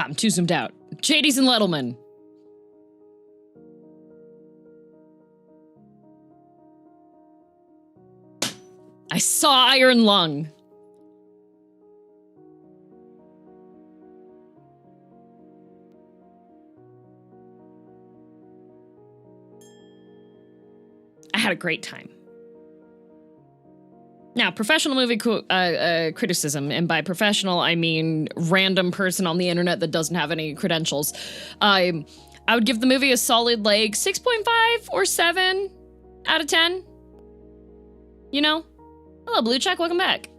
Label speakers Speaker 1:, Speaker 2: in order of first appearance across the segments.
Speaker 1: I'm too zoomed out. JD's and Lettleman. I saw Iron Lung. I had a great time. Now, professional movie criticism, and by professional, I mean random person on the internet that doesn't have any credentials. I would give the movie a solid, like, 6.5 or 7 out of 10. You know? Hello, Blue Check, welcome back.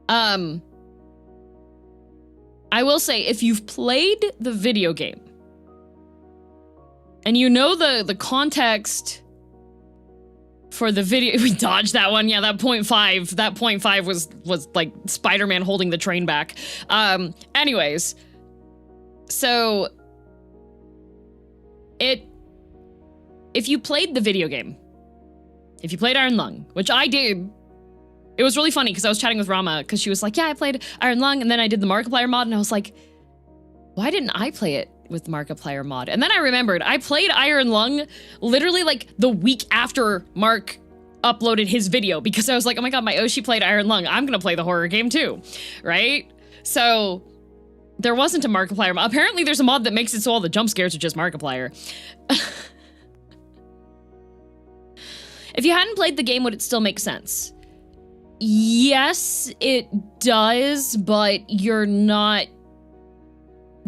Speaker 1: I will say, if you've played the video game, and you know the context for the video, we dodged that one. Yeah, that 0.5. That 0.5 was like Spider-Man holding the train back. Anyways, so if you played the video game, if you played Iron Lung, which I did, it was really funny because I was chatting with Rama because she was like, yeah, I played Iron Lung, and then I did the Markiplier mod, and I was like, why didn't I play it with Markiplier mod? And then I remembered I played Iron Lung literally like the week after Mark uploaded his video, because I was like, oh my god, my Oshi played Iron Lung, I'm gonna play the horror game too, right? So there wasn't a Markiplier mod. Apparently there's a mod that makes it so all the jump scares are just Markiplier. If you hadn't played the game, would it still make sense? Yes, it does, but you're not...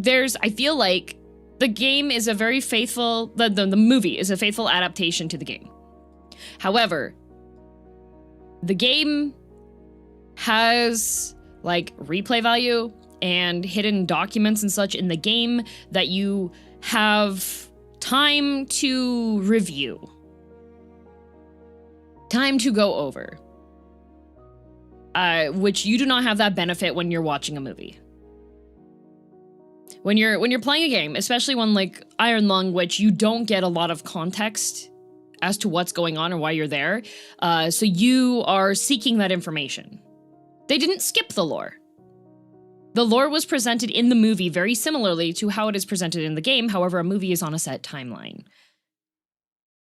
Speaker 1: I feel like the game is a very faithful... The movie is a faithful adaptation to the game. However, the game has, like, replay value and hidden documents and such in the game that you have time to review. Time to go over. Which you do not have that benefit when you're watching a movie. When you're playing a game, especially one like Iron Lung, which you don't get a lot of context as to what's going on or why you're there, so you are seeking that information. They didn't skip the lore. The lore was presented in the movie very similarly to how it is presented in the game, however, a movie is on a set timeline.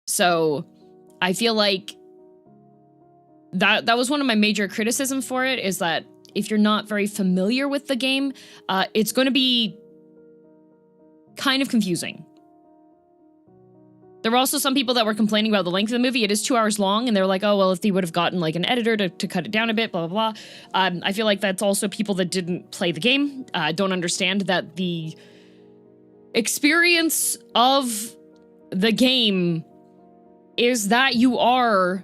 Speaker 1: So, I feel like that was one of my major criticisms for it, is that if you're not very familiar with the game, it's going to be kind of confusing. There were also some people that were complaining about the length of the movie. It is 2 hours long, and they're like, oh, well, if they would have gotten like an editor to cut it down a bit, blah, blah, blah. I feel like that's also people that didn't play the game, don't understand that the experience of the game is that you are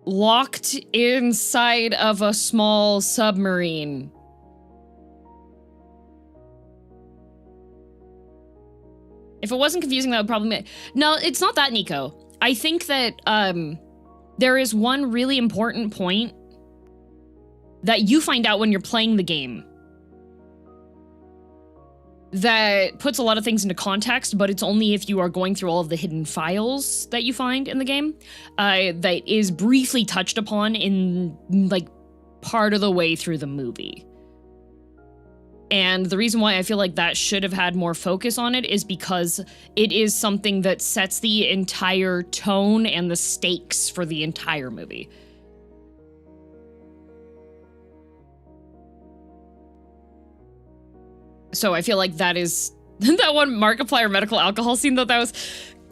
Speaker 1: locked inside of a small submarine. If it wasn't confusing, that would probably... No, it's not that, Nico. I think that there is one really important point that you find out when you're playing the game that puts a lot of things into context, but it's only if you are going through all of the hidden files that you find in the game, that is briefly touched upon in, like, part of the way through the movie. And the reason why I feel like that should have had more focus on it is because it is something that sets the entire tone and the stakes for the entire movie. So I feel like that is that one Markiplier medical alcohol scene, though, that was,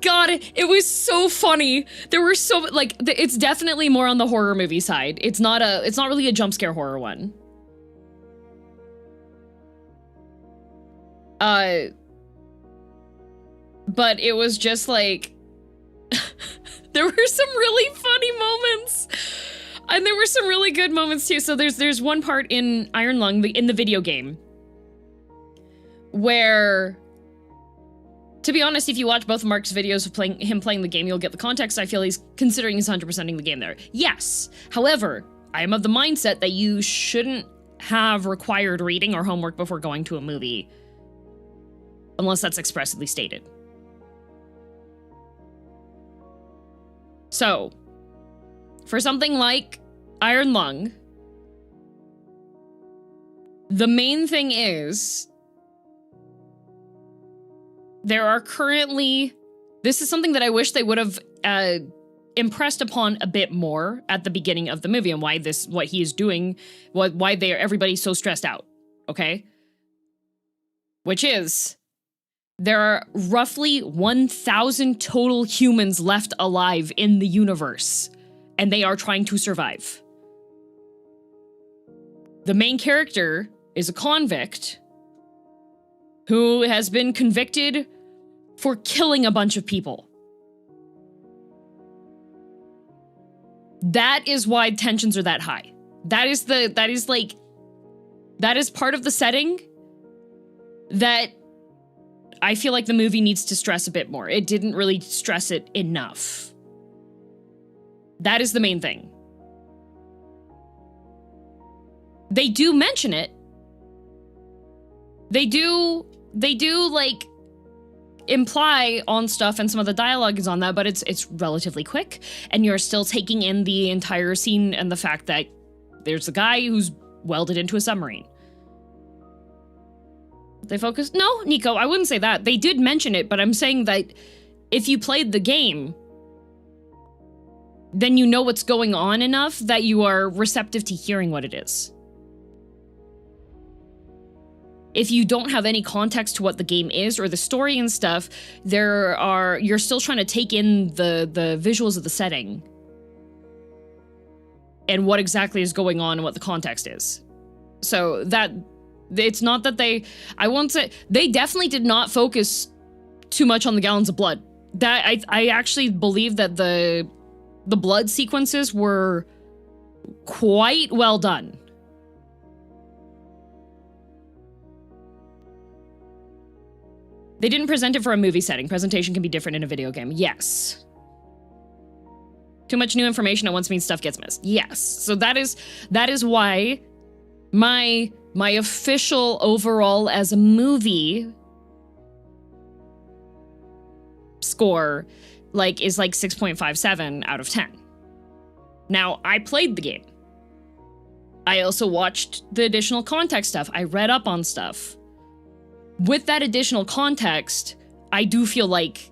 Speaker 1: God, it was so funny. There were so, like, it's definitely more on the horror movie side. It's not really a jump scare horror one. But it was just like, there were some really funny moments. And there were some really good moments too. So there's one part in Iron Lung, in the video game, where, to be honest, if you watch both Mark's videos of him playing the game, you'll get the context. I feel he's considering he's 100%ing the game there. Yes. However, I am of the mindset that you shouldn't have required reading or homework before going to a movie, unless that's expressly stated. So, for something like Iron Lung, The main thing is, there are currently, this is something that I wish they would have impressed upon a bit more at the beginning of the movie, and what he is doing, why everybody's so stressed out, okay? Which is, there are roughly 1,000 total humans left alive in the universe, and they are trying to survive. The main character is a convict who has been convicted for killing a bunch of people. That is why tensions are that high. That is part of the setting that I feel like the movie needs to stress a bit more. It didn't really stress it enough. That is the main thing. They do mention it. They do like imply on stuff, and some of the dialogue is on that, but it's relatively quick, and you're still taking in the entire scene and the fact that there's a guy who's welded into a submarine. They focus? No, Nico, I wouldn't say that. They did mention it, but I'm saying that if you played the game, then you know what's going on enough that you are receptive to hearing what it is. If you don't have any context to what the game is or the story and stuff, you're still trying to take in the visuals of the setting and what exactly is going on and what the context is. So that it's not that I won't say, they definitely did not focus too much on the gallons of blood. That I actually believe that the blood sequences were quite well done. They didn't present it for a movie setting. Presentation can be different in a video game. Yes. Too much new information at once means stuff gets missed. Yes. So that is why my official overall as a movie score is 6.57 out of 10. Now, I played the game. I also watched the additional context stuff. I read up on stuff. With that additional context, I do feel like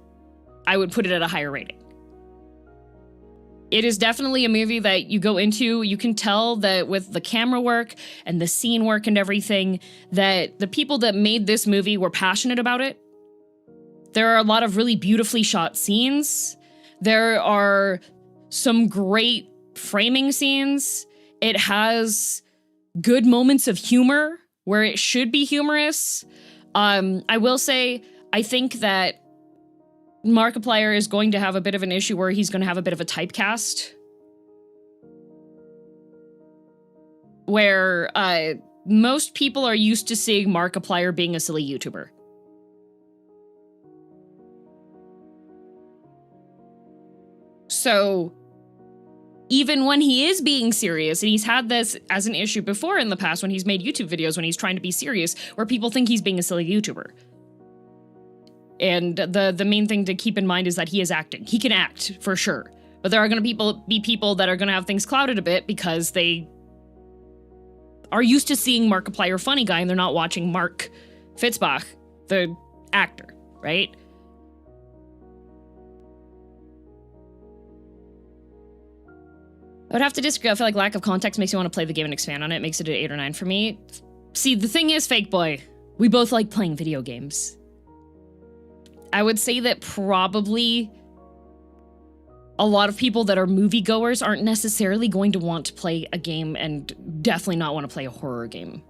Speaker 1: I would put it at a higher rating. It is definitely a movie that you go into, you can tell that with the camera work and the scene work and everything, that the people that made this movie were passionate about it. There are a lot of really beautifully shot scenes. There are some great framing scenes. It has good moments of humor where it should be humorous. I will say, I think that Markiplier is going to have a bit of an issue where he's going to have a bit of a typecast. Where most people are used to seeing Markiplier being a silly YouTuber. So, even when he is being serious, and he's had this as an issue before in the past when he's made YouTube videos when he's trying to be serious, where people think he's being a silly YouTuber. And the main thing to keep in mind is that he is acting. He can act, for sure. But there are going to be people that are going to have things clouded a bit because they are used to seeing Markiplier funny guy, and they're not watching Mark Fitzbach, the actor, right? I would have to disagree. I feel like lack of context makes you want to play the game and expand on it. It makes it an 8 or 9 for me. See, the thing is, Fake Boy, we both like playing video games. I would say that probably a lot of people that are moviegoers aren't necessarily going to want to play a game, and definitely not want to play a horror game.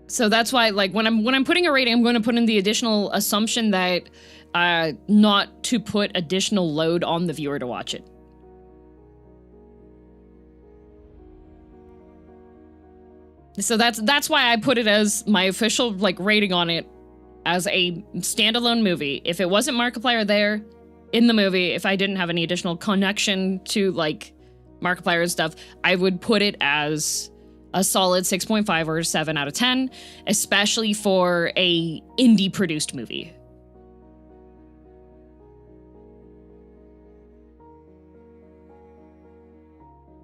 Speaker 1: So that's why, like, when I'm putting a rating, I'm going to put in the additional assumption that not to put additional load on the viewer to watch it. So that's why I put it as my official rating on it as a standalone movie. If it wasn't Markiplier there in the movie, if I didn't have any additional connection to Markiplier and stuff, I would put it as a solid 6.5 or 7 out of 10, especially for a indie produced movie.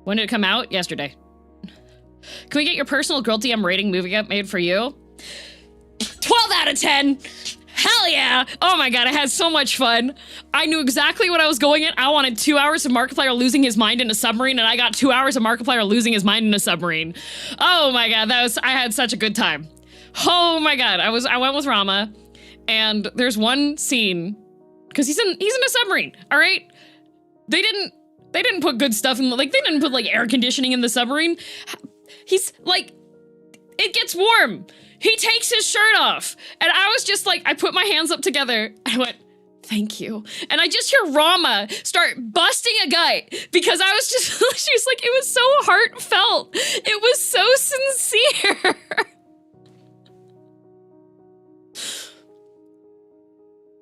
Speaker 1: When did it come out? Yesterday. Can we get your personal girldm rating movie up made for you? 12 out of 10. Hell yeah. Oh my god, I had so much fun. I knew exactly what I was going in. I wanted 2 hours of Markiplier losing his mind in a submarine, and I got 2 hours of Markiplier losing his mind in a submarine. Oh my god, I had such a good time. Oh my god, I went with Rama, and there's one scene, because he's in a submarine, all right? They didn't put good stuff in, like, they didn't put, like, air conditioning in the submarine. He's, like, it gets warm. He takes his shirt off. And I was just like, I put my hands up together. I went, thank you. And I just hear Rama start busting a gut because I was just, she was like, it was so heartfelt. It was so sincere.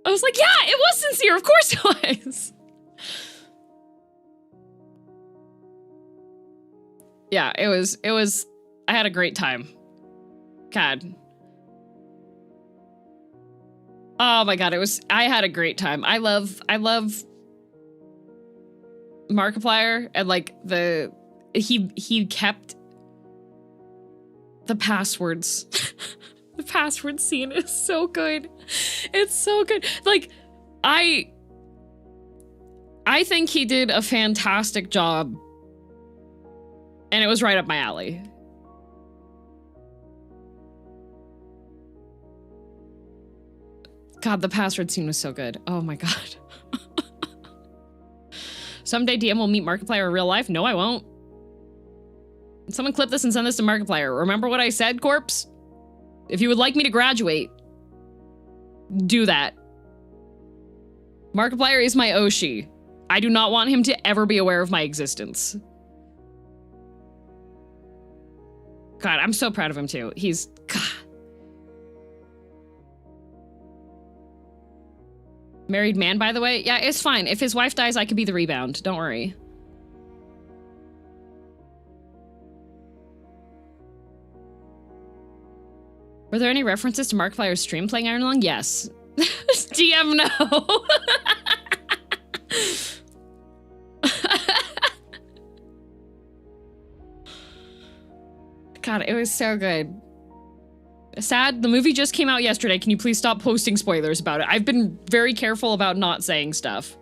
Speaker 1: I was like, yeah, it was sincere. Of course it was. Yeah, it was, I had a great time. God. Oh my god, I had a great time. I love Markiplier, and like he kept the passwords. The password scene is so good. It's so good. Like, I think he did a fantastic job, and it was right up my alley. God, the password scene was so good. Oh my god. Someday DM will meet Markiplier in real life? No, I won't. Someone clip this and send this to Markiplier. Remember what I said, Corpse? If you would like me to graduate, do that. Markiplier is my Oshi. I do not want him to ever be aware of my existence. God, I'm so proud of him too. He's... God. Married man, by the way? Yeah, it's fine. If his wife dies, I could be the rebound. Don't worry. Were there any references to Markiplier's stream playing Iron Lung? Yes. DM, no. God, it was so good. Sad, the movie just came out yesterday. Can you please stop posting spoilers about it? I've been very careful about not saying stuff.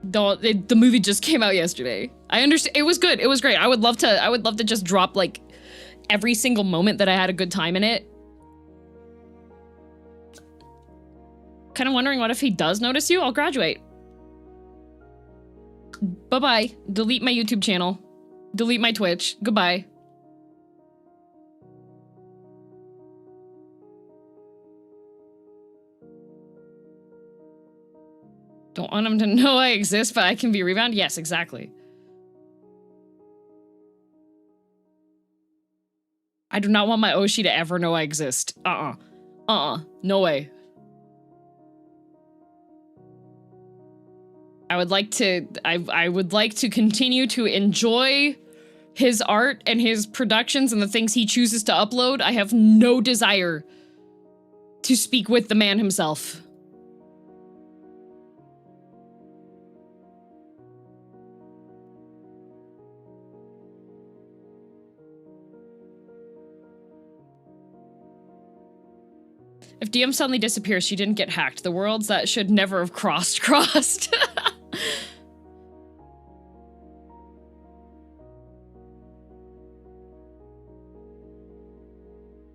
Speaker 1: The movie just came out yesterday. I understand. It was good. It was great. I would love to just drop like every single moment that I had a good time in it. Kind of wondering what if he does notice you? I'll graduate. Bye-bye. Delete my YouTube channel. Delete my Twitch. Goodbye. Don't want him to know I exist, but I can be rebound? Yes, exactly. I do not want my Oshi to ever know I exist. No way. I would like to continue to enjoy his art and his productions and the things he chooses to upload. I have no desire to speak with the man himself. If DM suddenly disappears, she didn't get hacked. The worlds that should never have crossed.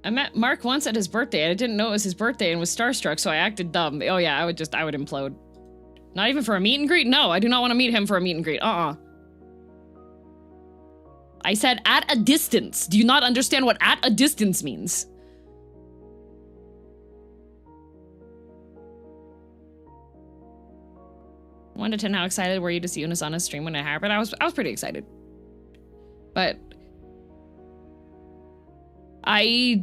Speaker 1: I met Mark once at his birthday, and I didn't know it was his birthday and was starstruck, so I acted dumb. Oh yeah, I would implode. Not even for a meet and greet? No, I do not want to meet him for a meet and greet. I said at a distance. Do you not understand what at a distance means? One to 10, how excited were you to see Eunice on a stream when it happened? I was pretty excited. But I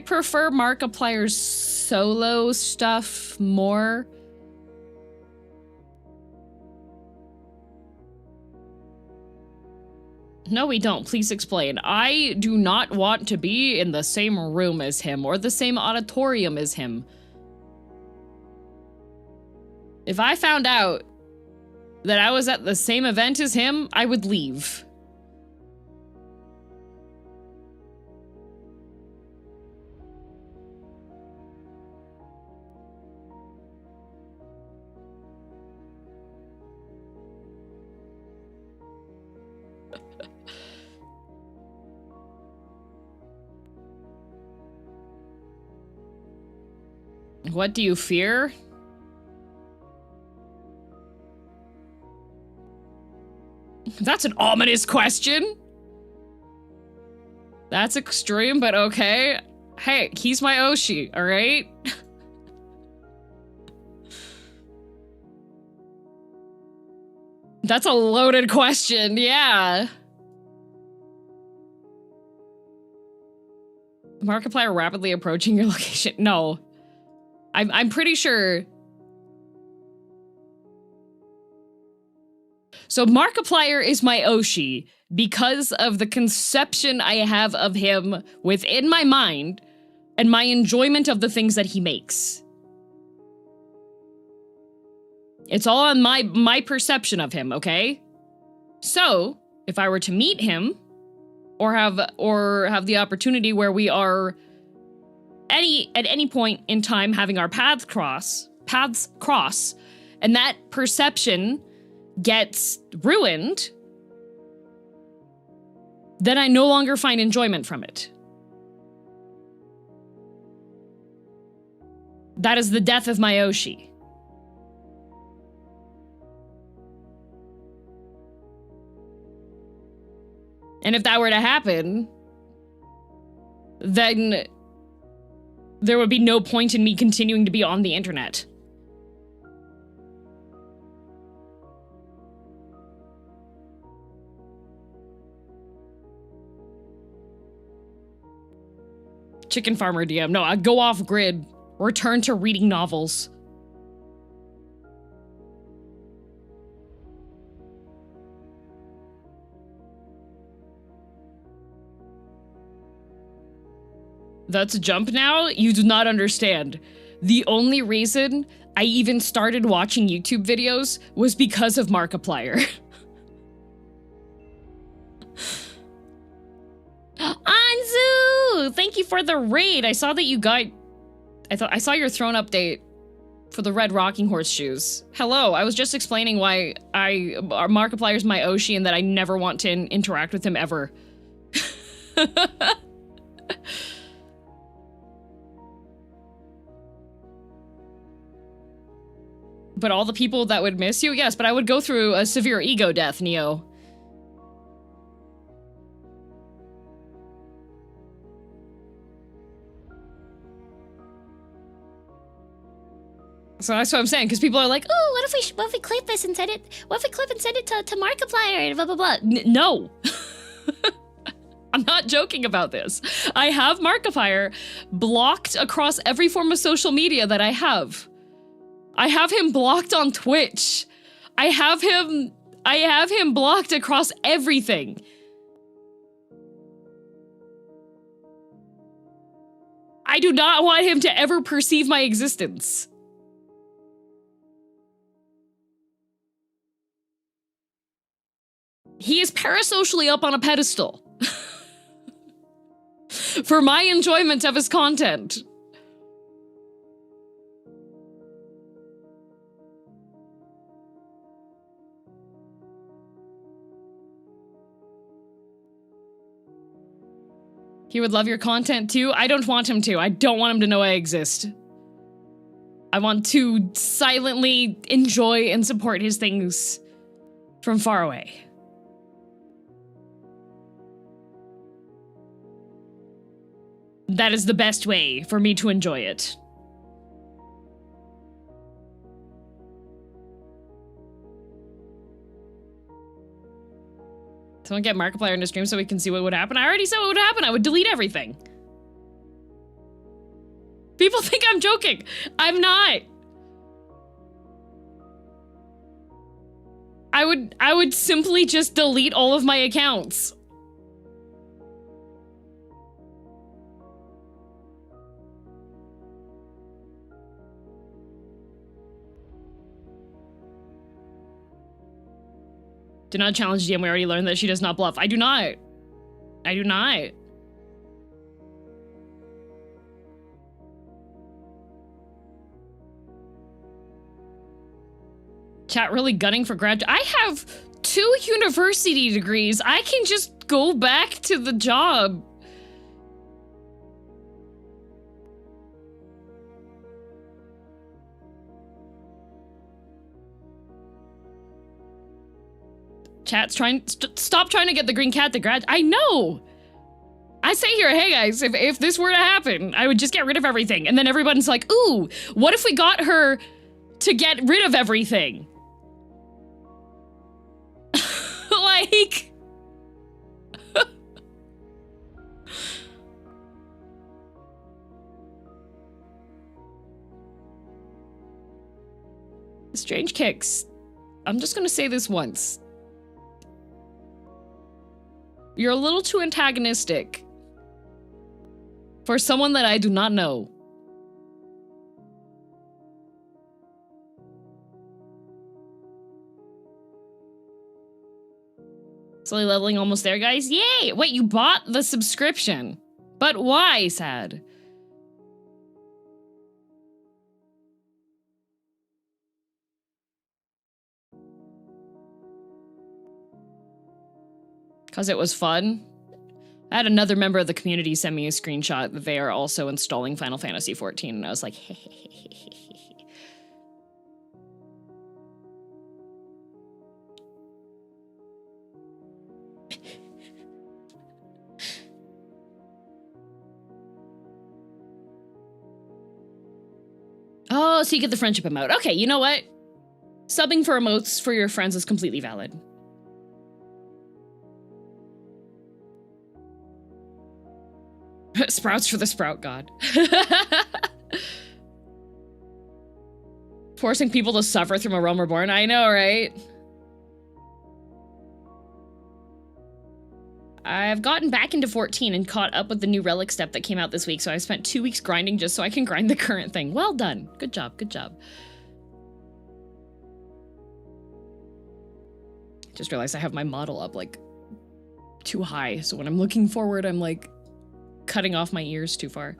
Speaker 1: prefer Markiplier's solo stuff more. No, we don't. Please explain. I do not want to be in the same room as him or the same auditorium as him. If I found out that I was at the same event as him, I would leave. What do you fear? That's an ominous question. That's extreme, but okay. Hey, he's my Oshi, all right? That's a loaded question, yeah. Markiplier rapidly approaching your location. No. I'm pretty sure. So Markiplier is my Oshi because of the conception I have of him within my mind and my enjoyment of the things that he makes. It's all on my perception of him, okay? So, if I were to meet him or have the opportunity where we are at any point in time having our paths cross, and that perception gets ruined, then I no longer find enjoyment from it. That is the death of my Oshi. And if that were to happen, then there would be no point in me continuing to be on the internet. Chicken farmer DM. No, I go off grid. Return to reading novels. That's a jump now? You do not understand. The only reason I even started watching YouTube videos was because of Markiplier. Anzu! Thank you for the raid. I saw that you got... I saw your throne update for the red rocking horse shoes. Hello, I was just explaining why Markiplier's my Oshi and that I never want to interact with him ever. But all the people that would miss you? Yes, but I would go through a severe ego death, Neo. So that's what I'm saying, because people are like, oh, what if we clip this and send it, to Markiplier and blah, blah, blah. No. I'm not joking about this. I have Markiplier blocked across every form of social media that I have. I have him blocked on Twitch. I have him blocked across everything. I do not want him to ever perceive my existence. He is parasocially up on a pedestal. For my enjoyment of his content. He would love your content too? I don't want him to. I don't want him to know I exist. I want to silently enjoy and support his things from far away. That is the best way for me to enjoy it. Someone get Markiplier into stream so we can see what would happen. I already said what would happen. I would delete everything. People think I'm joking. I'm not. I would simply just delete all of my accounts. Do not challenge DM. We already learned that she does not bluff. I do not. I do not. Chat really gunning for grad. I have 2 university degrees. I can just go back to the job. Chat's trying. Stop trying to get the green cat to grad. I know. I say here, hey guys, if this were to happen, I would just get rid of everything. And then everyone's like, ooh, what if we got her to get rid of everything? Like... Strange kicks. I'm just gonna say this once. You're a little too antagonistic for someone that I do not know. Slowly leveling, almost there, guys. Yay! Wait, you bought the subscription. But why, Sad? Because it was fun. I had another member of the community send me a screenshot that they are also installing Final Fantasy XIV, and I was like, hey. Oh, so you get the friendship emote. Okay, you know what? Subbing for emotes for your friends is completely valid. Sprouts for the sprout god. Forcing people to suffer through A Realm Reborn. I know, right? I've gotten back into 14 and caught up with the new relic step that came out this week, so I spent 2 weeks grinding just so I can grind the current thing. Well done. Good job, good job. Just realized I have my model up, like, too high, so when I'm looking forward, I'm, like, cutting off my ears too far.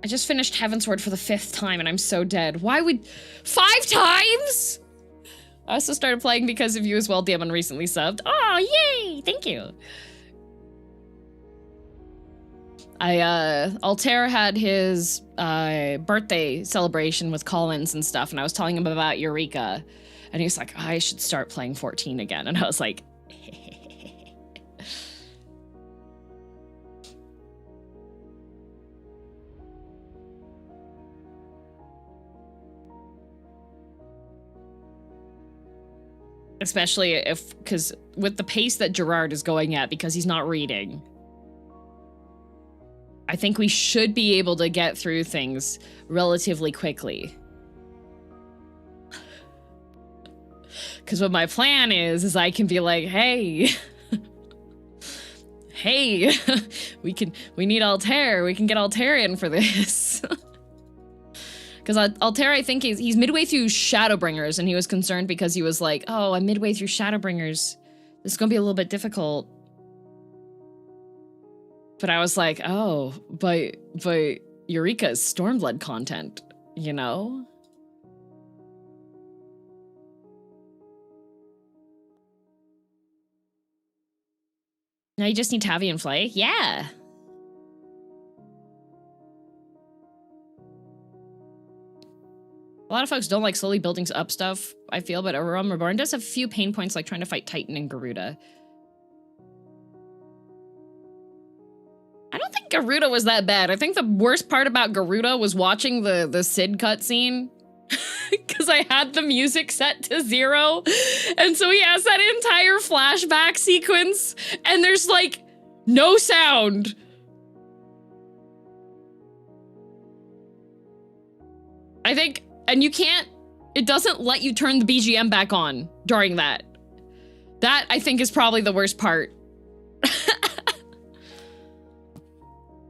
Speaker 1: I just finished Heavensward for the 5th time and I'm so dead. Why would... 5 times?! I also started playing because of you as well, Damon recently subbed. Oh, yay! Thank you. Altair had his birthday celebration with Collins and stuff, and I was telling him about Eureka. And he was like, I should start playing 14 again. And I was like, especially if, because with the pace that Gerard is going at, because he's not reading, I think we should be able to get through things relatively quickly. Because what my plan is I can be like, hey, hey, we need Altair. We can get Altair in for this. Because Altair, I think he's midway through Shadowbringers, and he was concerned because he was like, oh, I'm midway through Shadowbringers. This is going to be a little bit difficult. But I was like, oh, but Eureka is Stormblood content, you know? Now you just need Tavi and Flay? Yeah. A lot of folks don't like slowly building up stuff, I feel, but A Realm Reborn does have a few pain points like trying to fight Titan and Garuda. I don't think Garuda was that bad. I think the worst part about Garuda was watching the Sid cutscene. Because I had the music set to 0. And so he has that entire flashback sequence, and there's like no sound. I think, and you can't, it doesn't let you turn the BGM back on during that. That, I think, is probably the worst part.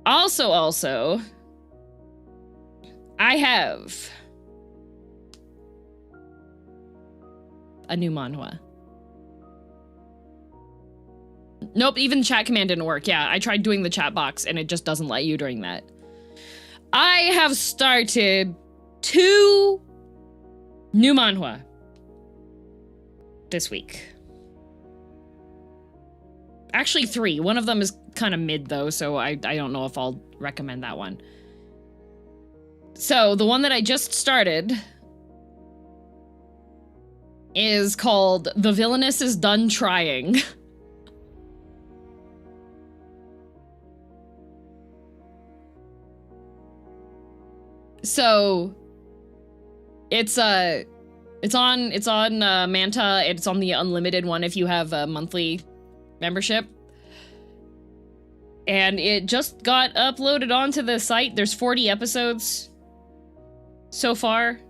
Speaker 1: Also, I have a new manhwa. Nope, even the chat command didn't work. Yeah, I tried doing the chat box and it just doesn't let you during that. I have started 2 new manhwa this week. Actually 3. One of them is kind of mid though, so I don't know if I'll recommend that one. So the one that I just started is called The Villainess is Done Trying. So it's on Manta. It's on the unlimited one if you have a monthly membership. And it just got uploaded onto the site. There's 40 episodes so far.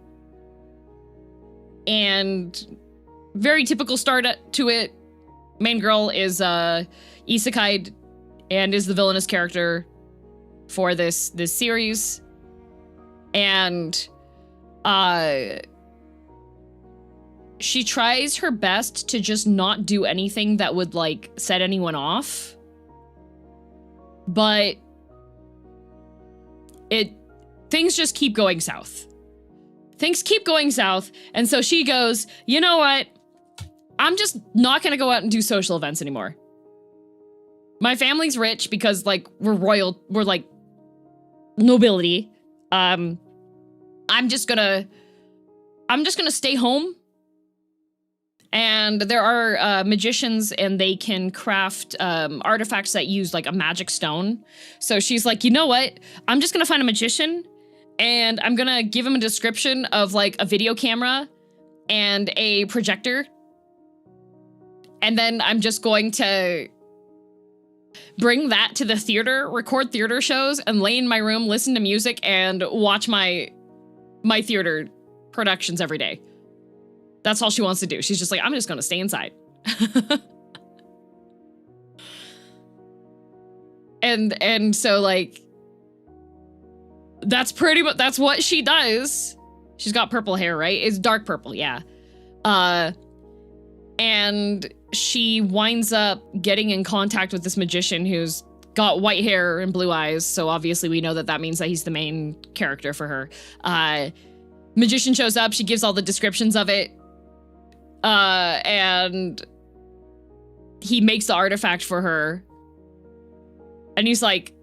Speaker 1: And very typical start to it. Main girl is isekai and is the villainous character for this series. And she tries her best to just not do anything that would like set anyone off. But things just keep going south. Things keep going south, and so she goes, you know what? I'm just not gonna go out and do social events anymore. My family's rich because like we're like nobility. I'm just gonna stay home. And there are magicians, and they can craft artifacts that use like a magic stone. So she's like, you know what? I'm just gonna find a magician, and I'm gonna give him a description of like a video camera and a projector. And then I'm just going to bring that to the theater, record theater shows, and lay in my room, listen to music, and watch my theater productions every day. That's all she wants to do. She's just like, I'm just gonna stay inside. and so like, that's pretty much, that's what she does. She's got purple hair, right? It's dark purple, yeah. And she winds up getting in contact with this magician who's got white hair and blue eyes. So obviously we know that that means that he's the main character for her. Magician shows up, she gives all the descriptions of it. And he makes the artifact for her. And he's like,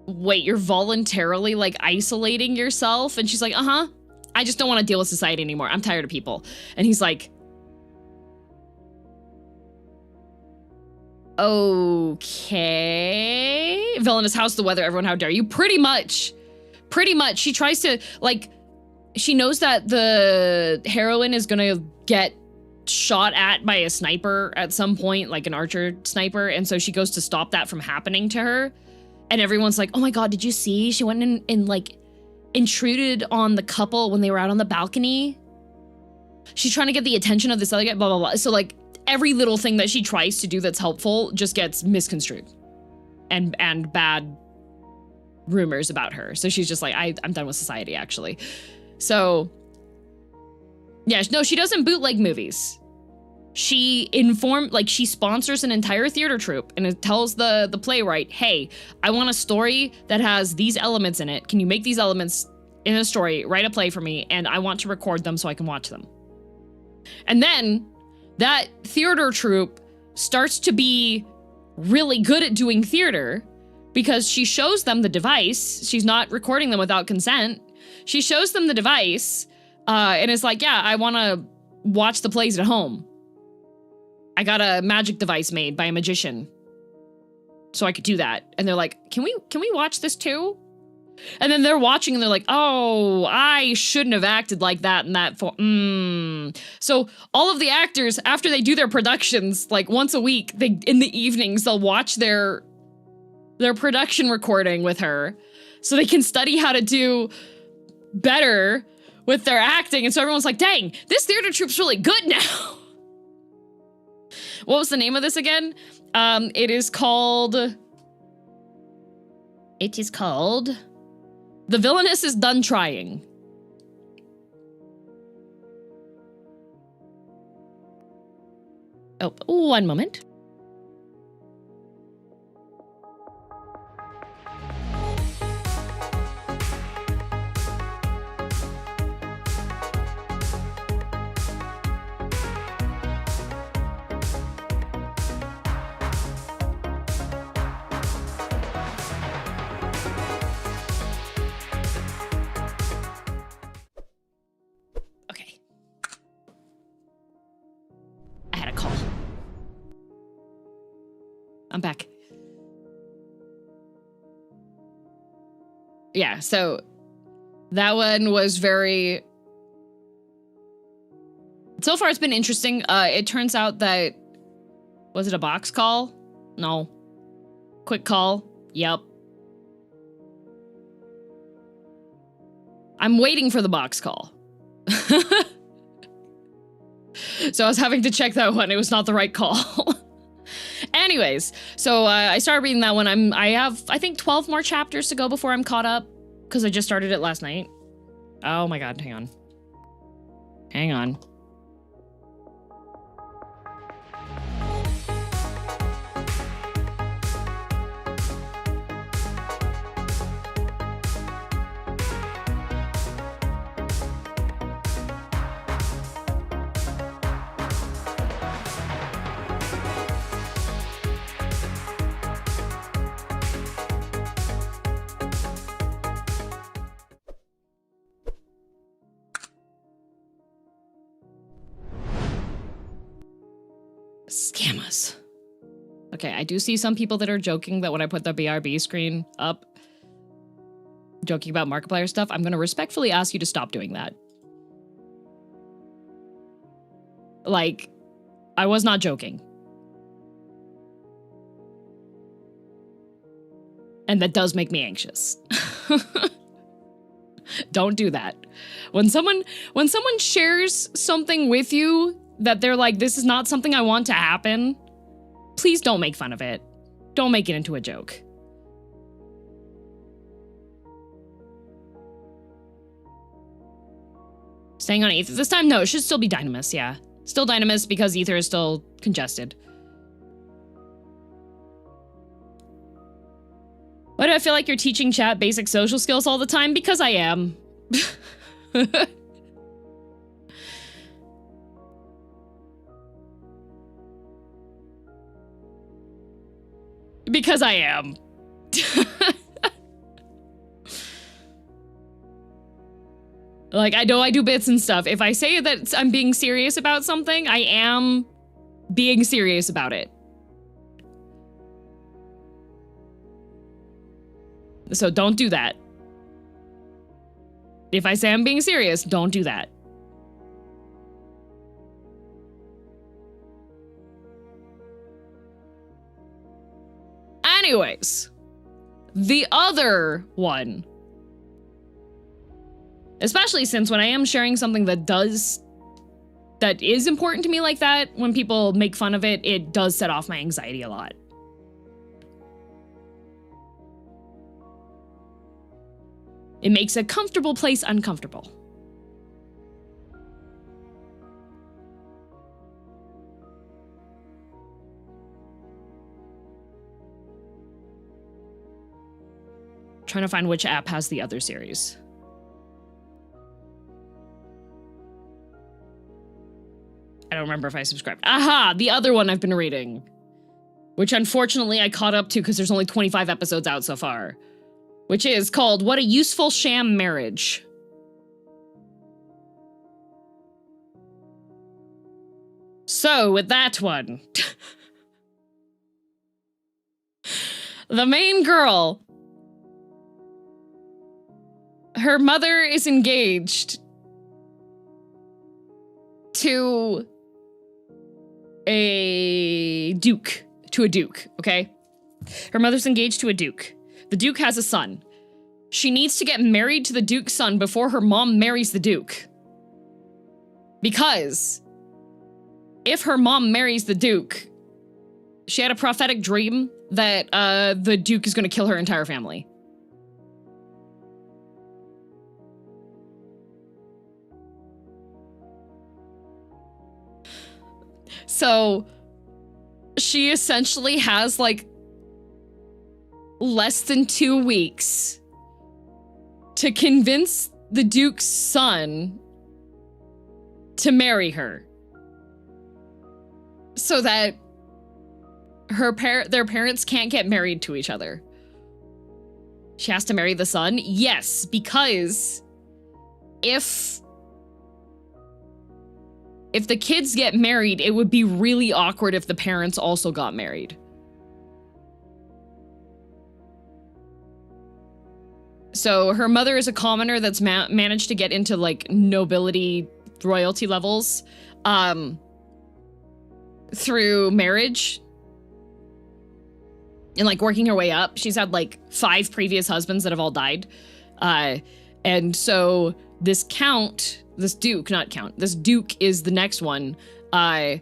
Speaker 1: wait, you're voluntarily like isolating yourself? And she's like, uh-huh. I just don't want to deal with society anymore. I'm tired of people. And he's like, okay. Villainous, how's the weather? Everyone, how dare you? Pretty much. She tries to, like, she knows that the heroine is gonna get shot at by a sniper at some point, like an archer sniper, and so she goes to stop that from happening to her. And everyone's like, oh my god, did you see? She went in and like intruded on the couple when they were out on the balcony. She's trying to get the attention of this other guy, blah, blah, blah. So like every little thing that she tries to do that's helpful just gets misconstrued and bad rumors about her. So she's just like, I'm done with society, actually. So yeah, no, she doesn't bootleg movies. She she sponsors an entire theater troupe, and it tells the playwright, hey, I want a story that has these elements in it. Can you make these elements in a story, write a play for me, and I want to record them so I can watch them. And then that theater troupe starts to be really good at doing theater because she shows them the device. She's not recording them without consent. She shows them the device and is like, yeah, I want to watch the plays at home. I got a magic device made by a magician, so I could do that. And they're like, can we watch this too? And then they're watching and they're like, oh, I shouldn't have acted like that in that form. So all of the actors, after they do their productions, like once a week, in the evenings, they'll watch their production recording with her so they can study how to do better with their acting. And so everyone's like, dang, this theater troupe's really good now. What was the name of this again? It is called The Villainess is Done Trying. Oh, one moment. Okay. I had a call. I'm back. Yeah, so that one was very... So far, it's been interesting. It turns out that... Was it a box call? No. Quick call? Yep. I'm waiting for the box call. So I was having to check that one. It was not the right call. Anyways, so I started reading that one. I have, I think, 12 more chapters to go before I'm caught up, because I just started it last night. Oh my god, hang on. Hang on. Scammers. Okay, I do see some people that are joking that when I put the BRB screen up, joking about Markiplier stuff, I'm going to respectfully ask you to stop doing that. Like, I was not joking. And that does make me anxious. Don't do that. When someone shares something with you that they're like, this is not something I want to happen, please don't make fun of it. Don't make it into a joke. Staying on Ether this time? No, it should still be Dynamis, yeah. Still Dynamis because Ether is still congested. Why do I feel like you're teaching chat basic social skills all the time? Because I am. Because I am. Like, I know I do bits and stuff. If I say that I'm being serious about something, I am being serious about it. So don't do that. If I say I'm being serious, don't do that. Anyways, the other one, especially since when I am sharing something that is important to me like that, when people make fun of it, it does set off my anxiety a lot. It makes a comfortable place uncomfortable. Trying to find which app has the other series. I don't remember if I subscribed. Aha! The other one I've been reading. Which unfortunately I caught up to because there's only 25 episodes out so far. Which is called What a Useful Sham Marriage. So, with that one. The main girl. Her mother is engaged to a duke. Okay? Her mother's engaged to a duke. The duke has a son. She needs to get married to the duke's son before her mom marries the duke. Because if her mom marries the duke, she had a prophetic dream that the duke is going to kill her entire family. So she essentially has like less than 2 weeks to convince the Duke's son to marry her so that their parents can't get married to each other. She has to marry the son? Yes, because if the kids get married, it would be really awkward if the parents also got married. So her mother is a commoner that's managed to get into like nobility royalty levels through marriage and like working her way up. She's had like 5 previous husbands that have all died. And so this Duke is the next one. And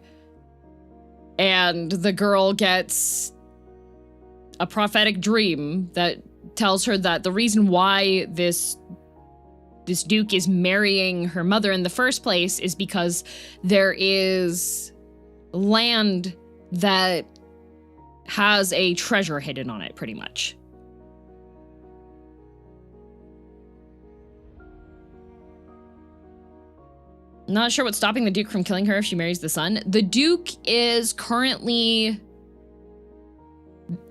Speaker 1: the girl gets a prophetic dream that tells her that the reason why this Duke is marrying her mother in the first place is because there is land that has a treasure hidden on it, pretty much. Not sure what's stopping the Duke from killing her if she marries the son. The Duke is currently...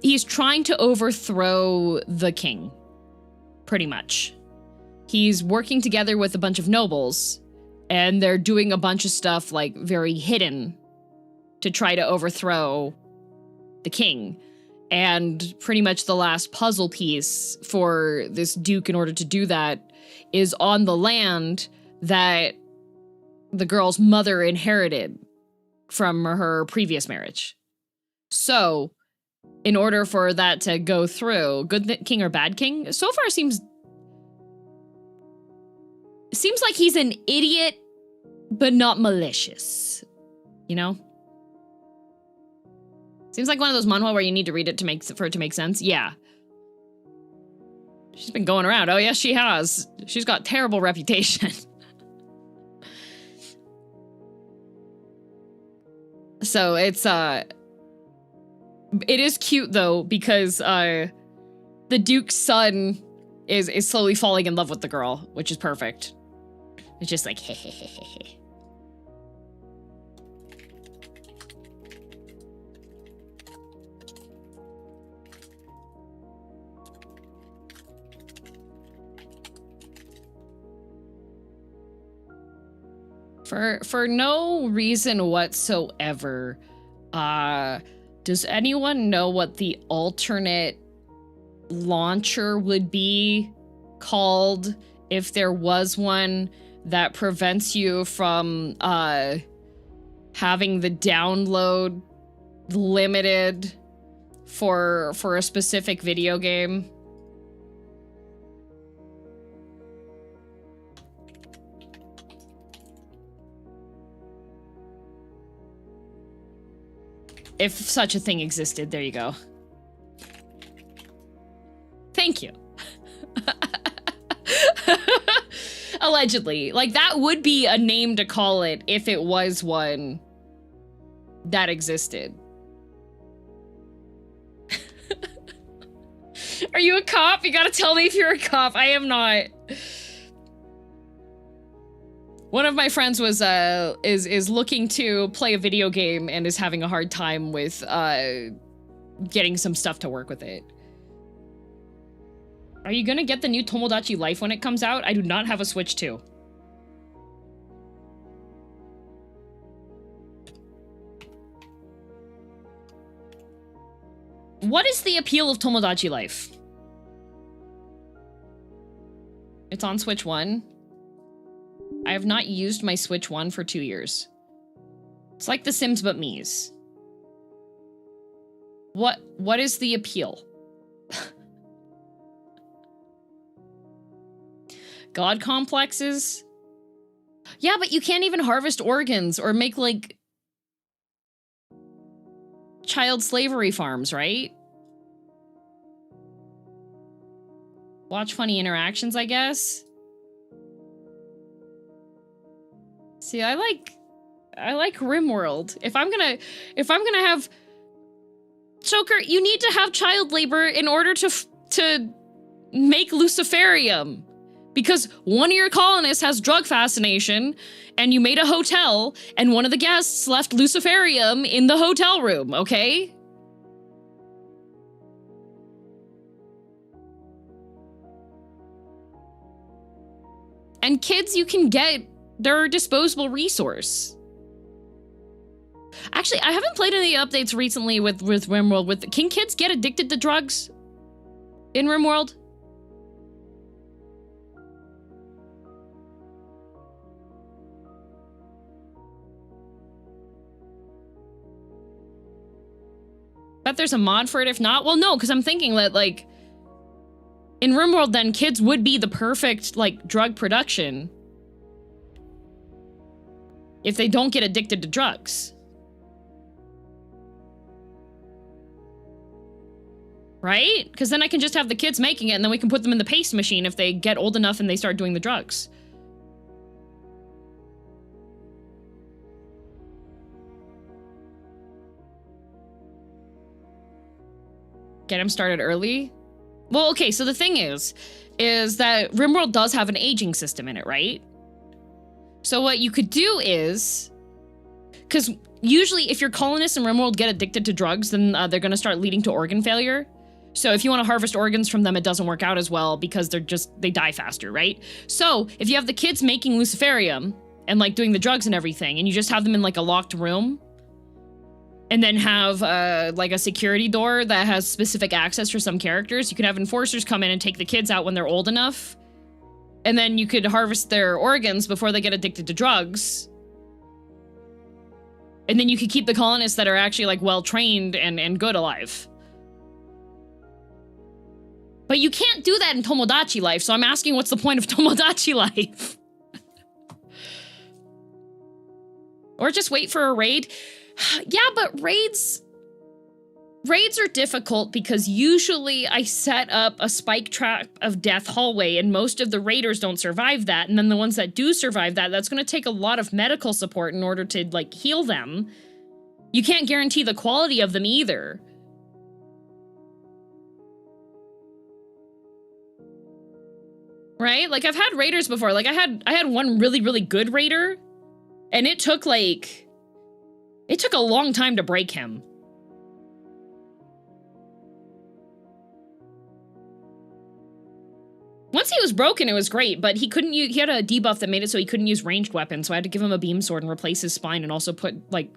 Speaker 1: he's trying to overthrow the king, pretty much. He's working together with a bunch of nobles, and they're doing a bunch of stuff, like, very hidden to try to overthrow the king. And pretty much the last puzzle piece for this Duke in order to do that is on the land that the girl's mother inherited from her previous marriage. So, in order for that to go through, good king or bad king, so far seems like he's an idiot, but not malicious, you know? Seems like one of those manhwa where you need to read it for it to make sense. Yeah. She's been going around. Oh, yes, she has. She's got terrible reputation. So it is cute though, because the Duke's son is slowly falling in love with the girl, which is perfect. It's just like, hehehehe. For no reason whatsoever, does anyone know what the alternate launcher would be called if there was one that prevents you from having the download limited for a specific video game? If such a thing existed, there you go. Thank you. Allegedly. Like, that would be a name to call it if it was one that existed. Are you a cop? You gotta tell me if you're a cop. I am not. One of my friends was is looking to play a video game and is having a hard time with getting some stuff to work with it. Are you gonna get the new Tomodachi Life when it comes out? I do not have a Switch 2. What is the appeal of Tomodachi Life? It's on Switch 1. I have not used my Switch 1 for 2 years. It's like The Sims but me's. What is the appeal? God complexes? Yeah, but you can't even harvest organs or make, like, child slavery farms, right? Watch funny interactions, I guess. See, I like RimWorld. If I'm gonna have Choker, you need to have child labor in order to make luciferium. Because one of your colonists has drug fascination, and you made a hotel, and one of the guests left luciferium in the hotel room, okay? And kids, you can get their disposable resource. Actually, I haven't played any updates recently with RimWorld. Can kids get addicted to drugs in RimWorld? Bet there's a mod for it. If not, well, no, because I'm thinking that, like, in RimWorld, then kids would be the perfect, like, drug production if they don't get addicted to drugs. Right? Because then I can just have the kids making it, and then we can put them in the paste machine if they get old enough and they start doing the drugs. Get them started early? Well, okay, so the thing is that RimWorld does have an aging system in it, right? So what you could do is, because usually if your colonists in RimWorld get addicted to drugs, then they're going to start leading to organ failure. So if you want to harvest organs from them, it doesn't work out as well because they die faster, right? So if you have the kids making luciferium and like doing the drugs and everything, and you just have them in like a locked room, and then have like a security door that has specific access for some characters. You could have enforcers come in and take the kids out when they're old enough. And then you could harvest their organs before they get addicted to drugs. And then you could keep the colonists that are actually like well-trained and good alive. But you can't do that in Tomodachi Life, so I'm asking what's the point of Tomodachi Life? Or just wait for a raid. Yeah, but raids are difficult because usually I set up a spike trap of death hallway and most of the raiders don't survive that. And then the ones that do survive that, that's going to take a lot of medical support in order to like heal them. You can't guarantee the quality of them either. Right? Like I've had raiders before. Like I had one really, really good raider and it took a long time to break him. Once he was broken, it was great, but he had a debuff that made it so he couldn't use ranged weapons, so I had to give him a beam sword and replace his spine and also put, like,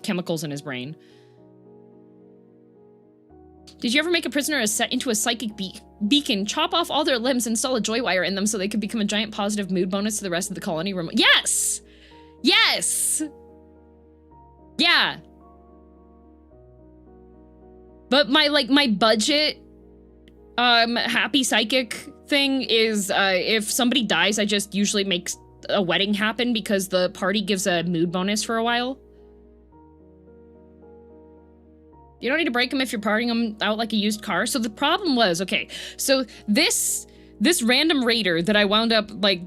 Speaker 1: chemicals in his brain. Did you ever make a prisoner into a psychic beacon, chop off all their limbs, install a joy wire in them so they could become a giant positive mood bonus to the rest of the colony? Yes! Yes! Yeah. But my budget happy psychic thing is if somebody dies, I just usually make a wedding happen because the party gives a mood bonus for a while. You don't need to break them if you're partying them out like a used car. So the problem was, okay, so this random raider that I wound up, like,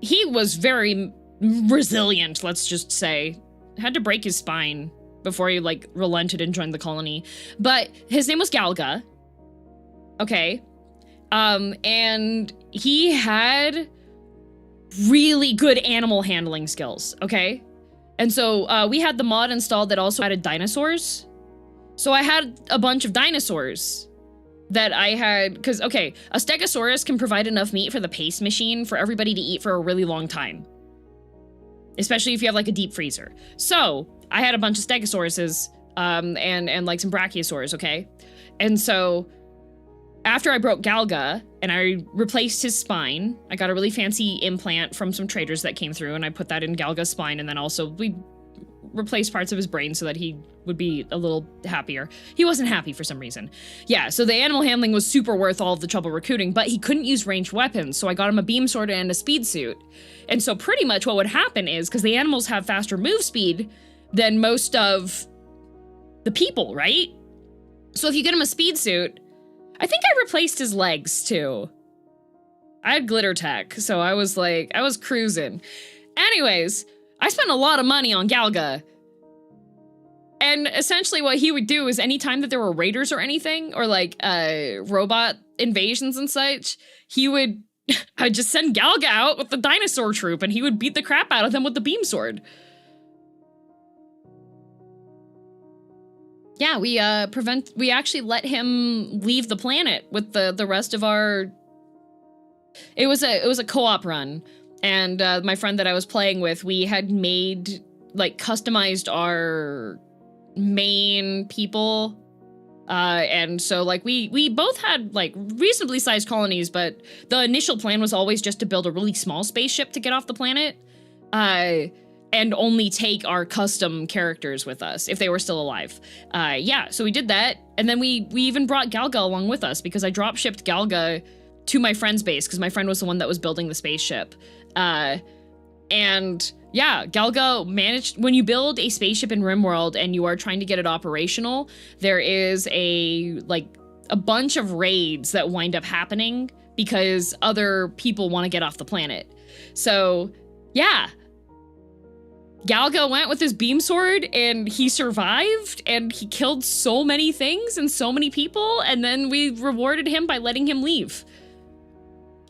Speaker 1: he was very resilient, let's just say. Had to break his spine before he, like, relented and joined the colony. But his name was Galga. Okay. And he had really good animal handling skills, okay? And so we had the mod installed that also added dinosaurs. So I had a bunch of dinosaurs that I had, because, okay, a Stegosaurus can provide enough meat for the paste machine for everybody to eat for a really long time. Especially if you have, like, a deep freezer. So, I had a bunch of Stegosauruses, and like, some Brachiosaurs, okay? And so, after I broke Galga, and I replaced his spine, I got a really fancy implant from some traders that came through, and I put that in Galga's spine, and then also, we replaced parts of his brain so that he would be a little happier. He wasn't happy for some reason. Yeah, so the animal handling was super worth all of the trouble recruiting, but he couldn't use ranged weapons, so I got him a beam sword and a speed suit. And so pretty much what would happen is, because the animals have faster move speed than most of the people, right? So if you get him a speed suit, I think I replaced his legs too. I had glitter tech, so I was cruising. Anyways, I spent a lot of money on Galga. And essentially what he would do is anytime that there were raiders or anything, or like robot invasions and such, he would just send Galga out with the dinosaur troop and he would beat the crap out of them with the beam sword. Yeah, we actually let him leave the planet with the rest of our... It was a co-op run, and my friend that I was playing with, we had made, like, customized our main people, and so, like, we both had, like, reasonably sized colonies, but the initial plan was always just to build a really small spaceship to get off the planet, and only take our custom characters with us if they were still alive. Yeah, so we did that, and then we even brought Galga along with us because I drop shipped Galga to my friend's base because my friend was the one that was building the spaceship. And yeah, Galga managed, when you build a spaceship in RimWorld and you are trying to get it operational, there is a bunch of raids that wind up happening because other people want to get off the planet. So yeah, Galga went with his beam sword and he survived and he killed so many things and so many people, and then we rewarded him by letting him leave.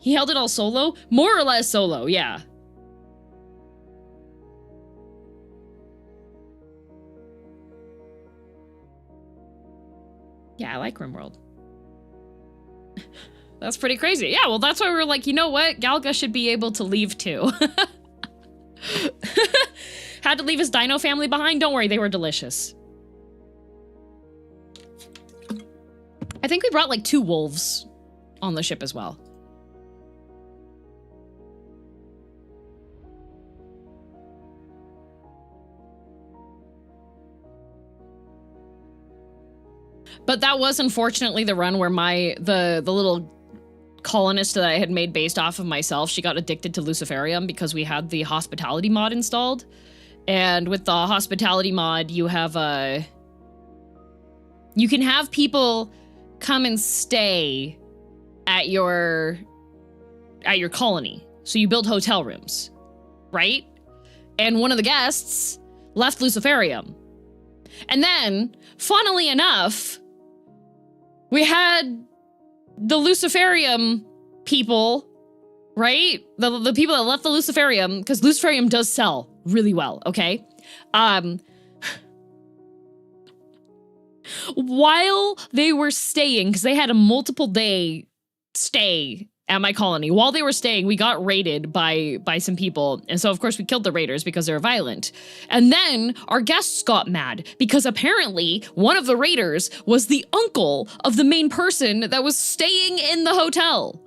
Speaker 1: He held it all solo? More or less solo, yeah. Yeah, I like RimWorld. That's pretty crazy. Yeah, well, that's why we were like, you know what? Galga should be able to leave too. Had to leave his dino family behind? Don't worry, they were delicious. I think we brought like 2 wolves on the ship as well. But that was unfortunately the run where the little colonist that I had made based off of myself, she got addicted to Luciferium because we had the hospitality mod installed. And with the hospitality mod, you have you can have people come and stay at your colony. So you build hotel rooms, right? And one of the guests left Luciferium. And then, funnily enough, we had the Luciferium people, right? The people that left the Luciferium, because Luciferium does sell really well, okay? While they were staying, because they had a multiple day stay at my colony, while they were staying, we got raided by some people. And so, of course, we killed the raiders because they're violent. And then our guests got mad because apparently one of the raiders was the uncle of the main person that was staying in the hotel.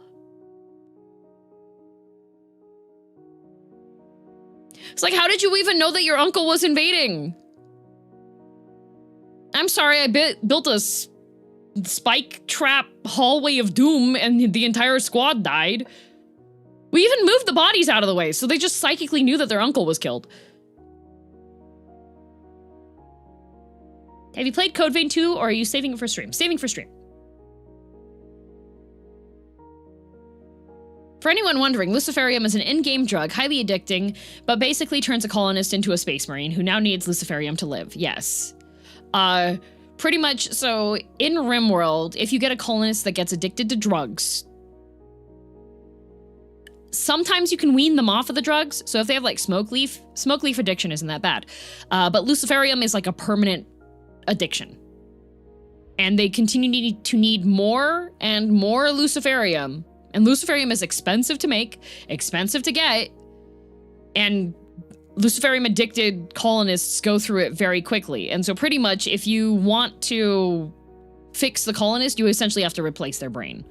Speaker 1: It's like, how did you even know that your uncle was invading? I'm sorry, I built a spike trap hallway of doom and the entire squad died. We even moved the bodies out of the way, so they just psychically knew that their uncle was killed. Have you played Code Vein 2, or are you saving it for stream? Saving for stream. For anyone wondering, Luciferium is an in-game drug, highly addicting, but basically turns a colonist into a space marine who now needs Luciferium to live. Yes. Pretty much, so in RimWorld, if you get a colonist that gets addicted to drugs, sometimes you can wean them off of the drugs. So if they have like smoke leaf addiction isn't that bad. But Luciferium is like a permanent addiction. And they continue to need more and more Luciferium. And Luciferium is expensive to make, expensive to get, and Luciferium addicted colonists go through it very quickly. And so pretty much if you want to fix the colonist, you essentially have to replace their brain.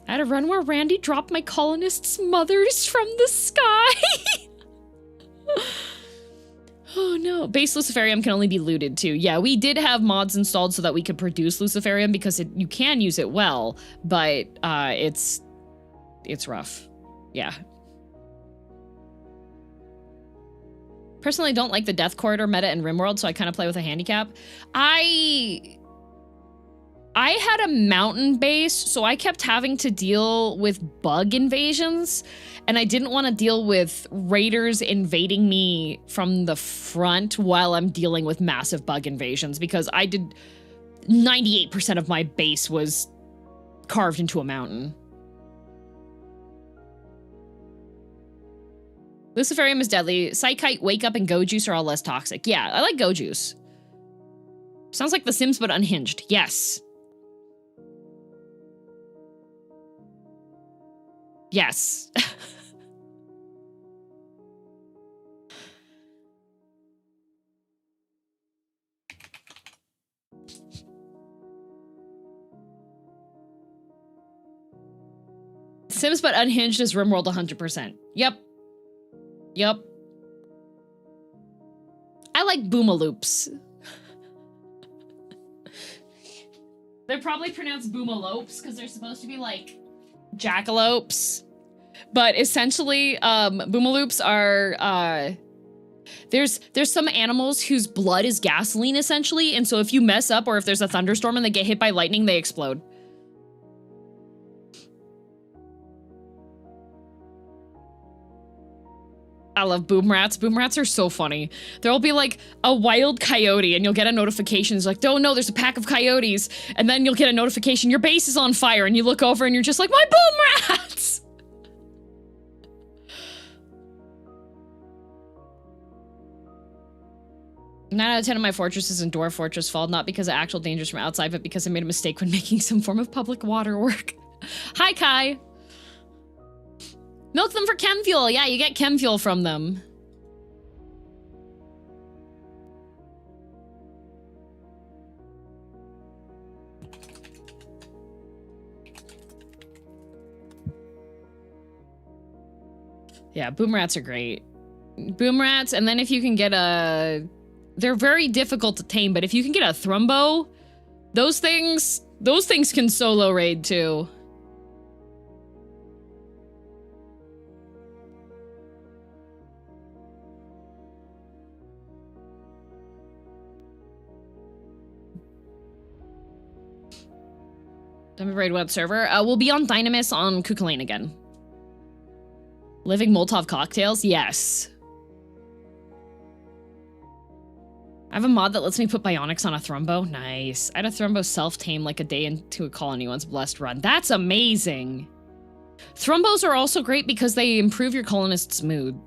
Speaker 1: I had a run where Randy dropped my colonists' mothers from the sky. Oh no, base Luciferium can only be looted too. Yeah, we did have mods installed so that we could produce Luciferium because you can use it well, but it's rough. Yeah. Personally, don't like the Death Corridor meta in RimWorld, so I kind of play with a handicap. I I had a mountain base, so I kept having to deal with bug invasions, and I didn't want to deal with raiders invading me from the front while I'm dealing with massive bug invasions, because 98% of my base was carved into a mountain. Luciferium is deadly. Psykite, Wake Up, and Go Juice are all less toxic. Yeah, I like Go Juice. Sounds like The Sims, but unhinged. Yes. Yes. Sims, but unhinged is RimWorld 100%. Yep. Yep. I like boomaloops. They're probably pronounced boomalopes because they're supposed to be like jackalopes. But essentially, boomaloops are, there's some animals whose blood is gasoline, essentially. And so if you mess up or if there's a thunderstorm and they get hit by lightning, they explode. I love boom rats. Boom rats are so funny. There'll be like a wild coyote and you'll get a notification. It's like, oh no, there's a pack of coyotes. And then you'll get a notification, your base is on fire. And you look over and you're just like, my boom rats! 9 out of 10 of my fortresses in Dwarf Fortress fall, not because of actual dangers from outside, but because I made a mistake when making some form of public water work. Hi, Kai. Milk them for chem fuel. Yeah, you get chem fuel from them. Yeah, boom rats are great. Boom rats, and then if you can get a... They're very difficult to tame, but if you can get a thrumbo, those things can solo raid too. Dummy raid web server. We'll be on Dynamis on Kukulane again. Living Molotov cocktails? Yes. I have a mod that lets me put bionics on a thrumbo. Nice. I had a thrumbo self-tame like a day into a colony once. Blessed run. That's amazing. Thrumbos are also great because they improve your colonist's mood.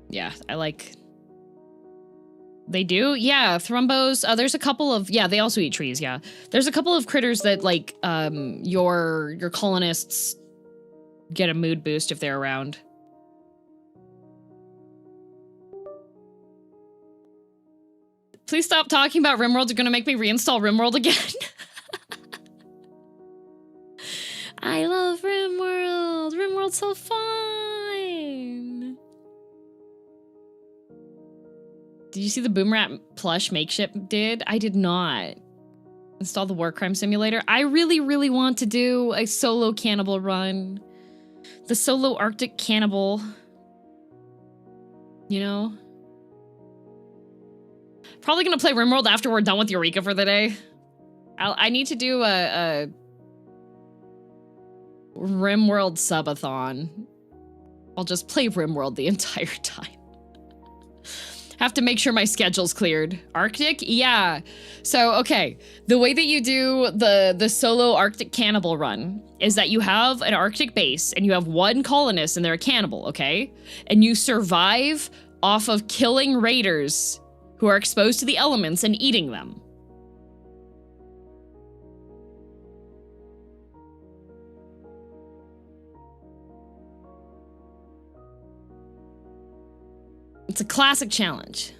Speaker 1: Yeah, I like... They do? Yeah, thrumbos. There's a couple of... Yeah, they also eat trees, yeah. There's a couple of critters that, like, your colonists get a mood boost if they're around. Please stop talking about RimWorld. You're gonna make me reinstall RimWorld again. I love RimWorld. RimWorld's so fun. Did you see the Boom Rat plush makeshift did? I did not. Install the War Crime Simulator. I really, really want to do a solo cannibal run. The solo Arctic cannibal. You know? Probably gonna play RimWorld after we're done with Eureka for the day. I need to do a RimWorld subathon. I'll just play RimWorld the entire time. Have to make sure my schedule's cleared. Arctic? Yeah. So, okay. The way that you do the solo Arctic cannibal run is that you have an Arctic base and you have one colonist and they're a cannibal, okay? And you survive off of killing raiders who are exposed to the elements and eating them. It's a classic challenge.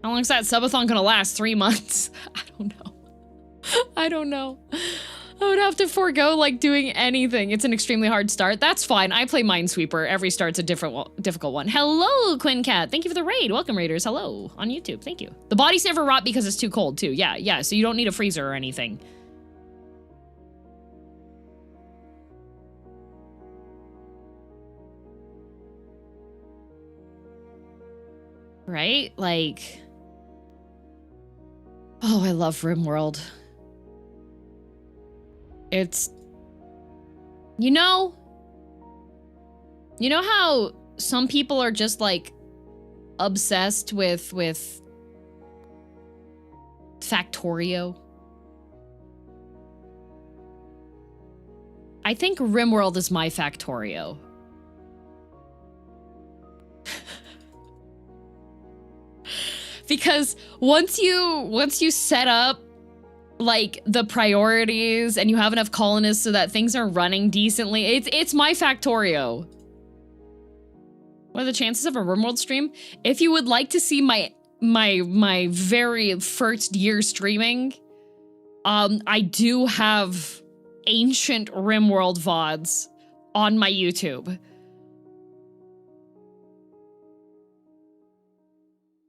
Speaker 1: How long is that subathon gonna last? 3 months? I don't know. I don't know. I would have to forego, like, doing anything. It's an extremely hard start. That's fine. I play Minesweeper. Every start's a difficult one. Hello, Quinn Cat. Thank you for the raid. Welcome, raiders. Hello. On YouTube. Thank you. The bodies never rot because it's too cold, too. Yeah. So you don't need a freezer or anything. Right? Like, oh, I love RimWorld. It's, you know how some people are just like obsessed with Factorio? I think RimWorld is my Factorio. Because once you set up like the priorities and you have enough colonists so that things are running decently, it's my Factorio. What are the chances of a RimWorld stream? If you would like to see my very first year streaming, I do have ancient RimWorld VODs on my YouTube.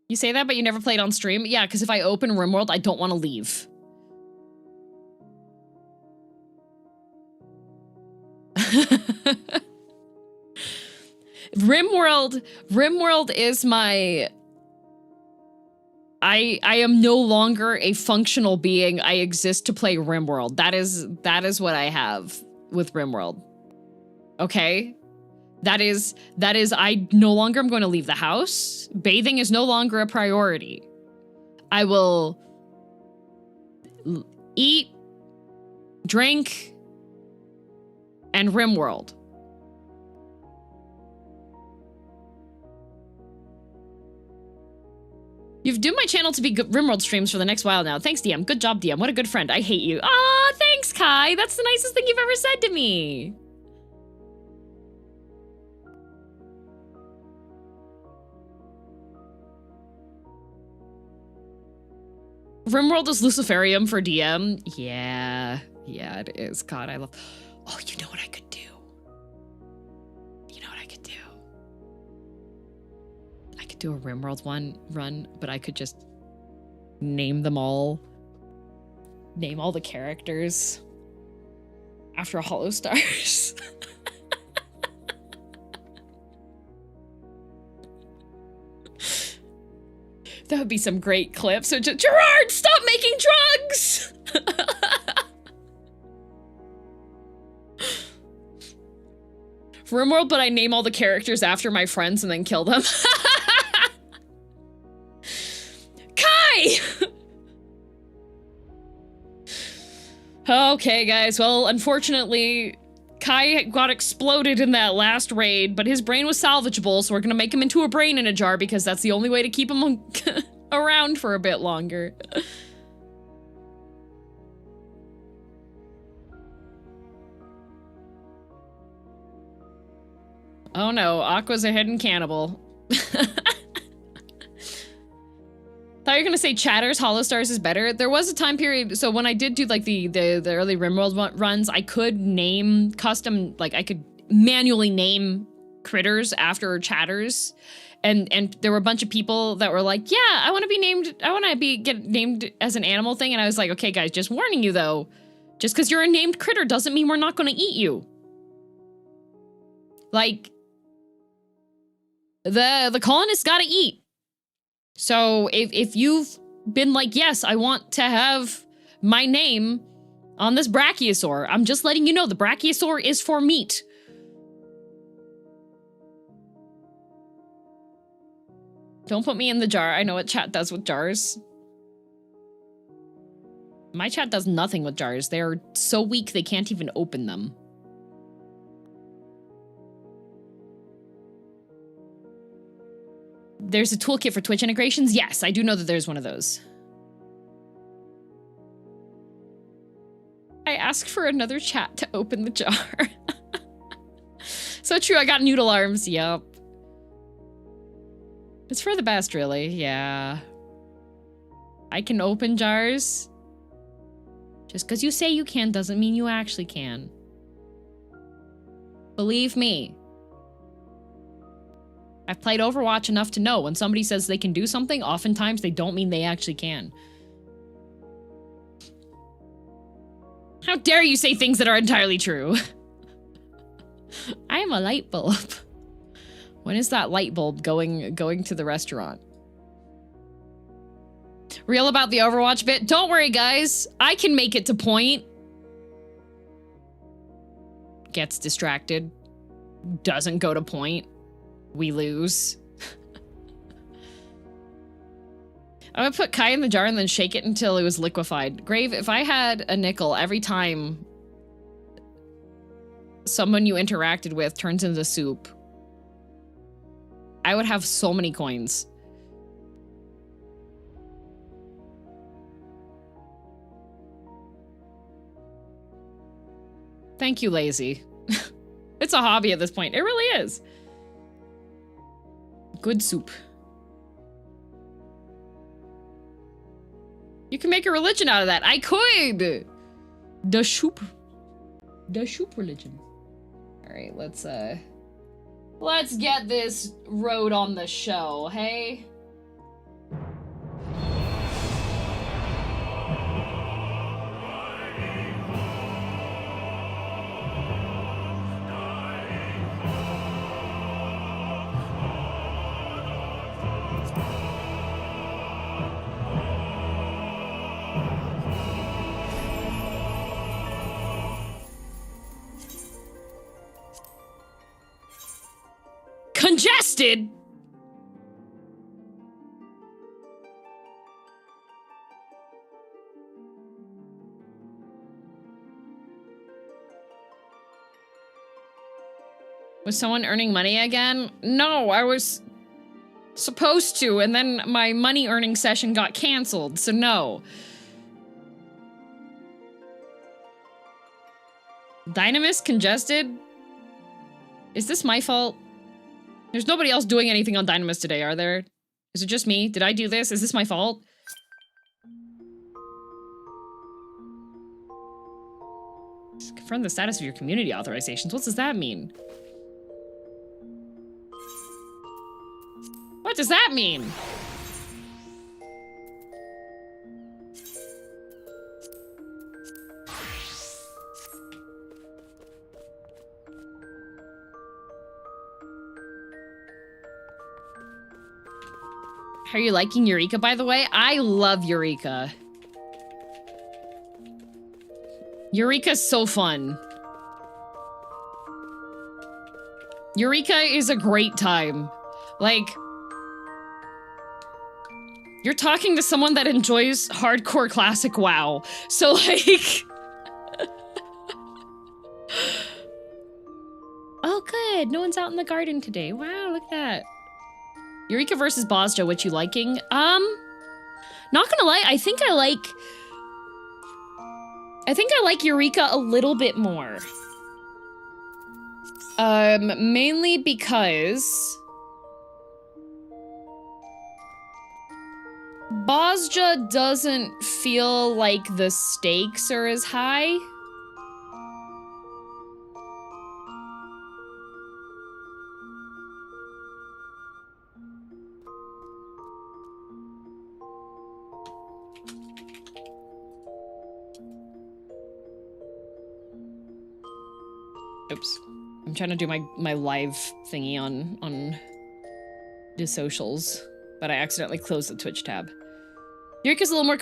Speaker 1: You say that, but you never played on stream? Yeah, because if I open RimWorld, I don't want to leave. RimWorld is my... I am no longer a functional being. I exist to play RimWorld. That is what I have with RimWorld. Okay? That is, I no longer am going to leave the house. Bathing is no longer a priority. I will eat, drink, and RimWorld. You've doomed my channel to be RimWorld streams for the next while now. Thanks, DM. Good job, DM. What a good friend. I hate you. Aw, thanks, Kai. That's the nicest thing you've ever said to me. RimWorld is Luciferium for DM. Yeah, it is. God, I love... Oh, you know what I could do? You know what I could do? I could do a RimWorld run, but I could just name them all. Name all the characters after Hollow Stars. That would be some great clips. So just, Gerard, stop making drugs! RimWorld, but I name all the characters after my friends and then kill them. Kai! Okay, guys. Well, unfortunately, Kai got exploded in that last raid, but his brain was salvageable, so we're gonna make him into a brain in a jar because that's the only way to keep him around for a bit longer. Oh no, Aqua's a hidden cannibal. Thought you were gonna say Chatter's Hollow Stars is better. There was a time period, so when I did do like the early RimWorld runs, I could name custom, like I could manually name critters after Chatters, and there were a bunch of people that were like, yeah, I want to be named, get named as an animal thing, and I was like, okay guys, just warning you though, just because you're a named critter doesn't mean we're not gonna eat you. Like, the colonists gotta eat. So if you've been like, yes, I want to have my name on this brachiosaur, I'm just letting you know the brachiosaur is for meat. Don't put me in the jar. I know what chat does with jars. My chat does nothing with jars. They're so weak they can't even open them. There's a toolkit for Twitch integrations? Yes, I do know that there's one of those. I asked for another chat to open the jar. So true, I got noodle arms, yup. It's for the best, really, yeah. I can open jars. Just because you say you can doesn't mean you actually can. Believe me. I've played Overwatch enough to know when somebody says they can do something, oftentimes they don't mean they actually can. How dare you say things that are entirely true? I am a light bulb. When is that light bulb going to the restaurant? Real about the Overwatch bit? Don't worry, guys. I can make it to point. Gets distracted. Doesn't go to point. We lose. I would put Kai in the jar and then shake it until it was liquefied. Grave, if I had a nickel every time someone you interacted with turns into soup, I would have so many coins. Thank you, Lazy. It's a hobby at this point. It really is. Good soup. You can make a religion out of that. I could. The soup religion. All right, let's get this road on the show, hey? Congested? Was someone earning money again? No, I was supposed to, and then my money earning session got canceled, so no. Dynamis congested? Is this my fault? There's nobody else doing anything on Dynamis today, are there? Is it just me? Did I do this? Is this my fault? Just confirm the status of your community authorizations. What does that mean? What does that mean? Are you liking Eureka, by the way? I love Eureka. Eureka's so fun. Eureka is a great time. Like, you're talking to someone that enjoys hardcore classic WoW. So, like... Oh, good. No one's out in the garden today. Wow, look at that. Eureka versus Bozja, what you liking? Not gonna lie, I think I like Eureka a little bit more. Mainly because Bozja doesn't feel like the stakes are as high. Oops. I'm trying to do my live thingy on the socials, but I accidentally closed the Twitch tab. Eureka's a little more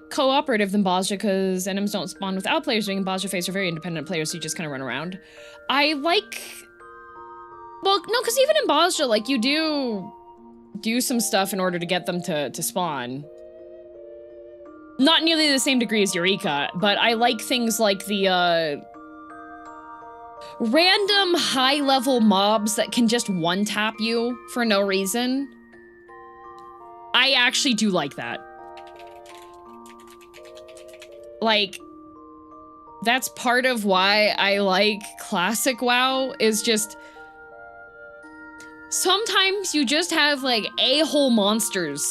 Speaker 1: cooperative than Bozja because enemies don't spawn without players doing Bozja face are very independent players, so you just kind of run around. I like... Well, no, because even in Bozja, like, you do some stuff in order to get them to spawn. Not nearly the same degree as Eureka, but I like things like the, random high-level mobs that can just one-tap you for no reason. I actually do like that. Like, that's part of why I like classic WoW, is just... Sometimes you just have, like, a-hole monsters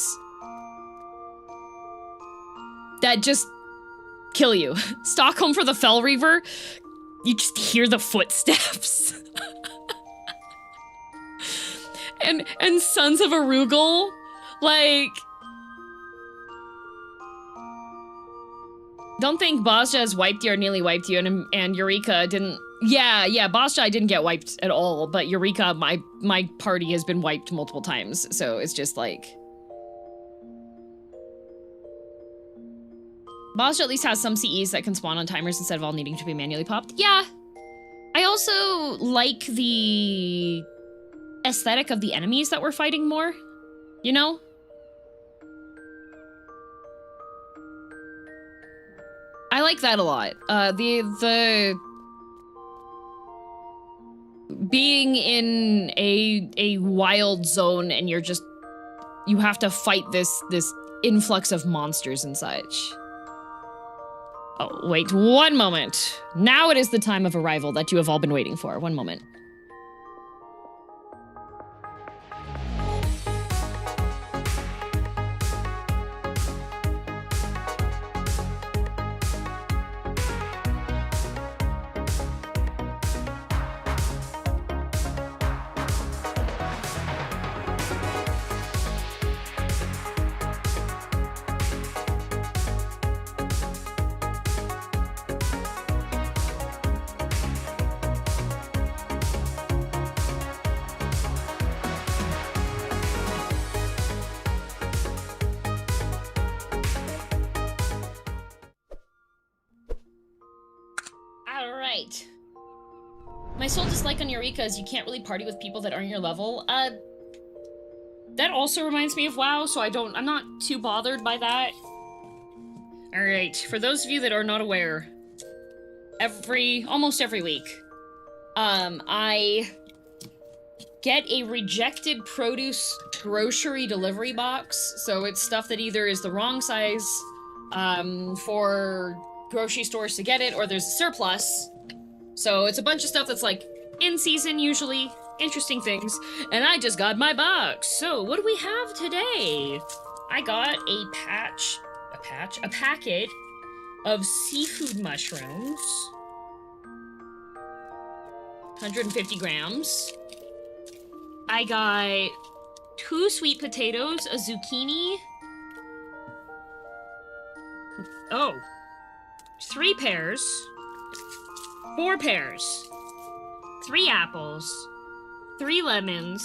Speaker 1: that just kill you. Stockholm for the Fell Reaver, you just hear the footsteps. and Sons of Arugel, like... Don't think Bozja has wiped you or nearly wiped you, and Eureka didn't... Yeah, Bozja I didn't get wiped at all, but Eureka, my party has been wiped multiple times, so it's just like... Boss at least has some CEs that can spawn on timers instead of all needing to be manually popped. Yeah. I also like the aesthetic of the enemies that we're fighting more, you know? I like that a lot. The being in a wild zone and you have to fight this influx of monsters and such. Oh, wait, one moment. Now it is the time of arrival that you have all been waiting for. One moment. My sole dislike on Eureka is you can't really party with people that aren't your level. That also reminds me of WoW, so I'm not too bothered by that. Alright, for those of you that are not aware, almost every week, I get a rejected produce grocery delivery box. So it's stuff that either is the wrong size, for grocery stores to get it, or there's a surplus. So it's a bunch of stuff that's like in season usually, interesting things, and I just got my box. So what do we have today? I got a packet of seafood mushrooms. 150 grams. I got 2 sweet potatoes, a zucchini. Oh, 3 pears. 4 pears, 3 apples, 3 lemons,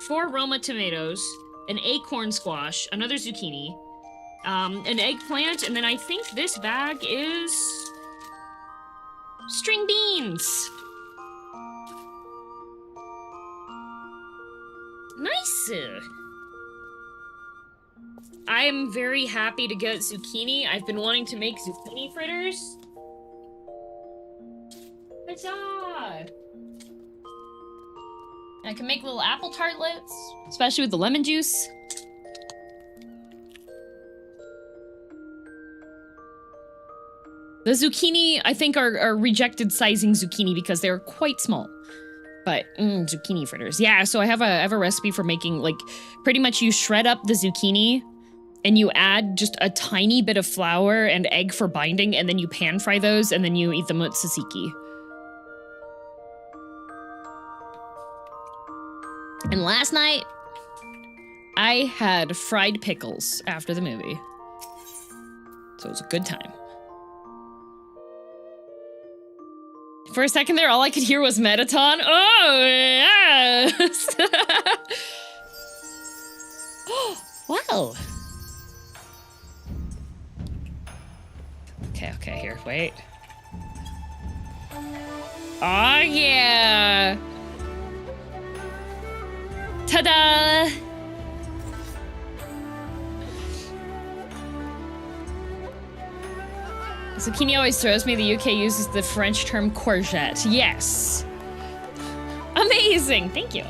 Speaker 1: 4 Roma tomatoes, an acorn squash, another zucchini, an eggplant, and then I think this bag is string beans. Nice. I'm very happy to get zucchini. I've been wanting to make zucchini fritters. Huzzah! And I can make little apple tartlets, especially with the lemon juice. The zucchini, I think, are rejected sizing zucchini because they're quite small. But, zucchini fritters. Yeah, so I have a recipe for making, like, pretty much you shred up the zucchini and you add just a tiny bit of flour and egg for binding, and then you pan fry those, and then you eat them with tzatziki. And last night, I had fried pickles after the movie. So it was a good time. For a second there, all I could hear was Metaton. Oh, yes! Wow. Okay, here, wait. Oh, yeah! Ta-da! Zucchini always throws me. The UK uses the French term courgette. Yes. Amazing. Thank you.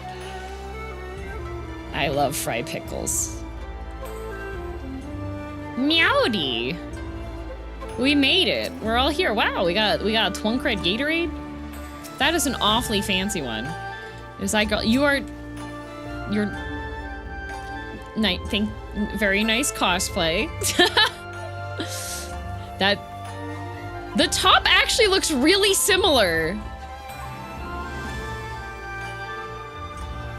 Speaker 1: I love fried pickles. Meowdy. We made it. We're all here. Wow, we got a Twunk Red Gatorade. That is an awfully fancy one. Is that girl? You're very nice cosplay. The top actually looks really similar.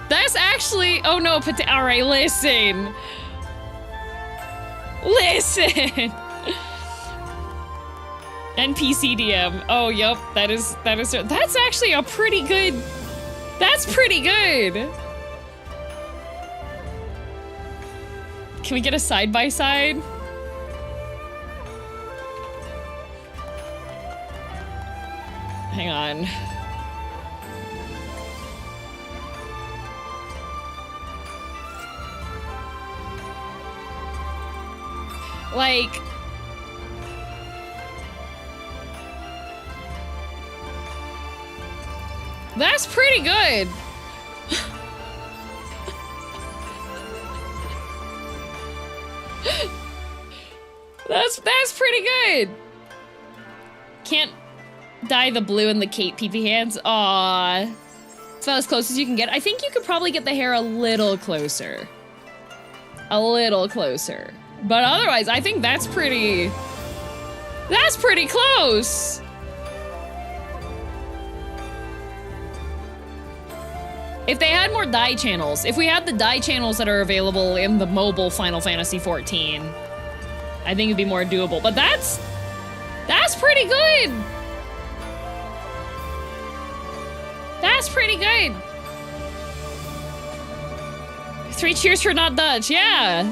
Speaker 1: That's actually, oh no, all right, listen. NPC DM. Oh, yep, that's actually a pretty good, that's pretty good. Can we get a side-by-side? hang on. Like, that's pretty good. That's pretty good. Can't dye the blue in the Kate PP hands. Aww. It's about as close as you can get. I think you could probably get the hair a little closer. A little closer. But otherwise, I think that's pretty close. If they had more dye channels, if we had the dye channels that are available in the mobile Final Fantasy 14, I think it'd be more doable. But that's pretty good. That's pretty good. 3 cheers for not Dutch, yeah.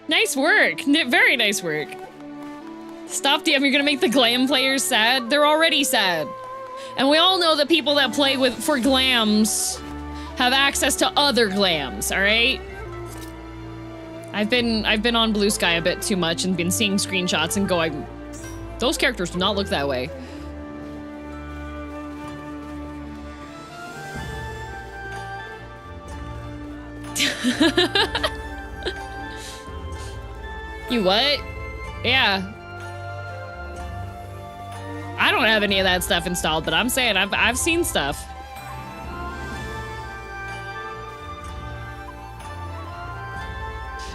Speaker 1: Nice work. Very nice work. Stop DM, you're gonna make the glam players sad. They're already sad. And we all know that people that play for glams have access to other glams, alright? I've been on Blue Sky a bit too much and been seeing screenshots and going, those characters do not look that way. You what? Yeah. I don't have any of that stuff installed, but I'm saying I've seen stuff.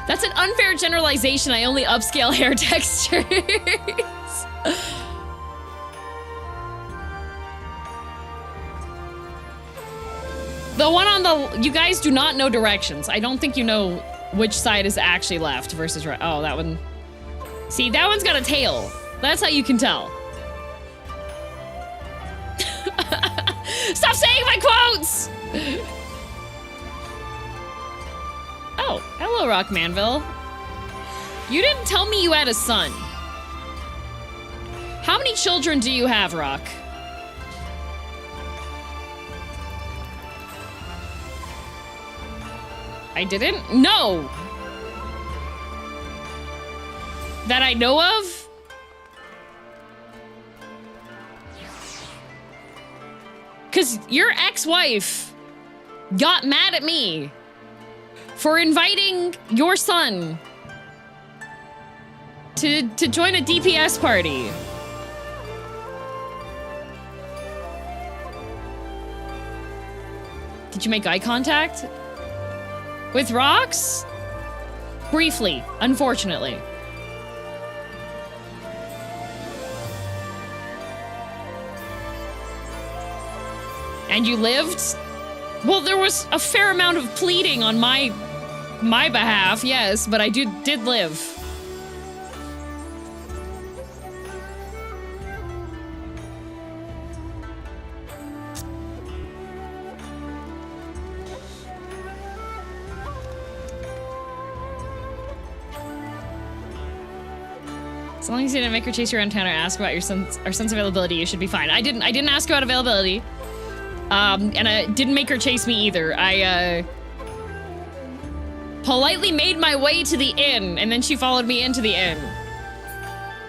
Speaker 1: That's an unfair generalization. I only upscale hair textures. The one on the... You guys do not know directions. I don't think you know which side is actually left versus right. Oh, that one... See, that one's got a tail. That's how you can tell. Stop saying my quotes! Oh, hello, Rock Manville. You didn't tell me you had a son. How many children do you have, Rock? I didn't? No! That I know of? Because your ex-wife got mad at me for inviting your son to join a DPS party. Did you make eye contact? With Rox? Briefly, unfortunately. And you lived? Well, there was a fair amount of pleading on my behalf, yes, but I did live. As long as you didn't make her chase you around town or ask about our son's availability, you should be fine. I didn't ask about availability. And I didn't make her chase me either. I, politely made my way to the inn, and then she followed me into the inn.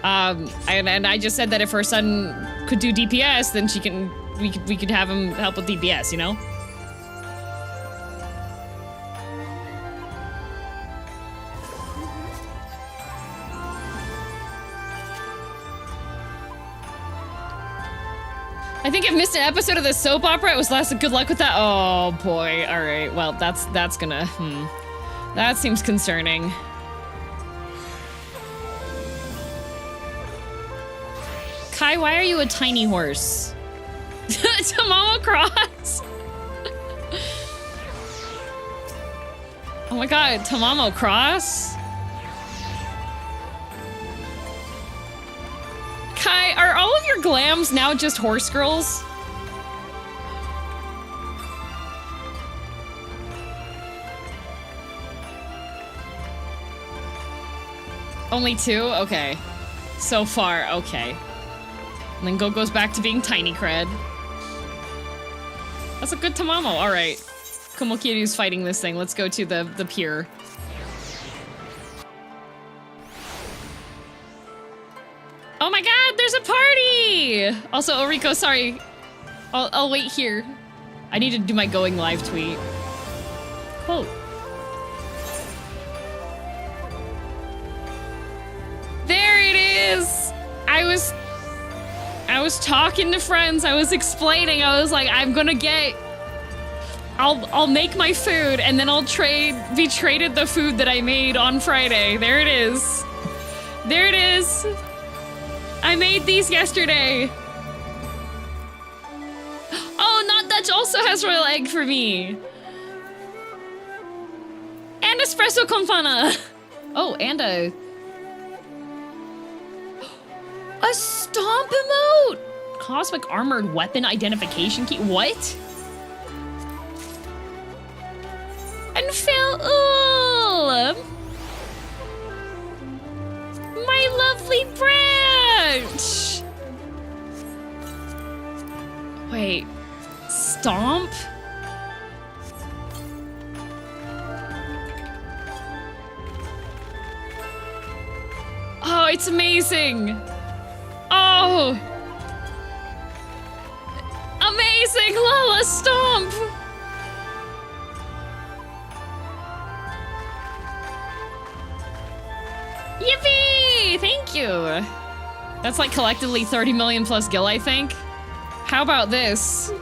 Speaker 1: And I just said that if her son could do DPS, then we could have him help with DPS, you know? I think I've missed an episode of the soap opera. It was last. Good luck with that. Oh boy. All right. Well, that's gonna. That seems concerning. Kai, why are you a tiny horse? Tamamo Cross. Oh my god, Tamamo Cross. Kai, are all of your glams now just horse girls? Only 2? Okay. So far, okay. And then Go goes back to being tiny cred. That's a good Tamamo, alright. Kumokiryu's fighting this thing. Let's go to the pier. Oh my god, there's a party! Also, Eureka, sorry. I'll wait here. I need to do my going live tweet. Quote. There it is! I was talking to friends, I was explaining, I was like, I'm gonna get... I'll make my food, and then I'll be traded the food that I made on Friday. There it is. There it is. I made these yesterday. Oh, Not Dutch also has royal egg for me. And espresso con fana. Oh, and a stomp emote! Cosmic armored weapon identification key. What? And Phil, my lovely branch! Wait, stomp? Oh, it's amazing! Oh! Amazing! Lala, stomp! Yippee! Thank you! That's like collectively 30 million plus gil, I think. How about this?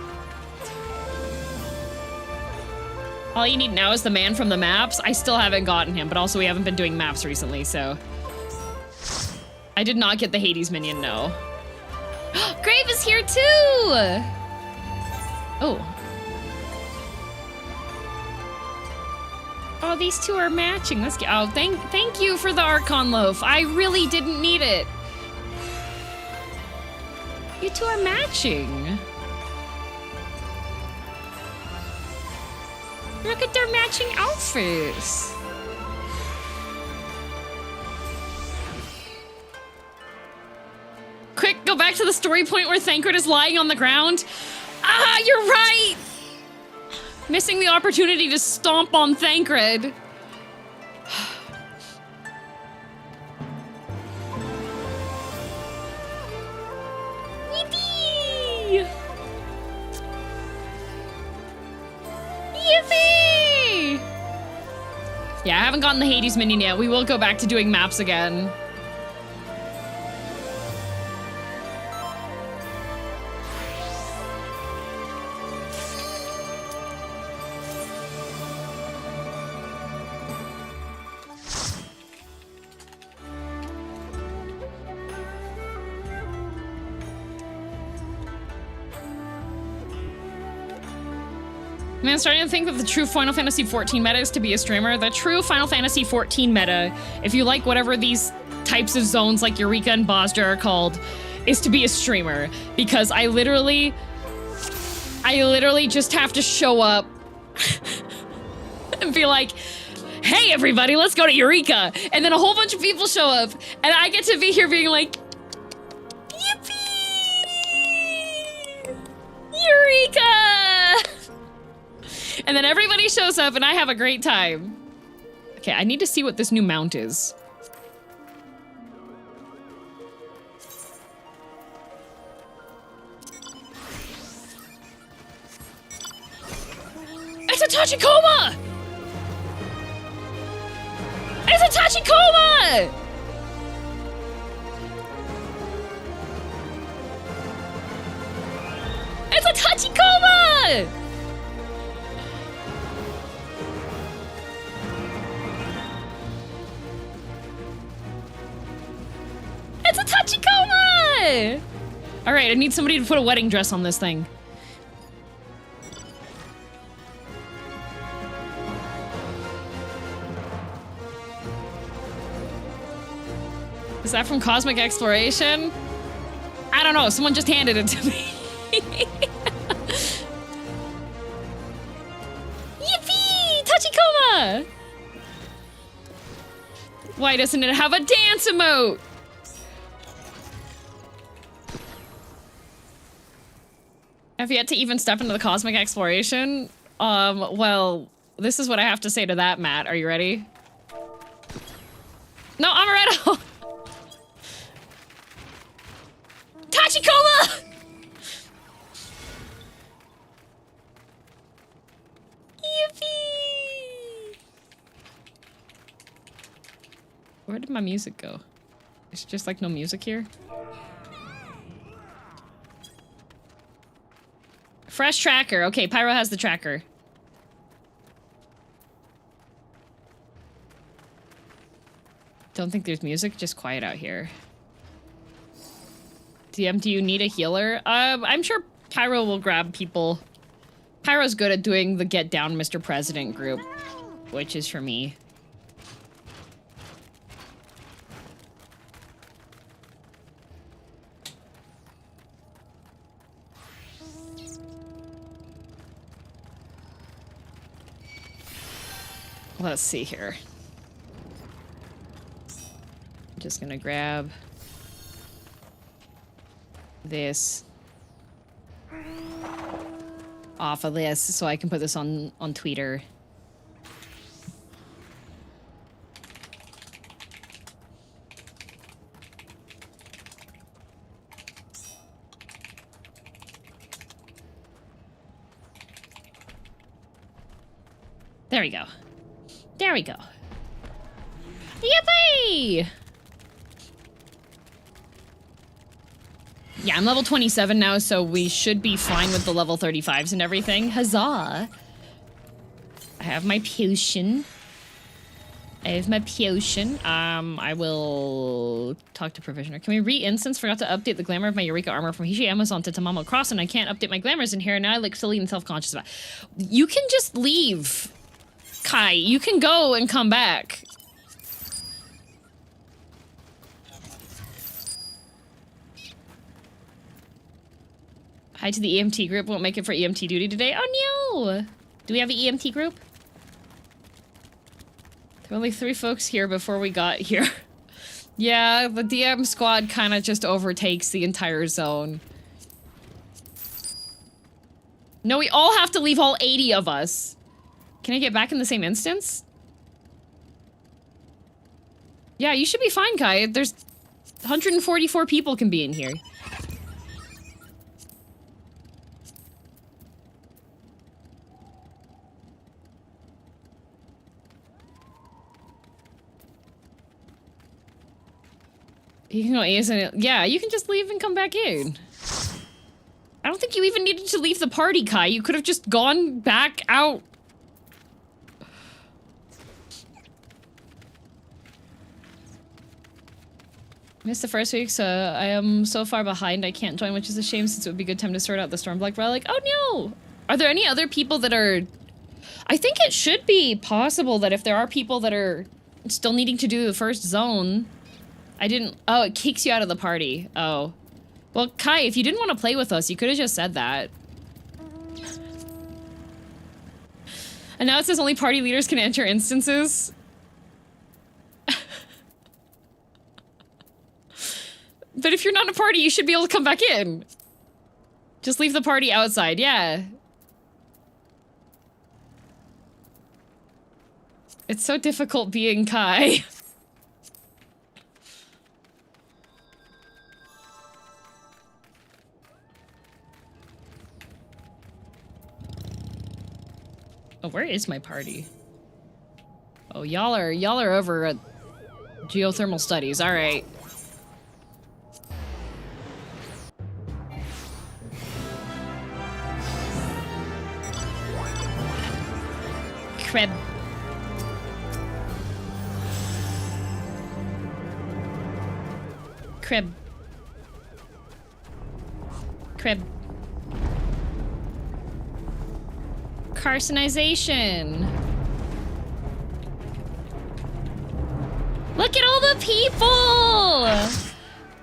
Speaker 1: All you need now is the man from the maps. I still haven't gotten him, but also we haven't been doing maps recently, so... I did not get the Hades minion, no. Grave is here too! Oh. Oh, these two are matching. Let's get. Oh, thank you for the Archon loaf. I really didn't need it. You two are matching. Look at their matching outfits. Quick, go back to the story point where Thancred is lying on the ground. Ah, you're right! Missing the opportunity to stomp on Thancred. Yippee! Yippee! Yeah, I haven't gotten the Hades minion yet. We will go back to doing maps again. Man, I'm starting to think that the true Final Fantasy XIV meta is to be a streamer. The true Final Fantasy XIV meta, if you like whatever these types of zones like Eureka and Bosja are called, is to be a streamer. Because I literally just have to show up and be like, hey everybody, let's go to Eureka! And then a whole bunch of people show up, and I get to be here being like, yippee! Eureka! And then everybody shows up and I have a great time. Okay, I need to see what this new mount is. It's a Tachikoma! It's a Tachikoma! It's a Tachikoma! It's a Tachikoma! All right, I need somebody to put a wedding dress on this thing. Is that from Cosmic Exploration? I don't know, someone just handed it to me. Yippee! Tachikoma! Why doesn't it have a dance emote? Have yet to even step into the cosmic exploration? Well, this is what I have to say to that, Matt. Are you ready? No, Amaretto! Tachikoma! Yippee! Where did my music go? It's just like no music here. Fresh tracker. Okay, Pyro has the tracker. Don't think there's music, just quiet out here. DM, do you need a healer? I'm sure Pyro will grab people. Pyro's good at doing the Get Down Mr. President group, which is for me. Let's see here. I'm just gonna grab this off of this so I can put this on Twitter. There we go. There we go. Yippee! Yeah, I'm level 27 now, so we should be fine with the level 35s and everything. Huzzah! I have my potion. I will talk to Provisioner. Can we re-instance? Forgot to update the glamour of my Eureka armor from Hishi Amazon to Tamamo Cross, and I can't update my glamours in here, and now I look silly and self-conscious about it. You can just leave, Kai. You can go and come back. Hi to the EMT group. Won't make it for EMT duty today. Oh no! Do we have an EMT group? There were only 3 folks here before we got here. Yeah, the DM squad kind of just overtakes the entire zone. No, we all have to leave, all 80 of us. Can I get back in the same instance? Yeah, you should be fine, Kai. There's 144 people can be in here. You can go ASN. Yeah, you can just leave and come back in. I don't think you even needed to leave the party, Kai. You could have just gone back out. Missed the first week, so I am so far behind I can't join, which is a shame since it would be a good time to sort out the Stormblack relic. Oh no! Are there any other people that are... I think it should be possible that if there are people that are still needing to do the first zone... I didn't... Oh, it kicks you out of the party. Oh. Well, Kai, if you didn't want to play with us, you could have just said that. And now it says only party leaders can enter instances. But if you're not in a party, you should be able to come back in. Just leave the party outside, yeah. It's so difficult being Kai. Oh, where is my party? Oh, y'all are over at geothermal studies. All right. Creb. Creb. Creb. Carcinization. Look at all the people!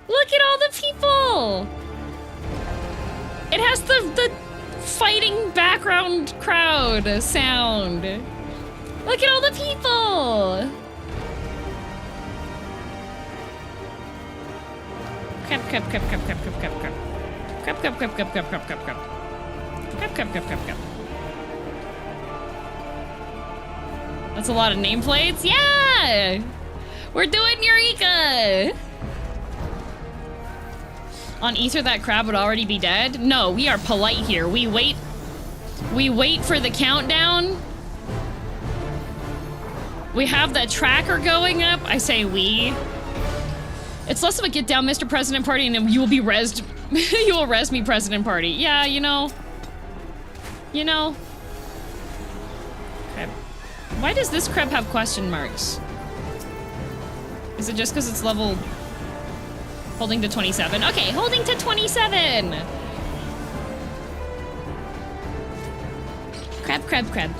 Speaker 1: Look at all the people! It has the fighting background crowd sound. Look at all the people! Crab, crab, crab, crab, crab, crab, crab, crab. Crab, crab, crab, crab, crab, crab, crab, crab. Crab, crab, crab, crab, crab. That's a lot of nameplates. Yeah! We're doing Eureka! On Ether, that crab would already be dead? No, we are polite here. We wait for the countdown. We have the tracker going up. I say we. It's less of a get down, Mr. President Party, and then you will be rezzed. You will res me, President Party. Yeah, you know. You know. Okay. Why does this crab have question marks? Is it just because it's level... Holding to 27? Okay, holding to 27! Crab, crab, crab.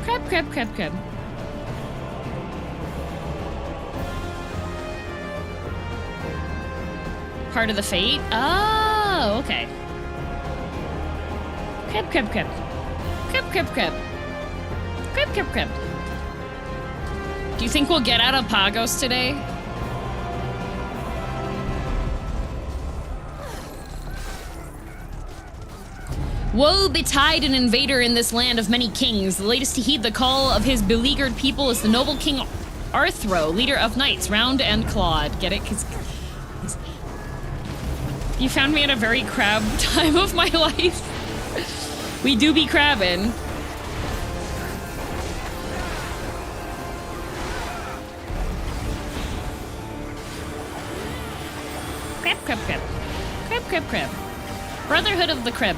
Speaker 1: Crab, crab, crab, crab. Part of the fate? Oh, okay. Crab, crab, crab. Crab, crab, crab. Crab, crab, crab. Do you think we'll get out of Pagos today? Woe betide an invader in this land of many kings. The latest to heed the call of his beleaguered people is the noble King Arthro, leader of knights, round and clawed. Get it? 'Cause you found me at a very crab time of my life. We do be crabbing. Crab, crab, crab. Crab, crab, crab. Brotherhood of the crab.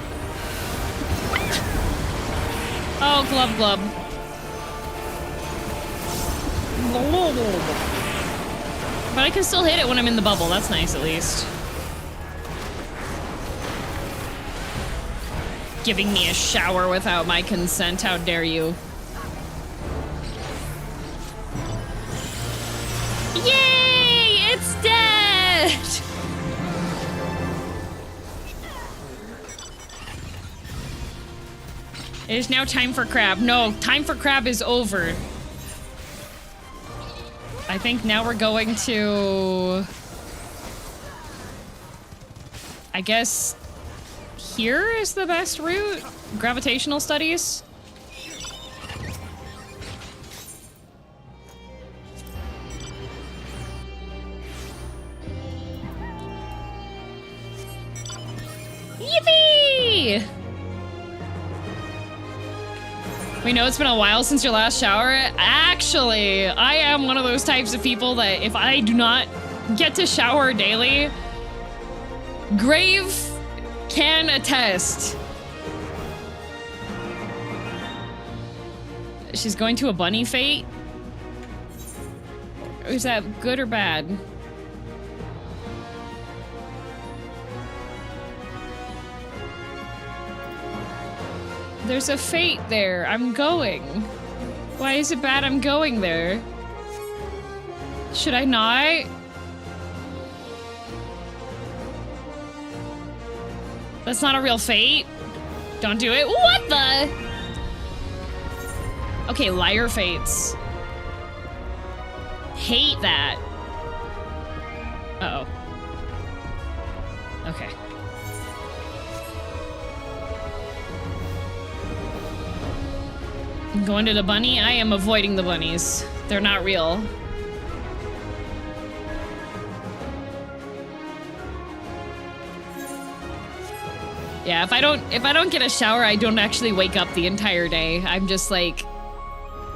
Speaker 1: Oh, glub, glub. But I can still hit it when I'm in the bubble. That's nice, at least. Giving me a shower without my consent. How dare you? Yay! It's dead! It is now time for crab. No, time for crab is over. I think now we're going to... I guess... Here is the best route? Gravitational studies? Yippee! We know it's been a while since your last shower. Actually, I am one of those types of people that if I do not get to shower daily, Grave can attest. She's going to a bunny fate? Is that good or bad? There's a fate there. I'm going. Why is it bad I'm going there? Should I not? That's not a real fate. Don't do it. What the? Okay, liar fates. Hate that. Uh-oh. Okay. I'm going to the bunny? I am avoiding the bunnies. They're not real. Yeah, if I don't get a shower, I don't actually wake up the entire day. I'm just like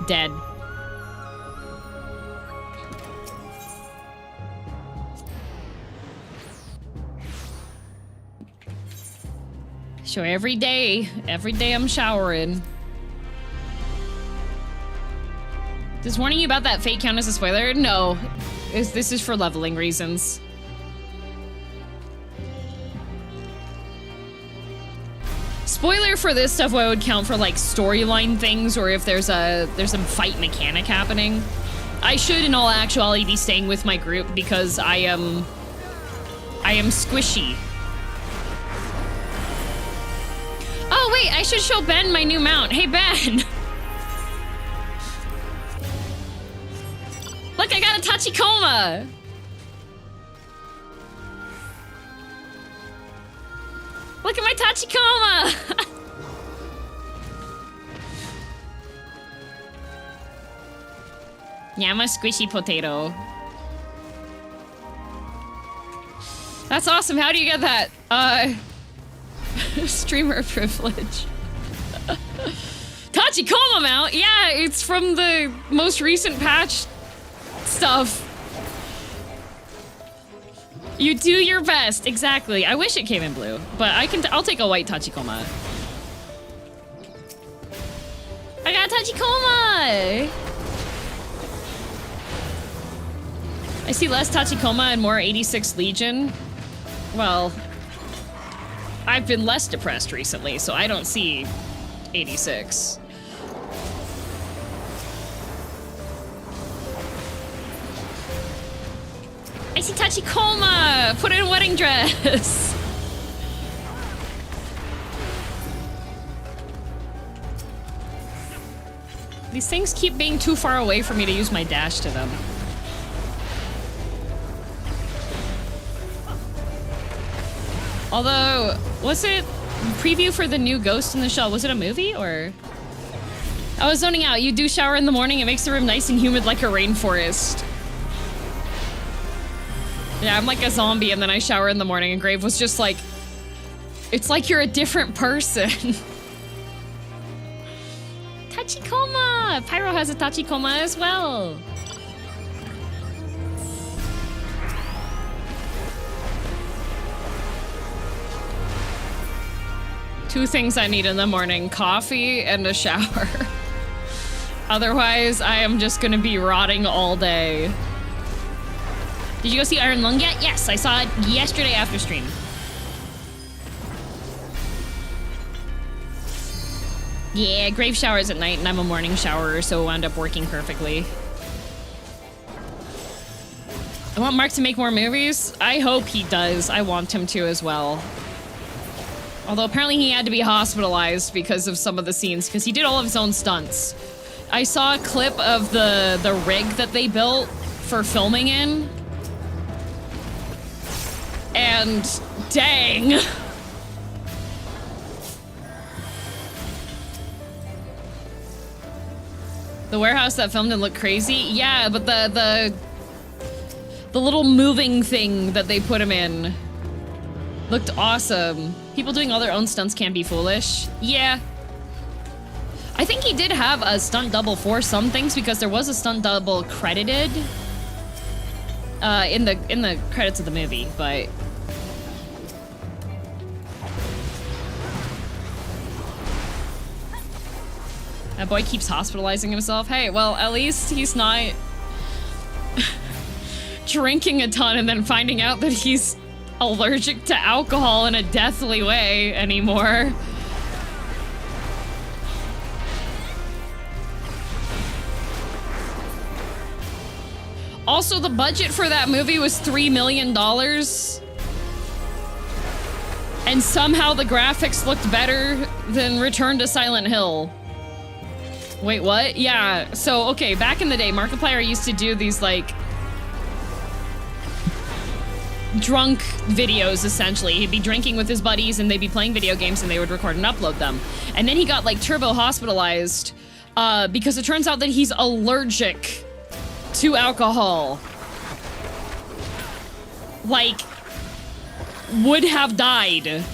Speaker 1: dead. So every day I'm showering. Does warning you about that fate count as a spoiler? No. This is for leveling reasons. Spoiler for this stuff would count for like storyline things or if there's some fight mechanic happening. I should in all actuality be staying with my group because I am squishy. Oh wait, I should show Ben my new mount. Hey Ben! Look, I got a Tachikoma! Look at my Tachikoma! Yeah, I'm a squishy potato. That's awesome. How do you get that? Streamer privilege. Tachikoma mount? Yeah, it's from the most recent patch stuff. You do your best, exactly. I wish it came in blue, but I'll take a white Tachikoma. I got Tachikoma! I see less Tachikoma and more 86 Legion. Well, I've been less depressed recently, so I don't see 86. I see Tachikoma! Put in a wedding dress! These things keep being too far away for me to use my dash to them. Although, was it preview for the new Ghost in the Shell? Was it a movie or? I was zoning out. You do shower in the morning. It makes the room nice and humid like a rainforest. Yeah, I'm like a zombie and then I shower in the morning and Grave was just like, it's like you're a different person. Tachikoma! Pyro has a Tachikoma as well. Two things I need in the morning, coffee and a shower. Otherwise, I am just gonna be rotting all day. Did you go see Iron Lung yet? Yes, I saw it yesterday after stream. Yeah, Grave showers at night and I'm a morning showerer, so it wound up working perfectly. I want Mark to make more movies. I hope he does. I want him to as well. Although apparently he had to be hospitalized because of some of the scenes, because he did all of his own stunts. I saw a clip of the rig that they built for filming in. And dang. The warehouse that filmed and looked crazy? Yeah, but the little moving thing that they put him in looked awesome. People doing all their own stunts can be foolish. Yeah. I think he did have a stunt double for some things because there was a stunt double credited in the credits of the movie, but that boy keeps hospitalizing himself. Hey, well, at least he's not drinking a ton and then finding out that he's allergic to alcohol in a deathly way anymore. Also, the budget for that movie was $3 million. And somehow the graphics looked better than Return to Silent Hill. Wait, what? Yeah, so, okay, back in the day, Markiplier used to do these, like, drunk videos, essentially. He'd be drinking with his buddies and they'd be playing video games and they would record and upload them. And then he got, like, turbo hospitalized because it turns out that he's allergic to alcohol. Like, would have died.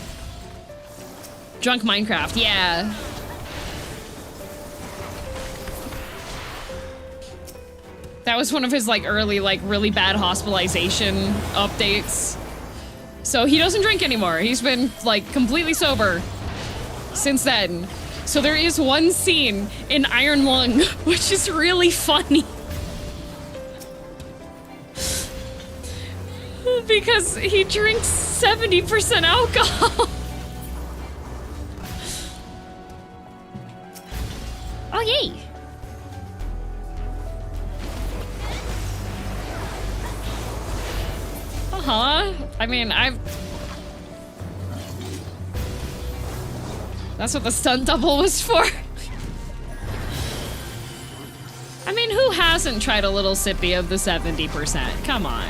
Speaker 1: Drunk Minecraft, yeah. That was one of his, like, early, like, really bad hospitalization updates. So he doesn't drink anymore. He's been, like, completely sober since then. So there is one scene in Iron Lung, which is really funny. Because he drinks 70% alcohol. Oh, yay. Uh-huh. I mean, that's what the stunt double was for. I mean, who hasn't tried a little sippy of the 70%? Come on.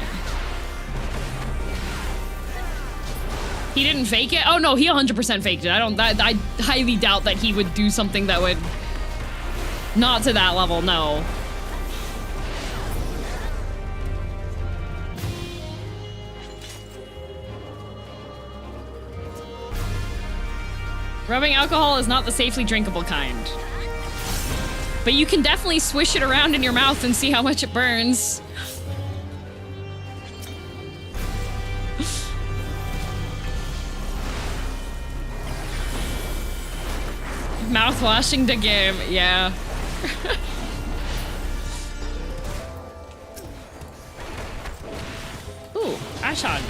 Speaker 1: He didn't fake it? Oh no, he 100% faked it. I highly doubt that he would do something that would... Not to that level, no. Rubbing alcohol is not the safely drinkable kind. But you can definitely swish it around in your mouth and see how much it burns. Mouthwashing the game, yeah. Ooh, Ashog.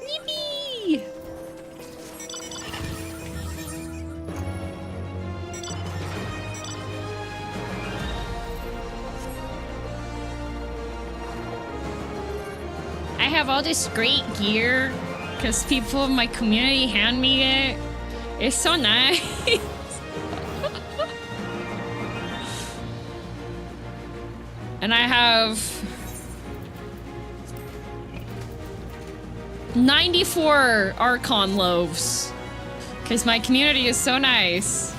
Speaker 1: Yippee! I have all this great gear because people in my community hand me it. It's so nice. And I have 94 Archon loaves because my community is so nice.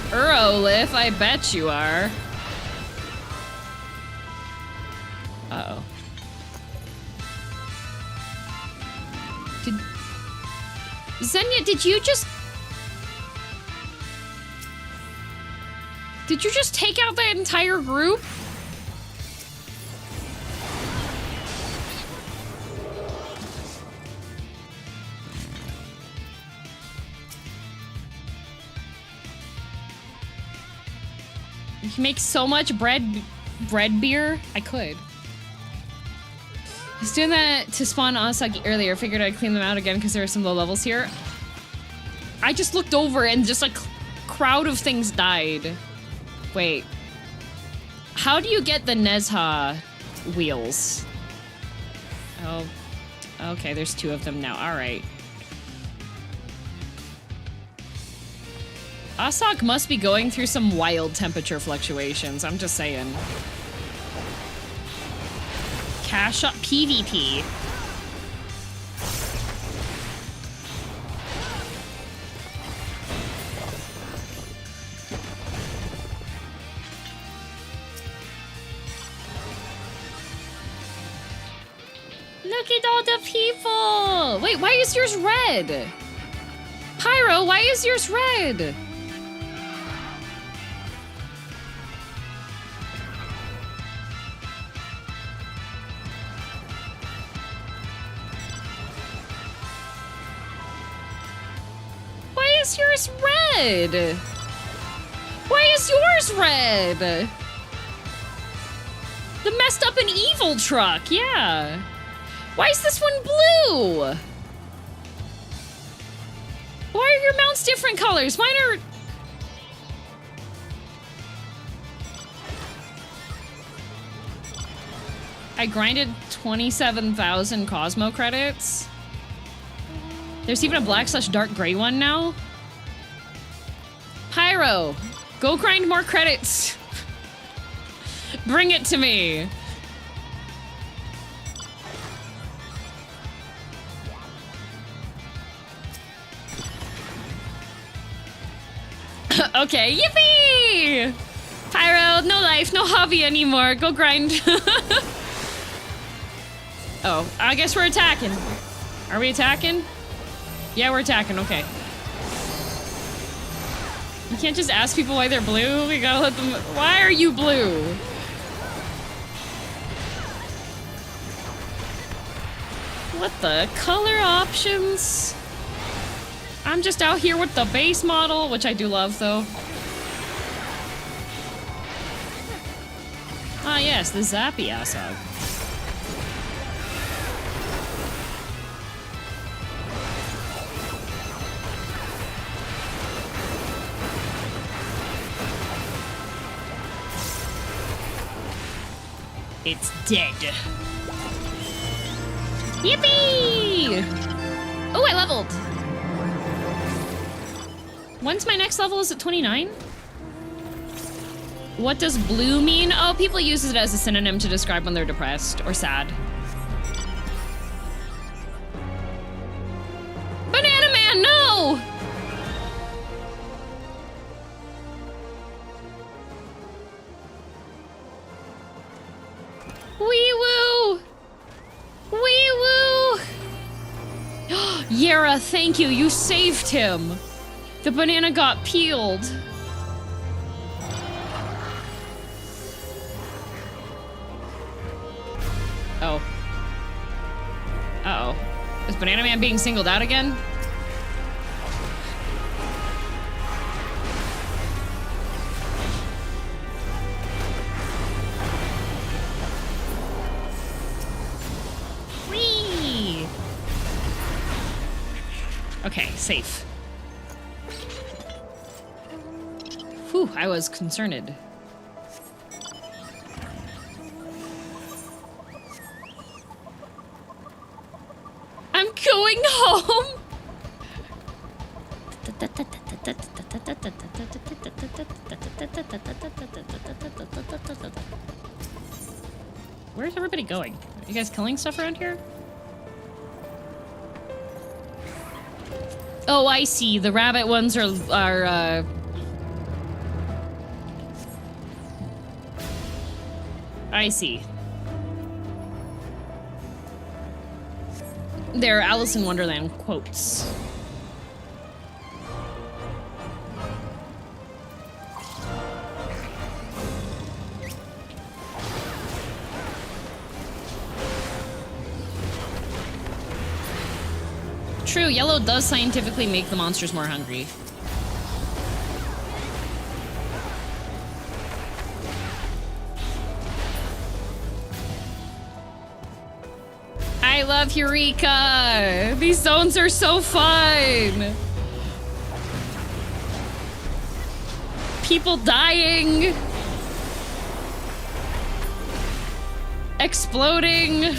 Speaker 1: Urolith, I bet you are. Uh-oh. Xenia, did you just take out that entire group? You can make so much bread beer. I could. I was doing that to spawn Asagi earlier. Figured I'd clean them out again because there are some low levels here. I just looked over and just a crowd of things died. Wait. How do you get the Nezha wheels? Oh. Okay, there's 2 of them now. Alright. Asag must be going through some wild temperature fluctuations, I'm just saying. Cash up PvP. Look at all the people! Wait, why is yours red? Pyro, why is yours red? Why is yours red? Why is yours red? The messed up and evil truck, yeah. Why is this one blue? Why are your mounts different colors? Mine are... I grinded 27,000 Cosmo credits. There's even a black/dark gray one now. Pyro, go grind more credits. Bring it to me. Okay, yippee! Pyro, no life, no hobby anymore. Go grind. Oh, I guess we're attacking. Are we attacking? Yeah, we're attacking, okay. You can't just ask people why they're blue. We gotta let them... Why are you blue? What the? Color options? I'm just out here with the base model, which I do love, though. Ah, yes, the Zappy Asog. It's dead. Yippee! Oh, I leveled. When's my next level? Is it 29? What does blue mean? Oh, people use it as a synonym to describe when they're depressed or sad. Banana Man, no! Wee woo! Wee woo! Yara, thank you. You saved him. The banana got peeled. Oh. Uh-oh. Is Banana Man being singled out again? Whee! Okay, safe. Whew, I was concerned. I'm going home! Where's everybody going? Are you guys killing stuff around here? Oh, I see. The rabbit ones are I see. They're Alice in Wonderland quotes. True, yellow does scientifically make the monsters more hungry. I love Eureka! These zones are so fun! People dying! Exploding!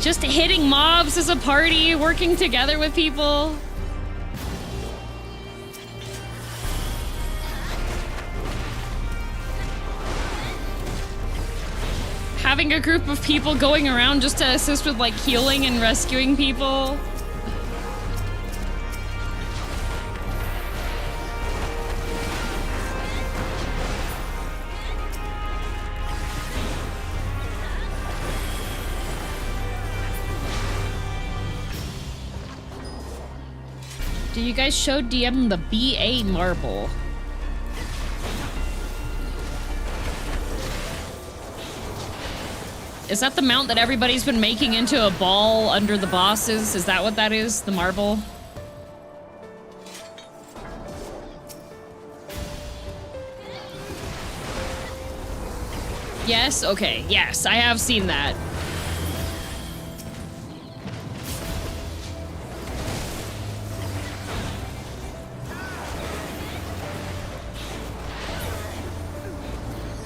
Speaker 1: Just hitting mobs as a party, working together with people. Having a group of people going around just to assist with like healing and rescuing people. Do you guys show DM the BA marble? Is that the mount that everybody's been making into a ball under the bosses? Is that what that is? The marble? Yes? Okay, yes, I have seen that.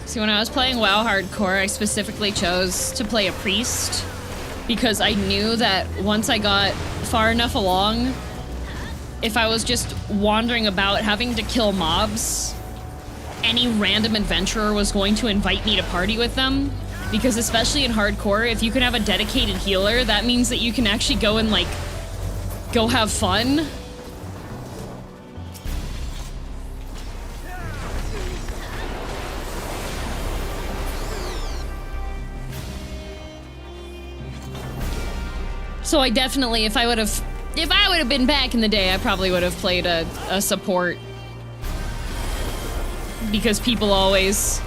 Speaker 1: See, when I was playing WoW Hardcore, I specifically chose to play a priest because I knew that once I got far enough along, if I was just wandering about having to kill mobs, any random adventurer was going to invite me to party with them. Because especially in Hardcore, if you can have a dedicated healer, that means that you can actually go and, like, go have fun. So I definitely, if I would have been back in the day, I probably would have played a support. Because people always...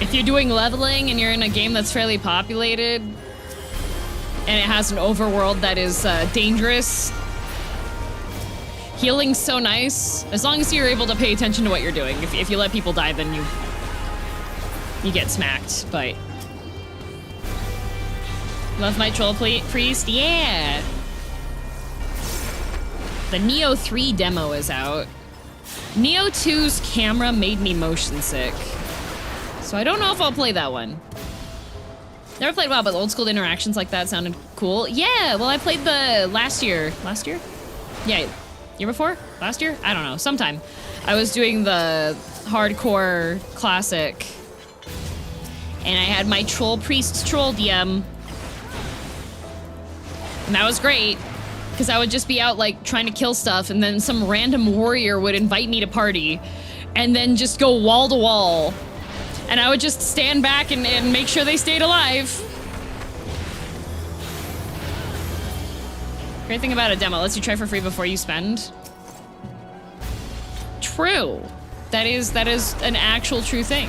Speaker 1: If you're doing leveling and you're in a game that's fairly populated, and it has an overworld that is dangerous, healing's so nice. As long as you're able to pay attention to what you're doing. If you let people die, then you get smacked, but... Love my troll priest, yeah! The Neo 3 demo is out. Neo 2's camera made me motion sick. So I don't know if I'll play that one. Never played WoW, but old school interactions like that sounded cool. Yeah, well, I played the last year. Last year? Yeah, year before? Last year? I don't know, sometime. I was doing the hardcore classic. And I had my troll priest troll DM. And that was great. Because I would just be out, like, trying to kill stuff, and then some random warrior would invite me to party. And then just go wall to wall. And I would just stand back and make sure they stayed alive. Great thing about a demo, lets you try for free before you spend. True. That is an actual true thing.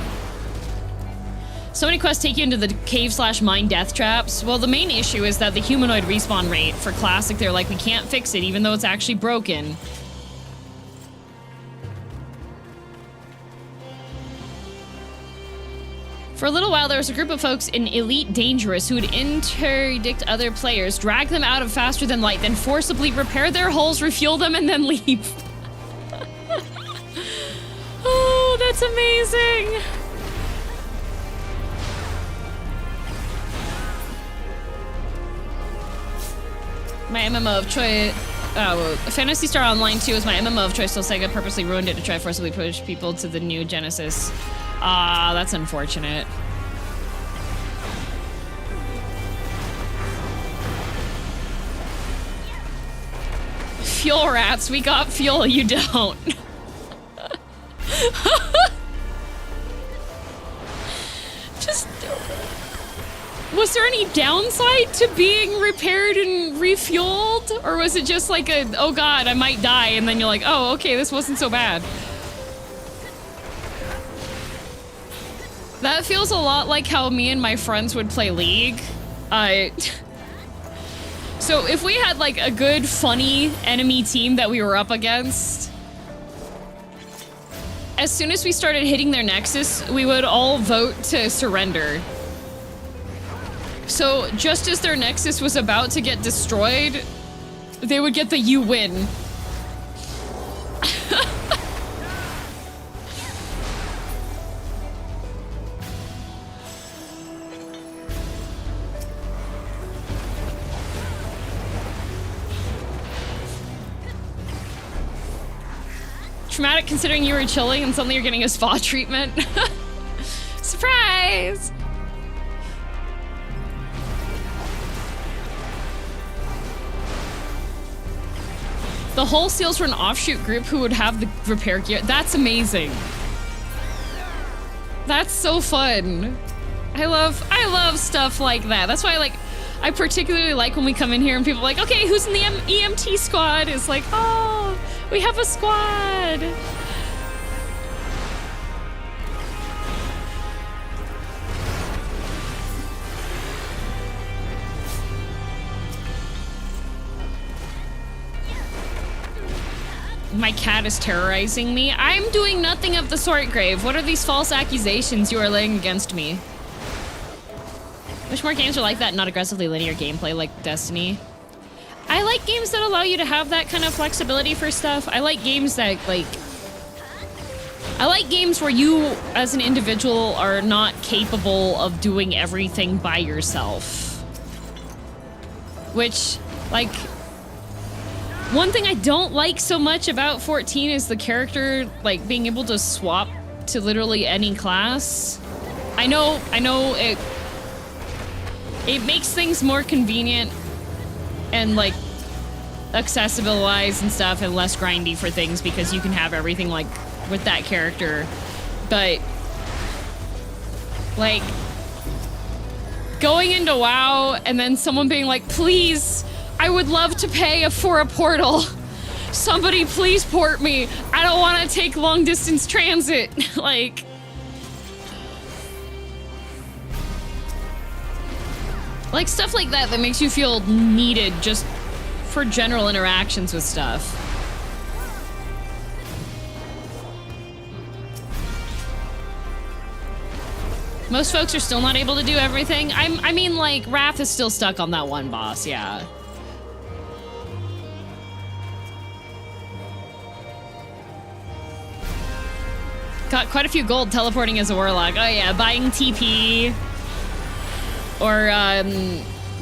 Speaker 1: So many quests take you into the cave/mine death traps. Well, the main issue is that the humanoid respawn rate for Classic, they're like, we can't fix it even though it's actually broken. For a little while, there was a group of folks in Elite Dangerous who would interdict other players, drag them out of faster than light, then forcibly repair their hulls, refuel them, and then leave. Oh, that's amazing. My MMO of choice. Oh, Phantasy Star Online 2 is my MMO of choice, so Sega purposely ruined it to try forcibly push people to the new Genesis. Ah, that's unfortunate. Fuel rats, we got fuel, you don't. Just... Was there any downside to being repaired and refueled? Or was it just like a, oh god, I might die, and then you're like, oh, okay, this wasn't so bad. That feels a lot like how me and my friends would play League. So if we had like a good, funny enemy team that we were up against, as soon as we started hitting their nexus, we would all vote to surrender. So just as their nexus was about to get destroyed, they would get the you win. Traumatic considering you were chilling and suddenly you're getting a spa treatment. Surprise! The whole seals were an offshoot group who would have the repair gear. That's amazing. That's so fun. I love stuff like that. That's why I particularly like when we come in here and people are like, okay, who's in the EMT squad? It's like, oh, we have a squad. My cat is terrorizing me. I'm doing nothing of the sort, Grave. What are these false accusations you are laying against me? Wish more games are like that, not aggressively linear gameplay like Destiny. I like games that allow you to have that kind of flexibility for stuff. I like games that, I like games where you, as an individual, are not capable of doing everything by yourself. Which, one thing I don't like so much about 14 is the character, being able to swap to literally any class. I know it makes things more convenient and, accessible-wise and stuff and less grindy for things because you can have everything, with that character. But, going into WoW and then someone being like, please, I would love to pay for a portal. Somebody please port me. I don't want to take long-distance transit. Stuff like that that makes you feel needed just for general interactions with stuff. Most folks are still not able to do everything. I mean, Wrath is still stuck on that one boss, yeah. Got quite a few gold teleporting as a warlock. Oh yeah, buying TP. Or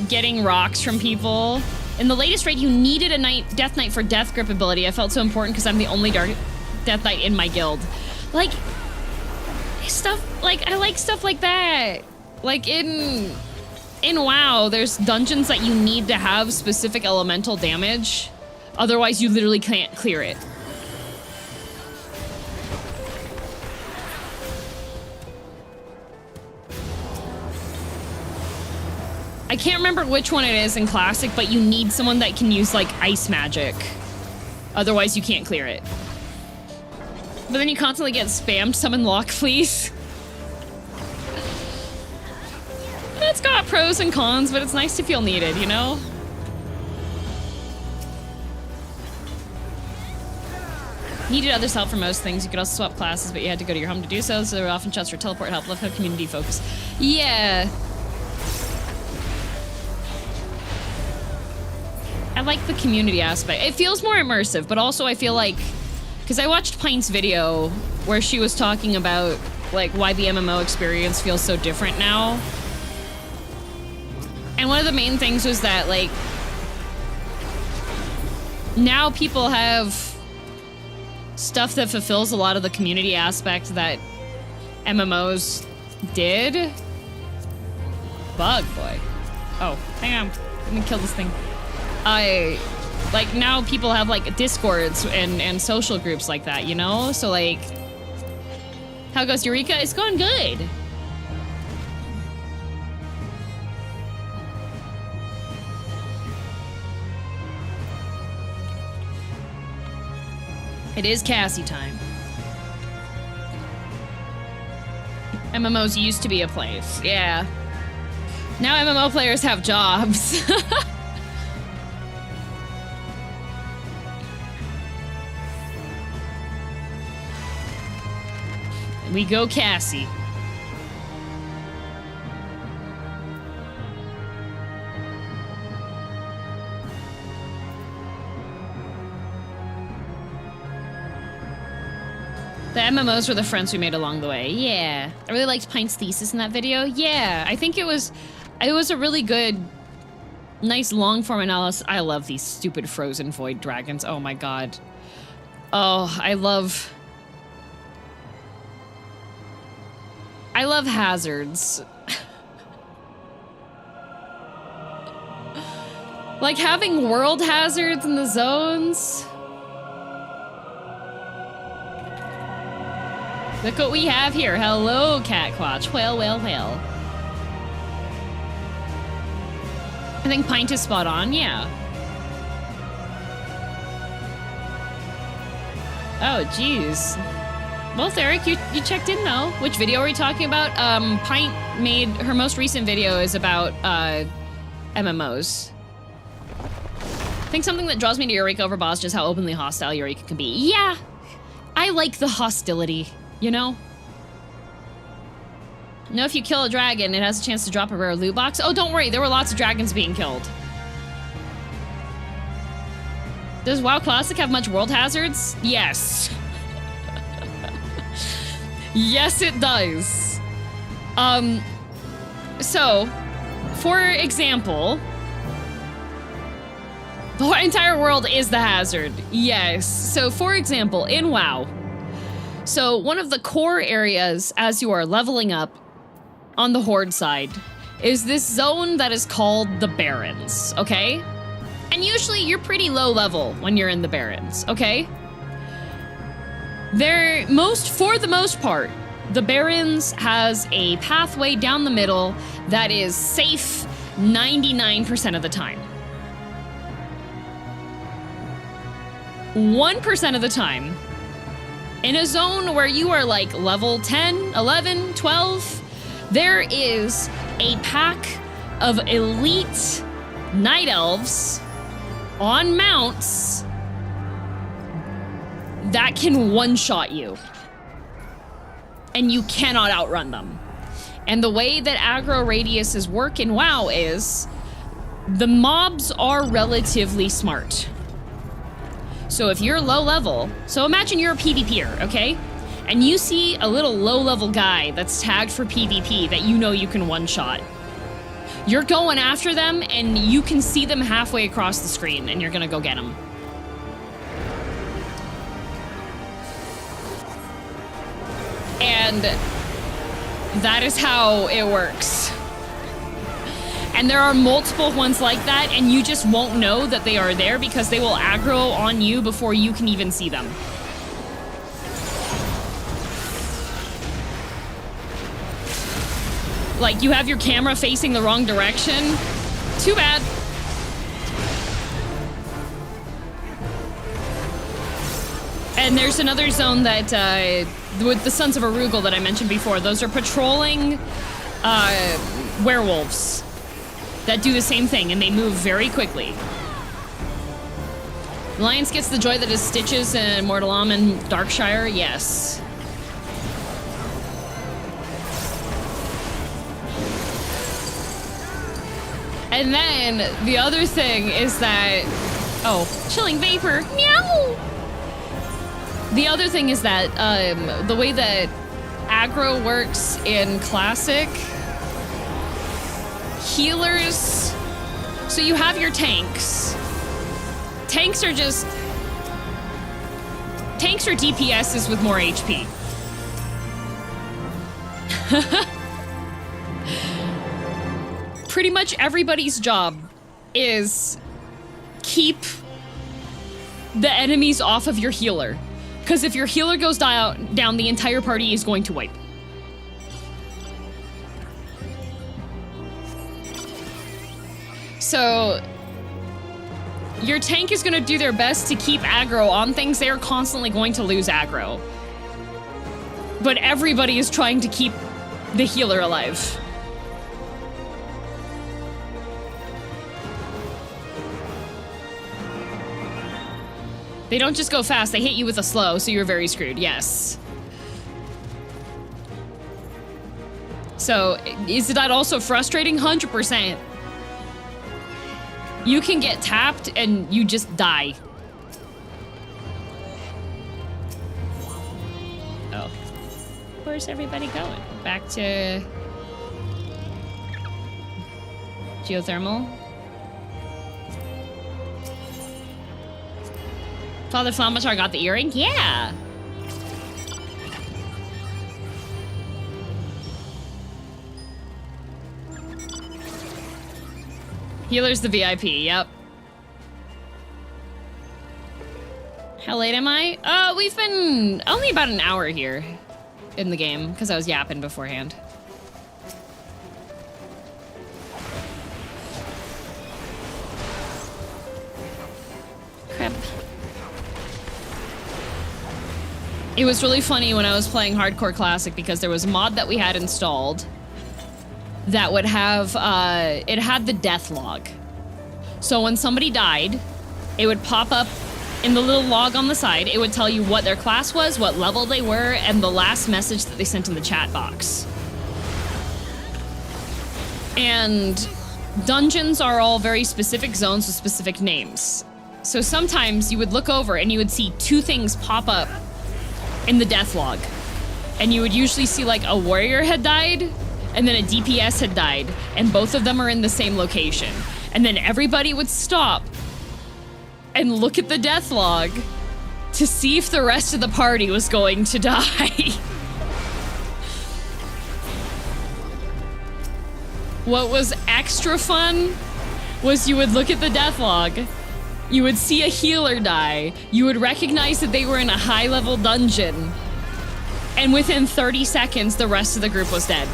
Speaker 1: getting rocks from people. In the latest raid, you needed a Death Knight for Death Grip ability. I felt so important because I'm the only Death Knight in my guild. Like, stuff, like, I like stuff like that. Like, in WoW, there's dungeons that you need to have specific elemental damage. Otherwise, you literally can't clear it. I can't remember which one it is in Classic, but you need someone that can use, like, ice magic. Otherwise, you can't clear it. But then you constantly get spammed, summon lock, please. It's got pros and cons, but it's nice to feel needed, you know? Needed others' help for most things. You could also swap classes, but you had to go to your home to do so, so there were often chats for teleport help. Love how community focus. Yeah. I like the community aspect. It feels more immersive, but also I feel like, because I watched Pint's video where she was talking about like why the MMO experience feels so different now. And one of the main things was that like, now people have stuff that fulfills a lot of the community aspect that MMOs did. Bug boy. Oh, hang on. Let me kill this thing. Like, now people have, like, Discords and social groups like that, you know? So, like, how goes Eureka? It's going good. It is Cassie time. MMOs used to be a place, yeah. Now MMO players have jobs. We go Cassie. The MMOs were the friends we made along the way. Yeah. I really liked Pint's thesis in that video. Yeah, I think it was a really good, nice long form analysis. I love these stupid frozen void dragons. Oh my god. Oh, I love hazards. Like having world hazards in the zones. Look what we have here. Hello, Catquatch. Well, well, well. I think Pint is spot on, yeah. Oh, jeez. Well, Eric, you checked in, though. Which video are we talking about? Pint made... Her most recent video is about, MMOs. I think something that draws me to Eureka over Boss is just how openly hostile Eureka can be. Yeah! I like the hostility, you know? You know, if you kill a dragon, it has a chance to drop a rare loot box. Oh, don't worry, there were lots of dragons being killed. Does WoW Classic have much world hazards? Yes. Yes, it does. So, for example, the entire world is the hazard. Yes. So, for example, in WoW, so one of the core areas as you are leveling up on the Horde side is this zone that is called the Barrens, okay? And usually you're pretty low level when you're in the Barrens, okay? For the most part, the Barrens has a pathway down the middle that is safe 99% of the time. 1% of the time, in a zone where you are like level 10, 11, 12, there is a pack of elite night elves on mounts that can one-shot you. And you cannot outrun them. And the way that aggro radiuses work in WoW is the mobs are relatively smart. So if you're low level, so imagine you're a PvPer, okay? and you see a little low-level guy that's tagged for PvP that you know you can one-shot. You're going after them, and you can see them halfway across the screen, and you're gonna go get them. And that is how it works. And there are multiple ones like that, and you just won't know that they are there because they will aggro on you before you can even see them. Like, you have your camera facing the wrong direction. Too bad. And there's another zone that, with the Sons of Arugel that I mentioned before, those are patrolling werewolves that do the same thing, and they move very quickly. Alliance gets the joy that is Stitches and Mortalam and Darkshire, yes. And then the other thing is that, oh, chilling vapor, meow. The other thing is that the way that aggro works in Classic, healers, so you have your tanks. Tanks are DPSs with more HP. Pretty much everybody's job is keep the enemies off of your healer. Because if your healer goes down, the entire party is going to wipe. So your tank is going to do their best to keep aggro on things. They're constantly going to lose aggro. But everybody is trying to keep the healer alive. They don't just go fast, they hit you with a slow, so you're very screwed, yes. So, is that also frustrating? 100%. You can get tapped and you just die. Oh. Where's everybody going? Back to geothermal? Father Flamatar got the earring? Yeah! Healer's the VIP, yep. How late am I? We've been only about an hour here in the game, because I was yapping beforehand. Crap. It was really funny when I was playing Hardcore Classic because there was a mod that we had installed that would have, it had the death log. So when somebody died, it would pop up in the little log on the side. It would tell you what their class was, what level they were, and the last message that they sent in the chat box. And dungeons are all very specific zones with specific names. So sometimes you would look over and you would see two things pop up in the death log. And you would usually see like a warrior had died and then a DPS had died, and both of them are in the same location. And then everybody would stop and look at the death log to see if the rest of the party was going to die. What was extra fun was you would look at the death log, you would see a healer die, you would recognize that they were in a high-level dungeon, and within 30 seconds, the rest of the group was dead.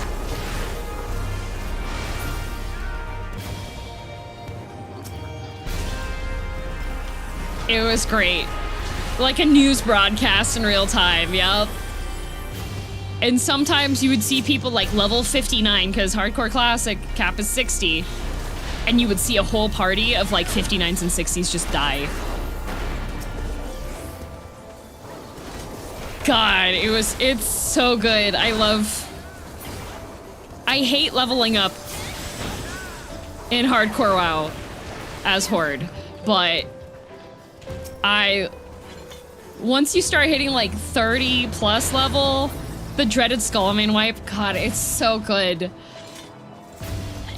Speaker 1: It was great. Like a news broadcast in real time, yup. And sometimes you would see people like level 59, because Hardcore Classic cap is 60, and you would see a whole party of like 59s and 60s just die. God, it's so good. I hate leveling up in Hardcore WoW as Horde, but I once you start hitting like 30 plus level, the dreaded Skullman wipe, God, it's so good.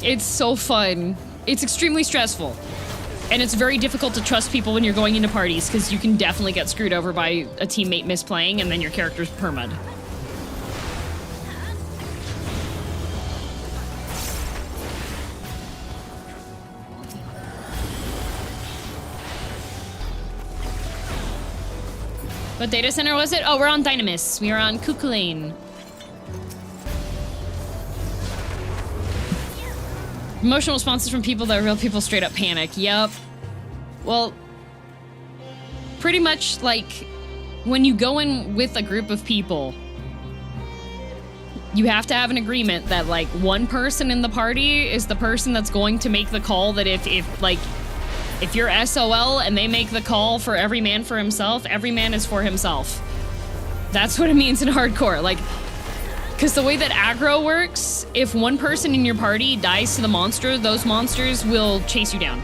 Speaker 1: It's so fun. It's extremely stressful. And it's very difficult to trust people when you're going into parties, because you can definitely get screwed over by a teammate misplaying and then your character's perma'd. What data center was it? Oh, we're on Dynamis. We are on Kukulane. Emotional responses from people that real people straight up panic. Yup. Well, pretty much like when you go in with a group of people, you have to have an agreement that like one person in the party is the person that's going to make the call that if you're SOL and they make the call for every man for himself, every man is for himself. That's what it means in hardcore. Like, because the way that aggro works, if one person in your party dies to the monster, those monsters will chase you down.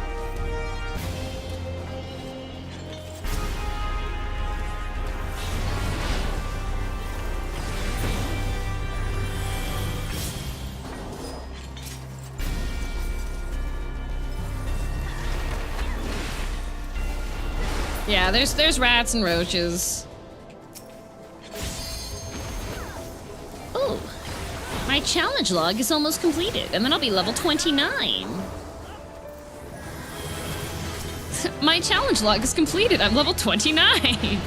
Speaker 1: Yeah, there's rats and roaches. Oh, my challenge log is almost completed, and then I'll be level 29. My challenge log is completed. I'm level 29.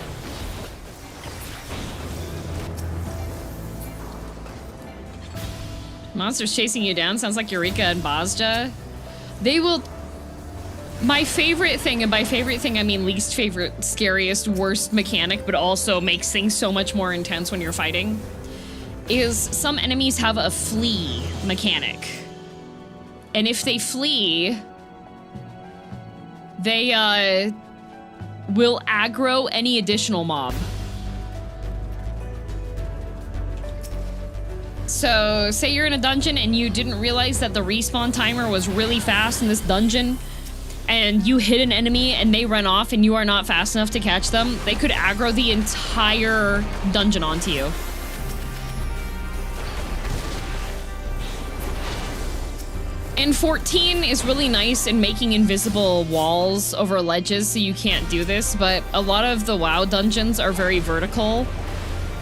Speaker 1: Monsters chasing you down sounds like Eureka and Bozja. They will. My favorite thing, and by favorite thing I mean least favorite, scariest, worst mechanic, but also makes things so much more intense when you're fighting, is some enemies have a flee mechanic. And if they flee, they will aggro any additional mob. So, say you're in a dungeon and you didn't realize that the respawn timer was really fast in this dungeon, and you hit an enemy and they run off and you are not fast enough to catch them, they could aggro the entire dungeon onto you. And 14 is really nice in making invisible walls over ledges so you can't do this, but a lot of the WoW dungeons are very vertical.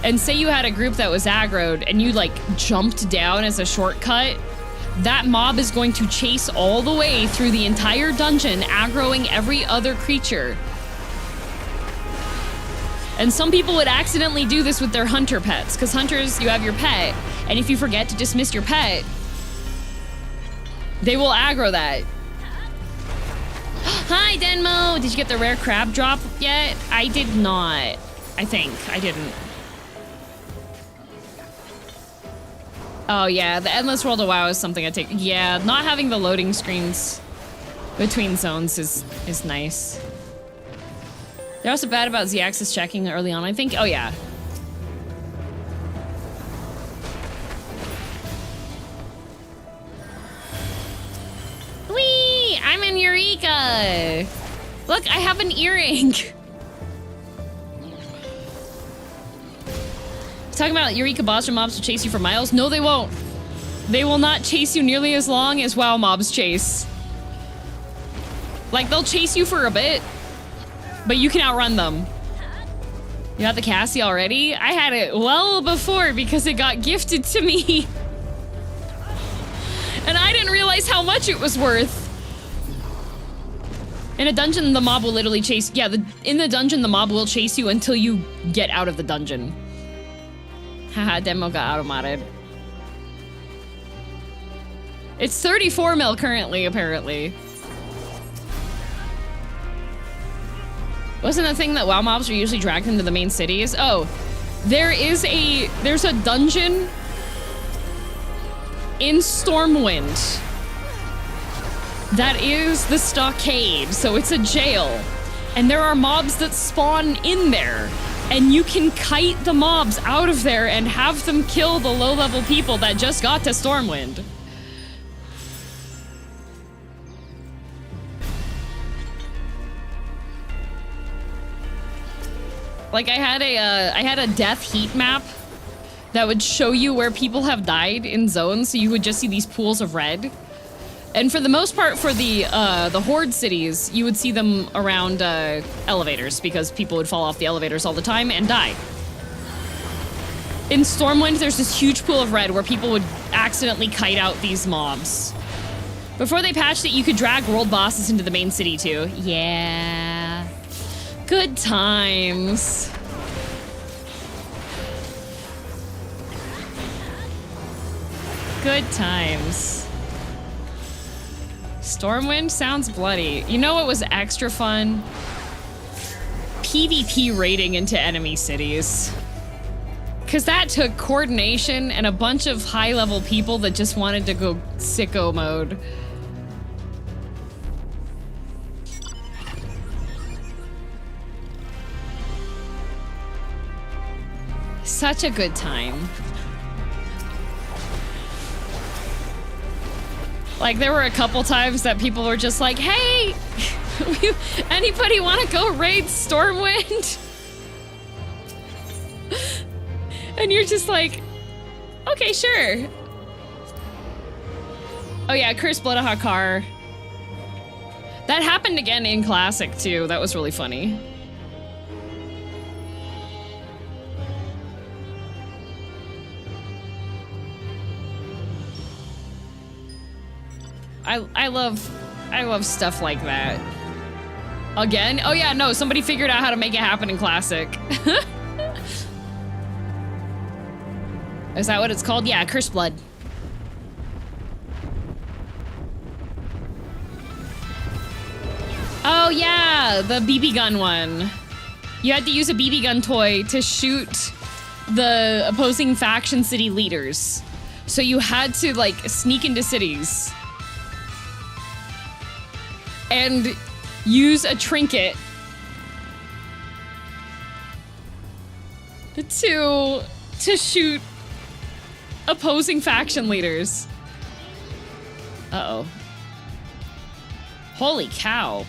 Speaker 1: And say you had a group that was aggroed and you like jumped down as a shortcut, that mob is going to chase all the way through the entire dungeon, aggroing every other creature. And some people would accidentally do this with their hunter pets, because hunters, you have your pet, and if you forget to dismiss your pet, they will aggro that. Hi, Denmo! Did you get the rare crab drop yet? I did not. I think. I didn't. Oh yeah, the endless world of WoW is something I take. Yeah, not having the loading screens between zones is nice. They're also bad about Z-axis checking early on, I think. Oh yeah. Whee! I'm in Eureka! Look, I have an earring! Talking about Eureka Bozja mobs will chase you for miles? No, they won't. They will not chase you nearly as long as WoW mobs chase. Like, they'll chase you for a bit, but you can outrun them. You got the Cassie already? I had it well before because it got gifted to me. And I didn't realize how much it was worth. In a dungeon, the mob will literally chase... Yeah, in the dungeon, the mob will chase you until you get out of the dungeon. Haha, demo got auto-modded. It's 34 mil currently, apparently. Wasn't the thing that WoW mobs are usually dragged into the main cities? Oh, there's a dungeon in Stormwind that is the stockade, so it's a jail. And there are mobs that spawn in there. And you can kite the mobs out of there and have them kill the low-level people that just got to Stormwind. Like I had a death heat map that would show you where people have died in zones, so you would just see these pools of red. And for the most part, for the horde cities, you would see them around elevators because people would fall off the elevators all the time and die. In Stormwind, there's this huge pool of red where people would accidentally kite out these mobs. Before they patched it, you could drag world bosses into the main city too. Yeah. Good times. Good times. Stormwind sounds bloody. You know what was extra fun? PvP raiding into enemy cities. Because that took coordination and a bunch of high-level people that just wanted to go sicko mode. Such a good time. Like, there were a couple times that people were just like, hey, anybody want to go raid Stormwind? And you're just like, okay, sure. Oh yeah, Cursed Blood of Hakar. That happened again in Classic too. That was really funny. I love stuff like that. Again? Oh yeah, no, somebody figured out how to make it happen in Classic. Is that what it's called? Yeah, Cursed Blood. Oh yeah, the BB gun one. You had to use a BB gun toy to shoot the opposing faction city leaders. So you had to like sneak into cities and use a trinket to shoot opposing faction leaders. Uh-oh. Holy cow.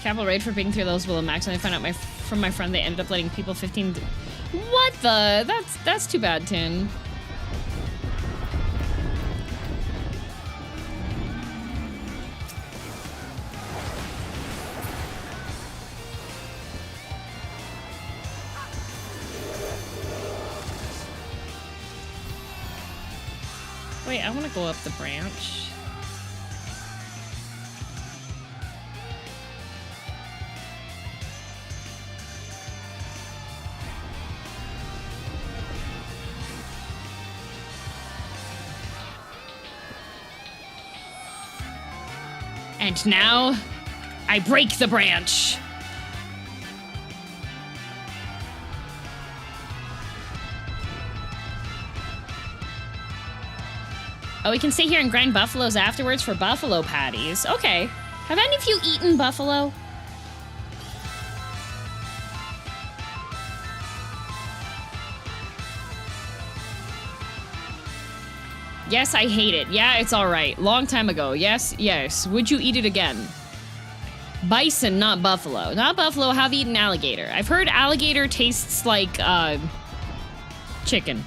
Speaker 1: Capital raid for being through those below max, and I found out from my friend they ended up letting people 15. What the? That's too bad, Tin. Wait, I want to go up the branch. And now, I break the branch. Oh, we can stay here and grind buffaloes afterwards for buffalo patties. Okay. Have any of you eaten buffalo? Yes, I hate it. Yeah, it's all right. Long time ago. Yes, yes. Would you eat it again? Bison, not buffalo. Not buffalo. Have eaten alligator. I've heard alligator tastes like, chicken.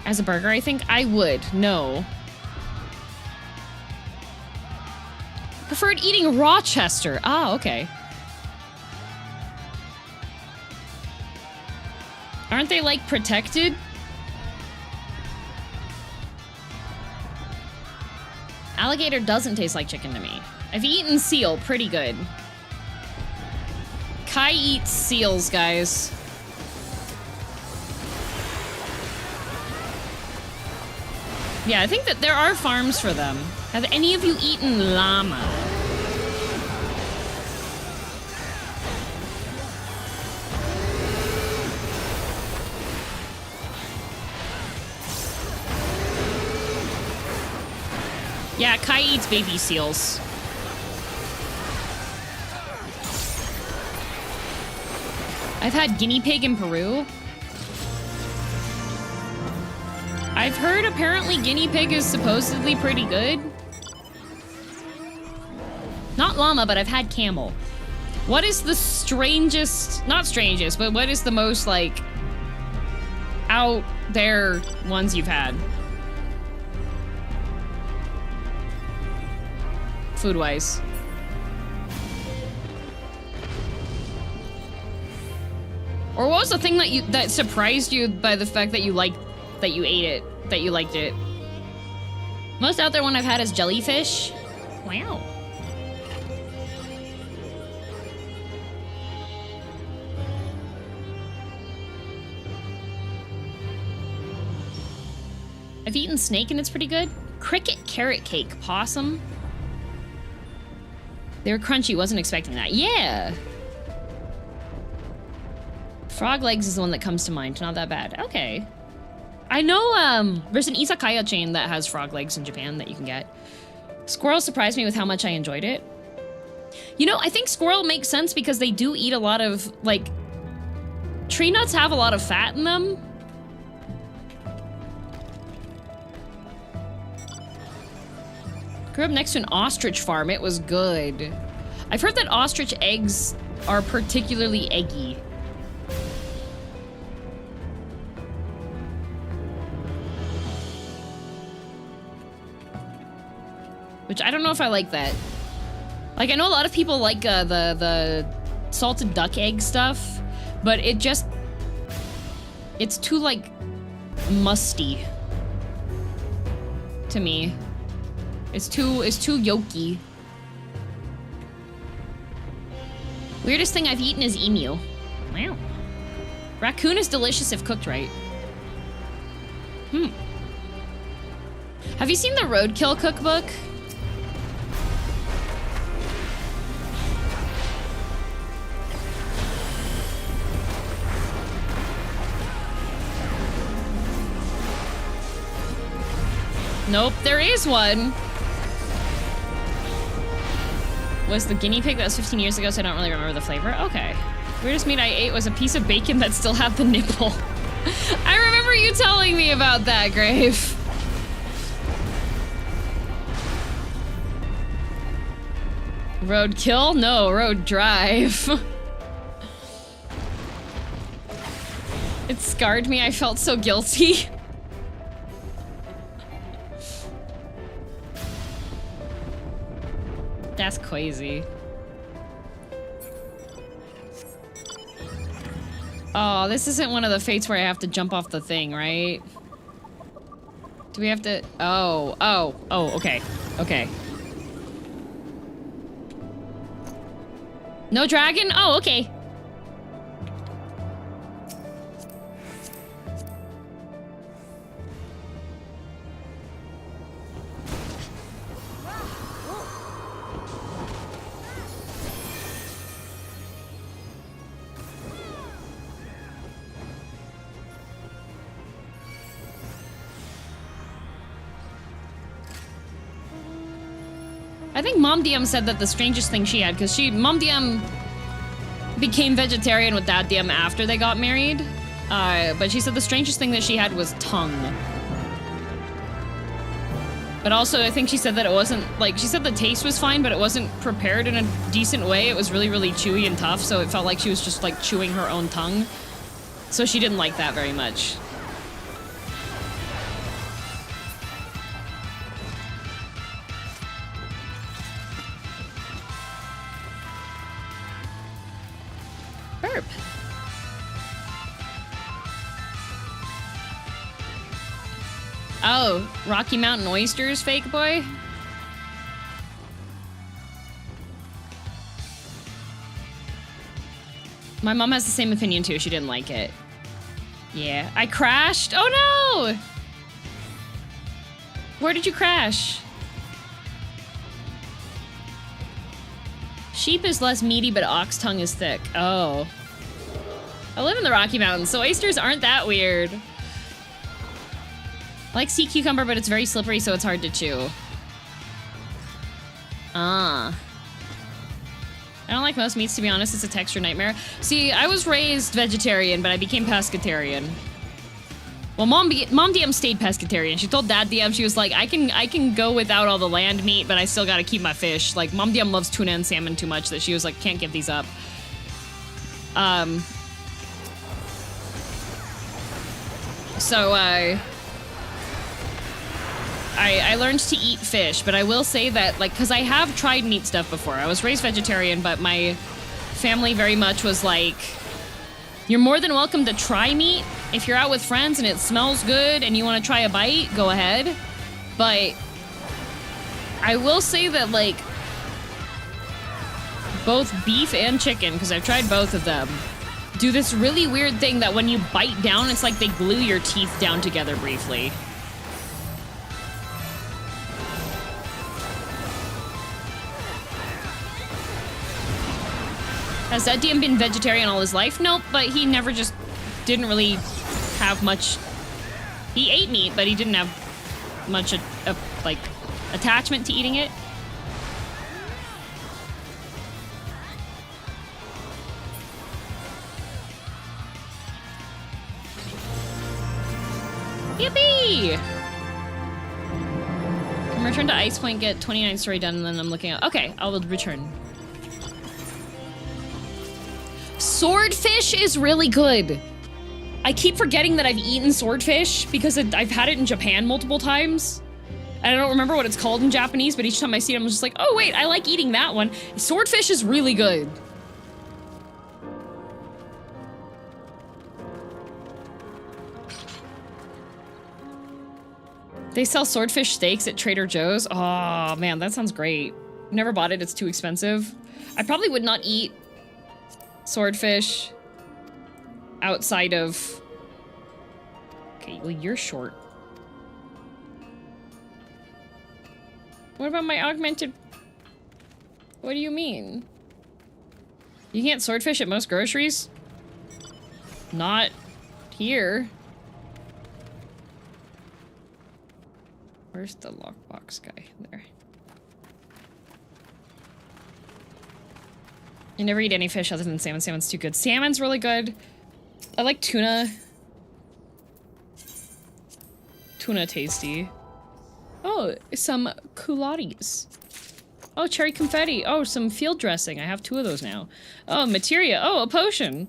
Speaker 1: As a burger, I think I would. No. Preferred eating Rochester. Ah, okay. Aren't they, like, protected? Alligator doesn't taste like chicken to me. I've eaten seal, pretty good. Kai eats seals, guys. Yeah, I think that there are farms for them. Have any of you eaten llama? Yeah, Kai eats baby seals. I've had guinea pig in Peru. I've heard apparently guinea pig is supposedly pretty good. Not llama, but I've had camel. What is the strangest, not strangest, but what is the most, like, out there ones you've had? Food-wise. Or what was the thing that surprised you by the fact that you ate it, that you liked it? Most out there one I've had is jellyfish. Wow. I've eaten snake and it's pretty good. Cricket carrot cake, possum. They were crunchy, wasn't expecting that. Yeah. Frog legs is the one that comes to mind, not that bad. Okay. I know there's an izakaya chain that has frog legs in Japan that you can get. Squirrel surprised me with how much I enjoyed it. You know, I think squirrel makes sense because they do eat a lot of, like, tree nuts have a lot of fat in them. Grew up next to an ostrich farm. It was good. I've heard that ostrich eggs are particularly eggy. Which I don't know if I like that. Like, I know a lot of people like the salted duck egg stuff, but it's too, like, musty to me. It's too yolky. Weirdest thing I've eaten is emu. Wow. Raccoon is delicious if cooked right. Have you seen the Roadkill cookbook? Nope, there is one. Was the guinea pig that was 15 years ago, so I don't really remember the flavor? Okay. Weirdest meat I ate was a piece of bacon that still had the nipple. I remember you telling me about that, Grave. Roadkill? No, road drive. It scarred me, I felt so guilty. That's crazy. Oh, this isn't one of the fates where I have to jump off the thing, right? Do we have to? Oh, okay. Okay. No dragon? Oh, okay. I think Mom DM said that the strangest thing she had, because Mom DM became vegetarian with Dad DM after they got married. But she said the strangest thing that she had was tongue. But also, I think she said that it wasn't, like, she said the taste was fine, but it wasn't prepared in a decent way. It was really, really chewy and tough, so it felt like she was just, like, chewing her own tongue. So she didn't like that very much. Burp. Oh, Rocky Mountain oysters, fake boy? My mom has the same opinion too. She didn't like it. Yeah. I crashed? Oh no! Where did you crash? Sheep is less meaty, but ox tongue is thick. Oh. I live in the Rocky Mountains, so oysters aren't that weird. I like sea cucumber, but it's very slippery, so it's hard to chew. Ah. I don't like most meats, to be honest. It's a texture nightmare. See, I was raised vegetarian, but I became pescatarian. Well, Mom DM stayed pescatarian. She told Dad DM, she was like, I can go without all the land meat, but I still gotta keep my fish. Like, Mom DM loves tuna and salmon too much that she was like, can't give these up. So, I learned to eat fish, but I will say that, like, because I have tried meat stuff before. I was raised vegetarian, but my family very much was like, you're more than welcome to try meat. If you're out with friends and it smells good and you want to try a bite, go ahead. But I will say that, like, both beef and chicken, because I've tried both of them, do this really weird thing that when you bite down, it's like they glue your teeth down together briefly. Has that DM been vegetarian all his life? Nope, but he never just didn't really have much. He ate meat, but he didn't have much like attachment to eating it. Yippee! Can return to Ice Point, get 29 story done, and then I'm looking at. Okay, I will return. Swordfish is really good. I keep forgetting that I've eaten swordfish because I've had it in Japan multiple times. I don't remember what it's called in Japanese, but each time I see it, I'm just like, oh wait, I like eating that one. Swordfish is really good. They sell swordfish steaks at Trader Joe's. Oh man, that sounds great. Never bought it, it's too expensive. I probably would not eat swordfish outside of... Okay, well, you're short. What about my augmented... What do you mean? You can't swordfish at most groceries? Not here. Where's the lockbox guy? There. I never eat any fish other than salmon. Salmon's too good. Salmon's really good. I like tuna. Tuna tasty. Oh, some culottes. Oh, cherry confetti. Oh, some field dressing. I have 2 of those now. Oh, materia. Oh, a potion.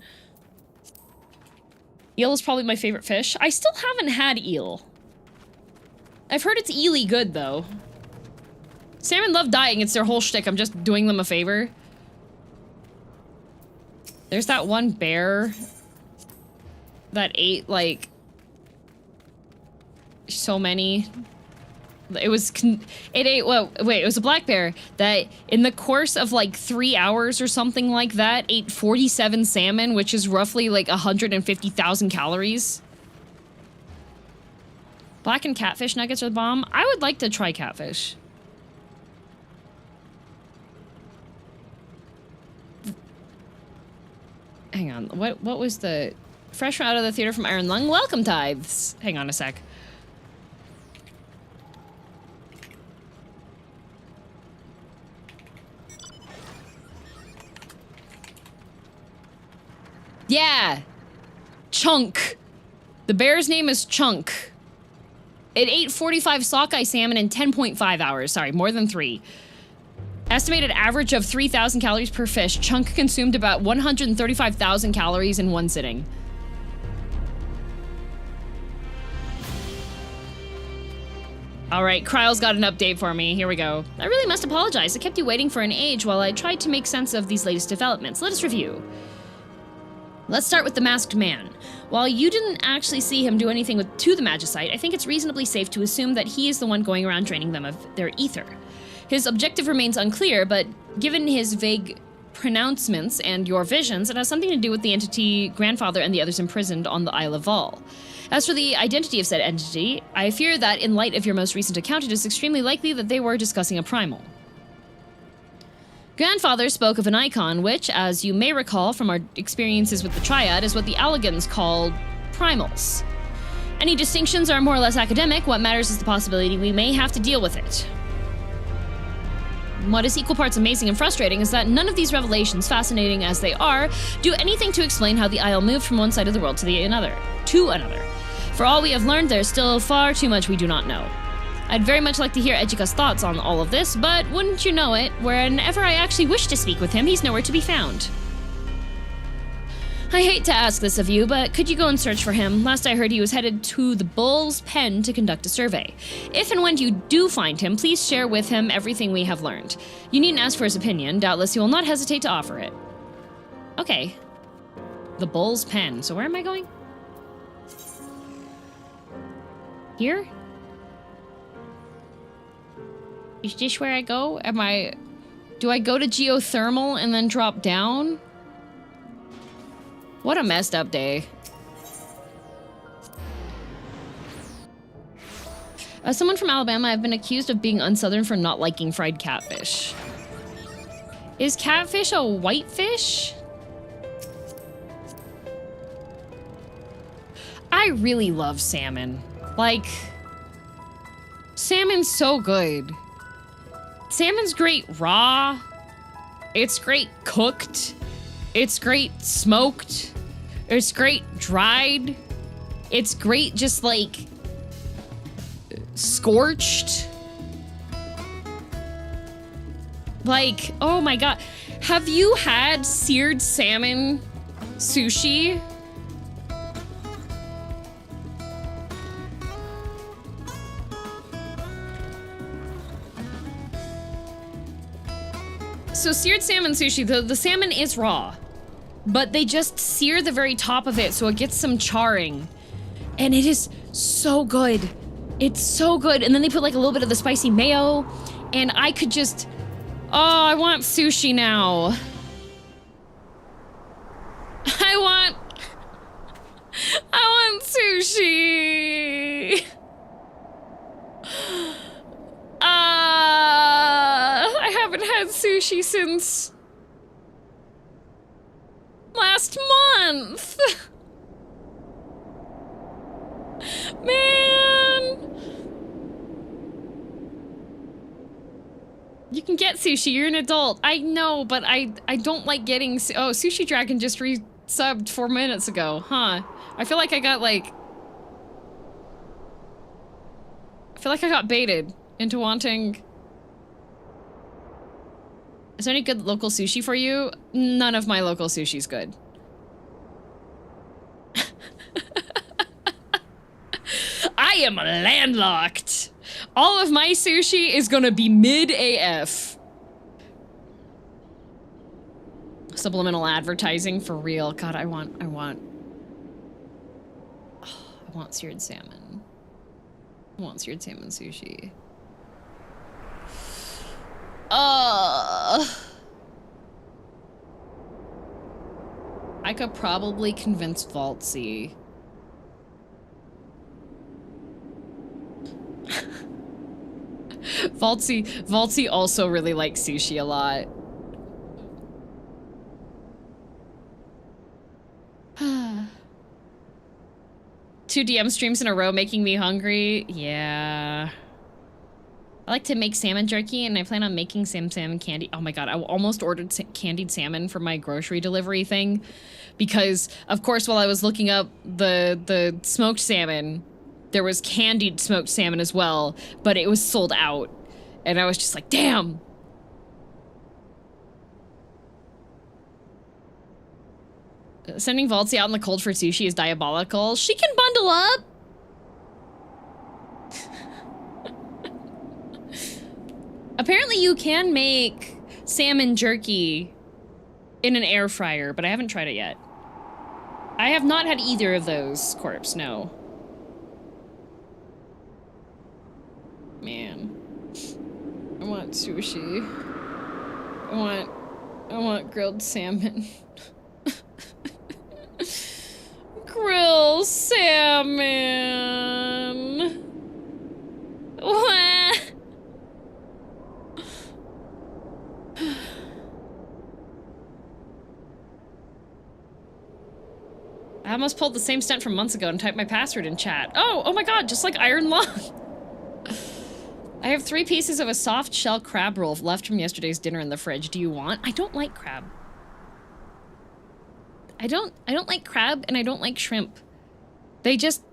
Speaker 1: Eel is probably my favorite fish. I still haven't had eel. I've heard it's eely good, though. Salmon love dying. It's their whole shtick. I'm just doing them a favor. There's that one bear that ate, like, so many. It ate, well, wait, it was a black bear that in the course of like 3 hours or something like that ate 47 salmon, which is roughly like 150,000 calories. Blackened catfish nuggets are the bomb. I would like to try catfish. Hang on, what was the... Fresh out of the theater from Iron Lung? Welcome, Tithes! Hang on a sec. Yeah! Chunk! The bear's name is Chunk. It ate 45 sockeye salmon in 10.5 hours. Sorry, more than 3. Estimated average of 3,000 calories per fish. Chunk consumed about 135,000 calories in one sitting. Alright, Kryle's got an update for me. Here we go. I really must apologize. I kept you waiting for an age while I tried to make sense of these latest developments. Let us review. Let's start with the masked man. While you didn't actually see him do anything to the Magicite, I think it's reasonably safe to assume that he is the one going around draining them of their ether. His objective remains unclear, but given his vague pronouncements and your visions, it has something to do with the entity, grandfather, and the others imprisoned on the Isle of Val. As for the identity of said entity, I fear that in light of your most recent account, it is extremely likely that they were discussing a primal. Grandfather spoke of an icon, which, as you may recall from our experiences with the Triad, is what the Allegans call primals. Any distinctions are more or less academic. What matters is the possibility we may have to deal with it. What is equal parts amazing and frustrating is that none of these revelations, fascinating as they are, do anything to explain how the Isle moved from one side of the world to another. For all we have learned, there's still far too much we do not know. I'd very much like to hear Ejika's thoughts on all of this, but wouldn't you know it, whenever I actually wish to speak with him, he's nowhere to be found. I hate to ask this of you, but could you go and search for him? Last I heard he was headed to the Bull's Pen to conduct a survey. If and when you do find him, please share with him everything we have learned. You needn't ask for his opinion. Doubtless he will not hesitate to offer it. Okay. The Bull's Pen. So where am I going? Here? Is this where I go? Do I go to geothermal and then drop down? What a messed up day. As someone from Alabama, I've been accused of being unsouthern for not liking fried catfish. Is catfish a white fish? I really love salmon. Like, salmon's so good. Salmon's great raw. It's great cooked. It's great smoked. It's great dried. It's great just like scorched. Like, oh my god. Have you had seared salmon sushi? So seared salmon sushi, the salmon is raw, but they just sear the very top of it so it gets some charring. And it is so good. It's so good. And then they put like a little bit of the spicy mayo, and I could just, oh, I want sushi now. I want sushi. I haven't had sushi since last month. Man. You can get sushi, you're an adult. I know, but I don't like getting, oh, Sushi Dragon just resubbed 4 minutes ago, huh? I feel like I got baited into wanting. Is there any good local sushi for you? None of my local sushi's good. I am landlocked. All of my sushi is gonna be mid AF. Subliminal advertising for real. God, I want seared salmon. I want seared salmon sushi. I could probably convince Valtzy. Valtzy also really likes sushi a lot. Two DM streams in a row making me hungry. Yeah. I like to make salmon jerky, and I plan on making some salmon candy. Oh my god, I almost ordered candied salmon for my grocery delivery thing. Because, of course, while I was looking up the smoked salmon, there was candied smoked salmon as well, but it was sold out. And I was just like, damn! Sending Valtzy out in the cold for sushi is diabolical. She can bundle up! Apparently you can make salmon jerky in an air fryer, but I haven't tried it yet. I have not had either of those, Corpse, no. Man. I want sushi. I want grilled salmon. Grilled salmon. What? I almost pulled the same stunt from months ago and typed my password in chat. Oh my god, just like Iron Lung. I have 3 pieces of a soft shell crab roll left from yesterday's dinner in the fridge. Do you want? I don't like crab. I don't like crab and I don't like shrimp. They taste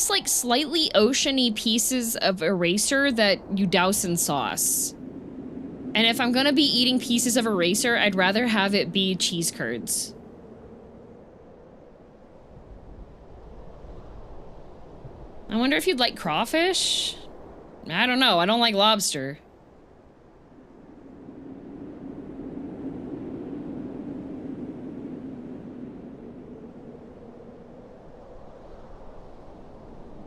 Speaker 1: like slightly oceany pieces of eraser that you douse in sauce. And if I'm gonna be eating pieces of eraser, I'd rather have it be cheese curds. I wonder if you'd like crawfish? I don't know, I don't like lobster.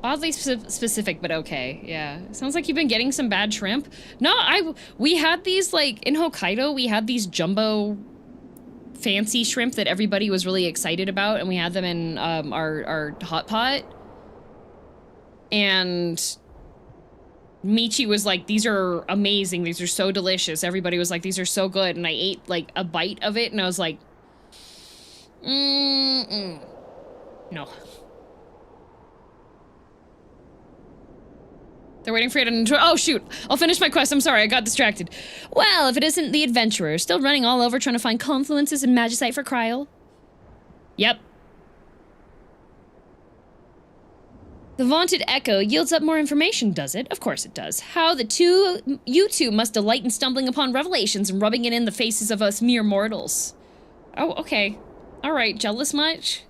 Speaker 1: Oddly specific, but okay. Yeah. Sounds like you've been getting some bad shrimp. No, we had these, like, in Hokkaido, we had these jumbo fancy shrimp that everybody was really excited about, and we had them in our hot pot. And Michi was like, these are amazing. These are so delicious. Everybody was like, these are so good. And I ate, like, a bite of it, and I was like, no. They're waiting for you to enjoy. Oh, shoot. I'll finish my quest. I'm sorry. I got distracted. Well, if it isn't the adventurer, still running all over trying to find confluences in Magicite for Kryl. Yep. The vaunted echo yields up more information, does it? Of course it does. How you two must delight in stumbling upon revelations and rubbing it in the faces of us mere mortals. Oh, okay. All right. Jealous much?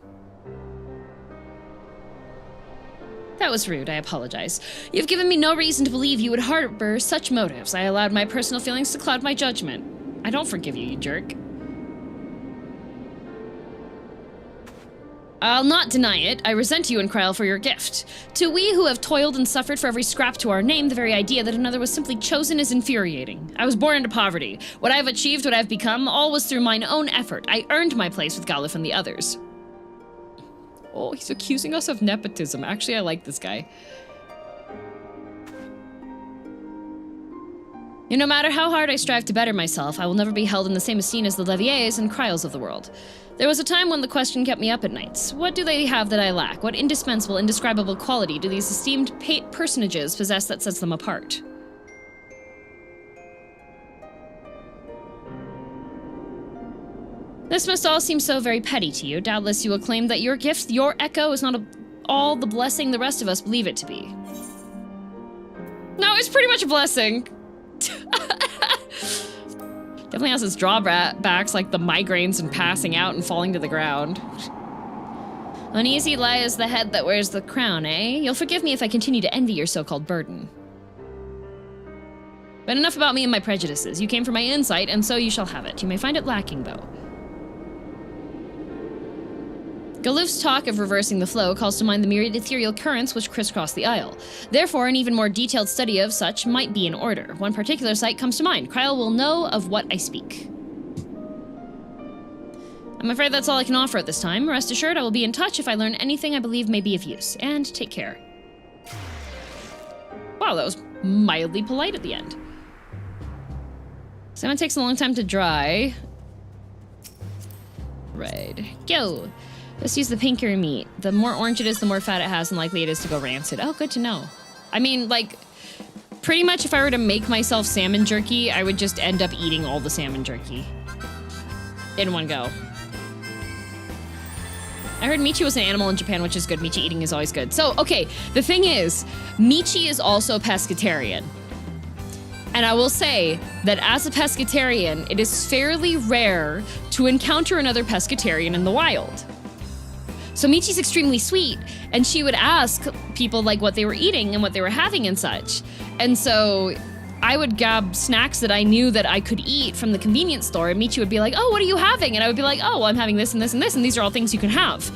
Speaker 1: That was rude, I apologize. You've given me no reason to believe you would harbor such motives. I allowed my personal feelings to cloud my judgment. I don't forgive you, you jerk. I'll not deny it. I resent you and Kryl for your gift. To we who have toiled and suffered for every scrap to our name, the very idea that another was simply chosen is infuriating. I was born into poverty. What I have achieved, what I have become, all was through mine own effort. I earned my place with Galuf and the others. Oh, he's accusing us of nepotism. Actually, I like this guy. No matter how hard I strive to better myself, I will never be held in the same esteem as the Leviers and Kryls of the world. There was a time when the question kept me up at nights. What do they have that I lack? What indispensable, indescribable quality do these esteemed personages possess that sets them apart? This must all seem so very petty to you. Doubtless you will claim that your gift, your echo, is not all the blessing the rest of us believe it to be. No, it's pretty much a blessing. Definitely has its drawbacks, like the migraines and passing out and falling to the ground. Uneasy lies the head that wears the crown, eh? You'll forgive me if I continue to envy your so-called burden. But enough about me and my prejudices. You came for my insight, and so you shall have it. You may find it lacking, though. Galuf's talk of reversing the flow calls to mind the myriad ethereal currents which crisscross the isle. Therefore, an even more detailed study of such might be in order. One particular site comes to mind. Kryl will know of what I speak. I'm afraid that's all I can offer at this time. Rest assured, I will be in touch if I learn anything I believe may be of use. And take care. Wow, that was mildly polite at the end. Salmon takes a long time to dry. Right. Go! Let's use the pinkier meat. The more orange it is, the more fat it has, and likely it is to go rancid. Oh, good to know. I mean, like, pretty much if I were to make myself salmon jerky, I would just end up eating all the salmon jerky in one go. I heard Michi was an animal in Japan, which is good. Michi eating is always good. So, okay, the thing is, Michi is also pescatarian. And I will say that as a pescatarian, it is fairly rare to encounter another pescatarian in the wild. So Michi's extremely sweet, and she would ask people like what they were eating and what they were having and such. And so I would grab snacks that I knew that I could eat from the convenience store, and Michi would be like, oh, what are you having? And I would be like, oh, well, I'm having this and this and this, and these are all things you can have.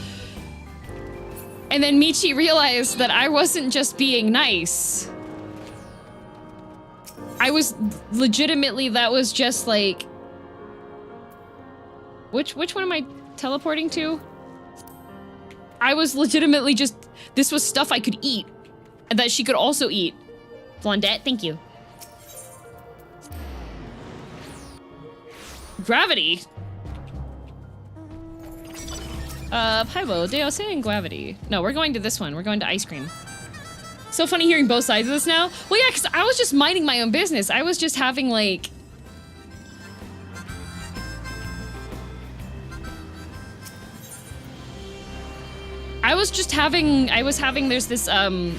Speaker 1: And then Michi realized that I wasn't just being nice. I was legitimately, that was just like, which one am I teleporting to? I was legitimately just, this was stuff I could eat, and that she could also eat. Blondette, thank you. Gravity? Paibo, they are saying gravity. No, we're going to this one. We're going to ice cream. So funny hearing both sides of this now. Well, yeah, because I was just minding my own business. I was just having, like...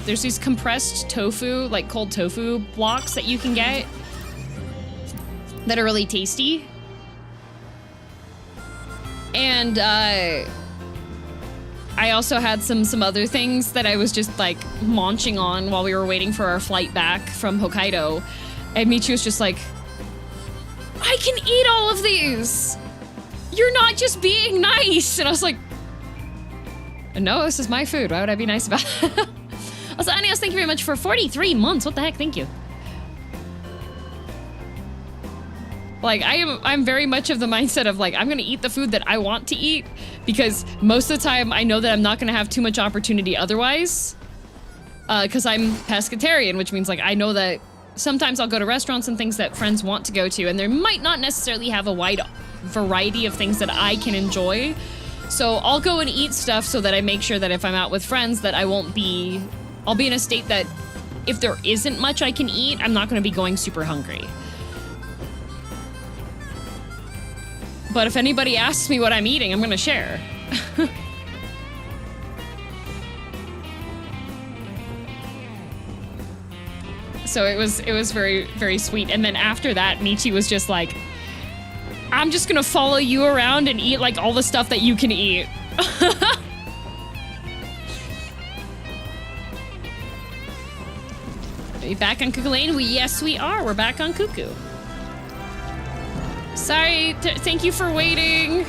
Speaker 1: there's these compressed tofu, like cold tofu blocks that you can get that are really tasty. And, I also had some other things that I was just like munching on while we were waiting for our flight back from Hokkaido. And Michi was just like, I can eat all of these! You're not just being nice! And I was like, no, this is my food. Why would I be nice about it? Also, Anios, thank you very much for 43 months. What the heck? Thank you. Like, I'm very much of the mindset of, like, I'm gonna eat the food that I want to eat, because most of the time I know that I'm not gonna have too much opportunity otherwise. Because I'm pescatarian, which means, like, I know that sometimes I'll go to restaurants and things that friends want to go to, and they might not necessarily have a wide variety of things that I can enjoy. So I'll go and eat stuff so that I make sure that if I'm out with friends that I'll be in a state that if there isn't much I can eat, I'm not gonna be going super hungry. But if anybody asks me what I'm eating, I'm gonna share. So it was very, very sweet. And then after that, Michi was just like, I'm just gonna follow you around and eat like all the stuff that you can eat. Are we back on Cuckoo Lane? Yes, we are. We're back on Cuckoo. Sorry, thank you for waiting.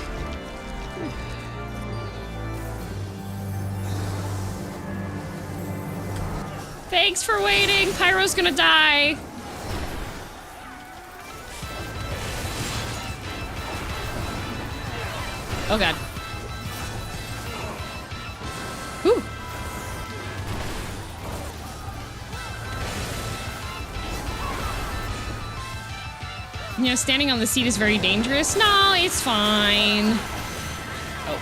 Speaker 1: Thanks for waiting. Pyro's gonna die. Oh god. Whew. You know, standing on the seat is very dangerous. No, it's fine. Oh.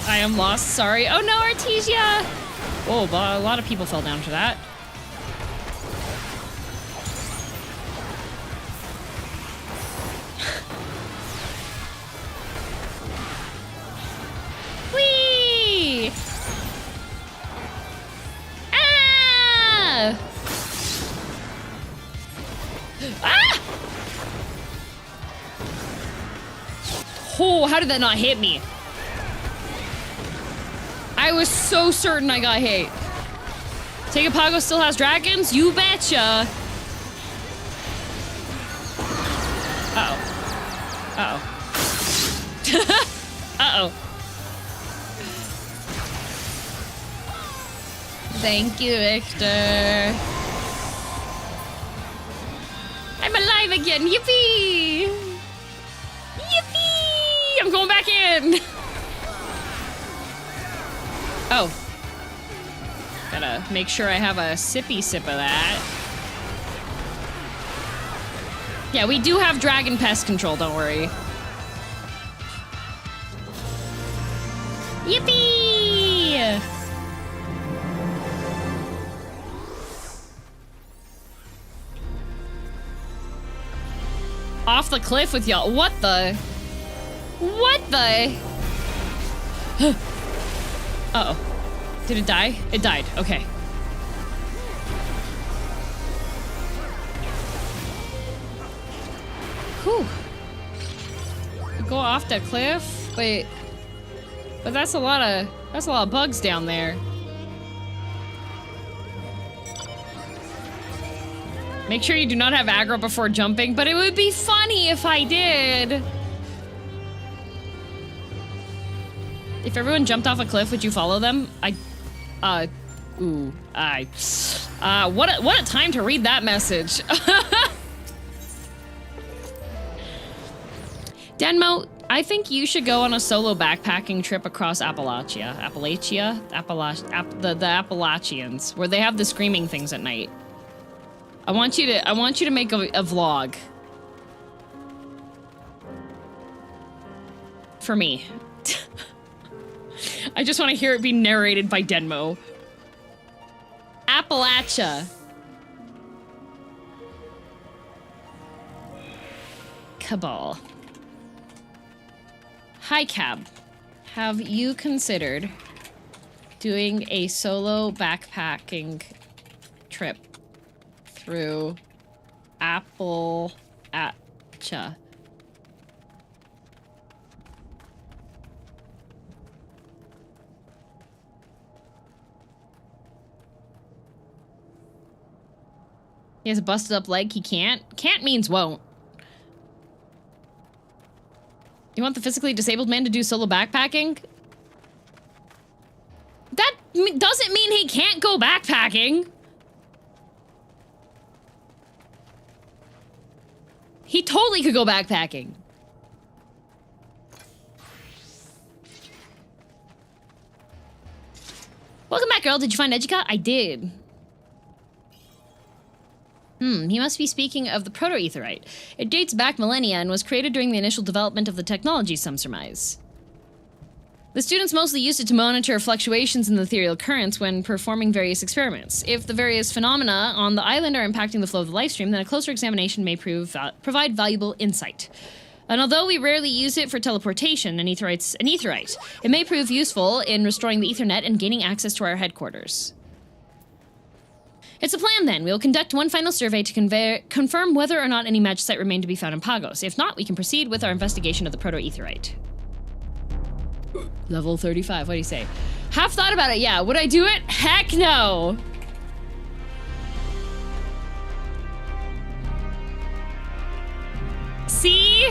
Speaker 1: I am lost, sorry. Oh no, Artesia! Oh, a lot of people fell down for that. Whee! Ah! Ah! Oh, how did that not hit me? I was so certain I got hit. Take a Pagos still has dragons? You betcha. Uh-oh. Uh-oh. Uh-oh. Thank you, Victor. I'm alive again. Yippee! Yippee! I'm going back in. Oh. Gotta make sure I have a sippy sip of that. Yeah, we do have dragon pest control, don't worry. Yippee! Off the cliff with y'all. What the? What the? Uh-oh. Did it die? It died. Okay. Whew. Go off the cliff? Wait. But that's a lot of bugs down there. Make sure you do not have aggro before jumping, but it would be funny if I did. If everyone jumped off a cliff, would you follow them? What a time to read that message. Denmo, I think you should go on a solo backpacking trip across Appalachia. The Appalachians, where they have the screaming things at night. I want you to make a vlog. for me. I just want to hear it be narrated by Denmo. Appalachia. Cabal. Hi, Cab. Have you considered doing a solo backpacking trip through Appalachia? He has a busted up leg, he can't? Can't means won't. You want the physically disabled man to do solo backpacking? That doesn't mean he can't go backpacking. He totally could go backpacking. Welcome back, girl. Did you find Educa? I did. He must be speaking of the proto-etherite. It dates back millennia and was created during the initial development of the technology, some surmise. The students mostly used it to monitor fluctuations in the ethereal currents when performing various experiments. If the various phenomena on the island are impacting the flow of the lifestream, then a closer examination may provide valuable insight. And although we rarely use it for teleportation, an etherite, it may prove useful in restoring the Ethernet and gaining access to our headquarters. It's a plan, then. We'll conduct one final survey to confirm whether or not any magicite remain to be found in Pagos. If not, we can proceed with our investigation of the proto-etherite. Level 35, what do you say? Half thought about it, yeah. Would I do it? Heck no! See?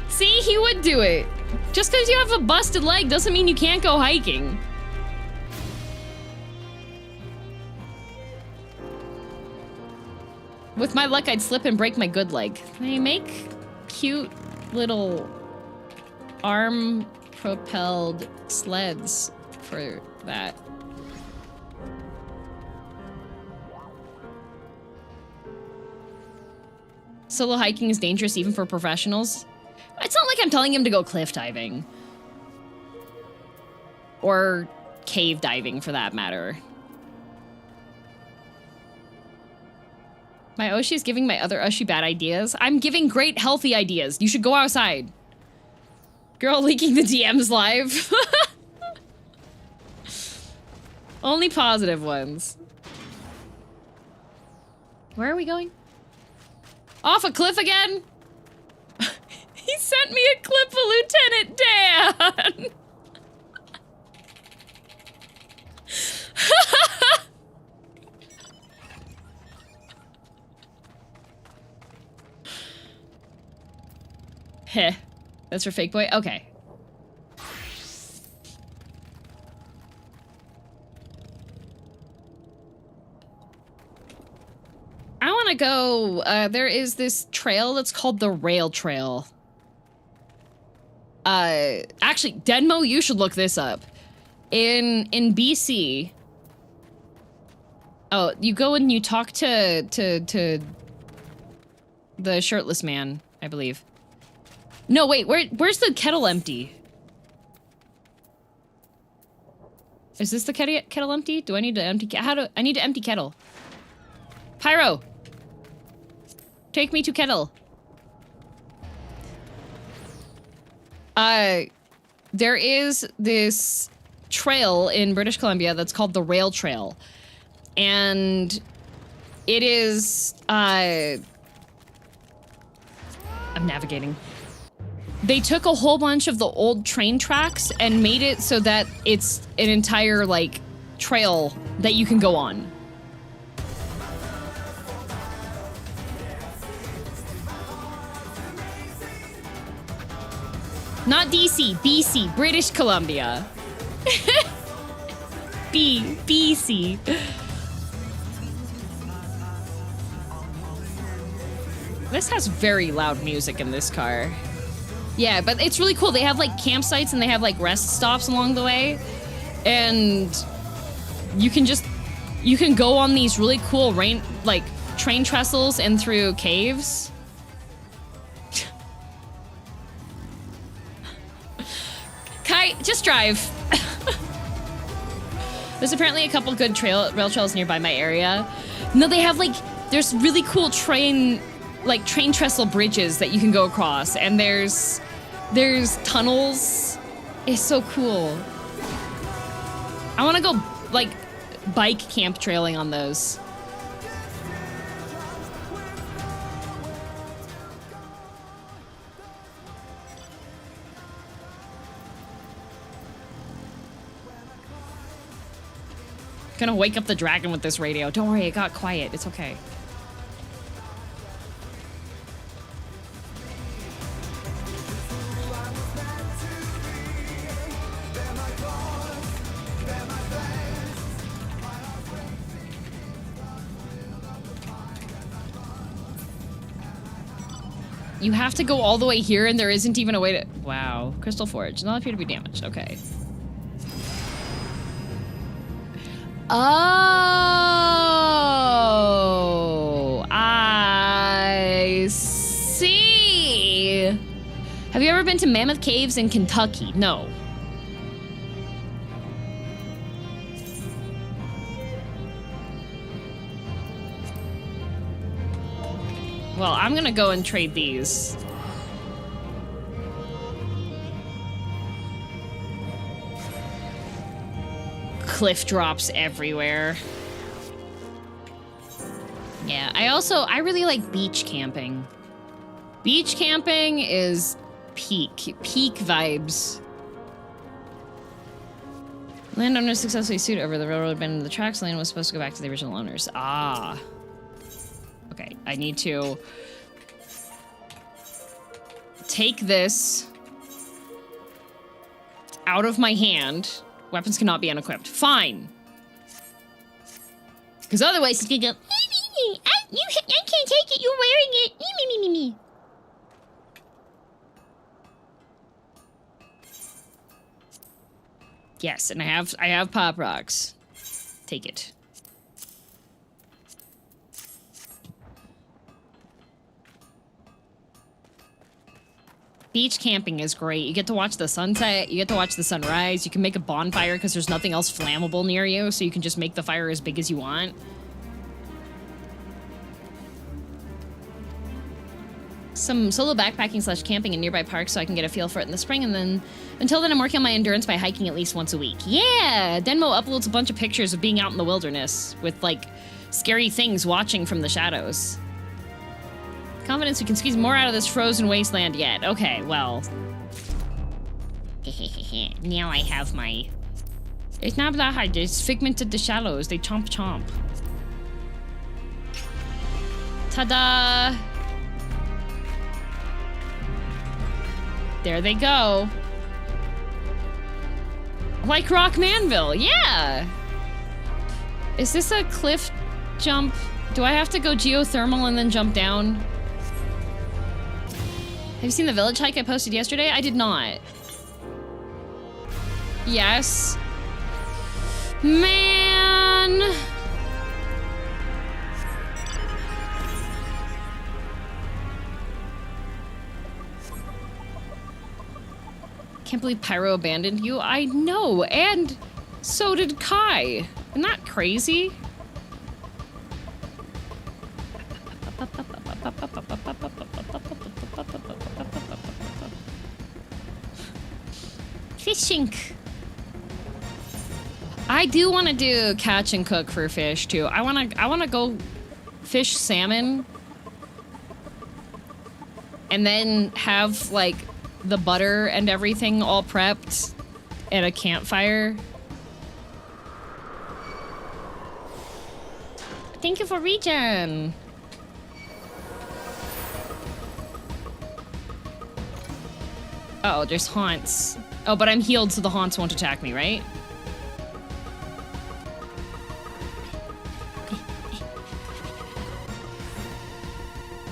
Speaker 1: See, he would do it. Just because you have a busted leg doesn't mean you can't go hiking. With my luck, I'd slip and break my good leg. They make cute little arm-propelled sleds for that. Solo hiking is dangerous even for professionals. It's not like I'm telling him to go cliff diving. Or cave diving, for that matter. My Oshi is giving my other Oshi bad ideas. I'm giving great, healthy ideas. You should go outside. Girl leaking the DMs live. Only positive ones. Where are we going? Off a cliff again? He sent me a clip of Lieutenant Dan. Heh. That's for fake boy? Okay. I want to go, there is this trail that's called the Rail Trail. Actually, Denmo, you should look this up. In BC. Oh, you go and you talk to the shirtless man, I believe. No, wait, where's the kettle empty? Is this the kettle empty? Do I need to empty, I need to empty kettle. Pyro! Take me to kettle. There is this trail in British Columbia that's called the Rail Trail. And it is, I'm navigating. They took a whole bunch of the old train tracks and made it so that it's an entire, like, trail that you can go on. Not DC, BC, British Columbia. BC. This has very loud music in this car. Yeah, but it's really cool. They have, like, campsites and they have, like, rest stops along the way. And you can go on these really cool train trestles and through caves. Just drive. There's apparently a couple good rail trails nearby my area. No, they have like, there's really cool train trestle bridges that you can go across, and there's tunnels. It's so cool. I want to go like bike camp trailing on those. Gonna wake up the dragon with this radio. Don't worry, it got quiet. It's okay. You have to go all the way here and there isn't even a way to... Wow. Crystal Forge. Not appear to be damaged. Okay. Oh, I see. Have you ever been to Mammoth Caves in Kentucky? No. Well, I'm gonna go and trade these. Cliff drops everywhere. Yeah, I really like beach camping. Beach camping is peak vibes. Landowner successfully sued over the railroad abandoned the tracks. Land was supposed to go back to the original owners. Ah. Okay, I need to take this out of my hand. Weapons cannot be unequipped. Fine. Because otherwise it's gonna go, I can't take it, you're wearing it. Me. Yes, and I have pop rocks. Take it. Beach camping is great. You get to watch the sunset, you get to watch the sunrise, you can make a bonfire because there's nothing else flammable near you, so you can just make the fire as big as you want. Some solo backpacking / camping in nearby parks so I can get a feel for it in the spring, and then until then I'm working on my endurance by hiking at least once a week. Yeah! Denmo uploads a bunch of pictures of being out in the wilderness with like scary things watching from the shadows. Confidence we can squeeze more out of this frozen wasteland yet. Okay, well. Now I have my... It's not that hard, it's figmented the shallows. They chomp. Ta-da! There they go. Like Rock Manville, yeah! Is this a cliff jump? Do I have to go geothermal and then jump down? Have you seen the village hike I posted yesterday? I did not. Yes. Man. Can't believe Pyro abandoned you. I know, and so did Kai. Isn't that crazy? Fishing. I do want to do catch and cook for fish too. I want to go fish salmon and then have like the butter and everything all prepped at a campfire. Thank you for regen. Uh oh, there's haunts. Oh, but I'm healed, so the haunts won't attack me, right?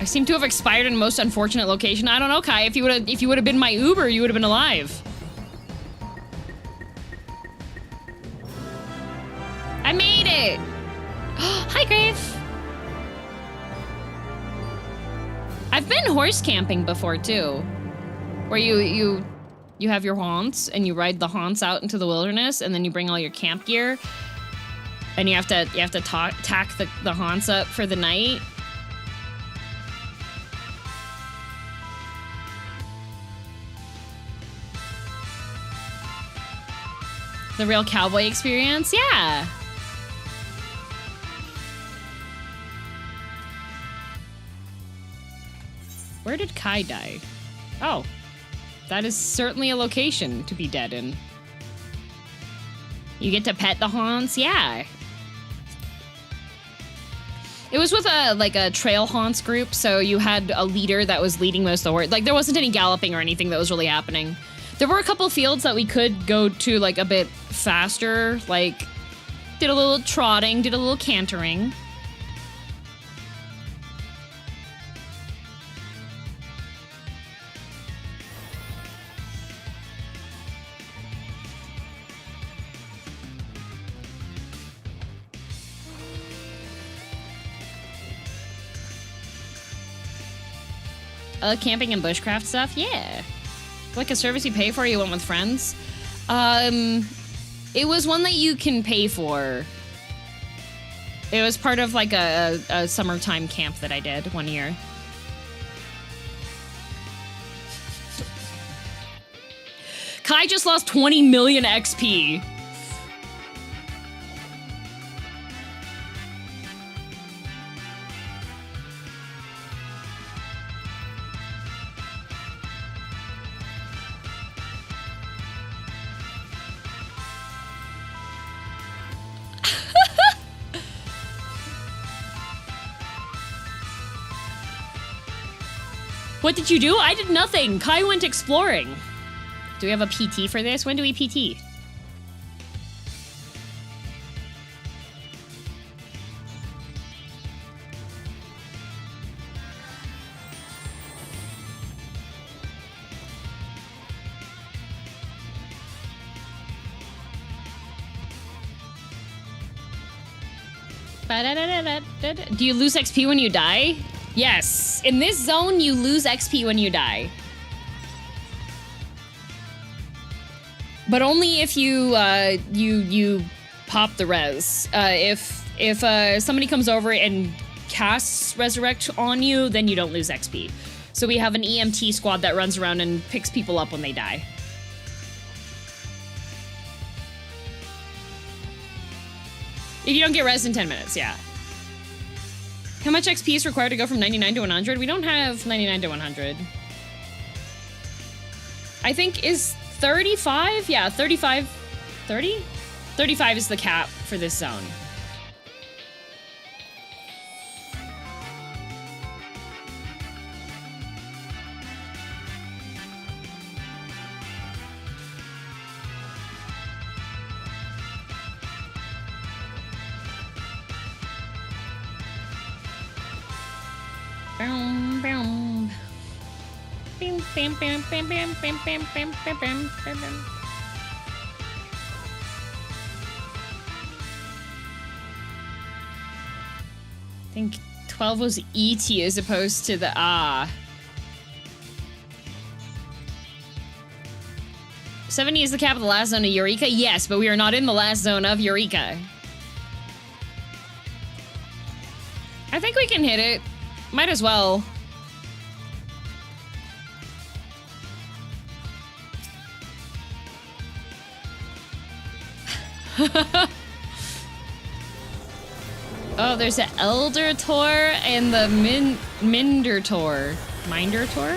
Speaker 1: I seem to have expired in a most unfortunate location. I don't know, Kai. If you would have been my Uber, you would have been alive. I made it. Hi, Grave. I've been horse camping before too, where you You have your haunts, and you ride the haunts out into the wilderness, and then you bring all your camp gear, and you have to tack the haunts up for the night. The real cowboy experience, yeah. Where did Kai die? Oh, that is certainly a location to be dead in. You get to pet the haunts, yeah. It was with a trail haunts group, so you had a leader that was leading most of the horde. Like, there wasn't any galloping or anything that was really happening. There were a couple fields that we could go to, like, a bit faster, like, did a little trotting, did a little cantering. Camping and bushcraft stuff? Yeah. Like a service you pay for, you went with friends? It was one that you can pay for. It was part of like a summertime camp that I did one year. Kai just lost 20 million XP. What did you do? I did nothing. Kai went exploring. Do we have a PT for this? When do we PT? Do you lose XP when you die? Yes. In this zone, you lose XP when you die. But only if you you pop the res. If somebody comes over and casts Resurrect on you, then you don't lose XP. So we have an EMT squad that runs around and picks people up when they die. If you don't get res in 10 minutes, yeah. How much XP is required to go from 99 to 100? We don't have 99 to 100. I think is 35? Yeah, 35. 30? 35 is the cap for this zone. Boom, boom. Bim, bim, bim, bim, bim, bim, bim, bim, bim, bim, bim. I think 12 was ET as opposed to the ah. 70 is the cap of the last zone of Eureka? Yes, but we are not in the last zone of Eureka. I think we can hit it. Might as well. Oh, there's an Elder Tor and the Minder Tor. Minder Tor?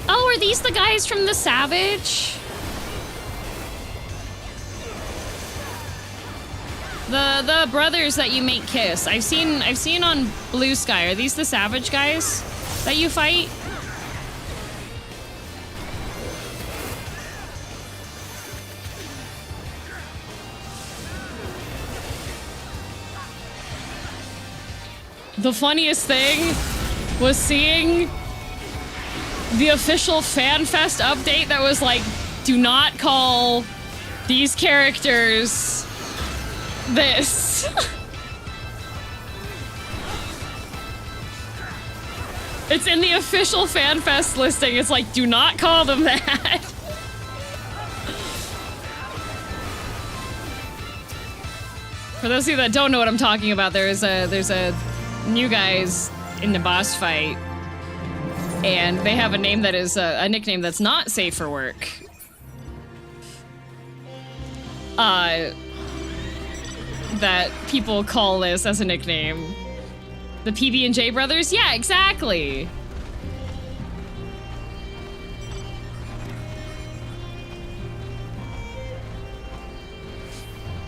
Speaker 1: Oh, are these the guys from the Savage? The brothers that you make kiss. I've seen on Blue Sky. Are these the Savage guys that you fight? The funniest thing was seeing the official FanFest update that was like, do not call these characters this. It's in the official FanFest listing. It's like, do not call them that. For those of you that don't know what I'm talking about, there's a new guys in the boss fight, and they have a name that is a nickname that's not safe for work. That people call this as a nickname. The PB&J brothers? Yeah, exactly.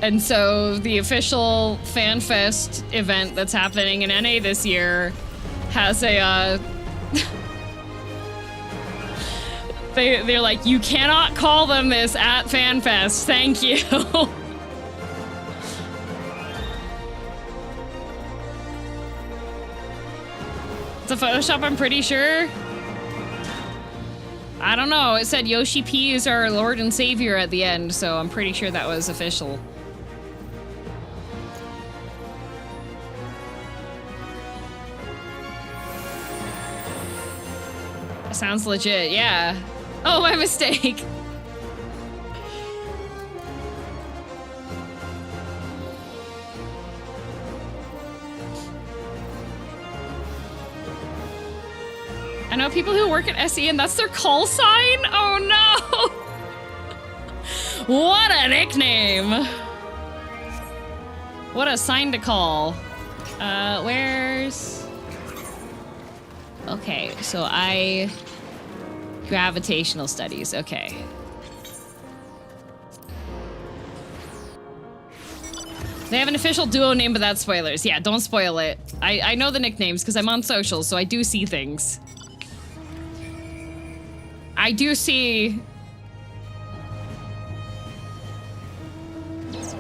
Speaker 1: And so the official FanFest event that's happening in NA this year has a, they're like, you cannot call them this at FanFest, thank you. It's a Photoshop, I'm pretty sure. I don't know, it said Yoshi P is our Lord and Savior at the end, so I'm pretty sure that was official. Sounds legit, yeah. Oh, my mistake. I know people who work at SE and that's their call sign? Oh no! What a nickname! What a sign to call. Where's... Okay, so Gravitational studies, okay. They have an official duo name, but that's spoilers. Yeah, don't spoil it. I know the nicknames because I'm on socials, so I do see things. I do see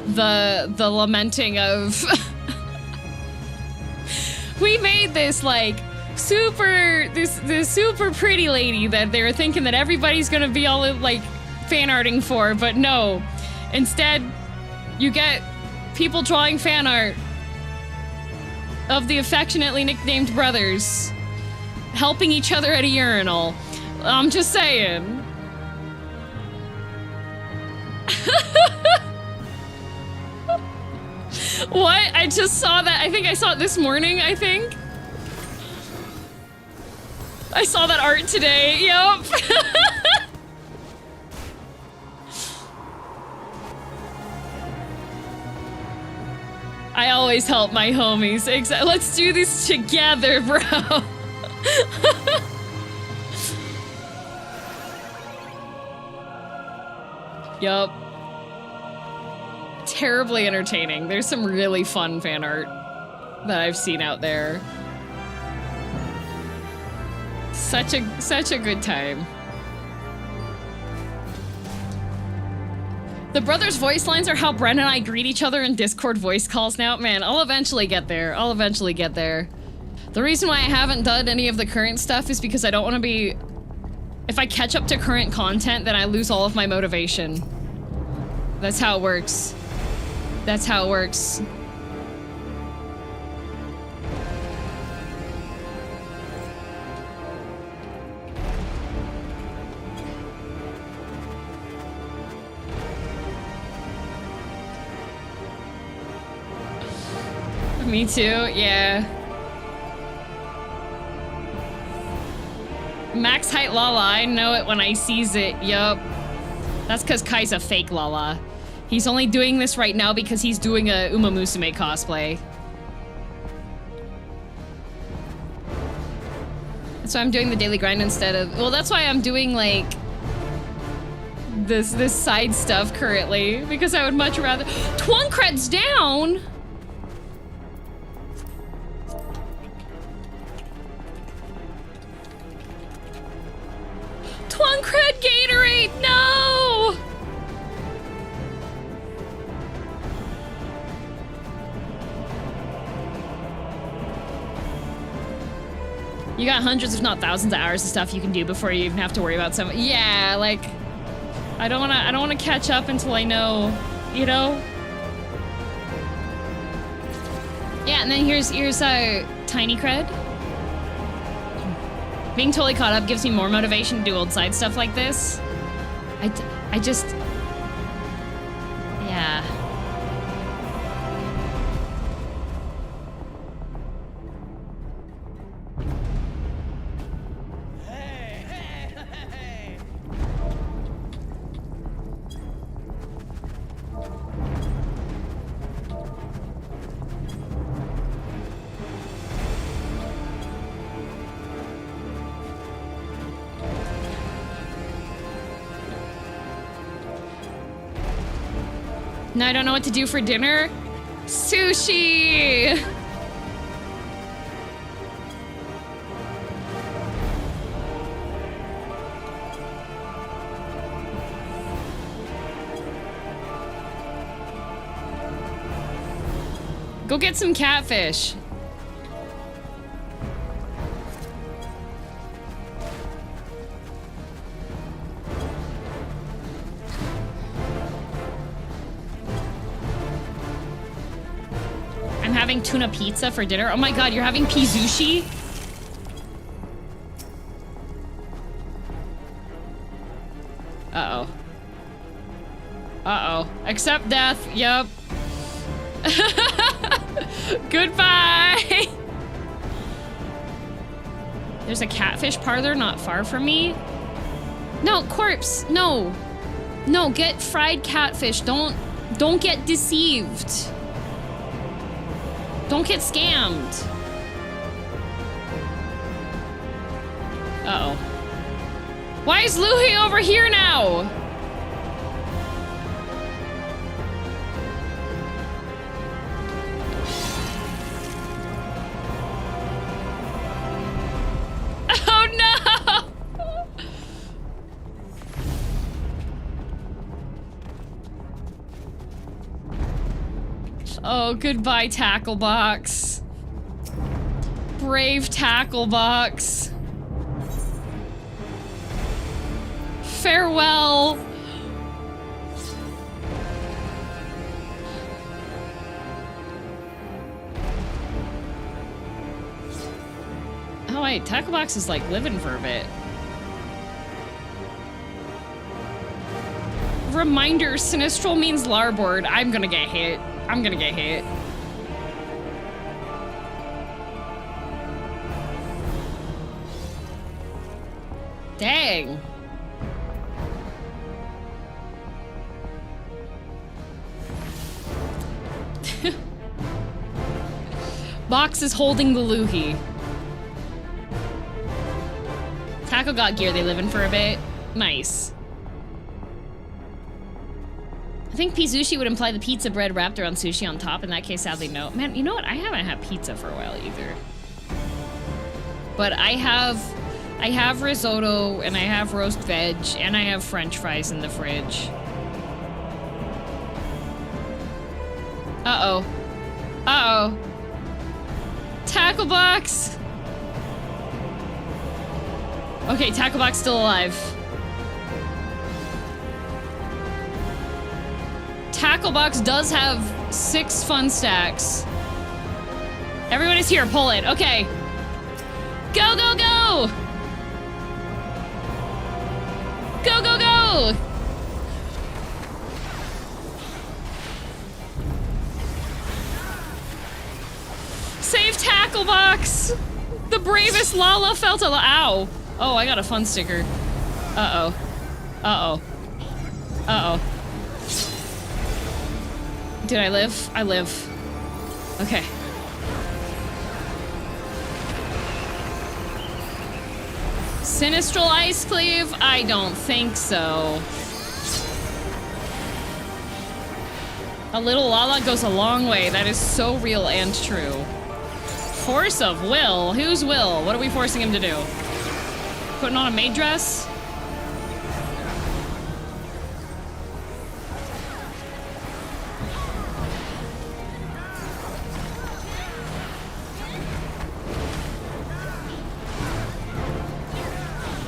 Speaker 1: the lamenting of we made this like this super pretty lady that they were thinking that everybody's gonna be all like fan arting for, but no. Instead, you get people drawing fan art of the affectionately nicknamed brothers helping each other at a urinal. I'm just saying. What? I just saw that. I think I saw it this morning, I think. I saw that art today. Yup. I always help my homies. Let's do this together, bro. Yup. Terribly entertaining. There's some really fun fan art that I've seen out there. Such a good time. The brothers' voice lines are how Bren and I greet each other in Discord voice calls now. Man, I'll eventually get there. I'll eventually get there. The reason why I haven't done any of the current stuff is because I don't want to be... If I catch up to current content, then I lose all of my motivation. That's how it works. That's how it works. Me too, yeah. Max height Lala, I know it when I sees it, yup. That's because Kai's a fake Lala. He's only doing this right now because he's doing a Uma Musume cosplay. That's why I'm doing the daily grind instead of... Well, that's why I'm doing, like... This side stuff currently, because I would much rather... Twoncred's down! Twoncred Gatorade, no! You got hundreds, if not thousands of hours of stuff you can do before you even have to worry about some. Yeah, like, I don't wanna catch up until I know, you know? Yeah, and then here's Tiny Cred. Being totally caught up gives me more motivation to do old side stuff like this. I just... Yeah. Now I don't know what to do for dinner. Sushi! Go get some catfish. I'm having tuna pizza for dinner. Oh my god, you're having pizushi? Uh-oh. Uh-oh. Accept death. Yep. Goodbye! There's a catfish parlor not far from me. No, corpse, no. No, get fried catfish. Don't get deceived. Don't get scammed. Uh-oh. Why is Louie over here now? Oh no! Oh, goodbye, tackle box. Brave tackle box. Farewell. Oh wait, tackle box is like living for a bit. Reminder, sinistral means larboard. I'm gonna get hit. I'm gonna get hit. Dang. Box is holding the loogie. Tackle got gear, they living for a bit. Nice. I think pizushi would imply the pizza bread wrapped around sushi on top. In that case, sadly, no. Man, you know what? I haven't had pizza for a while either. But I have risotto, and I have roast veg, and I have French fries in the fridge. Uh-oh. Uh-oh. Tackle box! Okay, tackle box still alive. Tackle box does have 6 fun stacks. Everyone is here, pull it. Okay. Go, go, go! Go, go, go! Save tackle box! The bravest lalafell. Ow! Oh, I got a fun sticker. Uh-oh. Uh-oh. Uh-oh. Did I live? I live. Okay. Sinistral ice cleave? I don't think so. A little lala goes a long way. That is so real and true. Force of will? Whose will? What are we forcing him to do? Putting on a maid dress?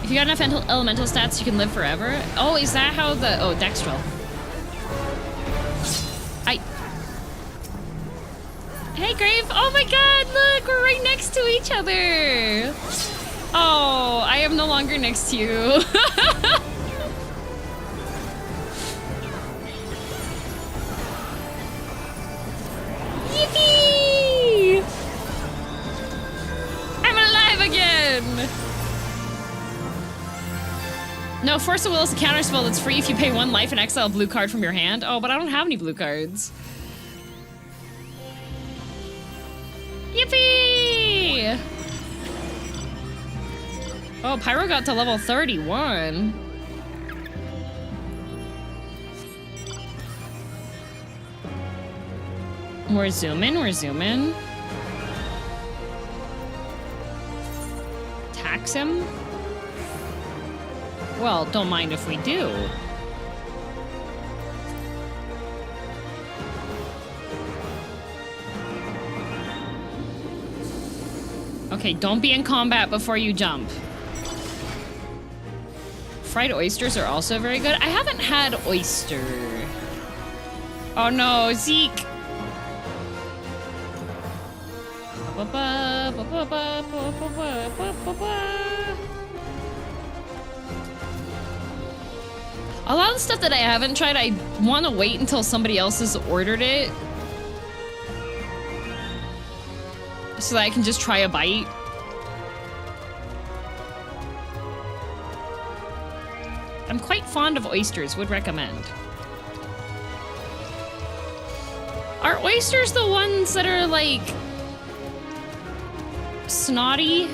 Speaker 1: If you got enough elemental stats, you can live forever? Oh, is that how the... Oh, Dextral. Hey, Grave! Oh my god, look! We're right next to each other! Oh, I am no longer next to you. Yippee! I'm alive again! No, Force of Will is a counterspell that's free if you pay 1 life and exile a blue card from your hand. Oh, but I don't have any blue cards. Yippee! Oh, Pyro got to level 31. We're zooming, we're zooming. Tax him? Well, don't mind if we do. Okay, don't be in combat before you jump. Fried oysters are also very good. I haven't had oyster. Oh no, Zeke. A lot of the stuff that I haven't tried, I want to wait until somebody else has ordered it. So that I can just try a bite. I'm quite fond of oysters, would recommend. Are oysters the ones that are like snotty?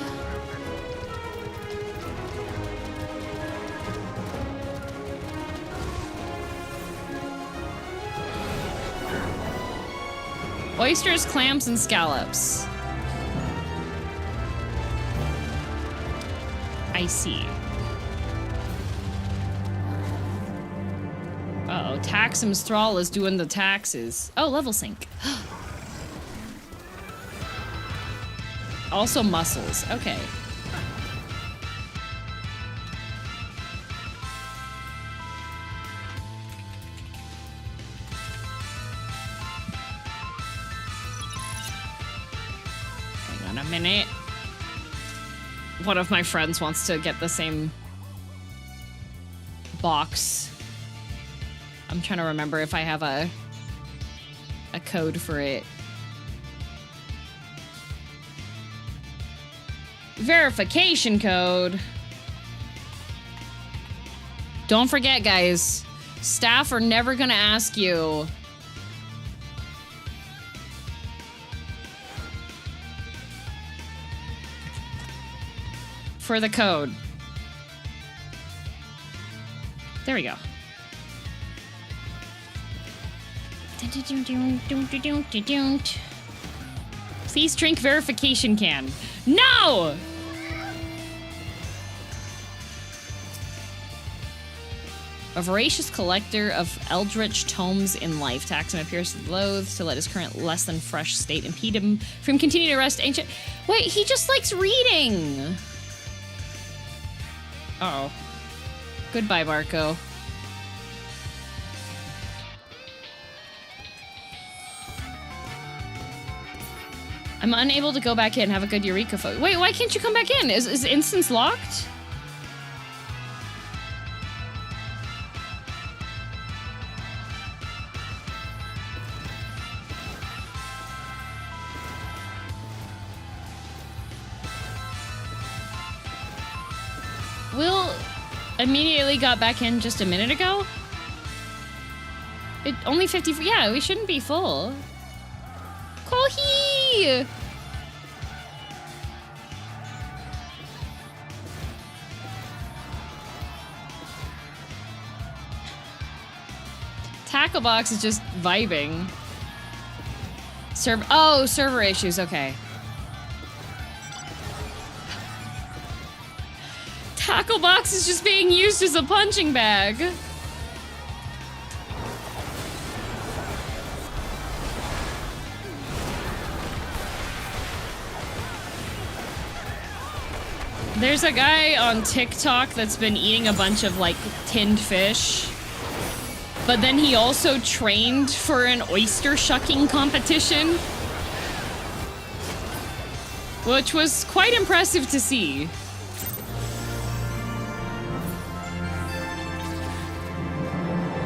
Speaker 1: Oysters, clams, and scallops. I see. Uh-oh, Taxum's thrall is doing the taxes. Oh, level sync. Also muscles, okay. Hang on a minute. One of my friends wants to get the same box. I'm trying to remember if I have a code for it. Verification code. Don't forget, guys. Staff are never gonna ask you. For the code. There we go. Please drink verification can. No! A voracious collector of eldritch tomes in life. Taxum appears loath to let his current less than fresh state impede him from continuing to rest ancient. Wait, he just likes reading. Uh oh. Goodbye, Marco. I'm unable to go back in. Have a good Eureka photo. Wait, why can't you come back in? Is instance locked? Will immediately got back in just a minute ago? It only 50. Yeah, we shouldn't be full. Kohi! Tackle box is just vibing. Server issues, okay. Tackle box is just being used as a punching bag. There's a guy on TikTok that's been eating a bunch of like tinned fish, but then he also trained for an oyster shucking competition, which was quite impressive to see.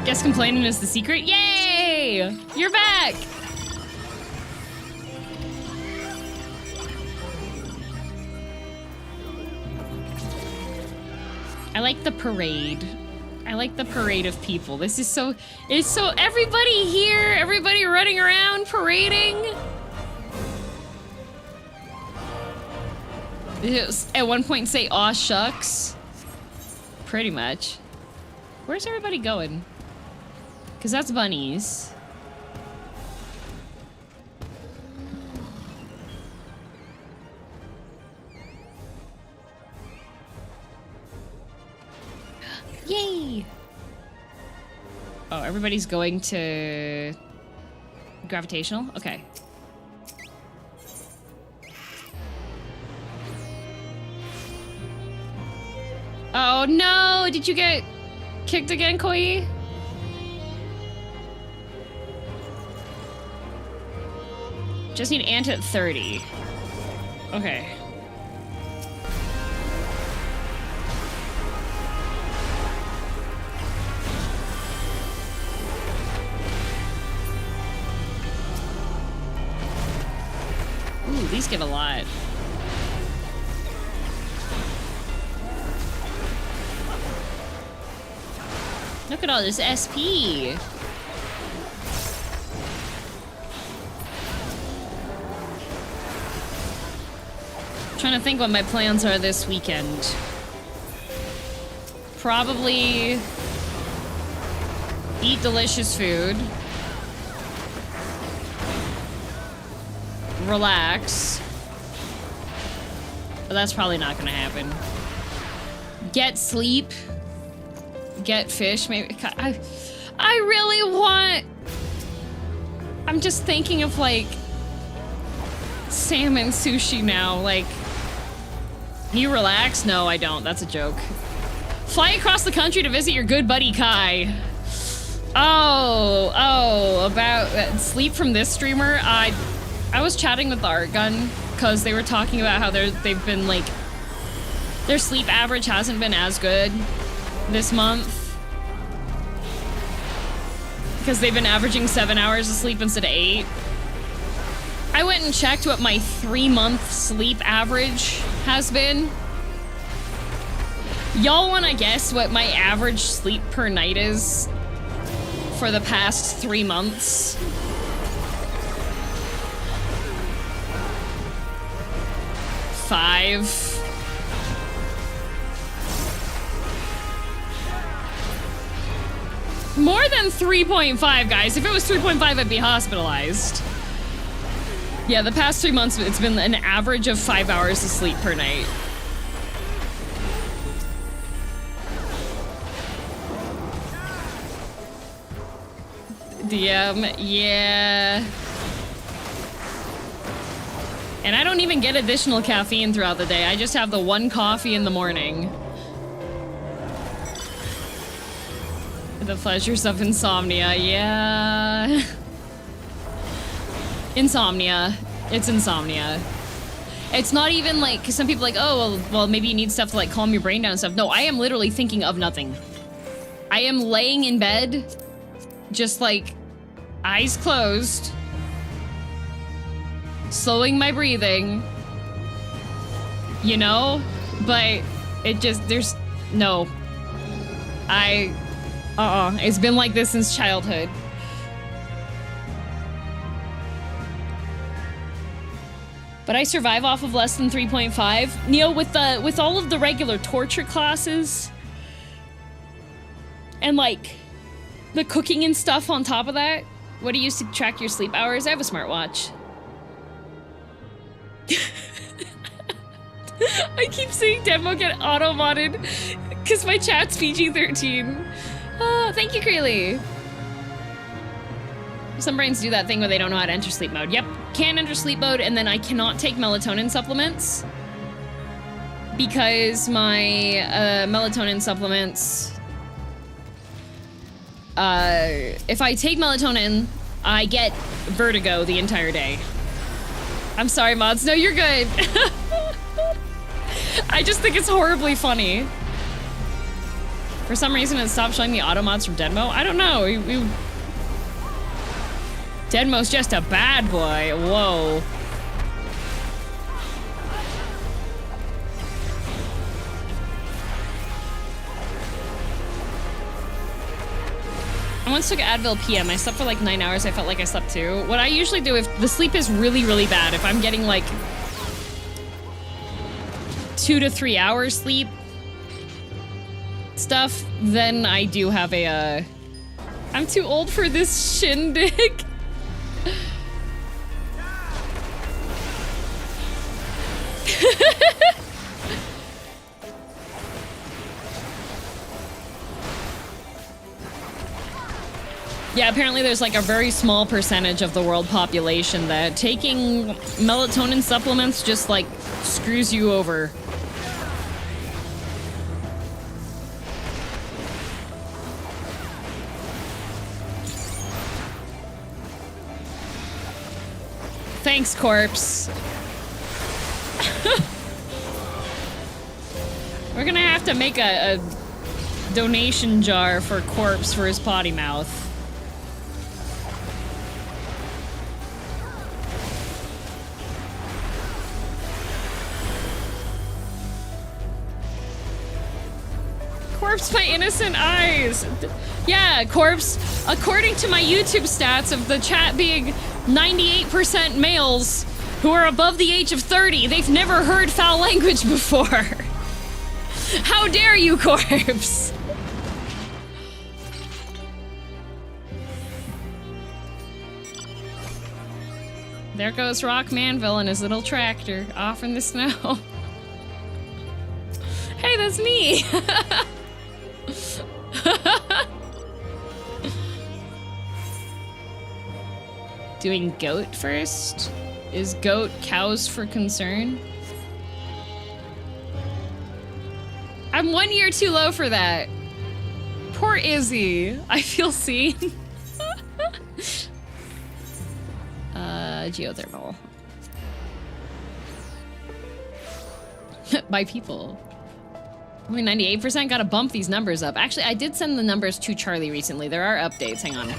Speaker 1: Guess complaining is the secret. Yay! You're back! I like the parade. I like the parade of people. This is so... It's so... Everybody here! Everybody running around, parading! At one point say, aw shucks. Pretty much. Where's everybody going? Because that's bunnies. Yay! Oh, everybody's going to... Gravitational? Okay. Oh no! Did you get kicked again, Koi? Just need Ant at 30. Okay. Ooh, these give a lot. Look at all this SP. Trying to think what my plans are this weekend. Probably eat delicious food. Relax. But that's probably not gonna happen. Get sleep. Get fish, maybe. I really want... I'm just thinking of, like, salmon sushi now. Like, you relax? No, I don't. That's a joke. Fly across the country to visit your good buddy Kai. Oh, about sleep from this streamer. I was chatting with the art gun because they were talking about how they've been, like, their sleep average hasn't been as good this month because they've been averaging 7 hours of sleep instead of 8. I went and checked what my 3-month sleep average has been. Y'all wanna guess what my average sleep per night is for the past 3 months? Five. More than 3.5, guys. If it was 3.5, I'd be hospitalized. Yeah, the past 3 months, it's been an average of 5 hours of sleep per night. DM, yeah. And I don't even get additional caffeine throughout the day. I just have the 1 coffee in the morning. The pleasures of insomnia, yeah. Insomnia. It's insomnia. It's not even like, because some people are like, oh, well, maybe you need stuff to like calm your brain down and stuff. No, I am literally thinking of nothing. I am laying in bed, just like eyes closed, slowing my breathing, you know? But it just, there's no. It's been like this since childhood. But I survive off of less than 3.5. Neo, with all of the regular torture classes and like the cooking and stuff on top of that, what do you use to track your sleep hours? I have a smartwatch. I keep seeing demo get auto-modded because my chat's PG-13. Oh, thank you, Creely. Some brains do that thing where they don't know how to enter sleep mode. Yep, can't enter sleep mode, and then I cannot take melatonin supplements because my melatonin supplements, if I take melatonin, I get vertigo the entire day. I'm sorry, mods. No, you're good. I just think it's horribly funny. For some reason, it stopped showing me auto mods from Denmo. I don't know. Denmo's just a bad boy. Whoa. I once took Advil PM. I slept for like 9 hours. I felt like I slept too. What I usually do if the sleep is really, really bad, if I'm getting like 2 to 3 hours sleep stuff, then I do have a, I'm too old for this shindig. Yeah, apparently there's like a very small percentage of the world population that taking melatonin supplements just like screws you over. Thanks, Corpse. We're gonna have to make a donation jar for Corpse for his potty mouth. Corpse, my innocent eyes. Yeah, Corpse, according to my YouTube stats of the chat being 98% males who are above the age of 30, they've never heard foul language before. How dare you, Corpse? There goes Rock Manville and his little tractor off in the snow. Hey, that's me. Doing goat first? Is goat cows for concern? I'm 1 year too low for that. Poor Izzy. I feel seen. Geothermal. By people. Only 98%. Gotta bump these numbers up. Actually, I did send the numbers to Charlie recently. There are updates. Hang on.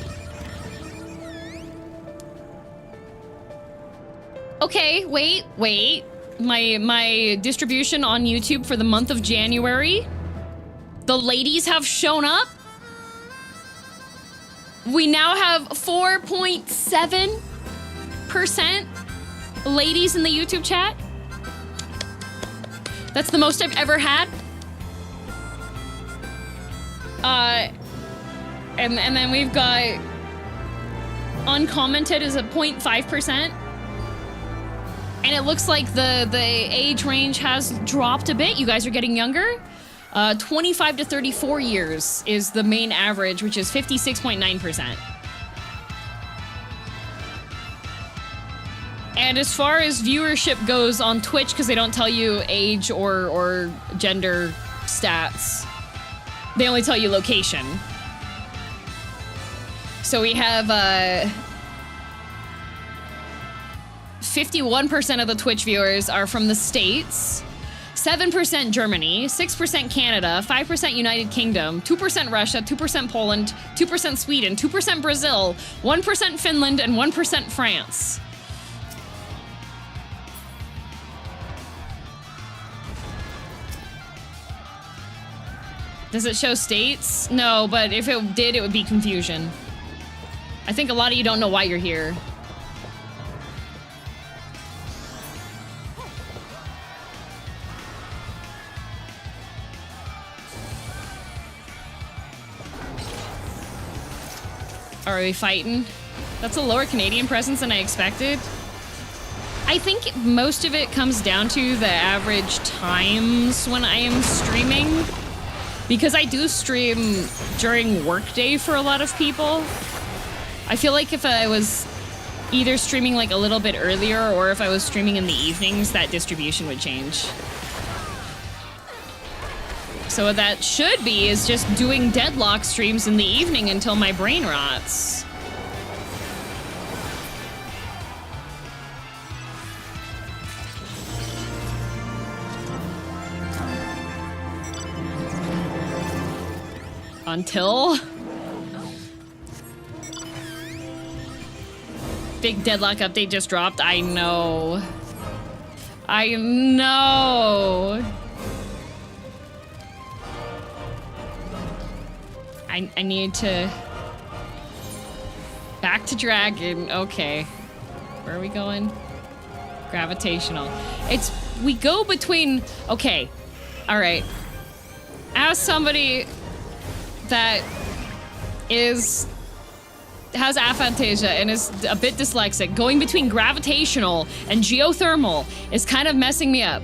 Speaker 1: Okay, wait. My distribution on YouTube for the month of January. The ladies have shown up. We now have 4.7% ladies in the YouTube chat. That's the most I've ever had. And then we've got uncommented is a 0.5%. And it looks like the age range has dropped a bit. You guys are getting younger. 25 to 34 years is the main average, which is 56.9%. And as far as viewership goes on Twitch, because they don't tell you age or gender stats, they only tell you location. So we have 51% of the Twitch viewers are from the States, 7% Germany, 6% Canada, 5% United Kingdom, 2% Russia, 2% Poland, 2% Sweden, 2% Brazil, 1% Finland, and 1% France. Does it show states? No, but if it did, it would be confusion. I think a lot of you don't know why you're here. Are we fighting? That's a lower Canadian presence than I expected. I think most of it comes down to the average times when I am streaming. Because I do stream during workday for a lot of people. I feel like if I was either streaming like a little bit earlier or if I was streaming in the evenings, that distribution would change. So what that should be is just doing deadlock streams in the evening until my brain rots. Until... Big deadlock update just dropped. I know. I know. I need to... Back to dragon. Okay. Where are we going? Gravitational. It's... We go between... Okay. Alright. As somebody that has aphantasia and is a bit dyslexic, going between gravitational and geothermal is kind of messing me up.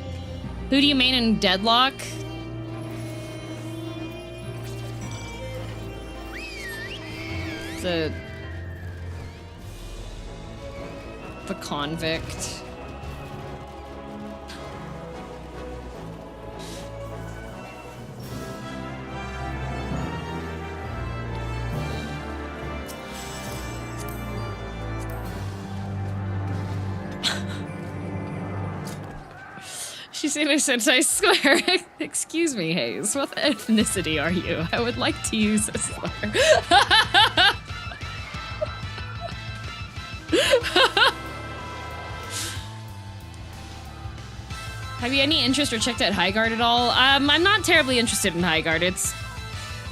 Speaker 1: Who do you main in deadlock? The convict. She's innocent, I swear. Excuse me, Hayes. What ethnicity are you? I would like to use a slur. Have you any interest or checked out Highguard at all? I'm not terribly interested in Highguard.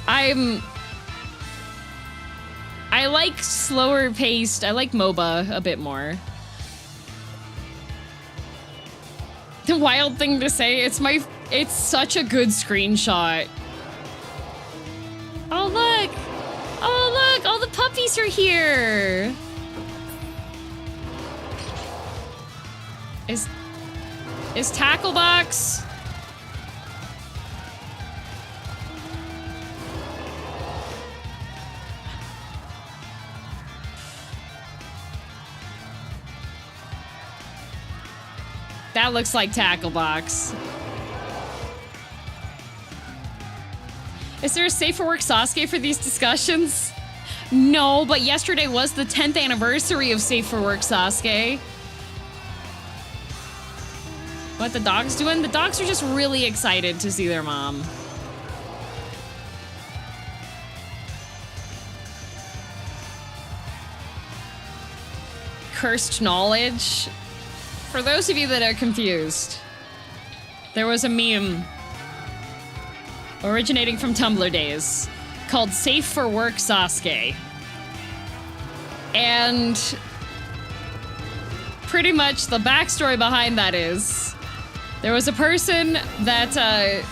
Speaker 1: I like slower paced. I like MOBA a bit more. The wild thing to say, it's such a good screenshot. Oh look! Oh look! All the puppies are here! Is Tacklebox? That looks like Tacklebox. Is there a safe for work Sasuke for these discussions? No, but yesterday was the 10th anniversary of Safe for Work Sasuke. What the dogs doing? The dogs are just really excited to see their mom. Cursed knowledge. For those of you that are confused, there was a meme originating from Tumblr days called Safe for Work Sasuke. And pretty much the backstory behind that is there was a person that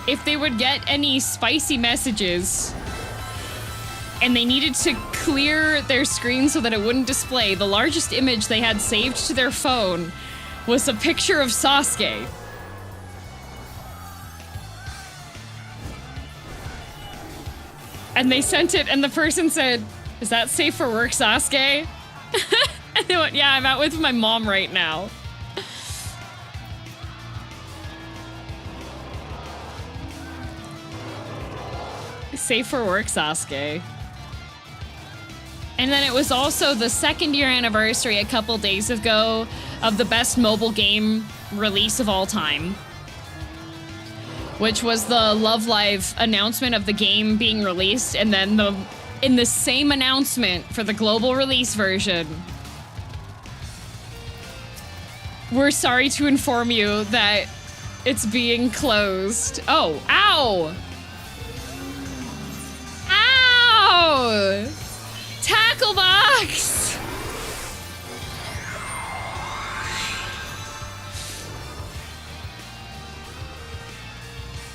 Speaker 1: if they would get any spicy messages and they needed to clear their screen so that it wouldn't display, the largest image they had saved to their phone was a picture of Sasuke. And they sent it, and the person said, "Is that safe for work, Sasuke?" And they went, "Yeah, I'm out with my mom right now." Safe for work, Sasuke. And then it was also the 2nd year anniversary a couple days ago of the best mobile game release of all time, which was the Love Live announcement of the game being released, and then in the same announcement for the global release version, we're sorry to inform you that it's being closed. Oh, ow! Ow! Tacklebox!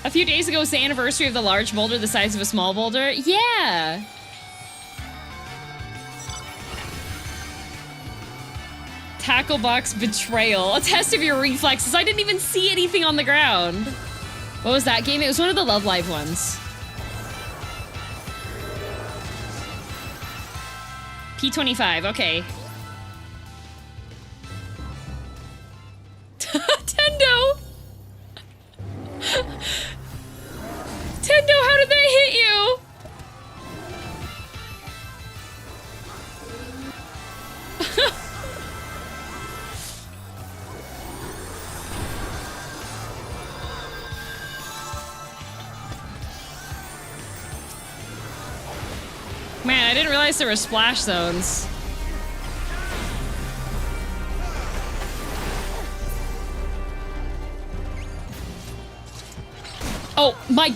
Speaker 1: A few days ago was the anniversary of the large boulder the size of a small boulder. Yeah! Tacklebox betrayal. A test of your reflexes. I didn't even see anything on the ground. What was that game? It was one of the Love Live ones. P25, okay. Tendo! Tendo, how did that hit you? Man, I didn't realize there were splash zones. Oh, my...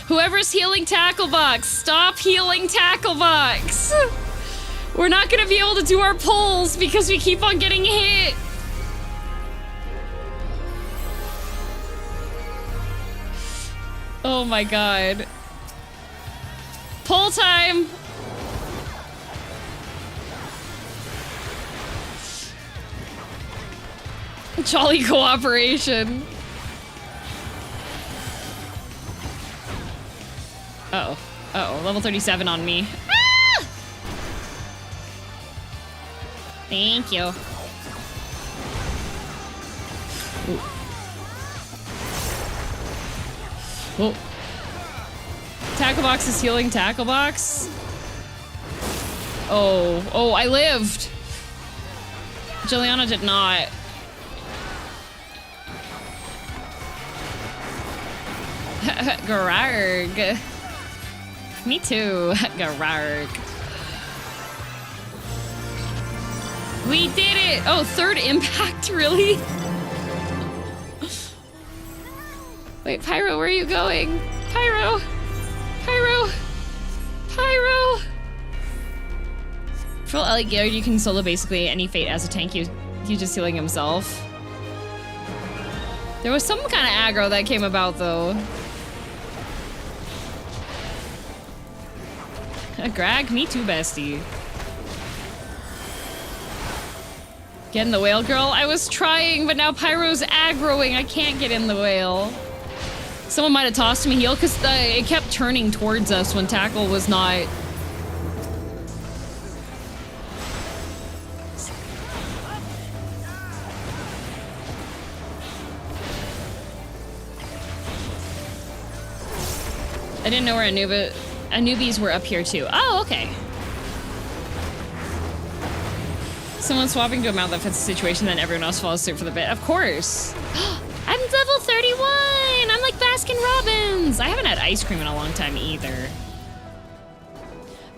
Speaker 1: Whoever's healing tackle box, stop healing tackle box. We're not gonna be able to do our pulls because we keep on getting hit. Oh my god. Pull time. Jolly cooperation. Uh-oh. Uh-oh, level 37 on me. Ah! Thank you. Ooh. Oh. Tackle box is healing tackle box. Oh, oh, I lived. Juliana did not. Gararg. Me too. Gararg. We did it! Oh, third impact, really? Wait, Pyro, where are you going? Pyro! Pyro! Pyro! Full Ellie Gear, you can solo basically any fate as a tank. He's just healing himself. There was some kind of aggro that came about, though. Greg, me too, bestie. Get in the whale, girl? I was trying, but now Pyro's aggroing. I can't get in the whale. Someone might have tossed me heal, because it kept turning towards us when tackle was not... I didn't know where Anubis were up here too. Oh, okay. Someone swapping to a mount that fits the situation, then everyone else follows suit for the bit. Of course. I'm level 31! I'm like Baskin Robbins! I haven't had ice cream in a long time either.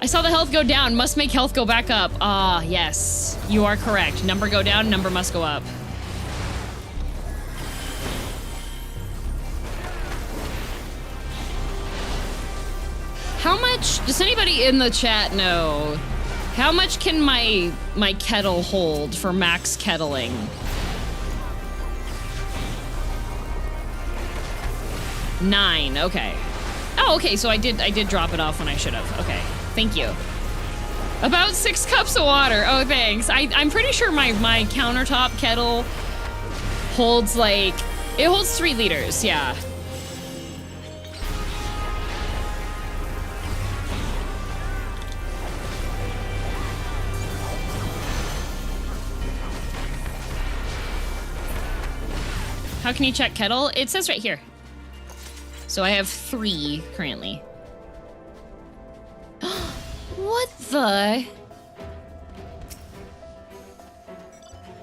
Speaker 1: I saw the health go down. Must make health go back up. Ah, yes. You are correct. Number go down, number must go up. How much, does anybody in the chat know, how much can my kettle hold for max kettling? Nine, okay. Oh, okay, so I did drop it off when I should have. Okay, thank you. About 6 cups of water. Oh, thanks. I'm pretty sure my countertop kettle holds like, it holds 3 liters, yeah. How can you check kettle? It says right here. So I have 3 currently. What the?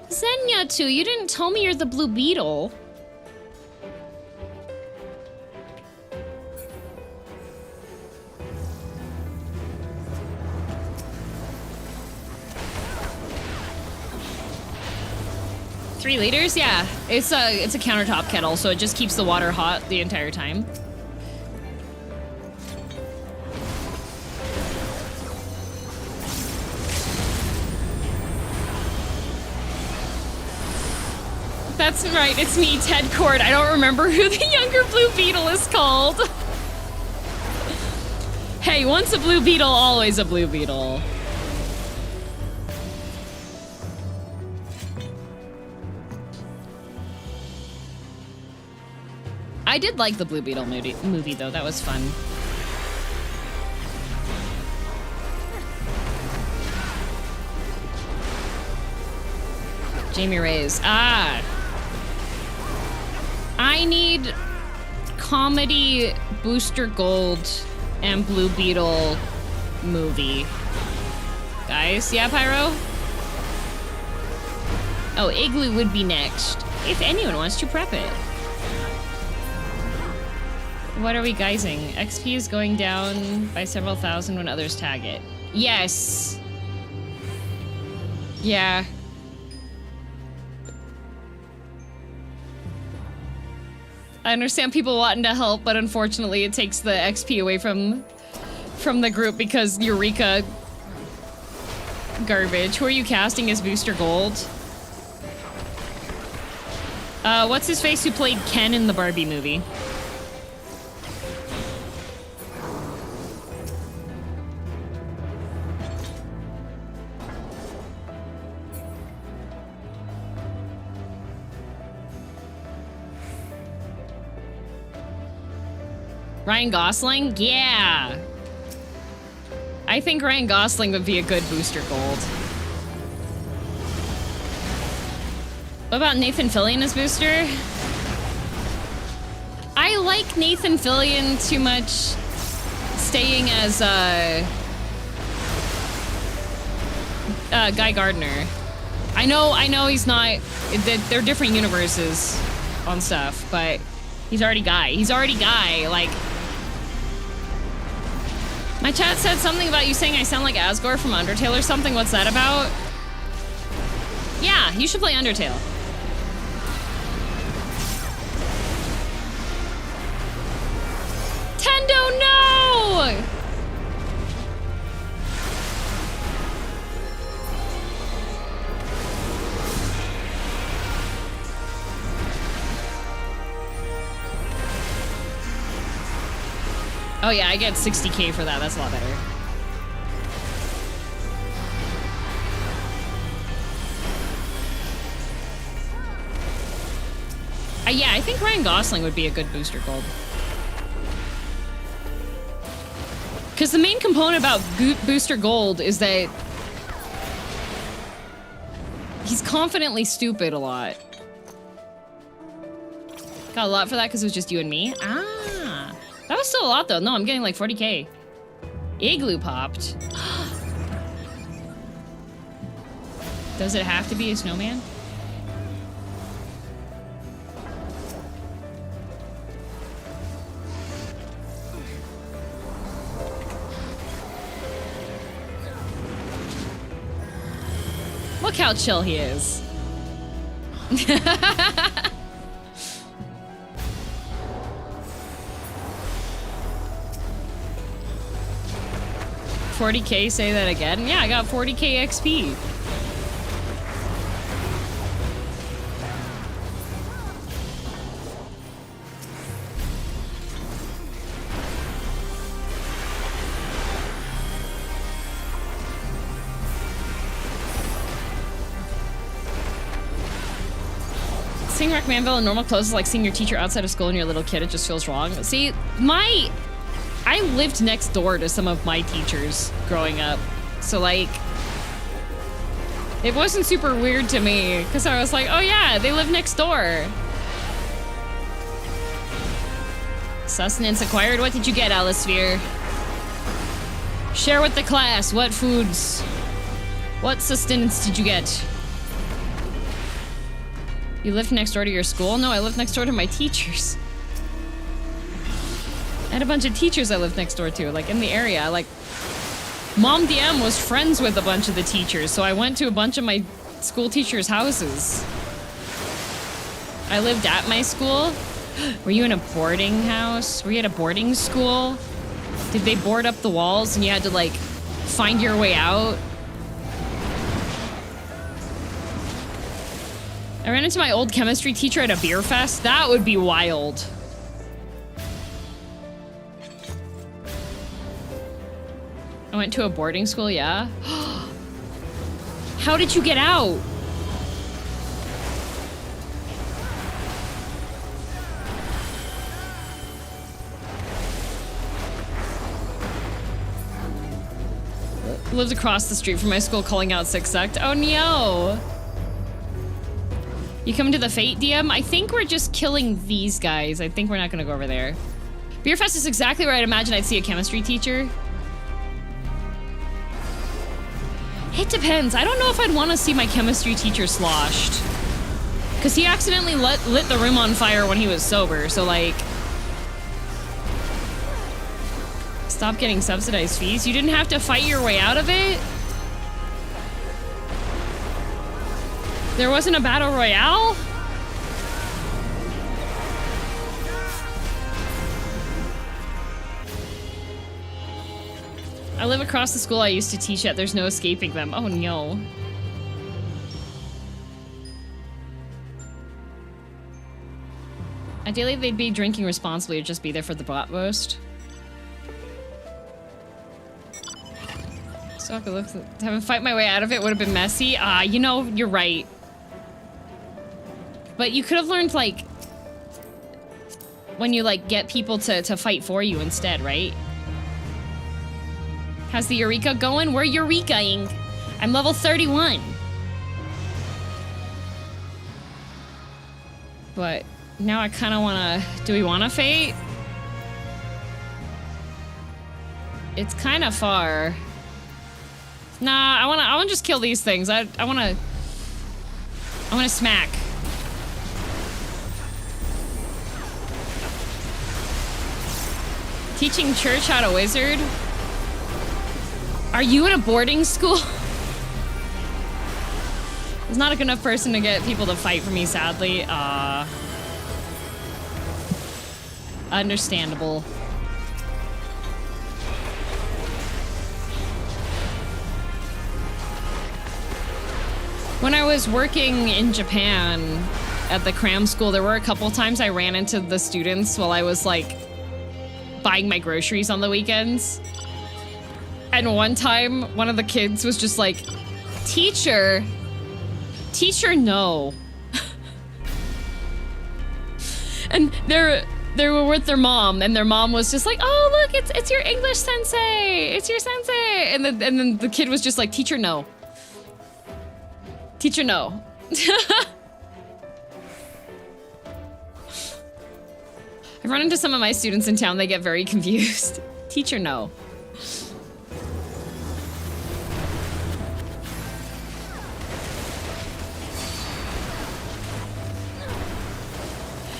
Speaker 1: Zenyatu, you didn't tell me you're the blue beetle. Three liters? Yeah. It's a countertop kettle, so it just keeps the water hot the entire time. That's right, it's me, Ted Cord. I don't remember who the younger blue beetle is called. Hey, once a blue beetle, always a blue beetle. I did like the Blue Beetle movie though, that was fun. Jamie Reyes. Ah! I need comedy Booster Gold and Blue Beetle movie. Guys, yeah, Pyro? Oh, Igloo would be next, if anyone wants to prep it. What are we guising? XP is going down by several thousand when others tag it. Yes. Yeah. I understand people wanting to help, but unfortunately it takes the XP away from the group because Eureka garbage. Who are you casting as Booster Gold? What's his face who played Ken in the Barbie movie? Ryan Gosling? Yeah! I think Ryan Gosling would be a good Booster Gold. What about Nathan Fillion as Booster? I like Nathan Fillion too much staying as Guy Gardner. I know he's not, they're different universes on stuff, but he's already Guy. He's already Guy, like. My chat said something about you saying I sound like Asgore from Undertale or something. What's that about? Yeah, you should play Undertale. Tendo, no! Oh yeah, I get 60k for that. That's a lot better. Yeah, I think Ryan Gosling would be a good Booster Gold. Because the main component about Booster Gold is that he's confidently stupid a lot. Got a lot for that because it was just you and me? Ah. That was still a lot, though. No, I'm getting like 40k. Igloo popped. Does it have to be a snowman? Look how chill he is. 40k, say that again? Yeah, I got 40k XP. Seeing Wreck Manville in normal clothes is like seeing your teacher outside of school and you're a little kid. It just feels wrong. See, I lived next door to some of my teachers growing up. So, like, it wasn't super weird to me because I was like, oh yeah, they live next door. Sustenance acquired. What did you get, Alisphere? Share with the class. What foods? What sustenance did you get? You lived next door to your school? No, I lived next door to my teachers. I had a bunch of teachers I lived next door to, like, in the area. Like, Mom DM was friends with a bunch of the teachers, so I went to a bunch of my school teachers' houses. I lived at my school. Were you in a boarding house? Were you at a boarding school? Did they board up the walls and you had to, like, find your way out? I ran into my old chemistry teacher at a beer fest. That would be wild. I went to a boarding school, yeah. How did you get out? Lived across the street from my school calling out Sick Sect. Oh no! You coming to the Fate DM? I think we're just killing these guys. I think we're not gonna go over there. Beerfest is exactly where I'd imagine I'd see a chemistry teacher. It depends. I don't know if I'd want to see my chemistry teacher sloshed. Because he accidentally lit the room on fire when he was sober, so like... Stop getting subsidized fees. You didn't have to fight your way out of it? There wasn't a battle royale? I live across the school I used to teach at. There's no escaping them. Oh no. Ideally, they'd be drinking responsibly or just be there for the bratwurst. So I could look, having fight my way out of it would have been messy. You know, you're right. But you could have learned, like, when you, like, get people to fight for you instead, right? How's the Eureka going? We're Eureka-ing. I'm level 31. But now I kind of want to... Do we want to fate? It's kind of far. Nah, I want to just kill these things. I want to smack. Teaching church how to wizard? Are you at a boarding school? I was not a good enough person to get people to fight for me, sadly. Understandable. When I was working in Japan at the cram school, there were a couple times I ran into the students while I was, like, buying my groceries on the weekends. And one time, one of the kids was just like, Teacher, no. And they were with their mom, and their mom was just like, oh, look, it's your English sensei. It's your sensei. And then the kid was just like, Teacher, no. Teacher, no. I run into some of my students in town, they get very confused. Teacher, no.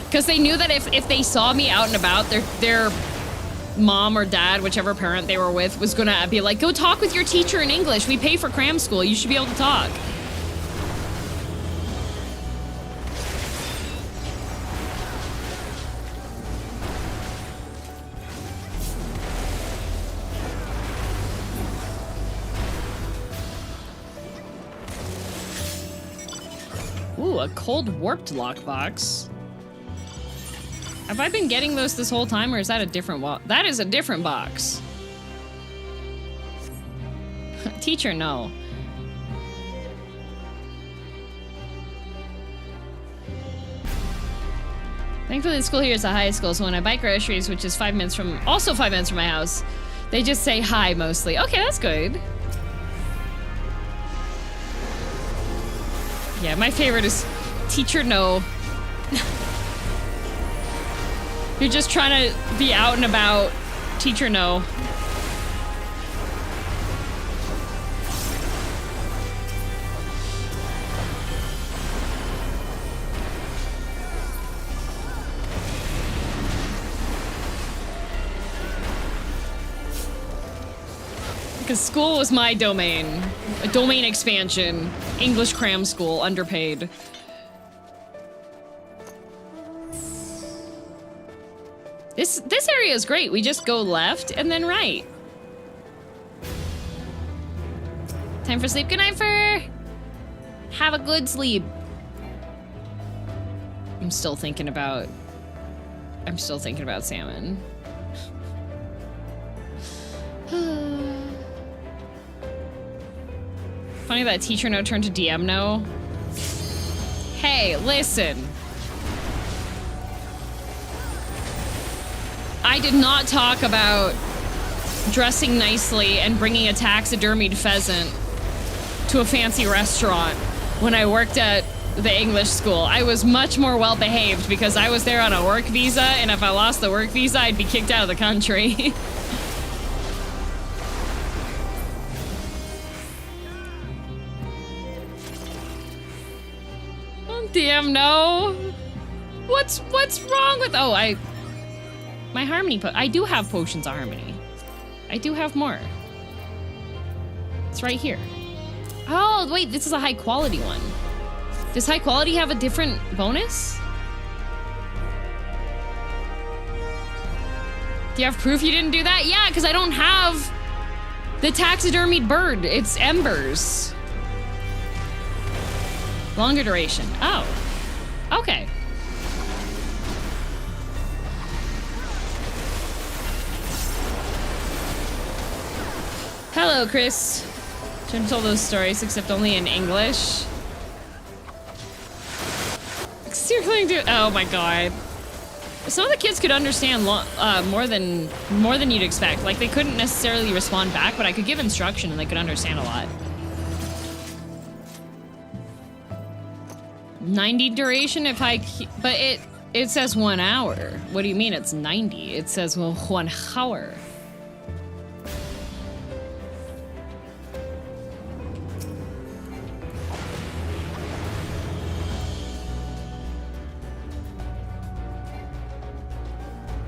Speaker 1: Because they knew that if they saw me out and about, their mom or dad, whichever parent they were with, was gonna be like, go talk with your teacher in English. We pay for cram school. You should be able to talk. Ooh, a cold warped lockbox. Have I been getting those this whole time, or is that a different that is a different box. Teacher, no. Thankfully, the school here is a high school, so when I buy groceries, which is 5 minutes from my house, they just say hi mostly. Okay, that's good. Yeah, my favorite is Teacher, no. You're just trying to be out and about. Teacher, no. Because school was my domain. A domain expansion. English cram school, underpaid. This area is great. We just go left and then right. Time for sleep. Good night, Fur. Have a good sleep. I'm still thinking about salmon. Funny that Teacher no turned to DM no. Hey, listen. I did not talk about dressing nicely and bringing a taxidermied pheasant to a fancy restaurant when I worked at the English school. I was much more well behaved because I was there on a work visa, and if I lost the work visa, I'd be kicked out of the country. Damn, no. What's wrong with... Oh, my harmony I do have potions of harmony. I do have more. It's right here. Oh, wait, this is a high quality one. Does high quality have a different bonus? Do you have proof you didn't do that? Yeah, because I don't have the taxidermied bird. It's embers. Longer duration. Oh. Okay. Hello, Chris. Jim told those stories, except only in English. Circling to— oh my god. Some of the kids could understand more than you'd expect. Like, they couldn't necessarily respond back, but I could give instruction and they could understand a lot. 90 duration if I— but it says 1 hour. What do you mean it's 90? It says, well, 1 hour.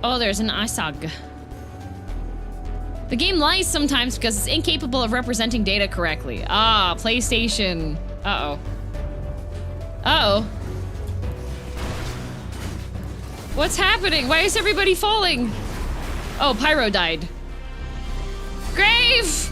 Speaker 1: Oh, there's an ISOG. The game lies sometimes because it's incapable of representing data correctly. Ah, PlayStation. Uh-oh. Uh-oh. What's happening? Why is everybody falling? Oh, Pyro died. Grave!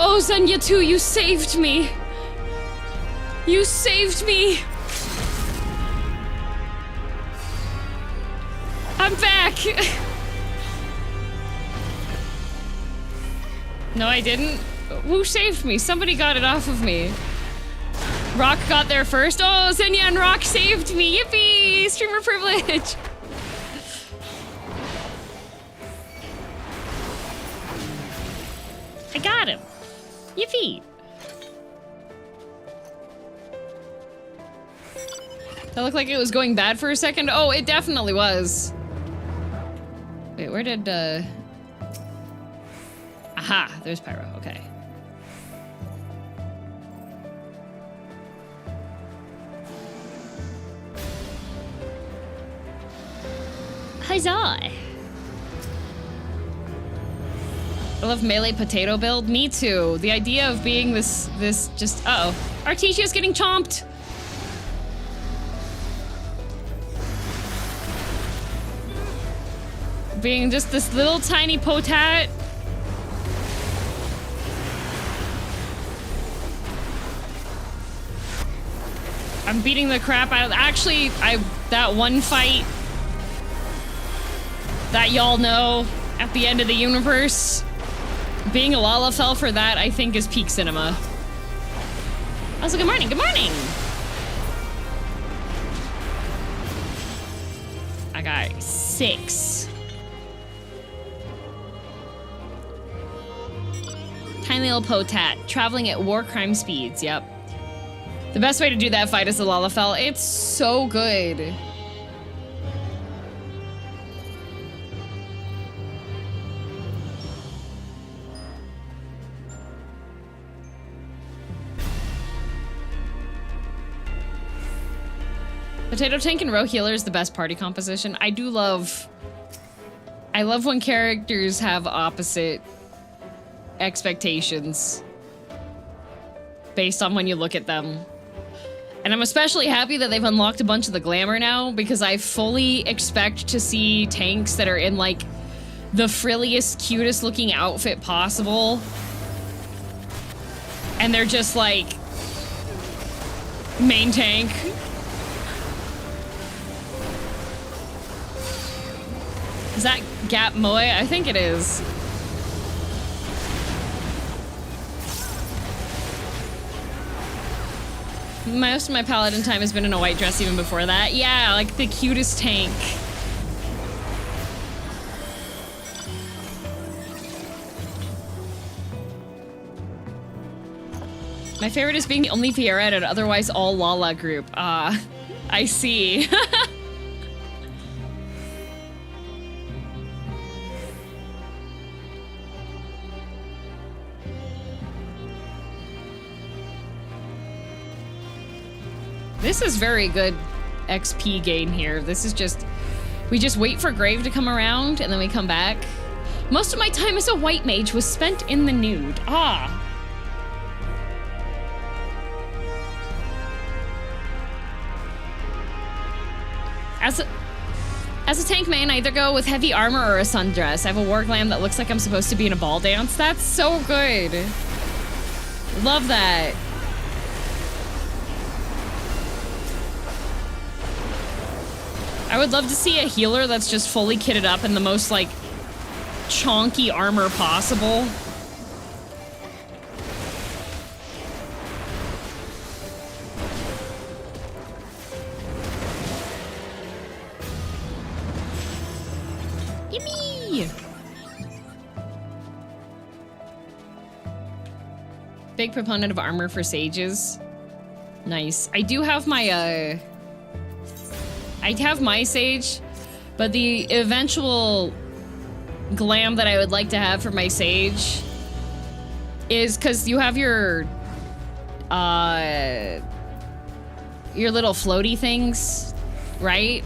Speaker 1: Oh, Xenia 2, you saved me! You saved me! I'm back! No, I didn't. Who saved me? Somebody got it off of me. Rock got there first. Oh, Xenia and Rock saved me! Yippee! Streamer privilege! I got him. Yippee! That looked like it was going bad for a second. Oh, it definitely was. Wait, where did, aha, there's Pyro, okay. Huzzah! I love melee potato build. Me too. The idea of being this just— uh-oh. Artesia's getting chomped! Being just this little tiny potat. I'm beating the crap out of— actually, that one fight that y'all know at the end of the universe, being a lalafell for that, I think, is peak cinema. Also, good morning, good morning! I got 6. Tiny little potat, traveling at war crime speeds, yep. The best way to do that fight is the lalafell. It's so good. Potato Tank and Row Healer is the best party composition. I love when characters have opposite expectations based on when you look at them. And I'm especially happy that they've unlocked a bunch of the glamour now, because I fully expect to see tanks that are in, like, the frilliest, cutest looking outfit possible. And they're just, like, main tank. Is that Gap Moe? I think it is. Most of my paladin time has been in a white dress even before that. Yeah, like the cutest tank. My favorite is being the only Fiera at an otherwise all Lala group. I see. This is very good XP gain here. This is just... We just wait for Grave to come around, and then we come back. Most of my time as a white mage was spent in the nude. Ah. As a tank main, I either go with heavy armor or a sundress. I have a war glam that looks like I'm supposed to be in a ball dance. That's so good. Love that. I would love to see a healer that's just fully kitted up in the most, like, chonky armor possible. Gimme! Big proponent of armor for sages. Nice. I do have my, I have my sage, but the eventual glam that I would like to have for my sage is because you have your little floaty things, right?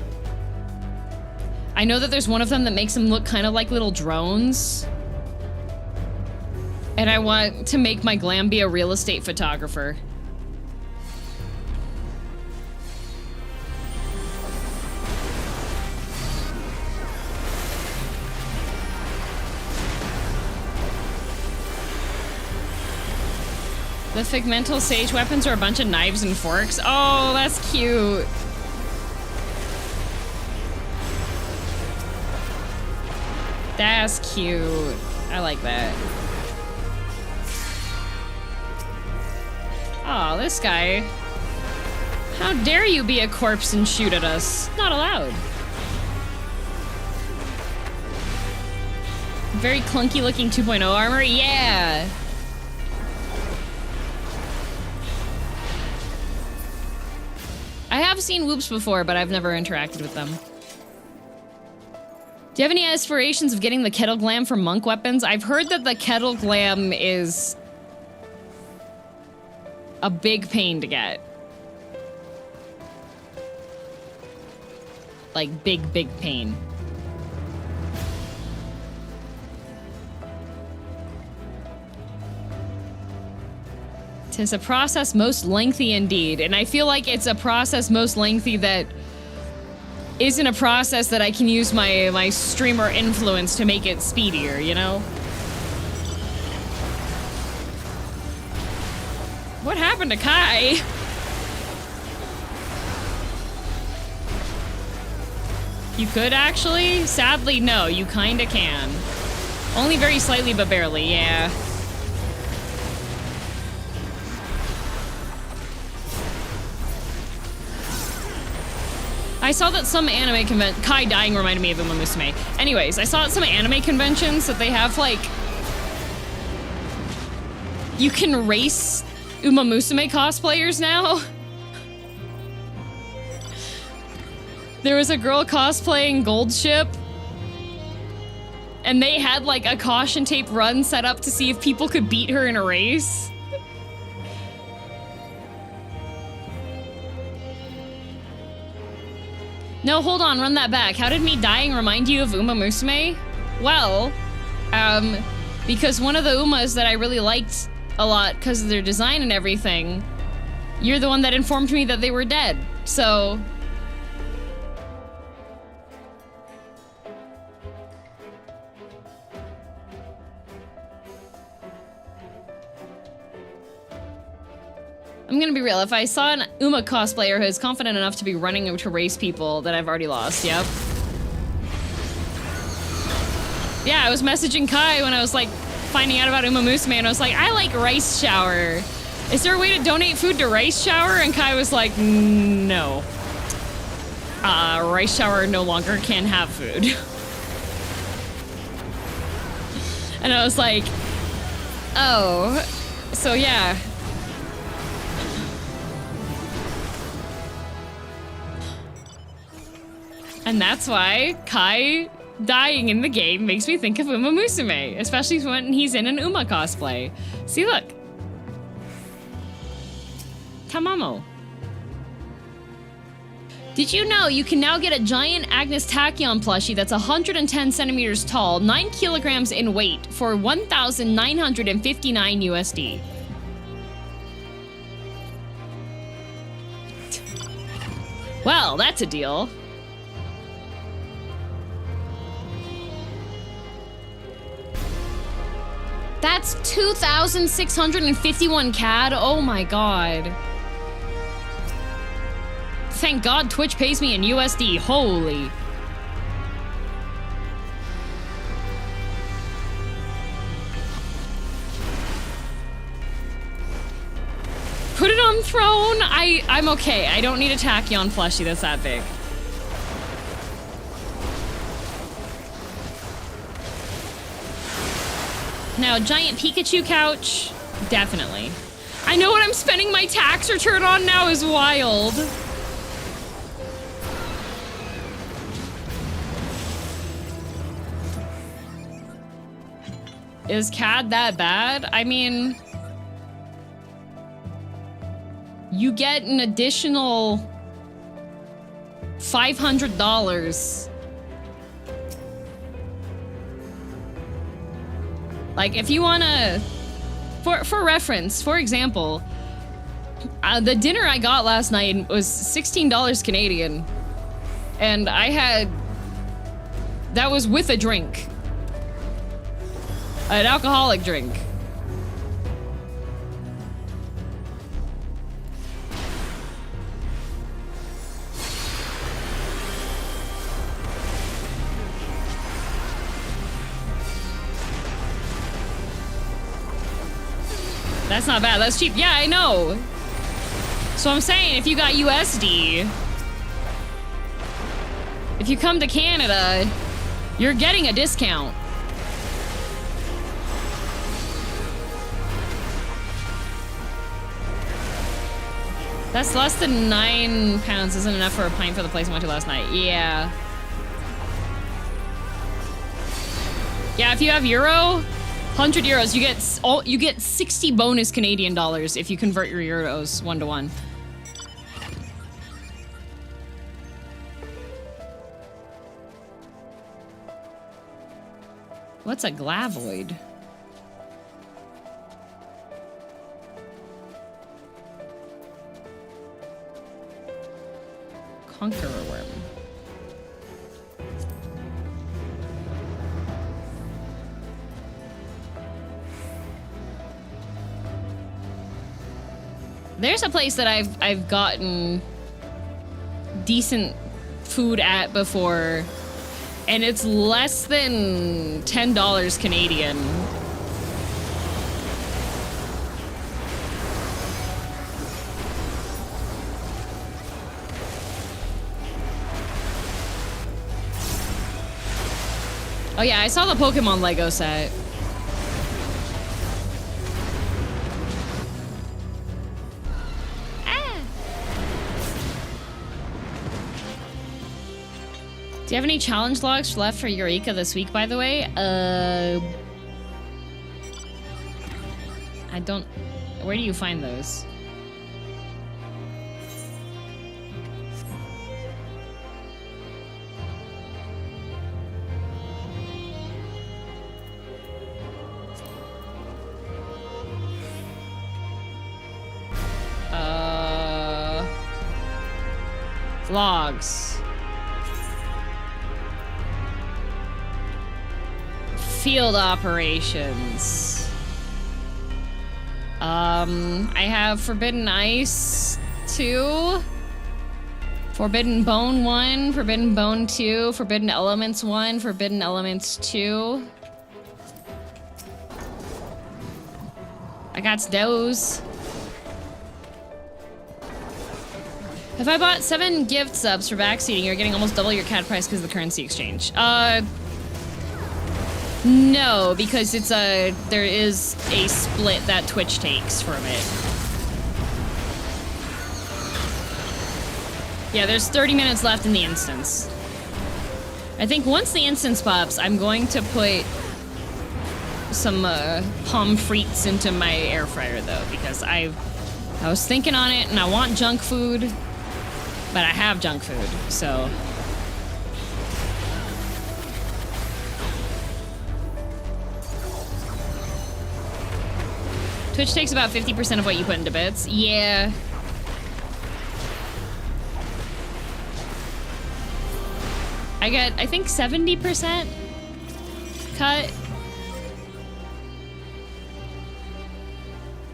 Speaker 1: I know that there's one of them that makes them look kind of like little drones. And I want to make my glam be a real estate photographer. The Figmental Sage weapons are a bunch of knives and forks. Oh, that's cute. That's cute. I like that. Oh, this guy. How dare you be a corpse and shoot at us? Not allowed. Very clunky looking 2.0 armor. Yeah. I have seen whoops before, but I've never interacted with them. Do you have any aspirations of getting the kettle glam for monk weapons? I've heard that the kettle glam is a big pain to get. Like, big, big pain. Tis a process most lengthy indeed, and I feel like it's a process most lengthy that isn't a process that I can use my streamer influence to make it speedier, you know? What happened to Kai? You could actually? Sadly, no, you kinda can. Only very slightly, but barely, yeah. I saw that some anime Kai dying reminded me of Uma Musume. Anyways, I saw at some anime conventions that they have, like... You can race Uma Musume cosplayers now. There was a girl cosplaying Gold Ship. And they had, like, a caution tape run set up to see if people could beat her in a race. No, hold on, run that back. How did me dying remind you of Uma Musume? Well, because one of the Umas that I really liked a lot because of their design and everything, you're the one that informed me that they were dead, so... I'm gonna be real, if I saw an Uma cosplayer who is confident enough to be running to race people, that I've already lost, yep. Yeah, I was messaging Kai when I was like finding out about Uma Musume and I was like, I like Rice Shower. Is there a way to donate food to Rice Shower? And Kai was like, no. Rice Shower no longer can have food. And I was like, oh, so yeah. And that's why Kai dying in the game makes me think of Uma Musume, especially when he's in an Uma cosplay. See, look. Tamamo. Did you know you can now get a giant Agnes Tachyon plushie that's 110 centimeters tall, 9 kilograms in weight for 1,959 USD? Well, that's a deal. That's 2,651 CAD. Oh my god. Thank God Twitch pays me in USD. Holy. Put it on throne. I'm okay. I don't need a Tachyon plushie that's that big. Now, giant Pikachu couch, definitely. I know what I'm spending my tax return on now is wild. Is CAD that bad? I mean, you get an additional $500. Like, if you wanna, for reference, for example, the dinner I got last night was $16 Canadian, and I had, that was with a drink. An alcoholic drink. That's not bad, that's cheap. Yeah, I know. So I'm saying, if you got USD, if you come to Canada, you're getting a discount. That's less than 9 pounds isn't enough for a pint for the place I went to last night. Yeah. Yeah, if you have euro, 100 euros, you get 60 bonus Canadian dollars if you convert your euros 1-to-1. What's a glavoid? Conqueror worm. There's a place that I've gotten decent food at before, and it's less than $10 Canadian. Oh yeah, I saw the Pokemon Lego set. Do you have any challenge logs left for Eureka this week, by the way? I don't... Where do you find those? Logs. Field operations. I have Forbidden Ice 2, Forbidden Bone 1, Forbidden Bone 2, Forbidden Elements 1, Forbidden Elements 2. I got those. If I bought 7 gift subs for backseating, you're getting almost double your CAD price because of the currency exchange. No, because it's there is a split that Twitch takes from it. Yeah, there's 30 minutes left in the instance. I think once the instance pops, I'm going to put some pommes frites into my air fryer though, because I was thinking on it and I want junk food, but I have junk food, so. Twitch takes about 50% of what you put into bits. Yeah. I get, I think 70% cut.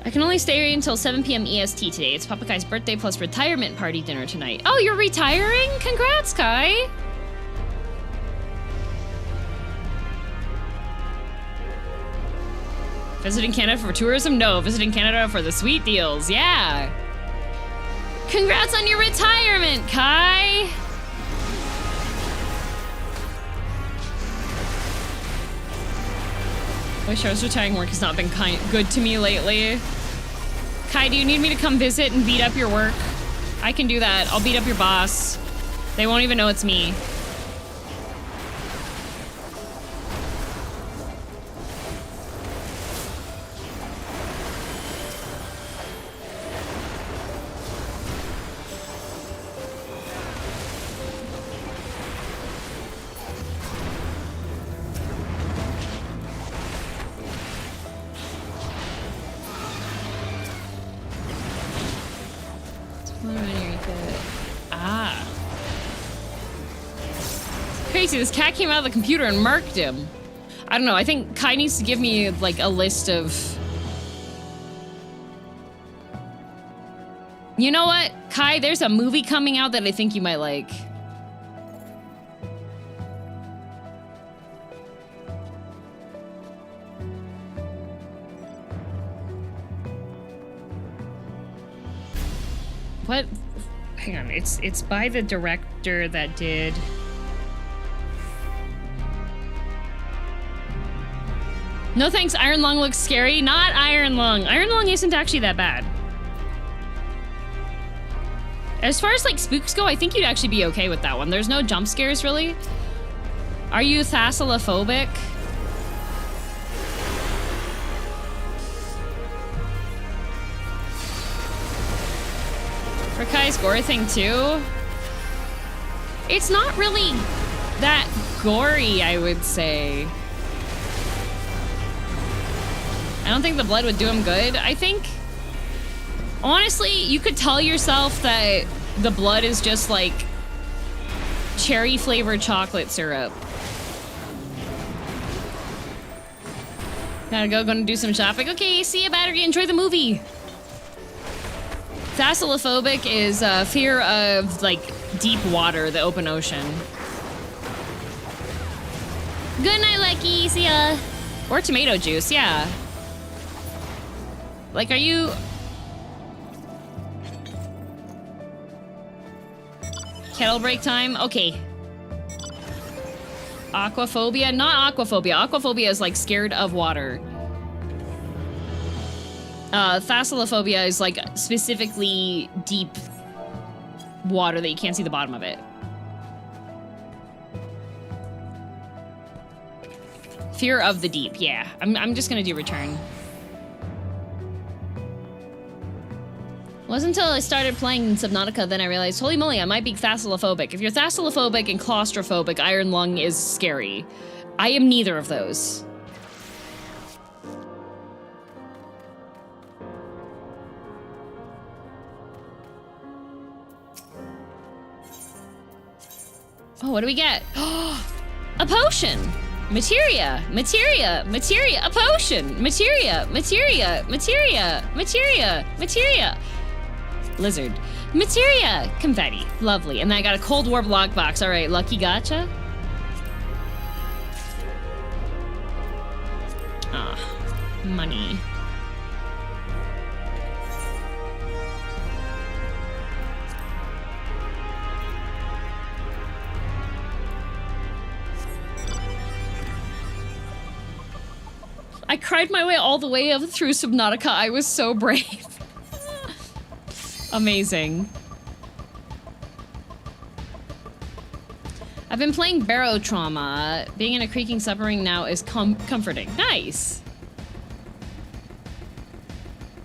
Speaker 1: I can only stay until 7 p.m. EST today. It's Papa Kai's birthday plus retirement party dinner tonight. Oh, you're retiring? Congrats, Kai. Visiting Canada for tourism? No, visiting Canada for the sweet deals. Yeah. Congrats on your retirement, Kai. Wish I was retiring. Work has not been good to me lately. Kai, do you need me to come visit and beat up your work? I can do that. I'll beat up your boss. They won't even know it's me. This cat came out of the computer and marked him. I don't know, I think Kai needs to give me like a list of... You know what, Kai, there's a movie coming out that I think you might like. What? Hang on, it's by the director that did... No thanks, Iron Lung looks scary. Not Iron Lung. Iron Lung isn't actually that bad. As far as like spooks go, I think you'd actually be okay with that one. There's no jump scares really. Are you thalassolophobic? For Kai's gore thing too? It's not really that gory, I would say. I don't think the blood would do him good. I think, honestly, you could tell yourself that the blood is just like cherry flavored chocolate syrup. Gotta go, gonna do some shopping. Okay, see you, Battery. Enjoy the movie. Thalassolophobic is fear of like deep water, the open ocean. Good night, Lecky. See ya. Or tomato juice, yeah. Like, are you... Kettle break time? Okay. Aquaphobia? Not aquaphobia. Aquaphobia is, like, scared of water. Thalassophobia is, like, specifically deep water that you can't see the bottom of it. Fear of the deep, yeah. I'm just gonna do return. It wasn't until I started playing Subnautica then I realized, holy moly, I might be thalassolophobic. If you're thalassolophobic and claustrophobic, Iron Lung is scary. I am neither of those. Oh, what do we get? A potion! Materia! Materia! Materia! A potion! Materia! Materia! Materia! Materia! Materia! Lizard. Materia! Confetti. Lovely. And then I got a Cold War lockbox. Alright, lucky gotcha. Ah, money. I cried my way all the way up through Subnautica. I was so brave. Amazing. I've been playing Barrow Trauma. Being in a creaking submarine now is comforting. Nice.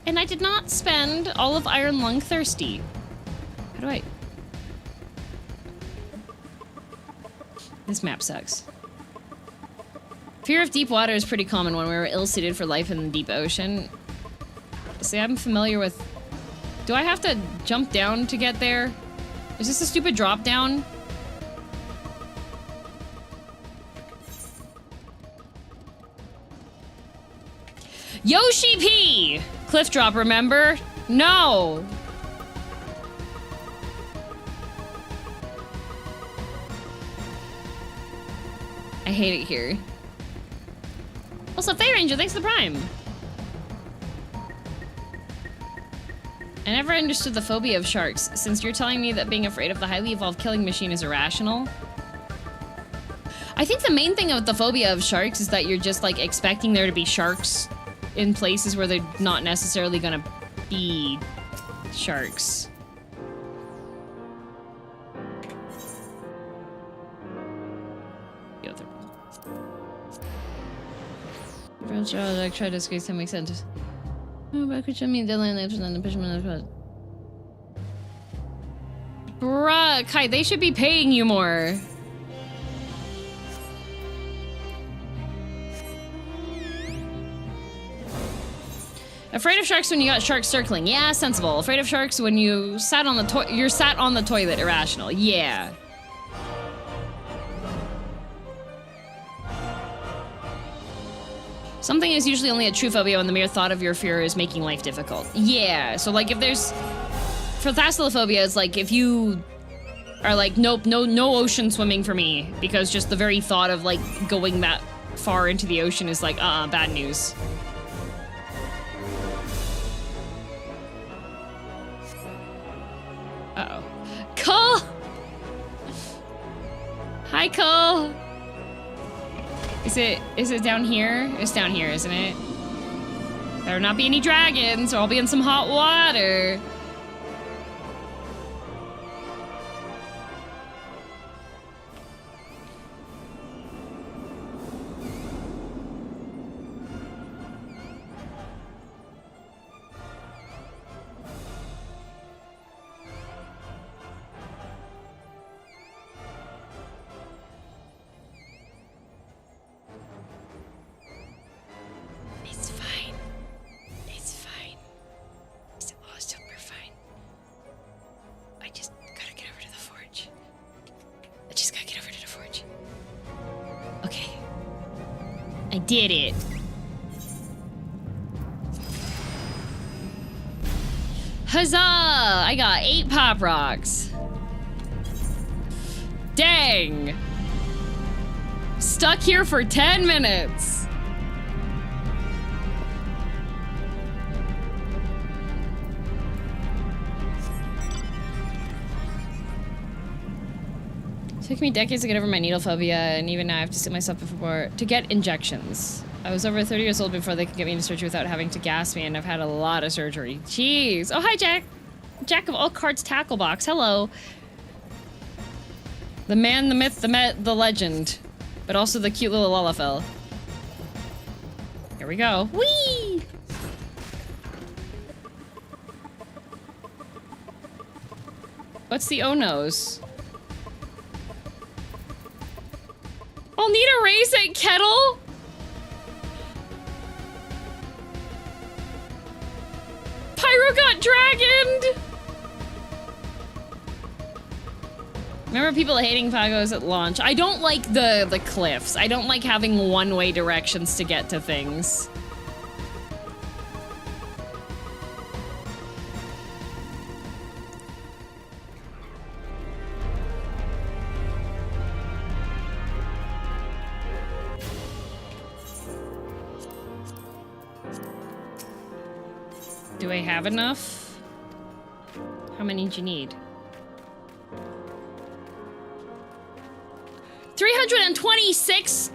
Speaker 1: And I did not spend all of Iron Lung thirsty. How do I... This map sucks. Fear of deep water is pretty common when we were ill-suited for life in the deep ocean. See, I'm familiar with... Do I have to jump down to get there? Is this a stupid drop down? Yoshi P! Cliff drop, remember? No! I hate it here. Also, Faye Ranger, thanks for the Prime. I never understood the phobia of sharks, since you're telling me that being afraid of the highly evolved killing machine is irrational. I think the main thing of the phobia of sharks is that you're just like expecting there to be sharks in places where they're not necessarily gonna be sharks. I tried to squeeze 10 weeks into. Bruh, Kai, they should be paying you more. Afraid of sharks when you got sharks circling. Yeah, sensible. Afraid of sharks when you sat on the you're sat on the toilet. Irrational. Yeah. Something is usually only a true phobia when the mere thought of your fear is making life difficult. Yeah, so like if there's... For thalassophobia, it's like if you are like, nope, no ocean swimming for me, because just the very thought of like going that far into the ocean is like, bad news. Uh-oh. Cole! Hi, Cole! Is it down here? It's down here, isn't it? Better not be any dragons, or I'll be in some hot water. Did it. Huzzah! I got 8 pop rocks. Dang! Stuck here for 10 minutes. It took me decades to get over my needle phobia, and even now I have to sit myself before to get injections. I was over 30 years old before they could get me into surgery without having to gas me, and I've had a lot of surgery. Jeez. Oh, hi, Jack. Jack of all cards tackle box. Hello. The man, the myth, the legend. But also the cute little lalafell. Here we go. Whee! What's the oh-no's? I'll need a race at Kettle? Pyro got dragoned! Remember people hating Pagos at launch? I don't like the cliffs. I don't like having one-way directions to get to things. Do I have enough? How many do you need? 326?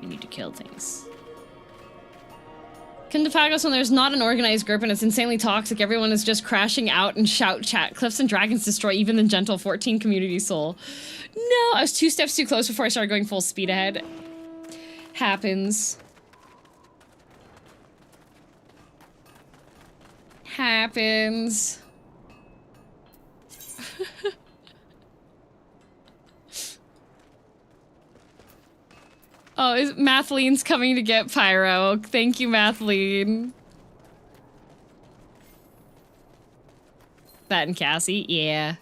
Speaker 1: We need to kill things. Come to Pagos when there's not an organized group and it's insanely toxic. Everyone is just crashing out and shout chat. Cliffs and dragons destroy even the gentle 14 community soul. No, I was 2 steps too close before I started going full speed ahead. Happens. Happens. Oh, Mathlene's coming to get Pyro. Thank you, Mathlene. That and Cassie, yeah.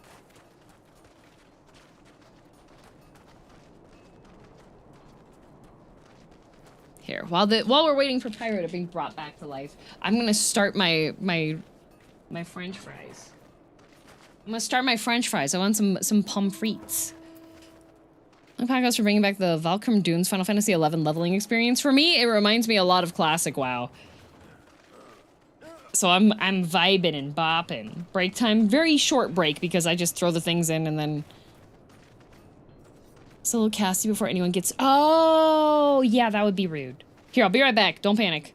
Speaker 1: Here, while we're waiting for Pyro to be brought back to life, I'm gonna start my French fries. I'm gonna start my French fries. I want some pommes frites. Pagos for bringing back the Valkyrie Dunes Final Fantasy XI leveling experience. For me, it reminds me a lot of classic WoW. So I'm vibing and bopping. Break time, very short break because I just throw the things in and then solo Cassie before anyone gets. Oh yeah, that would be rude. Here, I'll be right back. Don't panic.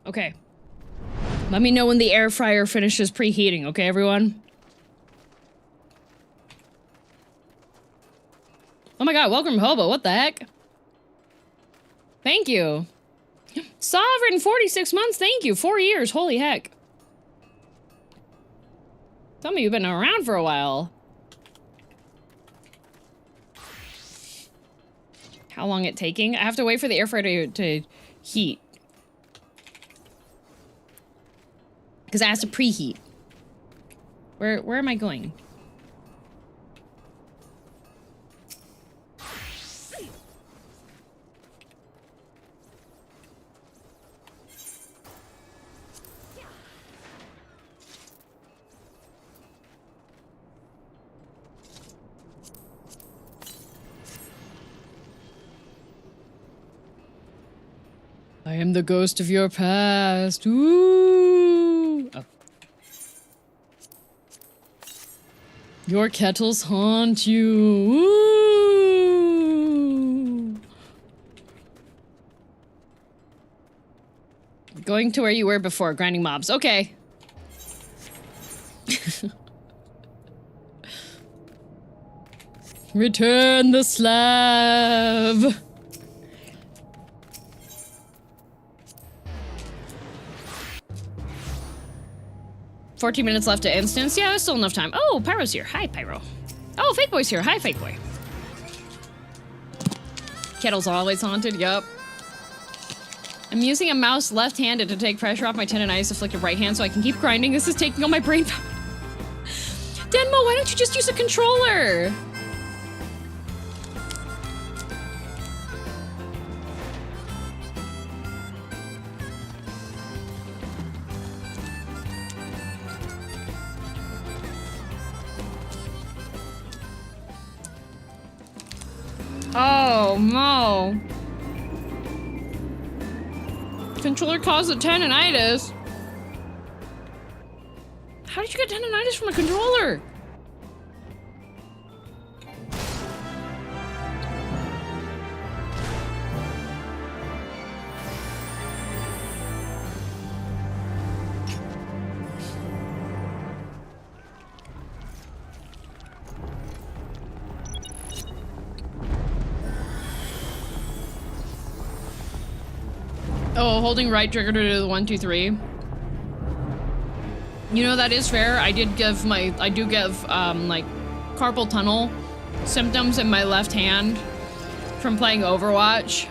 Speaker 1: Okay. Let me know when the air fryer finishes preheating, okay, everyone? Oh my god, welcome Hobo, what the heck? Thank you. Sovereign, 46 months, thank you. 4 years, holy heck. Tell me you've been around for a while. How long it taking? I have to wait for the air fryer to heat. Because it has to preheat. Where am I going? I am the ghost of your past. Ooh. Oh. Your kettles haunt you. Ooh. Going to where you were before, grinding mobs. Okay. Return the slab. 14 minutes left to instance. Yeah, there's still enough time. Oh, Pyro's here. Hi, Pyro. Oh, Fake Boy's here. Hi, Fake Boy. Kettle's always haunted. Yup. I'm using a mouse left-handed to take pressure off my tendonitis afflicted right hand so I can keep grinding. This is taking all my brain power. Denmo, why don't you just use a controller? Oh, Mo. Controller caused the tendonitis. How did you get tendonitis from a controller? Oh, holding right trigger to do the 1, 2, 3. You know, that is fair. I do give, like, carpal tunnel symptoms in my left hand from playing Overwatch.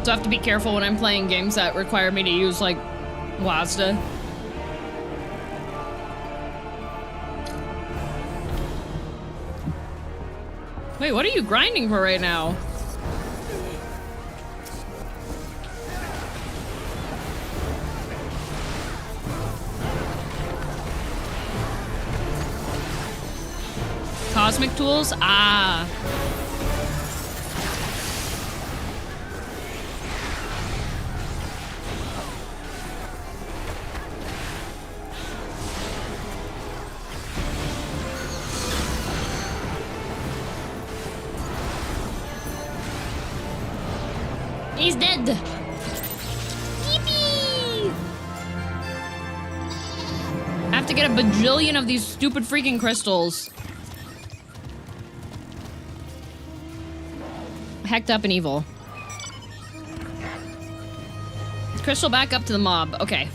Speaker 1: So I have to be careful when I'm playing games that require me to use, like, WASD. Wait, what are you grinding for right now? Cosmic tools? Ah. He's dead! Yippee! I have to get a bajillion of these stupid freaking crystals. Hecked up and evil. Crystal back up to the mob. Okay.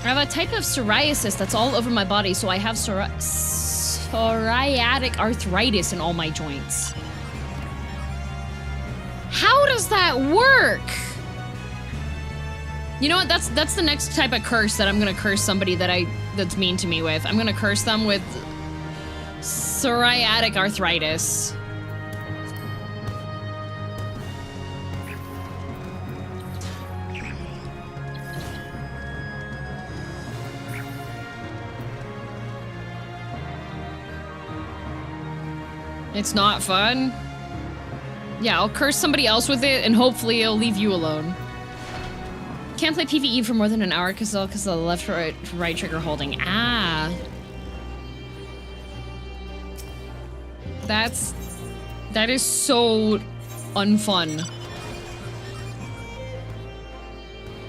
Speaker 1: I have a type of psoriasis that's all over my body, so I have psoriatic arthritis in all my joints. How does that work? You know what? That's the next type of curse that I'm gonna curse somebody that's mean to me with. I'm gonna curse them with psoriatic arthritis. It's not fun. Yeah, I'll curse somebody else with it, and hopefully it'll leave you alone. Can't play PvE for more than an hour because of the left right trigger holding. Ah. That is so unfun.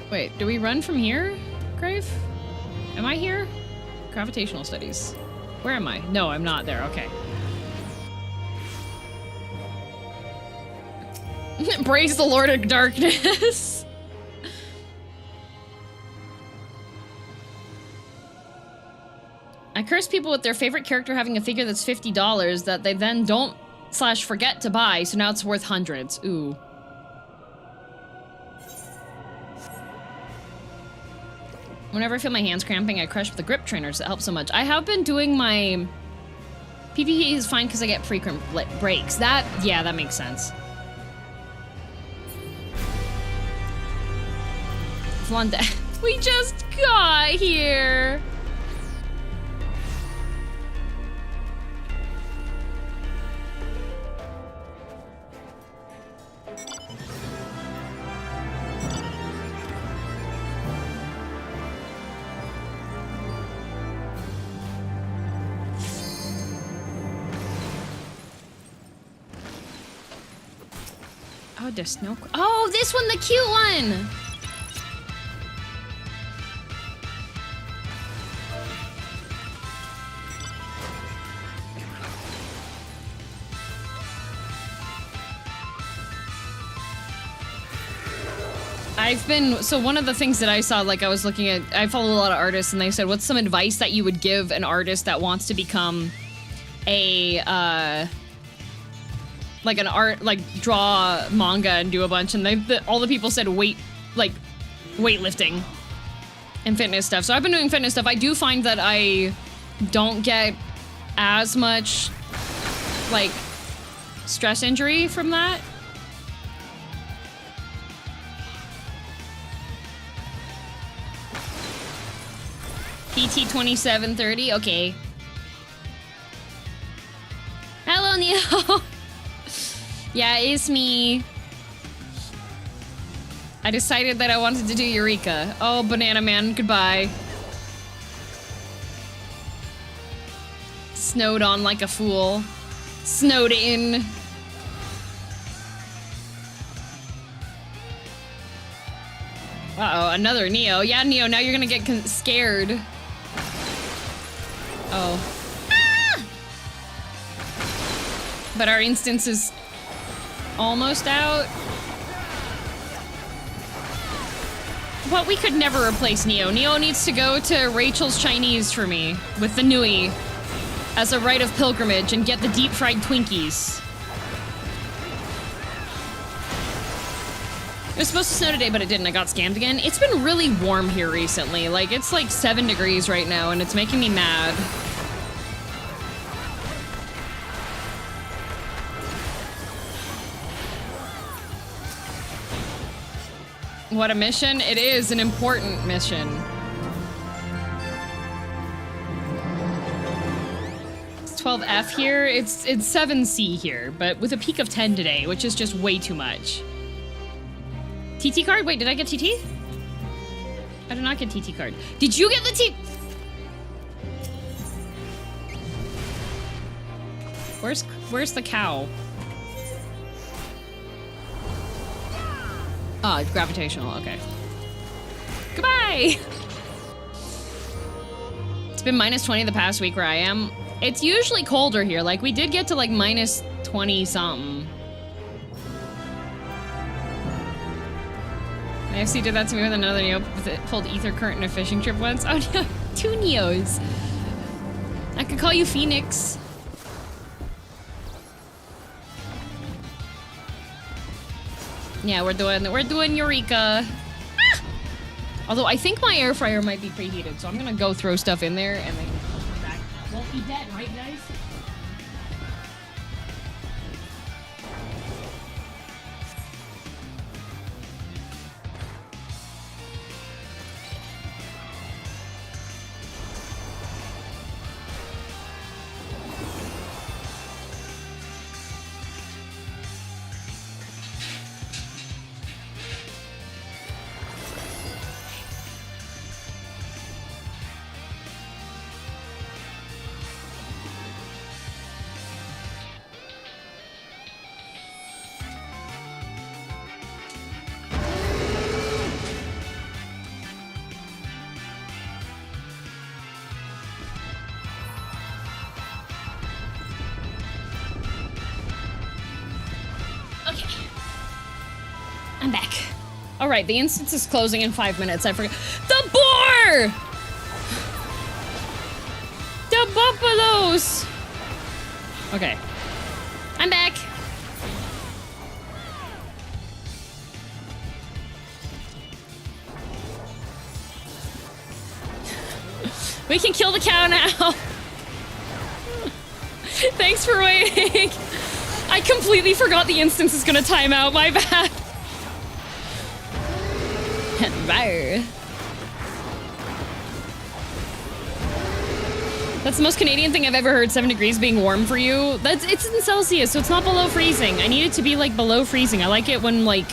Speaker 1: Wait, do we run from here, Grave? Am I here? Gravitational studies. Where am I? No, I'm not there. Okay. Praise the Lord of Darkness. I curse people with their favorite character having a figure that's $50 that they then don't / forget to buy, so now it's worth hundreds. Ooh. Whenever I feel my hands cramping, I crush with the grip trainers. That helps so much. I have been doing my... PvP is fine because I get frequent breaks. Yeah, that makes sense. We just got here. Oh, there's no... Oh, this one, the cute one! So one of the things that I saw, like I was looking at, I follow a lot of artists and they said, what's some advice that you would give an artist that wants to become like an art, like draw manga and do a bunch, and all the people said weightlifting and fitness stuff. So I've been doing fitness stuff. I do find that I don't get as much like stress injury from that. PT 2730, okay. Hello, Neo. Yeah, it's me. I decided that I wanted to do Eureka. Oh, Banana Man, goodbye. Snowed on like a fool. Snowed in. Uh-oh, another Neo. Yeah, Neo, now you're gonna get scared. Oh. Ah! But our instance is almost out. But we could never replace Neo. Neo needs to go to Rachel's Chinese for me with the Nui as a rite of pilgrimage and get the deep fried Twinkies. It was supposed to snow today, but it didn't. I got scammed again. It's been really warm here recently. Like, it's like 7 degrees right now, and it's making me mad. What a mission. It is an important mission. It's 12F here. It's 7C here, but with a peak of 10 today, which is just way too much. TT card? Wait, did I get TT? I did not get TT card. Did you get the T? Where's the cow? Oh, gravitational, okay. Goodbye! It's been minus 20 the past week where I am. It's usually colder here. Like, we did get to like minus 20 something. My FC did that to me with another Neo that pulled ether current in a fishing trip once. Oh no, 2 Neos. I could call you Phoenix. Yeah, we're doing Eureka. Ah! Although I think my air fryer might be preheated, so I'm gonna go throw stuff in there and then come back. Won't be dead, right guys? I'm back. All right, the instance is closing in 5 minutes. I forgot. The boar! The buffaloes! Okay. I'm back. We can kill the cow now. Thanks for waiting. I completely forgot the instance is gonna time out. My bad. That's the most Canadian thing I've ever heard, 7 degrees being warm for you. It's in Celsius, so it's not below freezing. I need it to be like below freezing. I like it when like,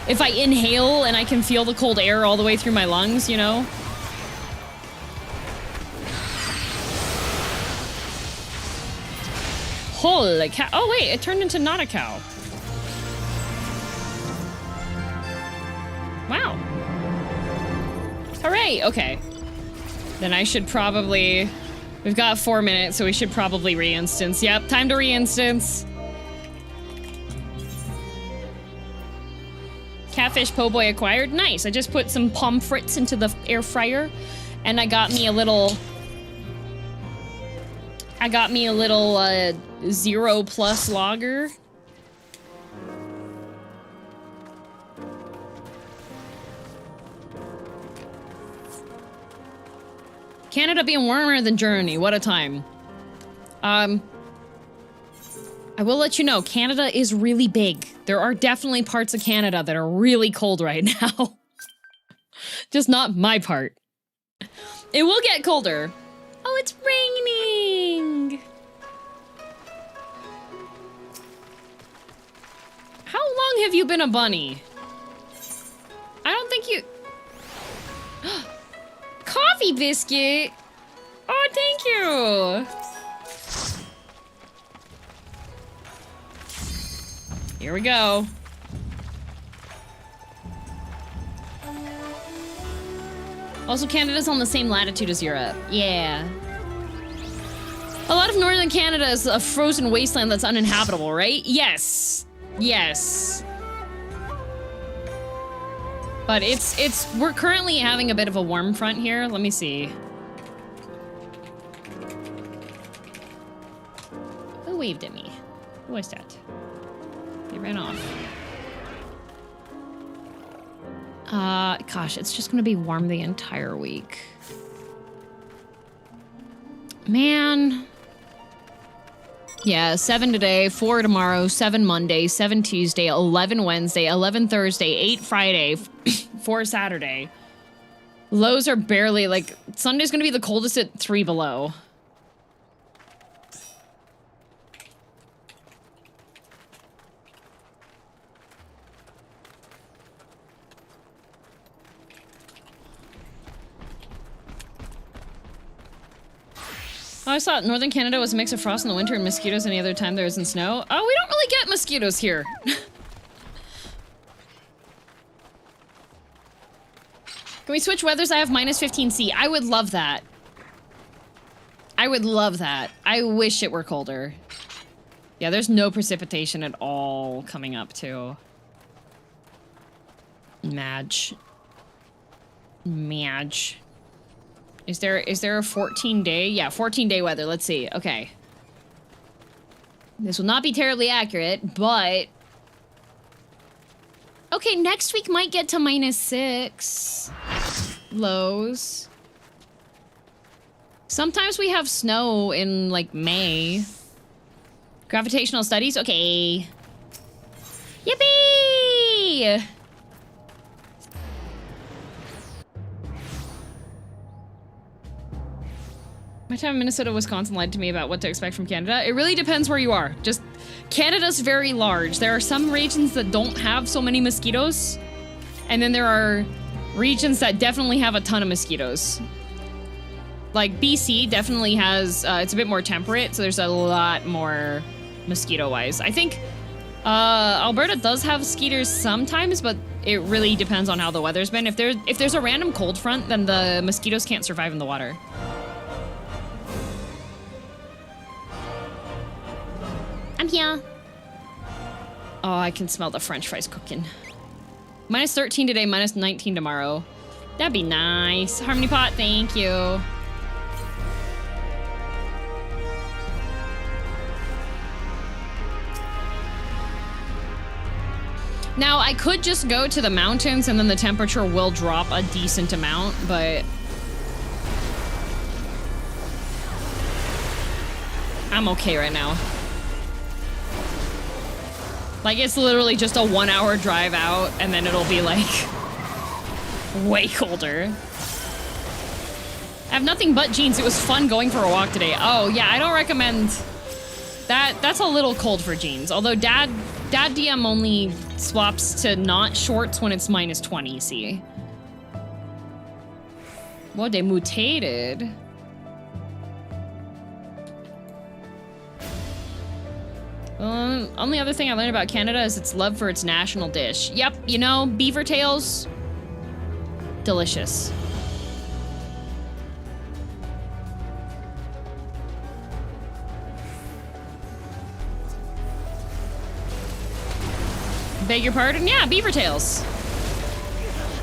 Speaker 1: if I inhale and I can feel the cold air all the way through my lungs, you know? Holy cow. Oh wait, it turned into not a cow. Wow. Hooray, okay. Then I should probably... We've got 4 minutes, so we should probably re-instance. Yep, time to re-instance. Catfish po' boy acquired. Nice, I just put some pommes frites into the air fryer, and I got me a little... I got me a little 0+ lager. Canada being warmer than Germany. What a time. I will let you know, Canada is really big. There are definitely parts of Canada that are really cold right now. Just not my part. It will get colder. Oh, it's raining. How long have you been a bunny? I don't think you... Coffee biscuit. Oh, thank you. Here we go. Also, Canada's on the same latitude as Europe. Yeah. A lot of northern Canada is a frozen wasteland that's uninhabitable, right? Yes. Yes. But we're currently having a bit of a warm front here. Let me see. Who waved at me? Who was that? They ran off. Gosh, it's just gonna be warm the entire week. Man. Yeah, 7 today, 4 tomorrow, 7 Monday, 7 Tuesday, 11 Wednesday, 11 Thursday, 8 Friday, 4 Saturday. Lows are barely, like, Sunday's gonna be the coldest at 3 below. I always thought Northern Canada was a mix of frost in the winter and mosquitoes any other time there isn't snow. Oh, we don't really get mosquitoes here. Can we switch weathers? I have -15°C. I would love that. I would love that. I wish it were colder. Yeah, there's no precipitation at all coming up, too. Madge. Madge. Is there a 14-day? Yeah, 14-day weather. Let's see. Okay. This will not be terribly accurate, but... Okay, next week might get to -6. Lows. Sometimes we have snow in, like, May. Gravitational studies? Okay. Yippee! My time in Minnesota, Wisconsin lied to me about what to expect from Canada. It really depends where you are. Just, Canada's very large. There are some regions that don't have so many mosquitoes. And then there are regions that definitely have a ton of mosquitoes. Like, BC definitely has, it's a bit more temperate, so there's a lot more mosquito-wise. I think, Alberta does have skeeters sometimes, but it really depends on how the weather's been. If there's a random cold front, then the mosquitoes can't survive in the water. I'm here. Oh, I can smell the French fries cooking. -13 today, -19 tomorrow. That'd be nice. Harmony Pot, thank you. Now, I could just go to the mountains and then the temperature will drop a decent amount, but... I'm okay right now. Like, it's literally just a 1-hour drive out, and then it'll be, like, way colder. I have nothing but jeans. It was fun going for a walk today. Oh, yeah, I don't recommend... That's a little cold for jeans. Although Dad DM only swaps to not shorts when it's -20, see? Well, they mutated. Only other thing I learned about Canada is its love for its national dish. Yep, you know, beaver tails. Delicious. Beg your pardon? Yeah, beaver tails.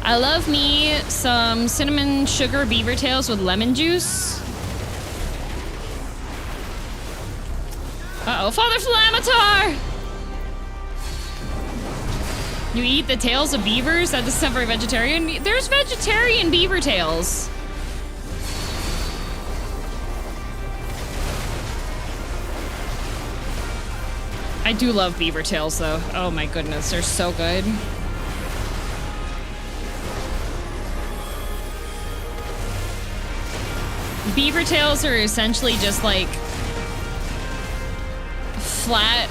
Speaker 1: I love me some cinnamon sugar beaver tails with lemon juice. Oh, Father Flamatar! You eat the tails of beavers? That doesn't sound very vegetarian. There's vegetarian beaver tails. I do love beaver tails, though. Oh my goodness, they're so good. Beaver tails are essentially just like flat,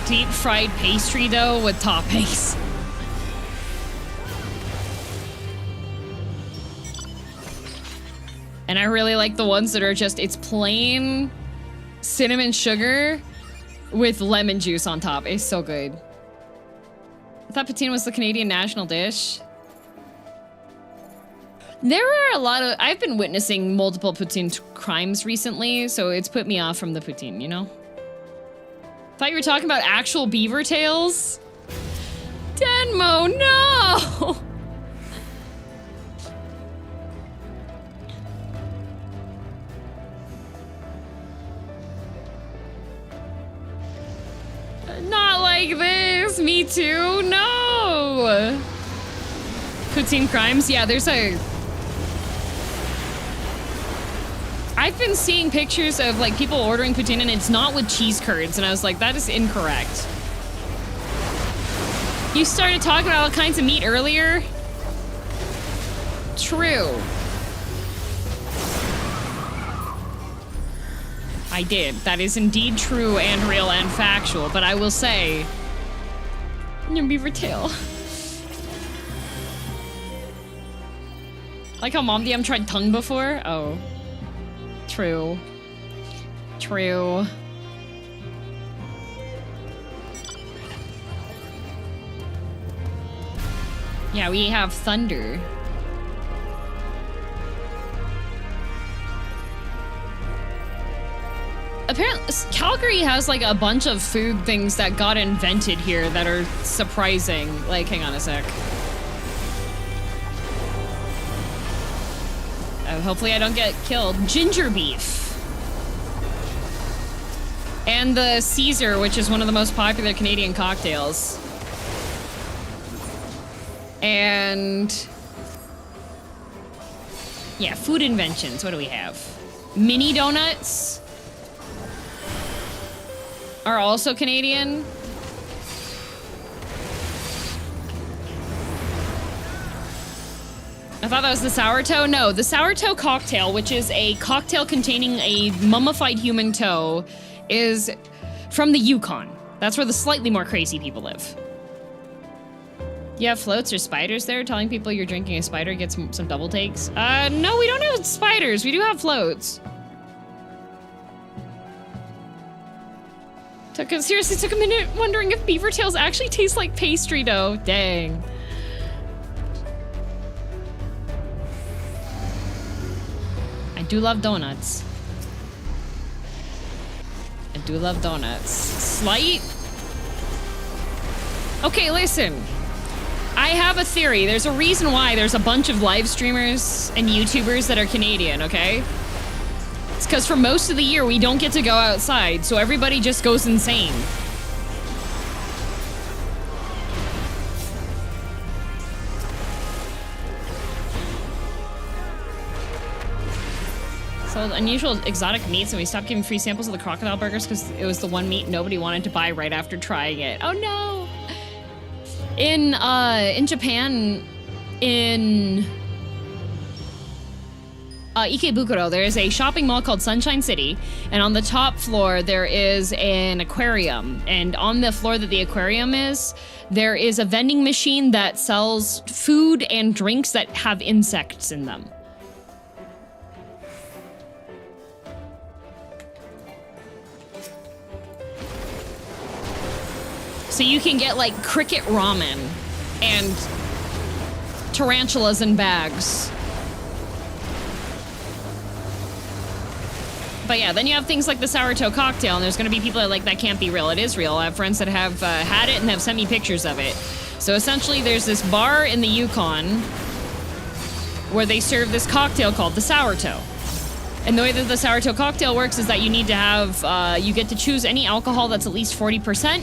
Speaker 1: deep-fried pastry dough with toppings. And I really like the ones that are just, it's plain cinnamon sugar with lemon juice on top. It's so good. I thought poutine was the Canadian national dish. There are a lot of, I've been witnessing multiple poutine crimes recently, so it's put me off from the poutine, you know? Thought you were talking about actual beaver tails? Denmo, no! Not like this, me too, no! Poutine crimes, yeah, there's a... I've been seeing pictures of like people ordering poutine and it's not with cheese curds, and I was like, that is incorrect. You started talking about all kinds of meat earlier? True. I did. That is indeed true and real and factual, but I will say, your beaver tail. Like how Mom DM tried tongue before? Oh. True. True. Yeah, we have thunder. Apparently, Calgary has like a bunch of food things that got invented here that are surprising. Like, hang on a sec. Oh, hopefully I don't get killed. Ginger beef. And the Caesar, which is one of the most popular Canadian cocktails. And... yeah, food inventions. What do we have? Mini donuts are also Canadian. I thought that was the sourdough. No, the sourdough cocktail, which is a cocktail containing a mummified human toe, is from the Yukon. That's where the slightly more crazy people live. Do you have floats or spiders there? Telling people you're drinking a spider gets some double takes? No, we don't have spiders. We do have floats. Seriously took a minute wondering if beaver tails actually taste like pastry dough. Dang. I do love donuts. I do love donuts. Slight? Okay, listen. I have a theory. There's a reason why there's a bunch of live streamers and YouTubers that are Canadian, okay? It's because for most of the year, we don't get to go outside, so everybody just goes insane. Sold unusual exotic meats, and we stopped giving free samples of the crocodile burgers because it was the one meat nobody wanted to buy right after trying it. Oh no! In Japan, in Ikebukuro, there is a shopping mall called Sunshine City, and on the top floor there is an aquarium, and on the floor that the aquarium is, there is a vending machine that sells food and drinks that have insects in them. So you can get like cricket ramen and tarantulas in bags. But yeah, then you have things like the sourdough cocktail, and there's gonna be people that are like, that can't be real. It is real. I have friends that have had it and have sent me pictures of it. So essentially there's this bar in the Yukon where they serve this cocktail called the sourdough. And the way that the sour toe cocktail works is that you need to have, you get to choose any alcohol that's at least 40%.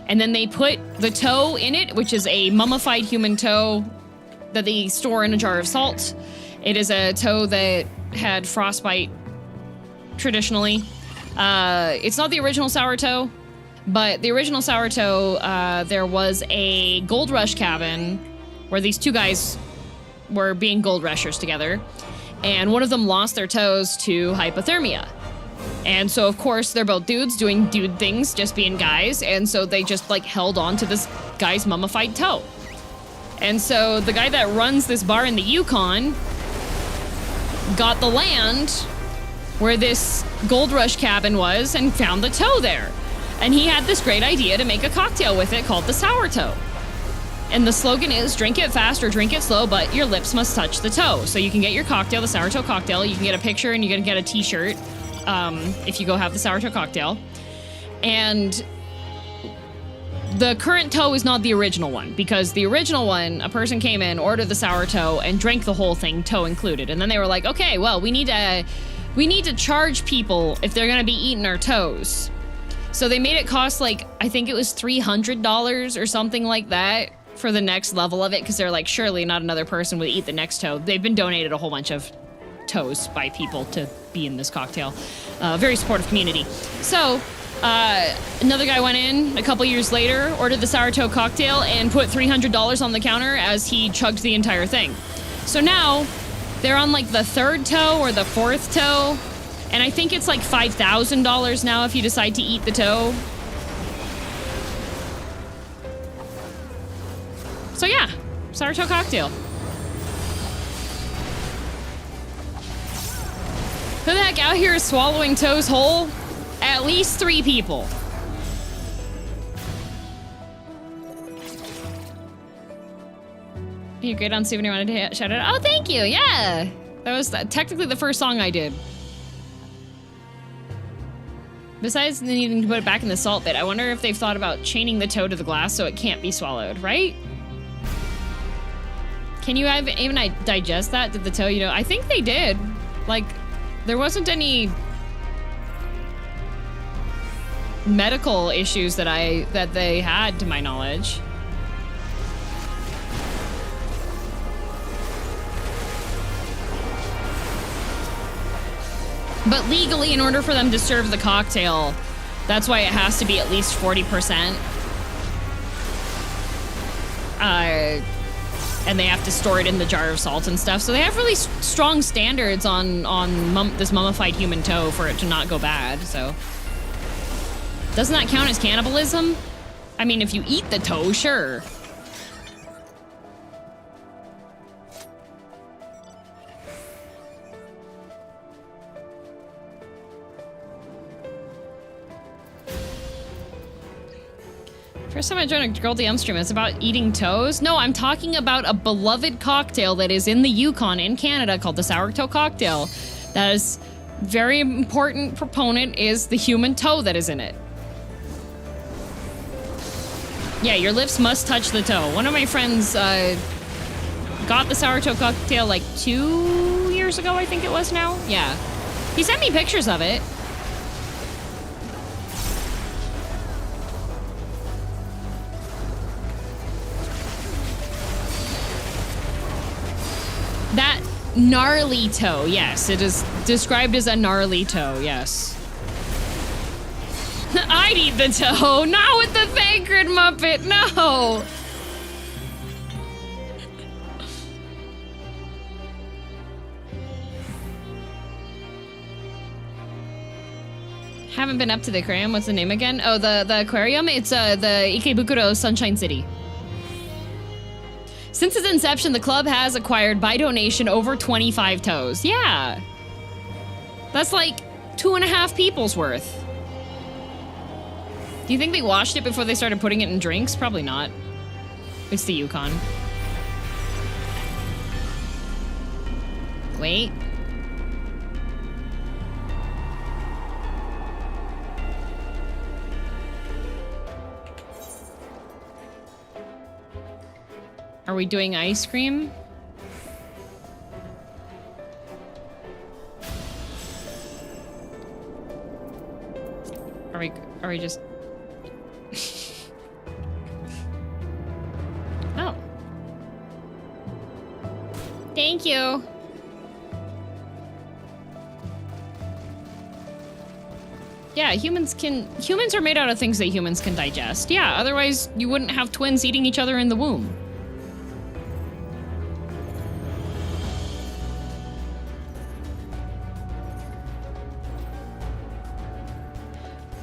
Speaker 1: And then they put the toe in it, which is a mummified human toe that they store in a jar of salt. It is a toe that had frostbite traditionally. It's not the original sour toe, but the original sour toe, there was a gold rush cabin where these two guys were being gold rushers together. And one of them lost their toes to hypothermia. And so, of course, they're both dudes doing dude things, just being guys. And so they just, like, held on to this guy's mummified toe. And so the guy that runs this bar in the Yukon got the land where this gold rush cabin was and found the toe there. And he had this great idea to make a cocktail with it called the sour toe. And the slogan is, drink it fast or drink it slow, but your lips must touch the toe. So you can get your cocktail, the sour toe cocktail. You can get a picture and you can get a t-shirt if you go have the sour toe cocktail. And the current toe is not the original one, because the original one, a person came in, ordered the sour toe, and drank the whole thing, toe included. And then they were like, okay, well, we need to charge people if they're gonna be eating our toes. So they made it cost, like, I think it was $300 or something like that for the next level of it, because they're like, surely not another person would eat the next toe. They've been donated a whole bunch of toes by people to be in this cocktail. Very supportive community. So another guy went in a couple years later, ordered the sour toe cocktail, and put $300 on the counter as he chugged the entire thing. So now they're on like the third toe or the fourth toe, and I think it's like $5,000 now if you decide to eat the toe. So yeah, sour toe cocktail. Who the heck out here is swallowing toes whole? At least 3 people. You're great on Souvenir, wanted to shout it out. Oh, thank you, yeah. That was technically the first song I did. Besides needing to put it back in the salt bit, I wonder if they've thought about chaining the toe to the glass so it can't be swallowed, right? Can you even digest that? Did the toe, you know? I think they did. Like, there wasn't any medical issues that they had, to my knowledge. But legally, in order for them to serve the cocktail, that's why it has to be at least 40%. And they have to store it in the jar of salt and stuff. So they have really strong standards on this mummified human toe for it to not go bad, so. Doesn't that count as cannibalism? I mean, if you eat the toe, sure. First time I joined a girldm stream, it's about eating toes. No, I'm talking about a beloved cocktail that is in the Yukon in Canada called the sour toe cocktail. That is very important proponent is the human toe that is in it. Yeah, your lips must touch the toe. One of my friends got the sour toe cocktail like 2 years ago, I think it was now. Yeah. He sent me pictures of it. That gnarly toe, yes. It is described as a gnarly toe, yes. I'd eat the toe, not with the Thancred Muppet, no! Haven't been up to the aquarium. What's the name again? Oh, the aquarium? It's the Ikebukuro Sunshine City. Since its inception, the club has acquired by donation over 25 toes. Yeah. That's like 2.5 people's worth. Do you think they washed it before they started putting it in drinks? Probably not. It's the Yukon. Wait. Are we doing ice cream? Are we just... Oh. Thank you. Yeah, humans are made out of things that humans can digest. Yeah, otherwise you wouldn't have twins eating each other in the womb.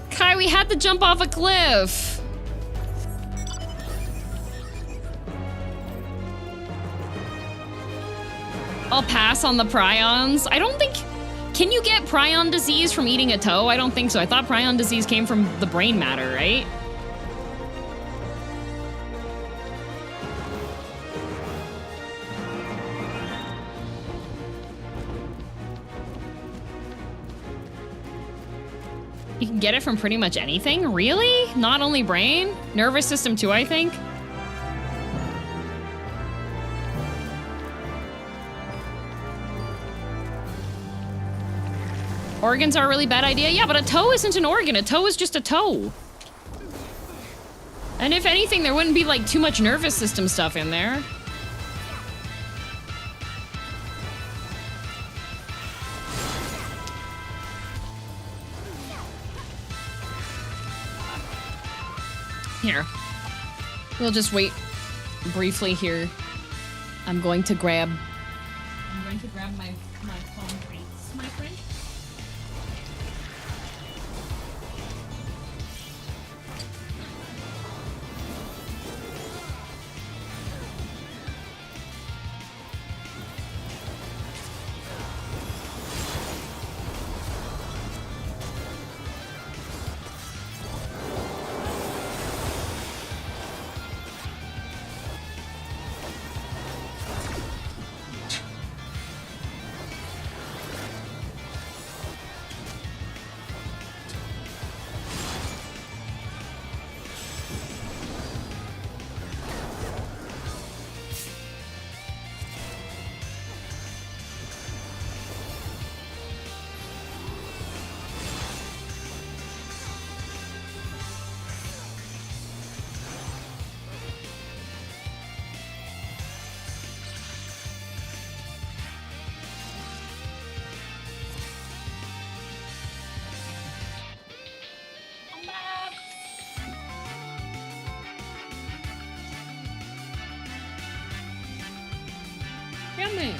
Speaker 1: Kai, we had to jump off a cliff. I'll pass on the prions. I don't think... Can you get prion disease from eating a toe? I don't think so. I thought prion disease came from the brain matter, right? You can get it from pretty much anything? Really? Not only brain? Nervous system too, I think? Organs are a really bad idea? Yeah, but a toe isn't an organ. A toe is just a toe. And if anything, there wouldn't be like too much nervous system stuff in there. Here. We'll just wait briefly here. I'm going to grab my phone case, my friend. Yummy.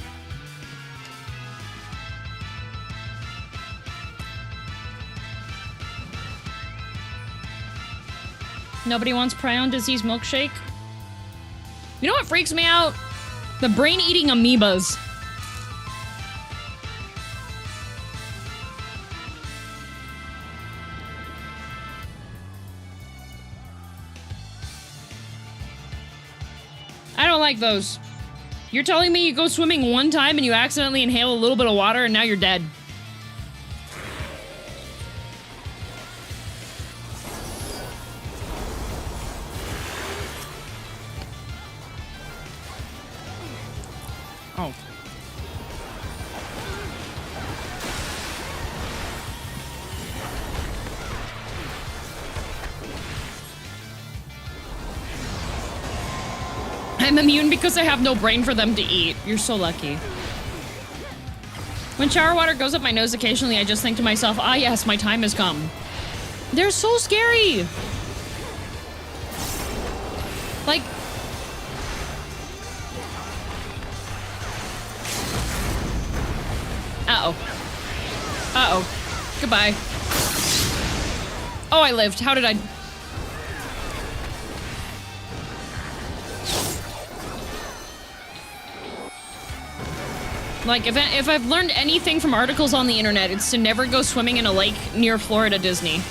Speaker 1: Nobody wants prion disease milkshake? You know what freaks me out? The brain-eating amoebas. I don't like those. You're telling me you go swimming one time and you accidentally inhale a little bit of water and now you're dead. Oh. I'm immune because I have no brain for them to eat. You're so lucky. When shower water goes up my nose occasionally, I just think to myself, ah yes, my time has come. They're so scary. Like... Uh-oh. Uh-oh. Goodbye. Oh, I lived. How did I... Like, if I've learned anything from articles on the internet, it's to never go swimming in a lake near Florida Disney.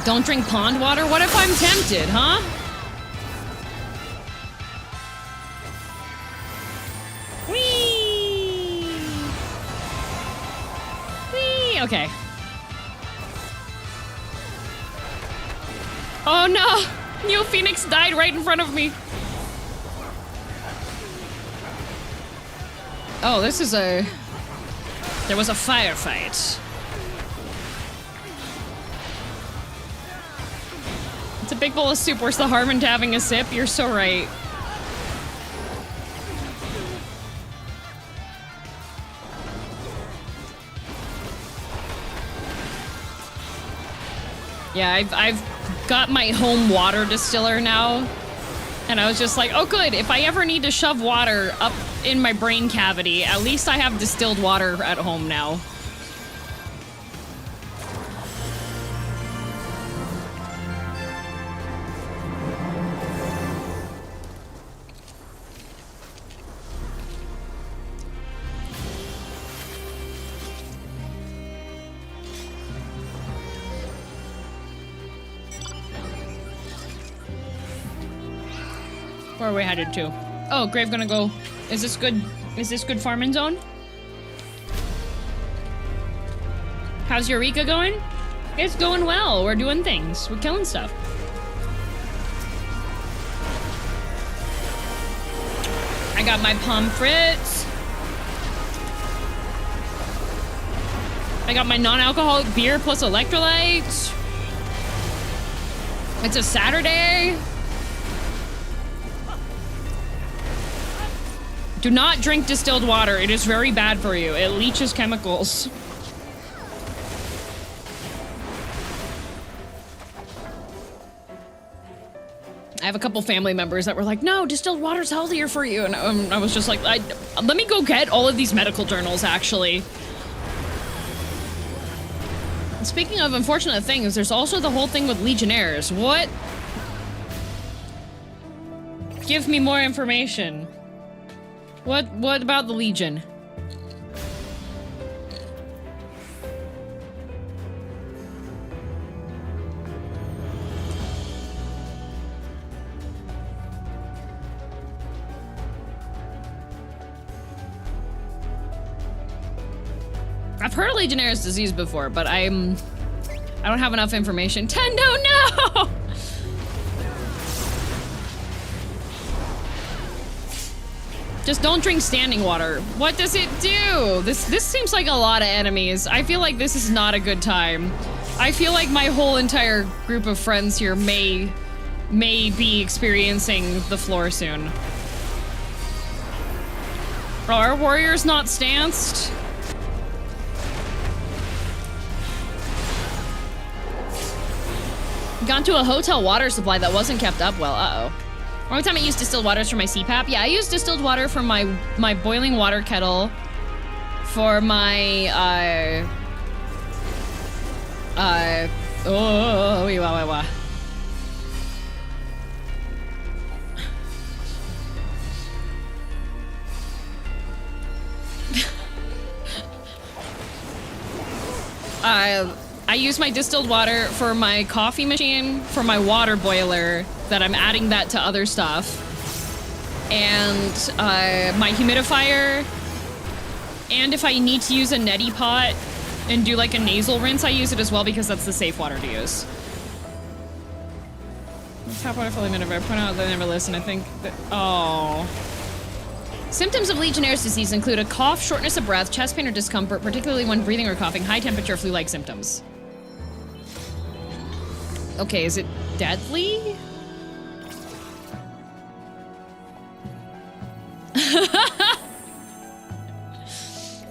Speaker 1: Don't drink pond water? What if I'm tempted, huh? Whee! Whee! Okay. Oh no! Neo Phoenix died right in front of me. Oh, this is a... There was a firefight. It's a big bowl of soup. Where's the harm in having a sip? You're so right. Yeah, I've got my home water distiller now. And I was just like, oh good, if I ever need to shove water up in my brain cavity, at least I have distilled water at home now. Where are we headed to? Oh, Grave gonna go. Is this good? Is this good farming zone? How's Eureka going? It's going well. We're doing things. We're killing stuff. I got my pomfrits. I got my non-alcoholic beer plus electrolytes. It's a Saturday. Do not drink distilled water. It is very bad for you. It leaches chemicals. I have a couple family members that were like, no, distilled water's healthier for you. And I was just like, let me go get all of these medical journals, actually. Speaking of unfortunate things, there's also the whole thing with Legionnaires. What? Give me more information. What about the Legion? I've heard of Legionnaire's disease before, but I don't have enough information. Tendo, no! Just don't drink standing water. What does it do? This seems like a lot of enemies. I feel like this is not a good time. I feel like my whole entire group of friends here may be experiencing the floor soon. Are our warriors not stanced? Gone to a hotel water supply that wasn't kept up well. Uh-oh. Only time I use distilled water is for my CPAP. Yeah, I use distilled water for my boiling water kettle, for my, I use my distilled water for my coffee machine, for my water boiler, that I'm adding that to other stuff, and my humidifier, and if I need to use a neti pot and do like a nasal rinse, I use it as well because that's the safe water to use. Tap water for limit. If I point out they never listen, I think that, oh. Symptoms of Legionnaire's disease include a cough, shortness of breath, chest pain or discomfort, particularly when breathing or coughing, high temperature, flu-like symptoms. Okay, is it deadly?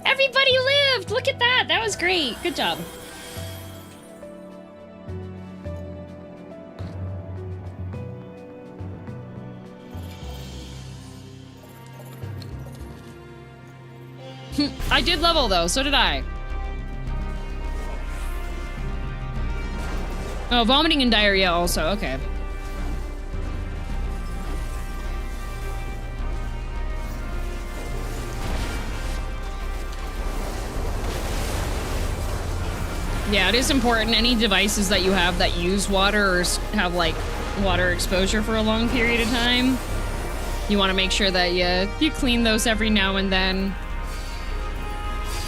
Speaker 1: Everybody lived! Look at that! That was great. Good job. I did level though, so did I. Oh, vomiting and diarrhea also, okay. Yeah, it is important. Any devices that you have that use water or have like water exposure for a long period of time, you want to make sure that you clean those every now and then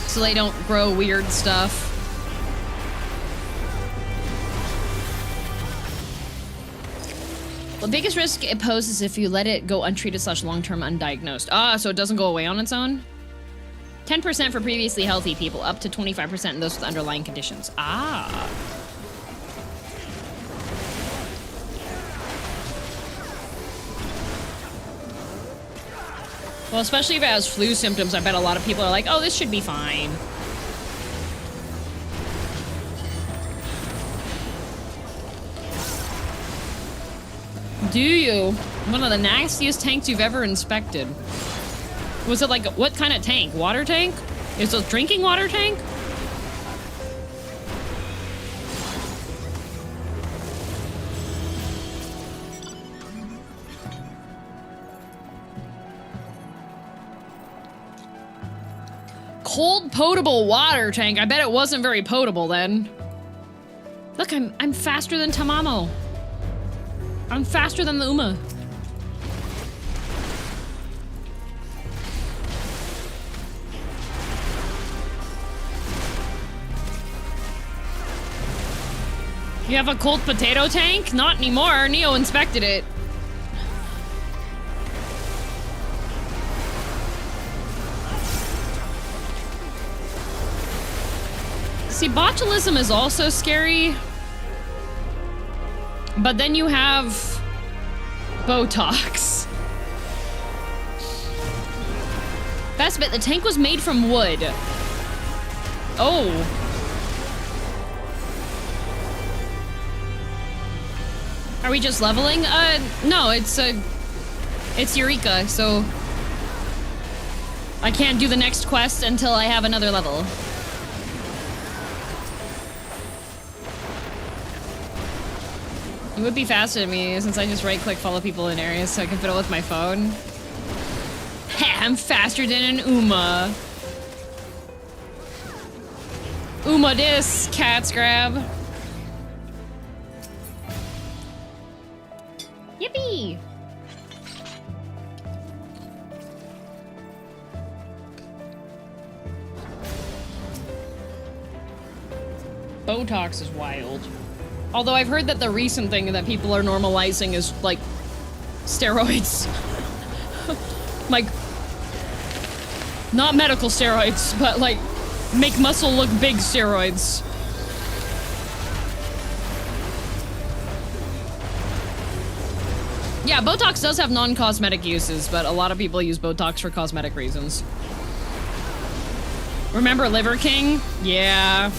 Speaker 1: so they don't grow weird stuff. The biggest risk it poses if you let it go untreated / long-term undiagnosed. Ah, so it doesn't go away on its own? 10% for previously healthy people, up to 25% in those with underlying conditions. Ah. Well, especially if it has flu symptoms, I bet a lot of people are like, oh, this should be fine. Do you? One of the nastiest tanks you've ever inspected. Was it like, what kind of tank? Water tank? Is it a drinking water tank? Cold potable water tank. I bet it wasn't very potable then. Look, I'm faster than Tamamo. I'm faster than the Uma. You have a cold potato tank? Not anymore. Neo inspected it. See, botulism is also scary. But then you have Botox. Best bit, the tank was made from wood. Oh. Are we just leveling? No, it's Eureka, so I can't do the next quest until I have another level. You would be faster than me since I just right-click follow people in areas so I can fiddle with my phone. I'm faster than an Uma. Uma this, cat's grab. Yippee! Botox is wild. Although I've heard that the recent thing that people are normalizing is, like, steroids. Like, not medical steroids, but, like, make muscle look big steroids. Yeah, Botox does have non-cosmetic uses, but a lot of people use Botox for cosmetic reasons. Remember Liver King? Yeah.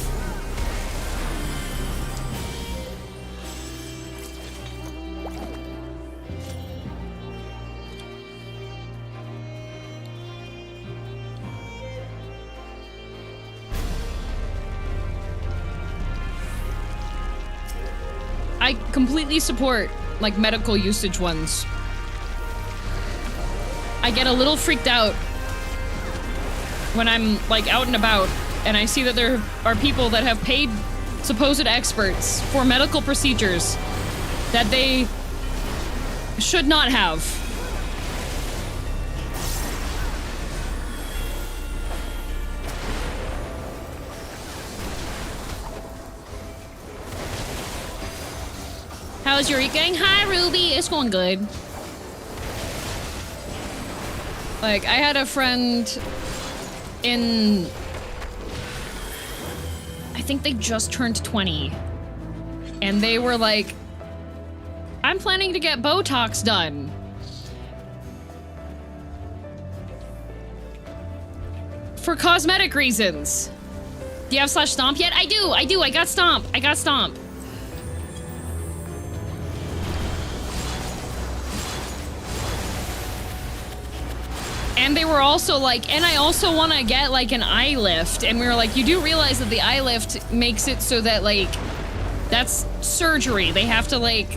Speaker 1: I completely support, like, medical usage ones. I get a little freaked out when I'm, like, out and about and I see that there are people that have paid supposed experts for medical procedures that they should not have. How's Eureka going? Hi, Ruby. It's going good. Like, I had a friend in... I think they just turned 20. And they were like, I'm planning to get Botox done. For cosmetic reasons. Do you have /stomp yet? I do. I got stomp. And they were also like, and I also want to get, like, an eye lift. And we were like, you do realize that the eye lift makes it so that, like, that's surgery. They have to, like...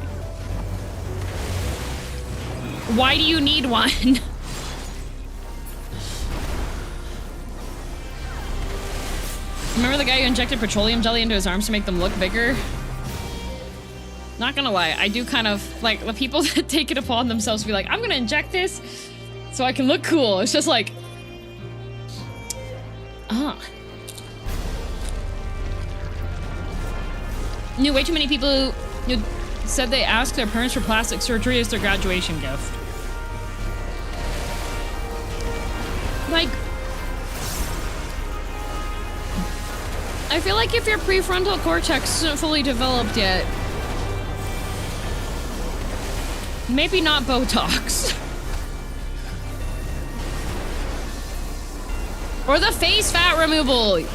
Speaker 1: Why do you need one? Remember the guy who injected petroleum jelly into his arms to make them look bigger? Not gonna lie, I do kind of, like, the people that take it upon themselves to be like, I'm gonna inject this so I can look cool. It's just like... Knew way too many people who said they asked their parents for plastic surgery as their graduation gift. Like, I feel like if your prefrontal cortex isn't fully developed yet, maybe not Botox. Or the face fat removal.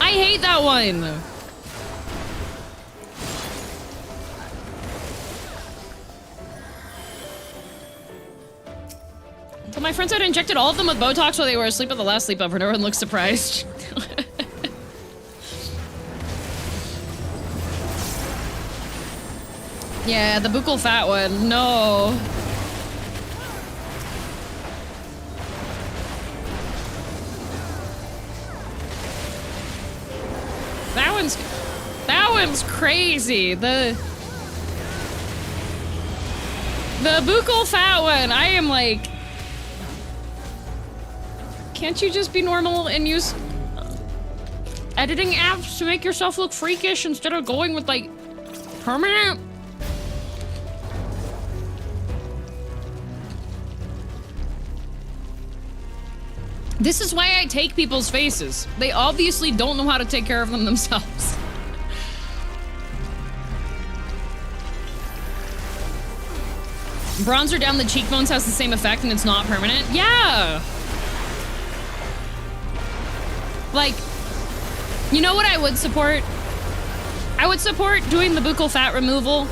Speaker 1: I hate that one. So my friends had injected all of them with Botox while they were asleep at the last sleepover. No one looks surprised. Yeah, the buccal fat one. No. That one's crazy. The buccal fat one. I am like, can't you just be normal and use editing apps to make yourself look freakish instead of going with like permanent? This is why I take people's faces. They obviously don't know how to take care of them themselves. Bronzer down the cheekbones has the same effect and it's not permanent? Yeah! Like, you know what I would support? I would support doing the buccal fat removal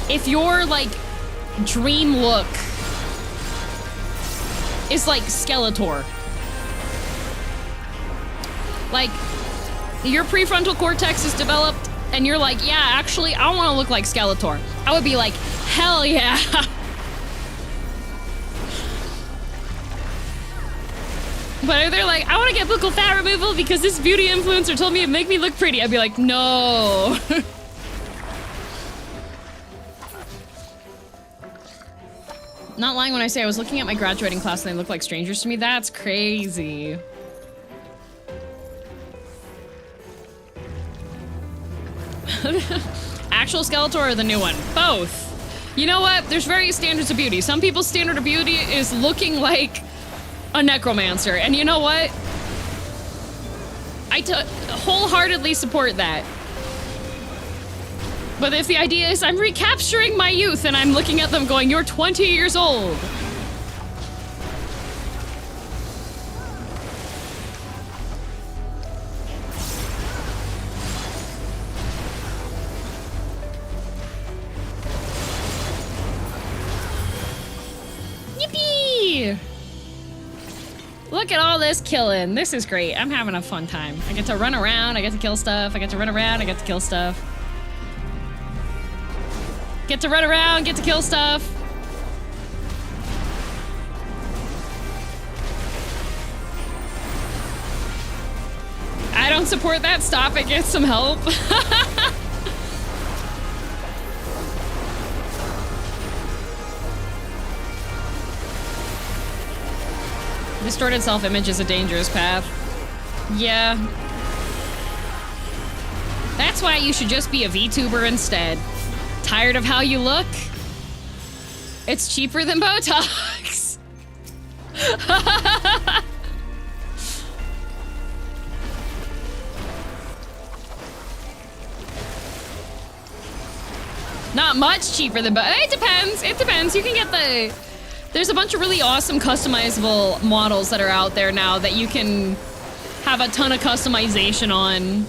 Speaker 1: if your, like, dream look is like Skeletor. Like, your prefrontal cortex is developed, and you're like, yeah, actually, I want to look like Skeletor. I would be like, hell yeah. But if they're like, I want to get buccal fat removal because this beauty influencer told me it'd make me look pretty, I'd be like, no. Not lying when I say I was looking at my graduating class and they look like strangers to me. That's crazy. Actual Skeletor or the new one? Both. You know what? There's various standards of beauty. Some people's standard of beauty is looking like a necromancer. And you know what? I wholeheartedly support that. But if the idea is I'm recapturing my youth and I'm looking at them going, you're 20 years old. Yippee! Look at all this killing. This is great. I'm having a fun time. I get to run around, I get to kill stuff, I get to run around, I get to kill stuff. Get to run around, get to kill stuff. I don't support that. Stop it. Get some help. Distorted self-image is a dangerous path. Yeah. That's why you should just be a VTuber instead. Tired of how you look? It's cheaper than Botox. Not much cheaper than Botox. It depends. It depends. You can get the... There's a bunch of really awesome customizable models that are out there now that you can have a ton of customization on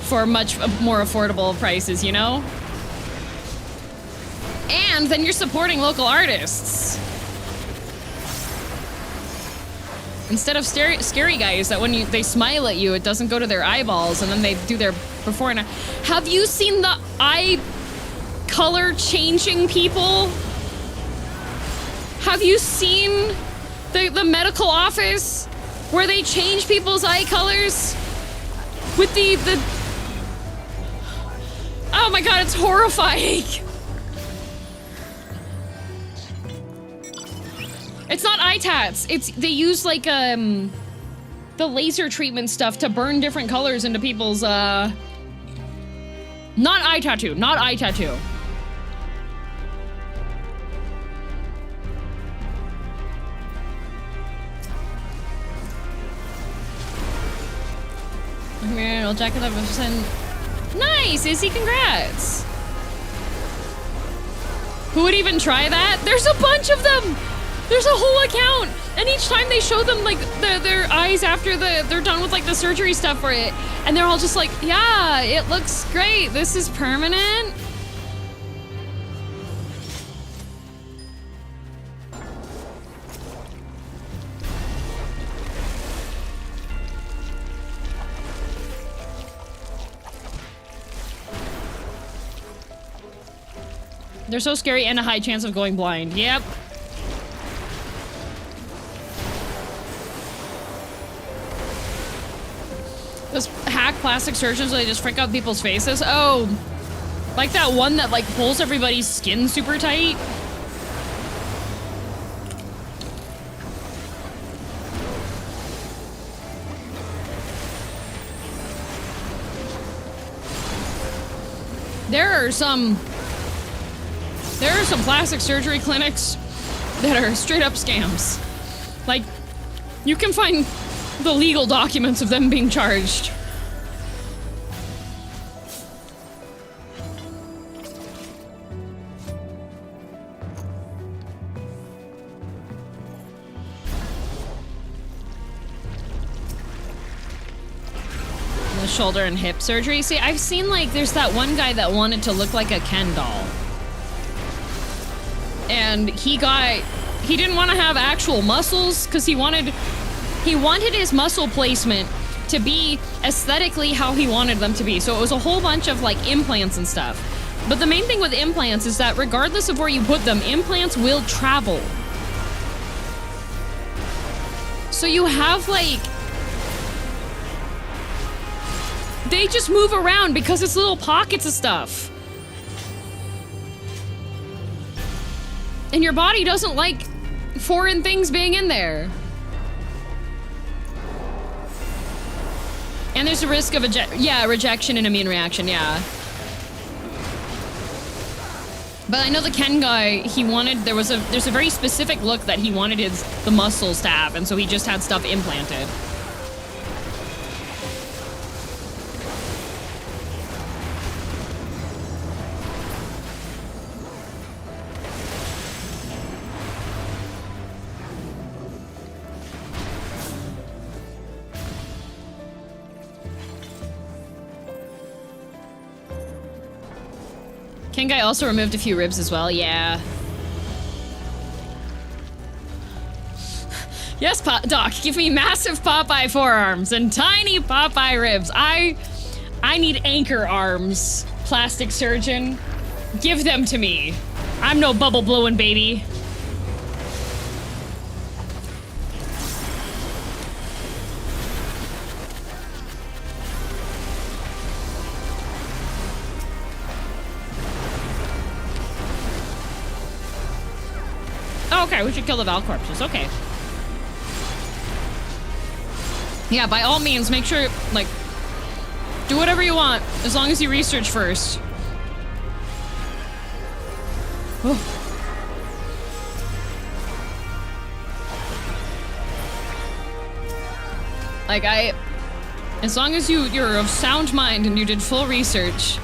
Speaker 1: for much more affordable prices, you know? And then you're supporting local artists. Instead of scary guys that when they smile at you, it doesn't go to their eyeballs and then they do their before and after. Have you seen the eye color changing people? Have you seen the medical office where they change people's eye colors with the oh my god, it's horrifying. It's not eye tats. They use like the laser treatment stuff to burn different colors into people's not eye tattoo, not eye tattoo. I'll jack it up. Nice, Izzy, congrats. Who would even try that? There's a bunch of them. There's a whole account. And each time they show them like their eyes after they're done with like the surgery stuff for it. And they're all just like, yeah, it looks great. This is permanent. They're so scary and a high chance of going blind. Yep. Those hack plastic surgeons where they just freak out people's faces. Oh, like that one that like pulls everybody's skin super tight. There are some plastic surgery clinics that are straight up scams. Like, you can find the legal documents of them being charged. The shoulder and hip surgery. See, I've seen like, there's that one guy that wanted to look like a Ken doll. And he didn't want to have actual muscles because he wanted his muscle placement to be aesthetically how he wanted them to be. So it was a whole bunch of like implants and stuff. But the main thing with implants is that regardless of where you put them, implants will travel. So you have like, they just move around because it's little pockets of stuff. And your body doesn't like foreign things being in there. And there's a risk of rejection and immune reaction, yeah. But I know the Ken guy, there's a very specific look that he wanted the muscles to have, and so he just had stuff implanted. Ken guy also removed a few ribs as well, yeah. Yes, Doc, give me massive Popeye forearms and tiny Popeye ribs. I need anchor arms, plastic surgeon. Give them to me. I'm no bubble blowing baby. Okay, we should kill the Val corpses. Okay. Yeah, by all means, make sure, like, do whatever you want, as long as you research first. Oh. Like, as long as you're of sound mind and you did full research.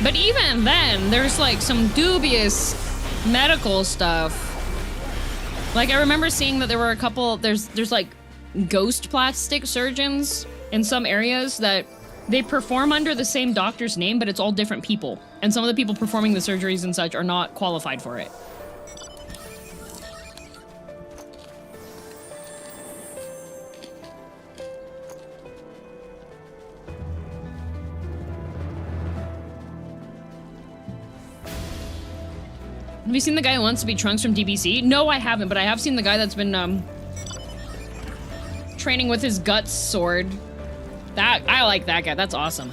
Speaker 1: But even then, there's, like, some dubious medical stuff. Like, I remember seeing that there were a couple, there's like ghost plastic surgeons in some areas that they perform under the same doctor's name, but it's all different people. And some of the people performing the surgeries and such are not qualified for it. Have you seen the guy who wants to be Trunks from DBC? No, I haven't, but I have seen the guy that's been, training with his guts sword. I like that guy. That's awesome.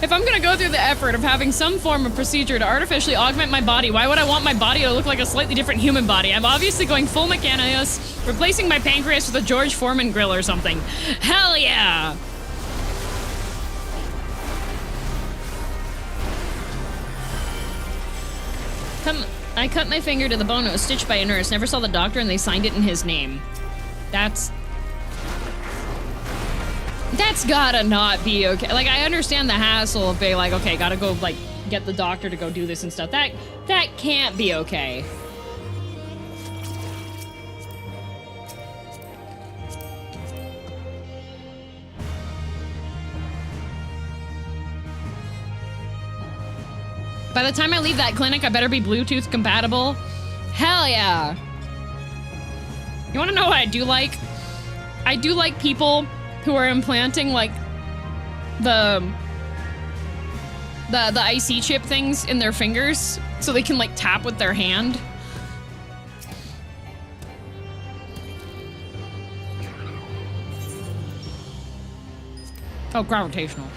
Speaker 1: If I'm gonna go through the effort of having some form of procedure to artificially augment my body, why would I want my body to look like a slightly different human body? I'm obviously going full Mechanicus, replacing my pancreas with a George Foreman grill or something. Hell yeah! I cut my finger to the bone. It was stitched by a nurse. Never saw the doctor and they signed it in his name. That's gotta not be okay. Like, I understand the hassle of being like, okay, gotta go, like, get the doctor to go do this and stuff. That can't be okay. By the time I leave that clinic, I better be Bluetooth compatible. Hell yeah. You wanna know what I do like? I do like people who are implanting, like, the IC chip things in their fingers so they can, like, tap with their hand. Oh, gravitational.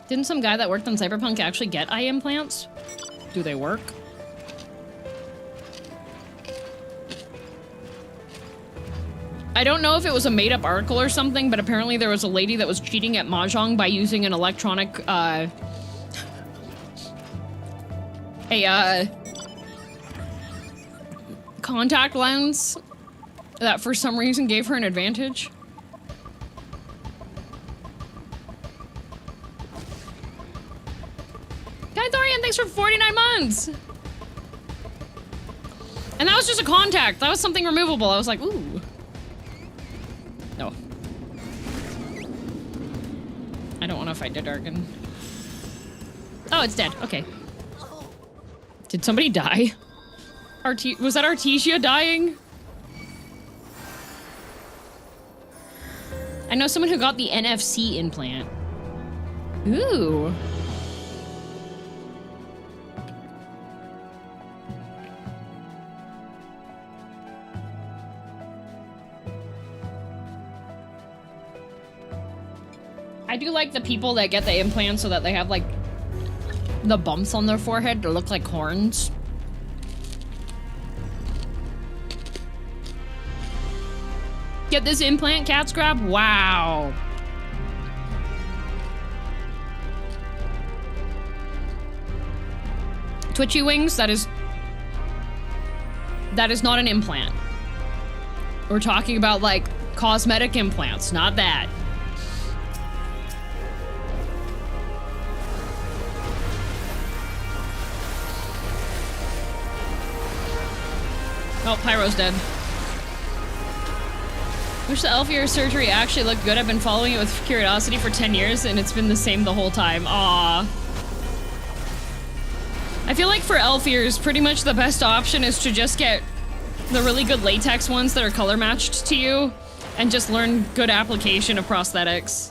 Speaker 1: Didn't some guy that worked on Cyberpunk actually get eye implants? Do they work? I don't know if it was a made-up article or something, but apparently there was a lady that was cheating at Mahjong by using an electronic, contact lens that for some reason gave her an advantage. Guy Thorian, thanks for 49 months! And that was just a contact. That was something removable. I was like, ooh. No. I don't want to fight Darkin. Oh, it's dead. Okay. Did somebody die? Was that Artesia dying? I know someone who got the NFC implant. Ooh. I do like the people that get the implants so that they have, like, the bumps on their forehead to look like horns. Get this implant, Cat's Grab? Wow. Twitchy wings, that is not an implant. We're talking about, like, cosmetic implants, not that. Oh, Pyro's dead. Wish the Elfier surgery actually looked good. I've been following it with curiosity for 10 years and it's been the same the whole time. Aww. I feel like for Elfiers, pretty much the best option is to just get the really good latex ones that are color matched to you and just learn good application of prosthetics.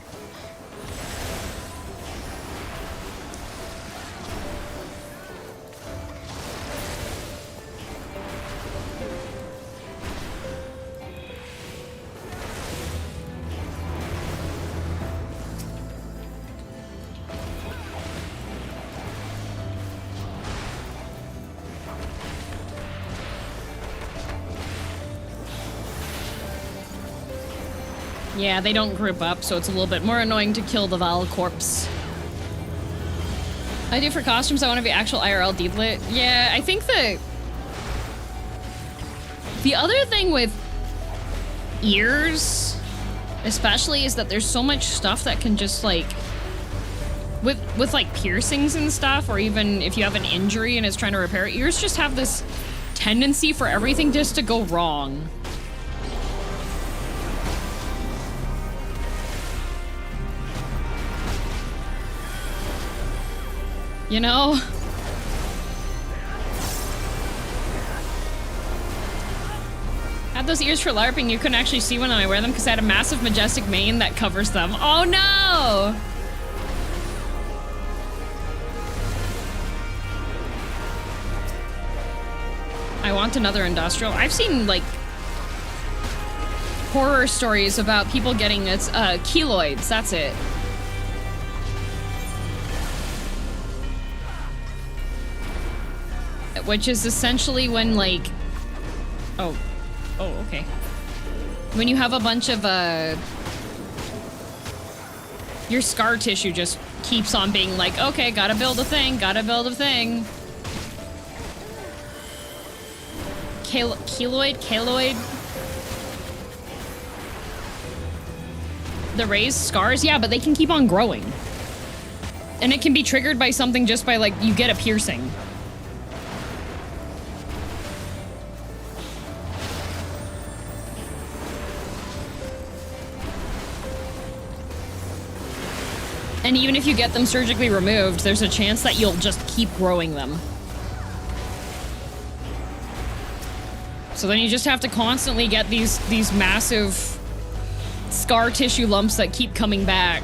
Speaker 1: Yeah, they don't group up, so it's a little bit more annoying to kill the Val corpse. I do for costumes, I want to be actual IRL deedlit. Yeah, I think the other thing with ears, especially, is that there's so much stuff that can just, like, with like piercings and stuff, or even if you have an injury and it's trying to repair it, ears just have this tendency for everything just to go wrong. You know? Had those ears for LARPing, you couldn't actually see when I wear them because I had a massive majestic mane that covers them. Oh no! I want another industrial. I've seen, like, horror stories about people getting keloids, that's it. Which is essentially when, like, Oh. Oh, okay. When you have a bunch of, your scar tissue just keeps on being like, okay, gotta build a thing, gotta build a thing. Keloid? The raised scars? Yeah, but they can keep on growing. And it can be triggered by something just by, like, you get a piercing. And even if you get them surgically removed, there's a chance that you'll just keep growing them. So then you just have to constantly get these massive scar tissue lumps that keep coming back.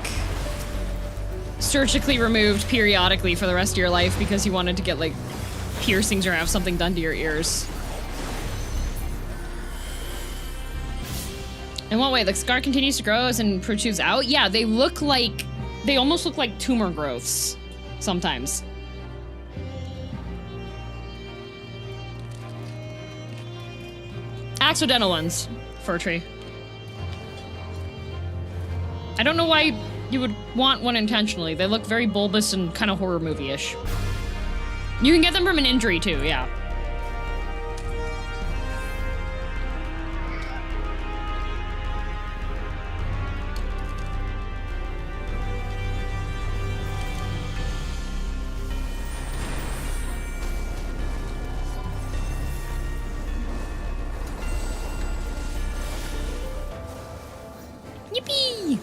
Speaker 1: Surgically removed periodically for the rest of your life because you wanted to get, like, piercings or have something done to your ears. In what way? The scar continues to grow as and protrudes out? Yeah, they look like... They almost look like tumor growths, sometimes. Accidental ones, fir tree. I don't know why you would want one intentionally. They look very bulbous and kind of horror movie-ish. You can get them from an injury too, yeah. Yippee!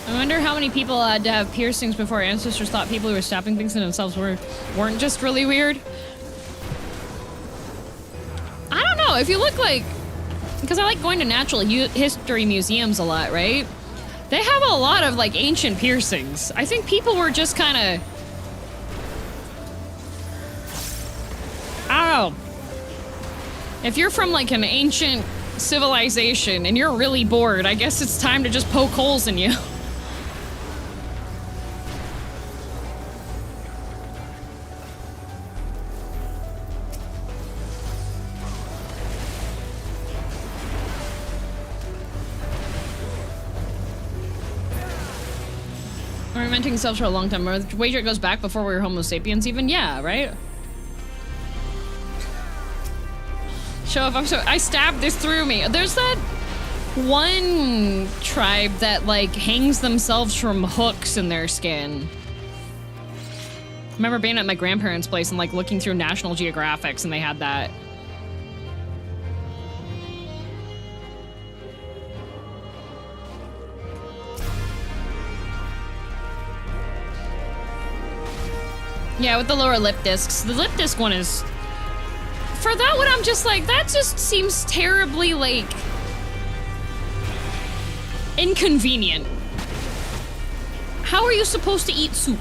Speaker 1: I wonder how many people had to have piercings before ancestors thought people who were stabbing things in themselves weren't just really weird. I don't know, if you look like... Because I like going to natural history museums a lot, right? They have a lot of, like, ancient piercings. I think people were just kind of... I don't know. If you're from, like, an ancient civilization and you're really bored, I guess it's time to just poke holes in you. We're inventing ourselves for a long time. The wager it goes back before we were Homo sapiens even? Yeah, right? Show up, I stabbed this through me. There's that one tribe that, like, hangs themselves from hooks in their skin. I remember being at my grandparents' place and, like, looking through National Geographics and they had that. Yeah, with the lower lip discs. The lip disc one is... For that one, I'm just like, that just seems terribly, like... inconvenient. How are you supposed to eat soup?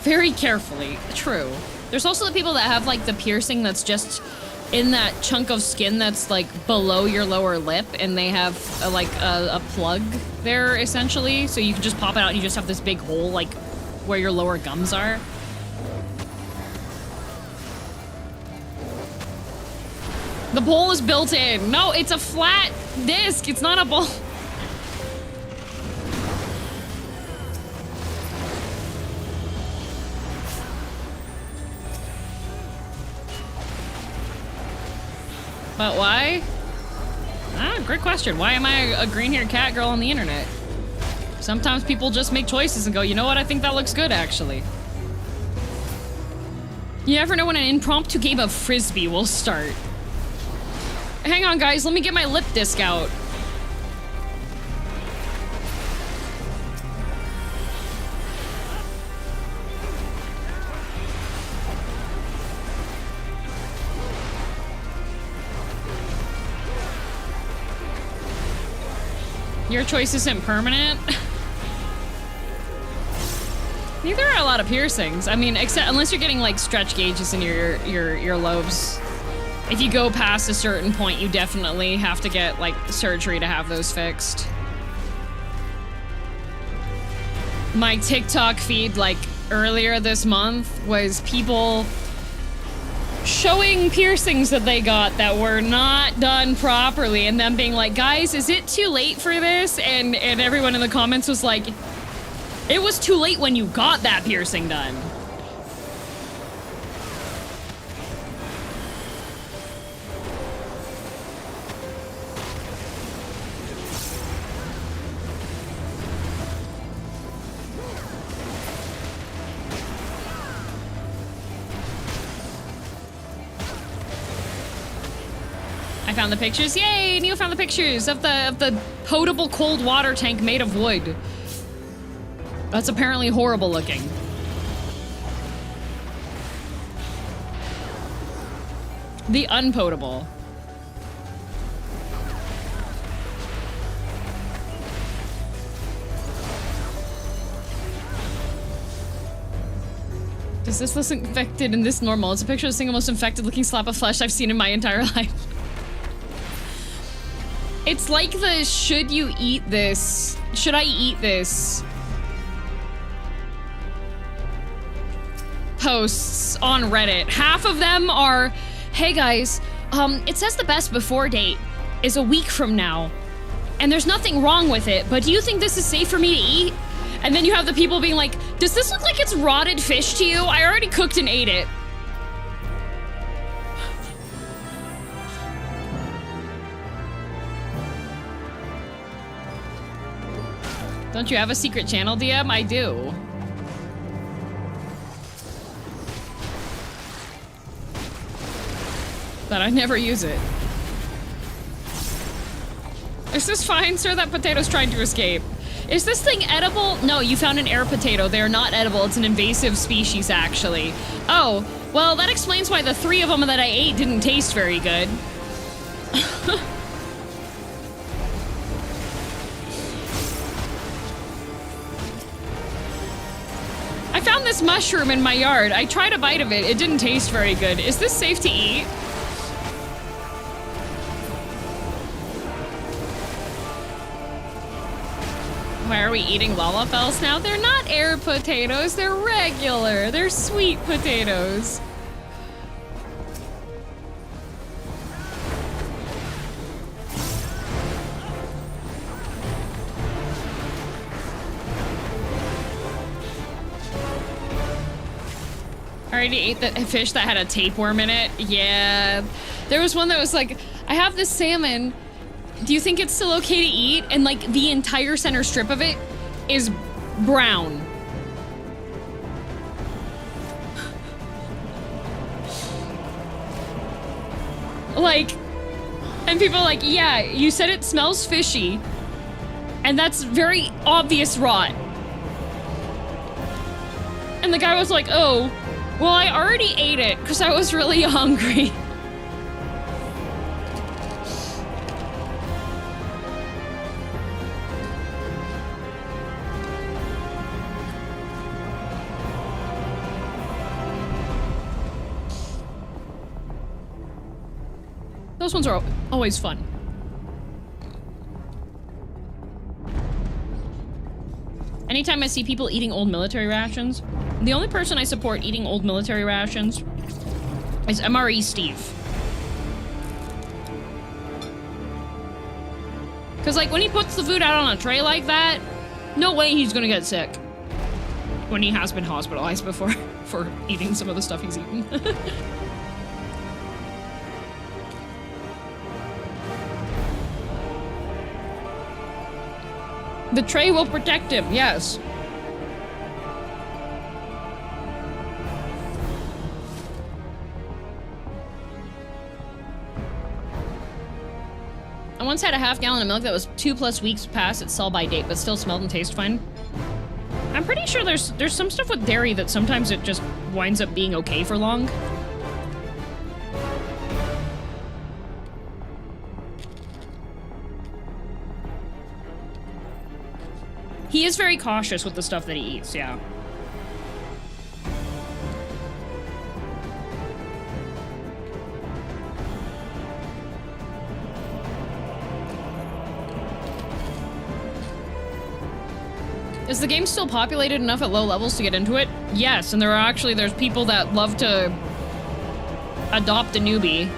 Speaker 1: Very carefully. True. There's also the people that have, like, the piercing that's just in that chunk of skin that's, like, below your lower lip, and they have, a plug there, essentially, so you can just pop it out and you just have this big hole, like, where your lower gums are. The bowl is built in. No, it's a flat disc. It's not a bowl. But why? Ah, great question. Why am I a green-haired cat girl on the internet? Sometimes people just make choices and go, you know what, I think that looks good, actually. You never know when an impromptu game of Frisbee will start. Hang on, guys, let me get my lip disc out. Your choice isn't permanent? Neither are a lot of piercings. I mean, except unless you're getting like stretch gauges in your lobes. If you go past a certain point, you definitely have to get, like, surgery to have those fixed. My TikTok feed, like, earlier this month was people showing piercings that they got that were not done properly, and them being like, guys, is it too late for this? And everyone in the comments was like, it was too late when you got that piercing done. I found the pictures. Yay! Neil found the pictures of the potable cold water tank made of wood. That's apparently horrible looking. The unpotable. Does this look infected and this normal? It's a picture of the single most infected looking slab of flesh I've seen in my entire life. It's like the should you eat this? Should I eat this? Posts on Reddit. Half of them are, hey guys, it says the best before date is a week from now. And there's nothing wrong with it, but do you think this is safe for me to eat? And then you have the people being like, does this look like it's rotted fish to you? I already cooked and ate it. Don't you have a secret channel, DM? I do. But I never use it. Is this fine, sir? That potato's trying to escape. Is this thing edible? No, you found an air potato. They are not edible. It's an invasive species, actually. Oh, well, that explains why the 3 of them that I ate didn't taste very good. I found this mushroom in my yard. I tried a bite of it. It didn't taste very good. Is this safe to eat? Why are we eating lalafells now? They're not air potatoes. They're regular. They're sweet potatoes. I already ate the fish that had a tapeworm in it. Yeah. There was one that was like, I have this salmon. Do you think it's still okay to eat? And like the entire center strip of it is brown. Like, and people are like, yeah, you said it smells fishy. And that's very obvious rot. And the guy was like, oh, well, I already ate it because I was really hungry. Those ones are always fun. Anytime I see people eating old military rations, the only person I support eating old military rations is MRE Steve. Because, like, when he puts the food out on a tray like that, no way he's gonna get sick. When he has been hospitalized before for eating some of the stuff he's eaten. The tray will protect him, yes. I once had a half gallon of milk that was 2+ weeks past its sell-by date, but still smelled and tasted fine. I'm pretty sure there's some stuff with dairy that sometimes it just winds up being okay for long. He is very cautious with the stuff that he eats, yeah. Is the game still populated enough at low levels to get into it? Yes, and there's people that love to adopt a newbie.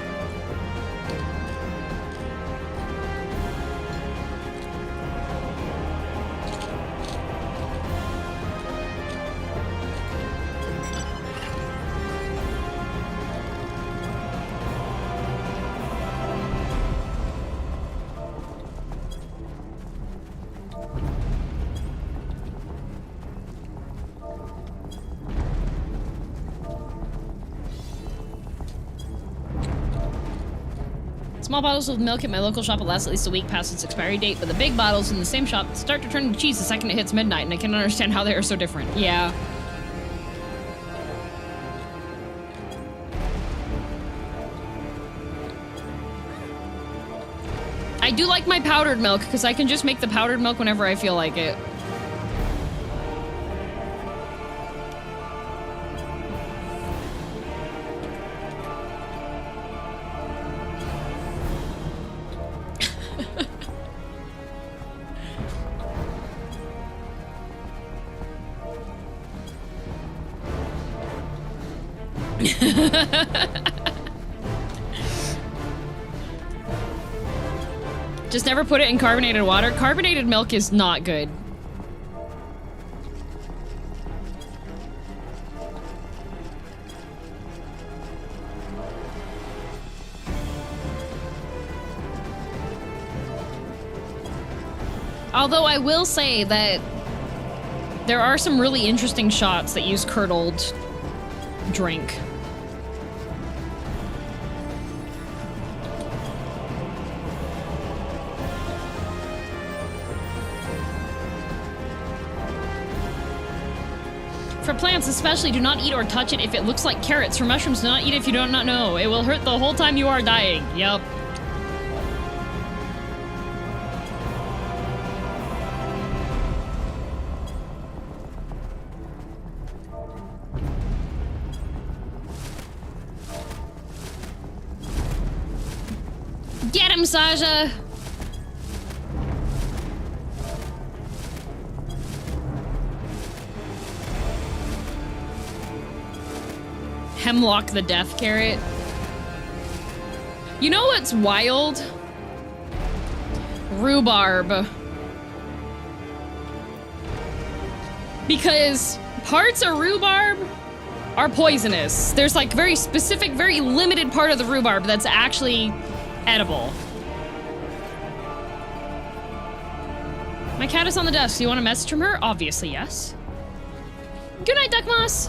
Speaker 1: Small bottles of milk at my local shop will last at least a week past its expiry date, but the big bottles in the same shop start to turn into cheese the second it hits midnight, and I can't understand how they are so different. Yeah. I do like my powdered milk, because I can just make the powdered milk whenever I feel like it. Just never put it in carbonated water. Carbonated milk is not good. Although I will say that there are some really interesting shots that use curdled drink. For plants especially, do not eat or touch it if it looks like carrots. For mushrooms, do not eat if you do not know. It will hurt the whole time you are dying. Yep. Get him, Saja! Hemlock the death carrot. You know what's wild? Rhubarb. Because parts of rhubarb are poisonous. There's like very specific, very limited part of the rhubarb that's actually edible. My cat is on the desk. Do you want a message from her? Obviously, yes. Good night, Duckmoss.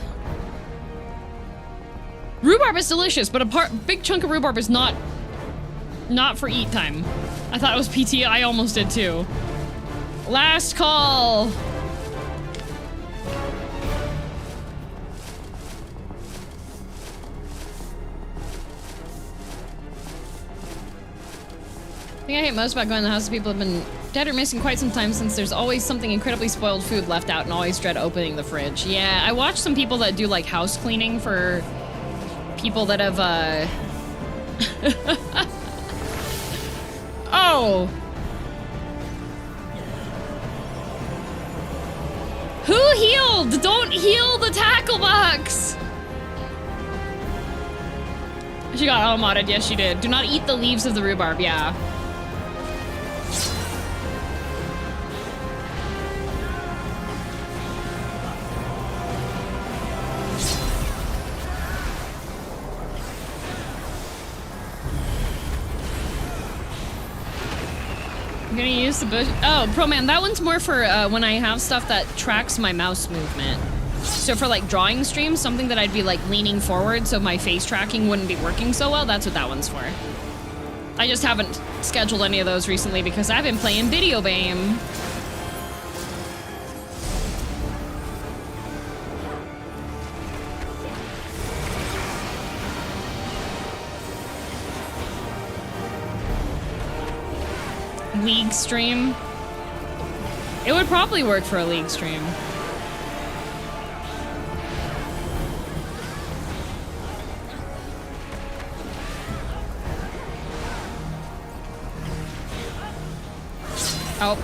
Speaker 1: Rhubarb is delicious, but a big chunk of rhubarb is not for eat time. I thought it was PT. I almost did too. Last call. The thing I hate most about going to the house is people have been dead or missing quite some time, since there's always something incredibly spoiled food left out and always dread opening the fridge. Yeah, I watched some people that do like house cleaning for people that have, Oh! Who healed? Don't heal the tackle box! She got auto-modded, yes she did. Do not eat the leaves of the rhubarb, yeah. I'm gonna use the bush. Oh, Pro Man, that one's more for when I have stuff that tracks my mouse movement. So for like drawing streams, something that I'd be like leaning forward so my face tracking wouldn't be working so well, that's what that one's for. I just haven't scheduled any of those recently because I've been playing video game. League stream. It would probably work for a League stream. Oh.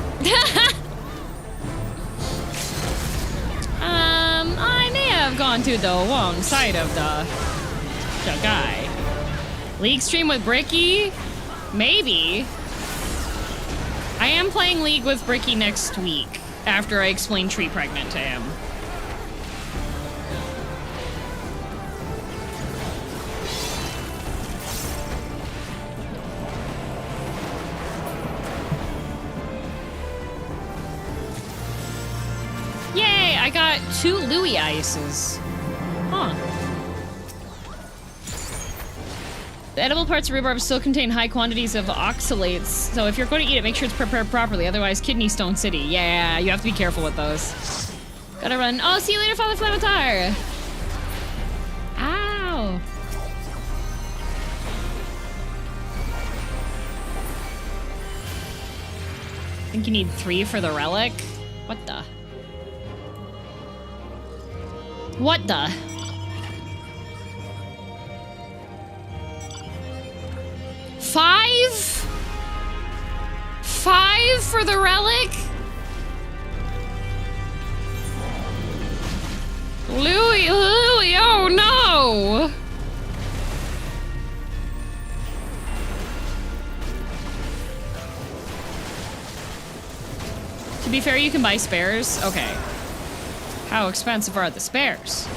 Speaker 1: have gone to the wrong side of the guy. League stream with Bricky? Maybe. I am playing League with Bricky next week after I explain Tree Pregnant to him. Yay, I got 2 Louis ices. Huh. The edible parts of rhubarb still contain high quantities of oxalates, so if you're going to eat it, make sure it's prepared properly, otherwise kidney stone city. Yeah, you have to be careful with those. Gotta run. Oh, see you later, Father Flamatar! Ow! I think you need 3 for the relic? What the? What the? Five for the relic? Louis, oh no! To be fair, you can buy spares. Okay. How expensive are the spares?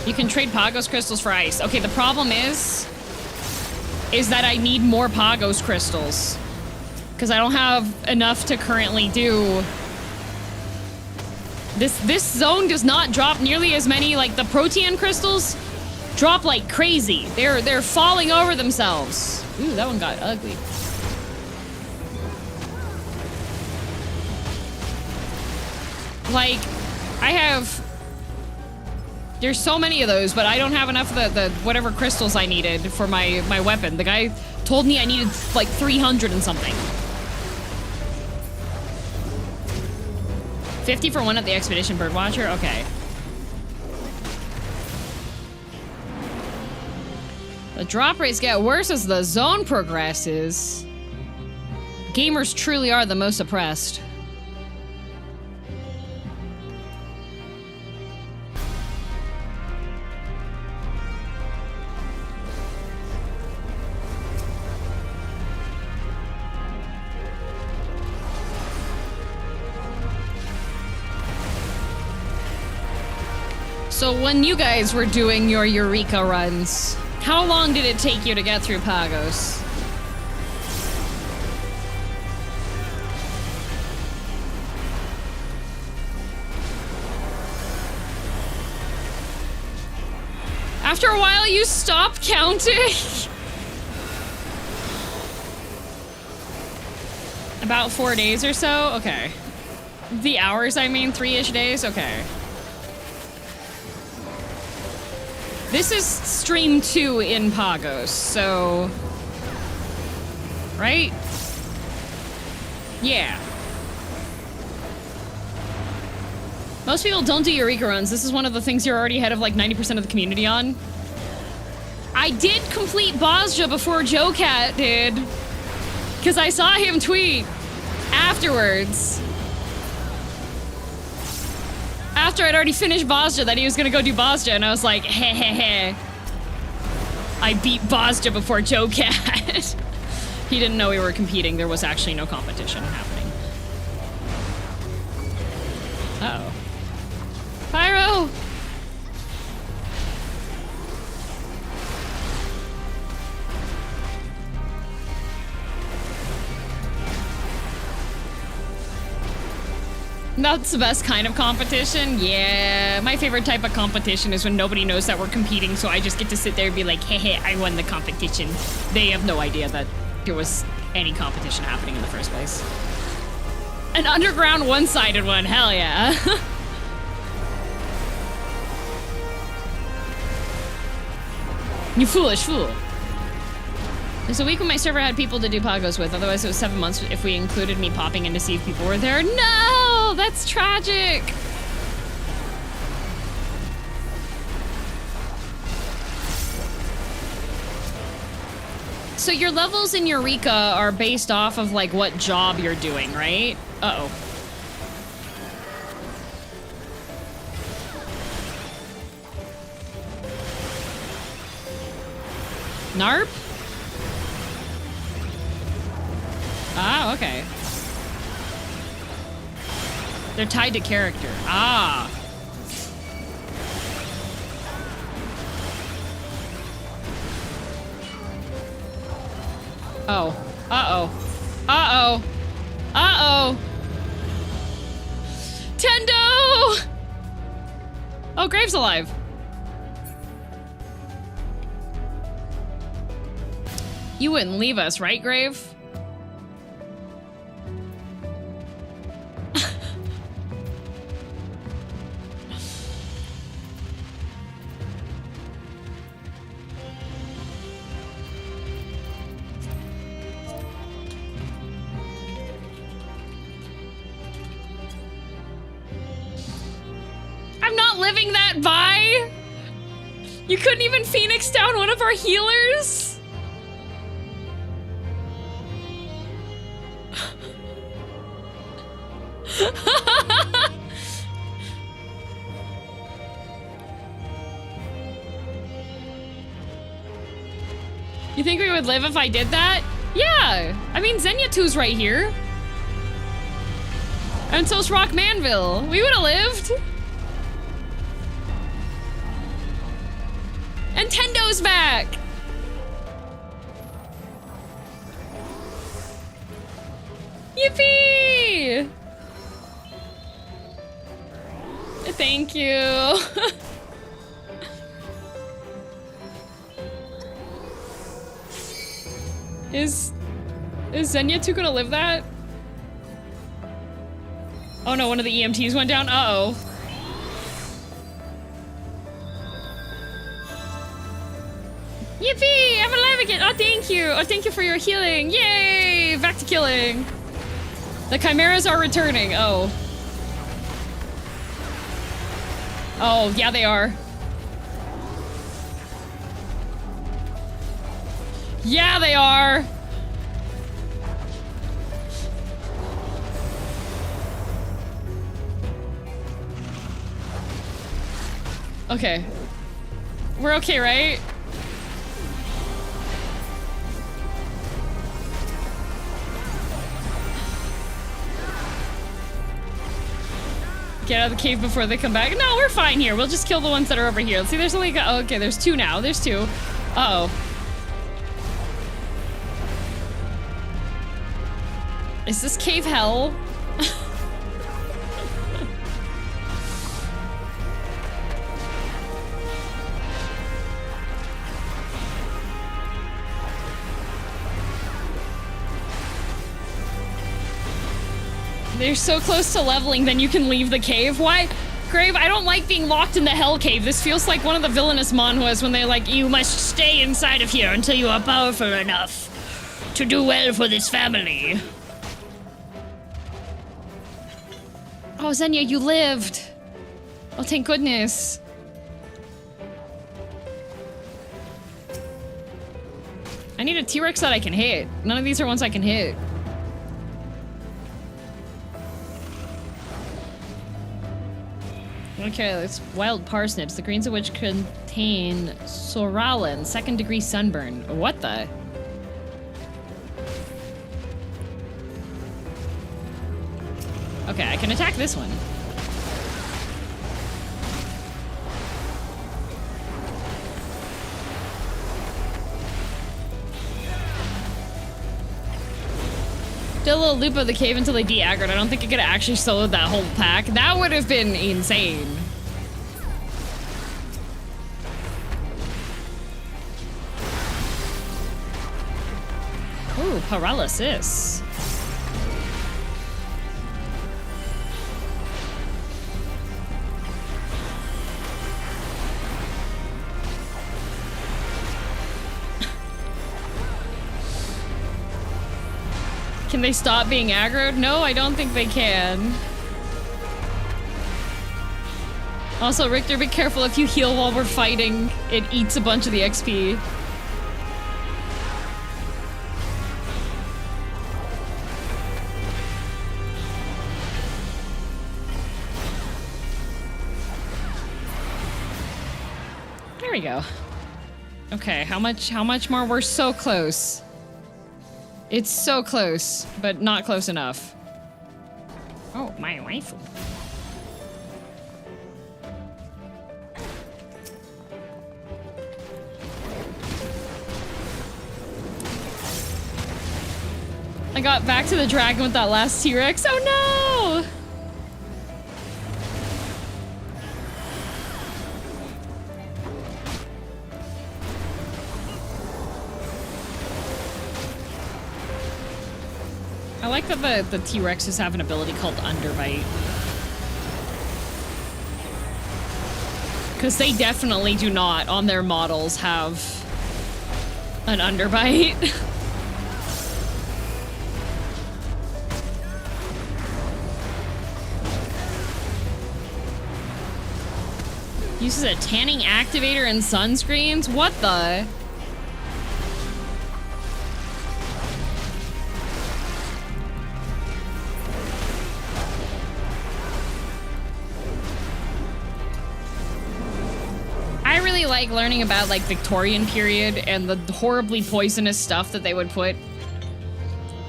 Speaker 1: You can trade Pagos crystals for ice. Okay, the problem is that I need more Pagos crystals. Because I don't have enough to currently do. This zone does not drop nearly as many, like the protein crystals drop like crazy. They're falling over themselves. Ooh, that one got ugly. Like, I have... There's so many of those, but I don't have enough of the whatever crystals I needed for my weapon. The guy told me I needed like 300 and something. 50 for one at the Expedition Birdwatcher? Okay. The drop rates get worse as the zone progresses. Gamers truly are the most oppressed. So when you guys were doing your Eureka runs, how long did it take you to get through Pagos? After a while, you stop counting? About 4 days or so? Okay. The hours, I mean, 3-ish days? Okay. This is stream 2 in Pagos, so... Right? Yeah. Most people don't do Eureka runs. This is one of the things you're already ahead of like 90% of the community on. I did complete Bozja before Joe Cat did. Because I saw him tweet afterwards. After I'd already finished Bozja, that he was gonna go do Bozja, and I was like, heh heh heh. I beat Bozja before Joe Cat. He didn't know we were competing. There was actually no competition happening. Uh-oh. Pyro! That's the best kind of competition? Yeah, my favorite type of competition is when nobody knows that we're competing, so I just get to sit there and be like, hey, hey, I won the competition. They have no idea that there was any competition happening in the first place. An underground one-sided one, hell yeah. You foolish fool. There's a week when my server had people to do Pagos with, otherwise it was 7 months if we included me popping in to see if people were there. No! That's tragic! So your levels in Eureka are based off of, like, what job you're doing, right? Uh-oh. Narp? Ah, okay. They're tied to character. Ah. Oh. Uh-oh. Uh-oh. Uh-oh. Tendo! Oh, Grave's alive. You wouldn't leave us, right, Grave? I'm not living that Vi! You couldn't even Phoenix down one of our healers? You think we would live if I did that? Yeah! I mean, Zenyattoo's right here. And so's Rock Manville. We would've lived. And Tendo's back! Yippee! Thank you. Is Zenyattoo gonna live that? Oh no, one of the EMTs went down. Uh-oh. Yippee! I'm alive again! Oh, thank you! Oh, thank you for your healing! Yay! Back to killing! The chimeras are returning. Oh. Oh, yeah, they are. Yeah, they are! Okay. We're okay, right? Get out of the cave before they come back. No, we're fine here. We'll just kill the ones that are over here. Let's see, there's only... Oh, okay, there's two now. There's two. Uh-oh. Is this cave hell? They're so close to leveling, then you can leave the cave. Why? Grave, I don't like being locked in the hell cave. This feels like one of the villainous manhwas when they're like, you must stay inside of here until you are powerful enough to do well for this family. Oh, Xenia, you lived. Oh, thank goodness. I need a T-Rex that I can hit. None of these are ones I can hit. Okay, it's wild parsnips, the greens of which contain soralin, 2nd degree sunburn. What the? Okay, I can attack this one. Did a little loop of the cave until they de-aggroed. I don't think I could have actually soloed that whole pack. That would have been insane. Ooh, paralysis. Can they stop being aggroed? No, I don't think they can. Also, Richter, be careful if you heal while we're fighting. It eats a bunch of the XP. There we go. Okay, how much more? We're so close. It's so close, but not close enough. Oh, my wife. I got back to the dragon with that last T-Rex. Oh no! I like that the T-Rexes have an ability called Underbite. Because they definitely do not, on their models, have an Underbite. Uses a tanning activator and sunscreens? What the? I really like learning about like Victorian period and the horribly poisonous stuff that they would put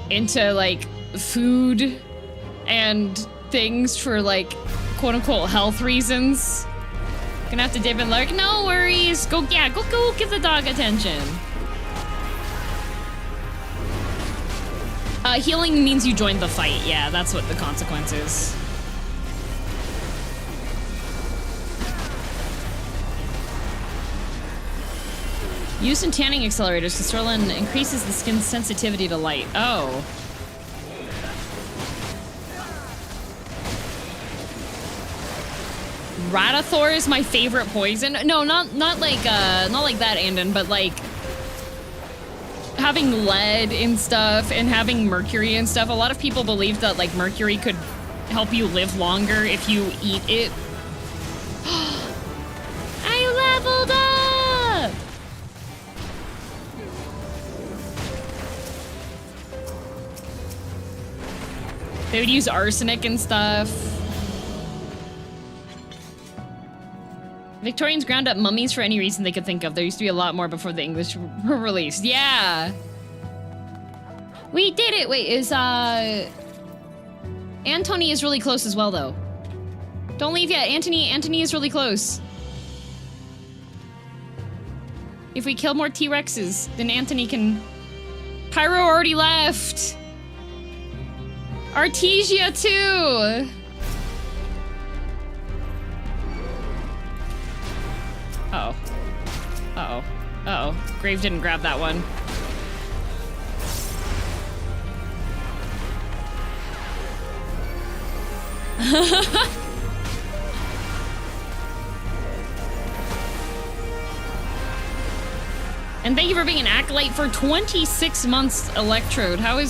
Speaker 1: into like food and things for like quote unquote health reasons. Gonna have to dip and lurk. No worries. Go give the dog attention. Healing means you joined the fight. Yeah, that's what the consequence is. Use in tanning accelerators, Sterlin increases the skin's sensitivity to light. Oh. Ratathor is my favorite poison. No, not like that, Andon, but like having lead and stuff and having mercury and stuff. A lot of people believe that like mercury could help you live longer if you eat it. I leveled up! They would use arsenic and stuff. Victorians ground up mummies for any reason they could think of. There used to be a lot more before the English were released. Yeah. We did it. Wait, is Antony is really close as well though. Don't leave yet. Antony is really close. If we kill more T-Rexes, then Antony can... Pyro already left. Artesia too. Uh-oh. Uh-oh. Uh-oh. Grave didn't grab that one. And thank you for being an acolyte for 26 months, Electrode. How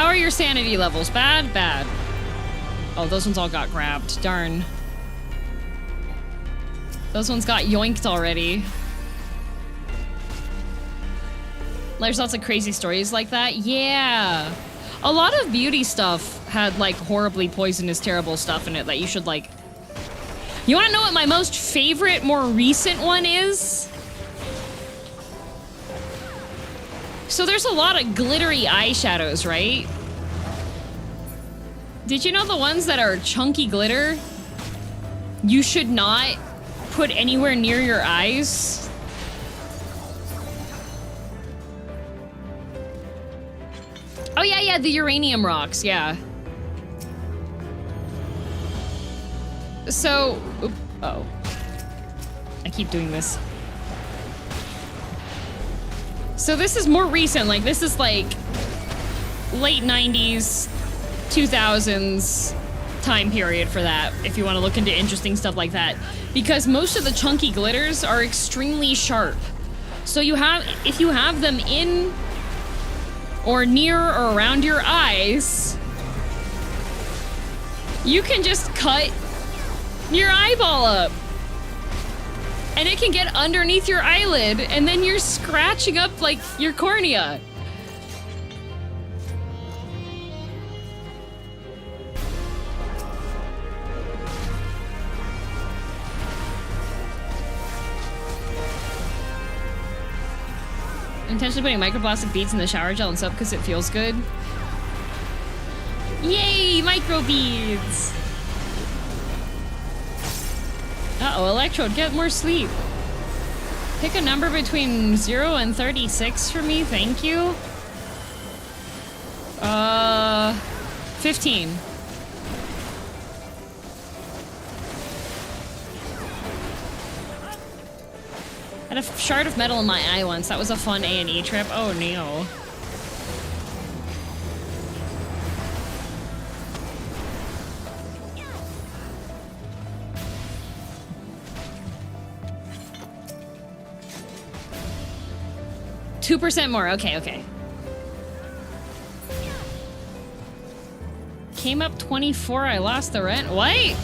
Speaker 1: are your sanity levels? Bad? Bad. Oh, those ones all got grabbed. Darn. Those ones got yoinked already. There's lots of crazy stories like that. Yeah. A lot of beauty stuff had like horribly poisonous, terrible stuff in it that you should like... You wanna know what my most favorite, more recent one is? So there's a lot of glittery eyeshadows, right? Did you know the ones that are chunky glitter, you should not put anywhere near your eyes? Oh yeah, the uranium rocks, yeah. So, oh. I keep doing this. So this is more recent, like this is like late 90s, 2000s time period for that, if you want to look into interesting stuff like that. Because most of the chunky glitters are extremely sharp. So if you have them in or near or around your eyes, you can just cut your eyeball up. And it can get underneath your eyelid, and then you're scratching up like your cornea. intentionally putting microplastic beads in the shower gel and soap because it feels good. Yay, micro beads! Uh-oh, Electrode, get more sleep. Pick a number between 0 and 36 for me, thank you. 15. I had a shard of metal in my eye once. That was a fun A&E trip. Oh no. $2% more. Okay, okay. Came up 24. I lost the rent. What? I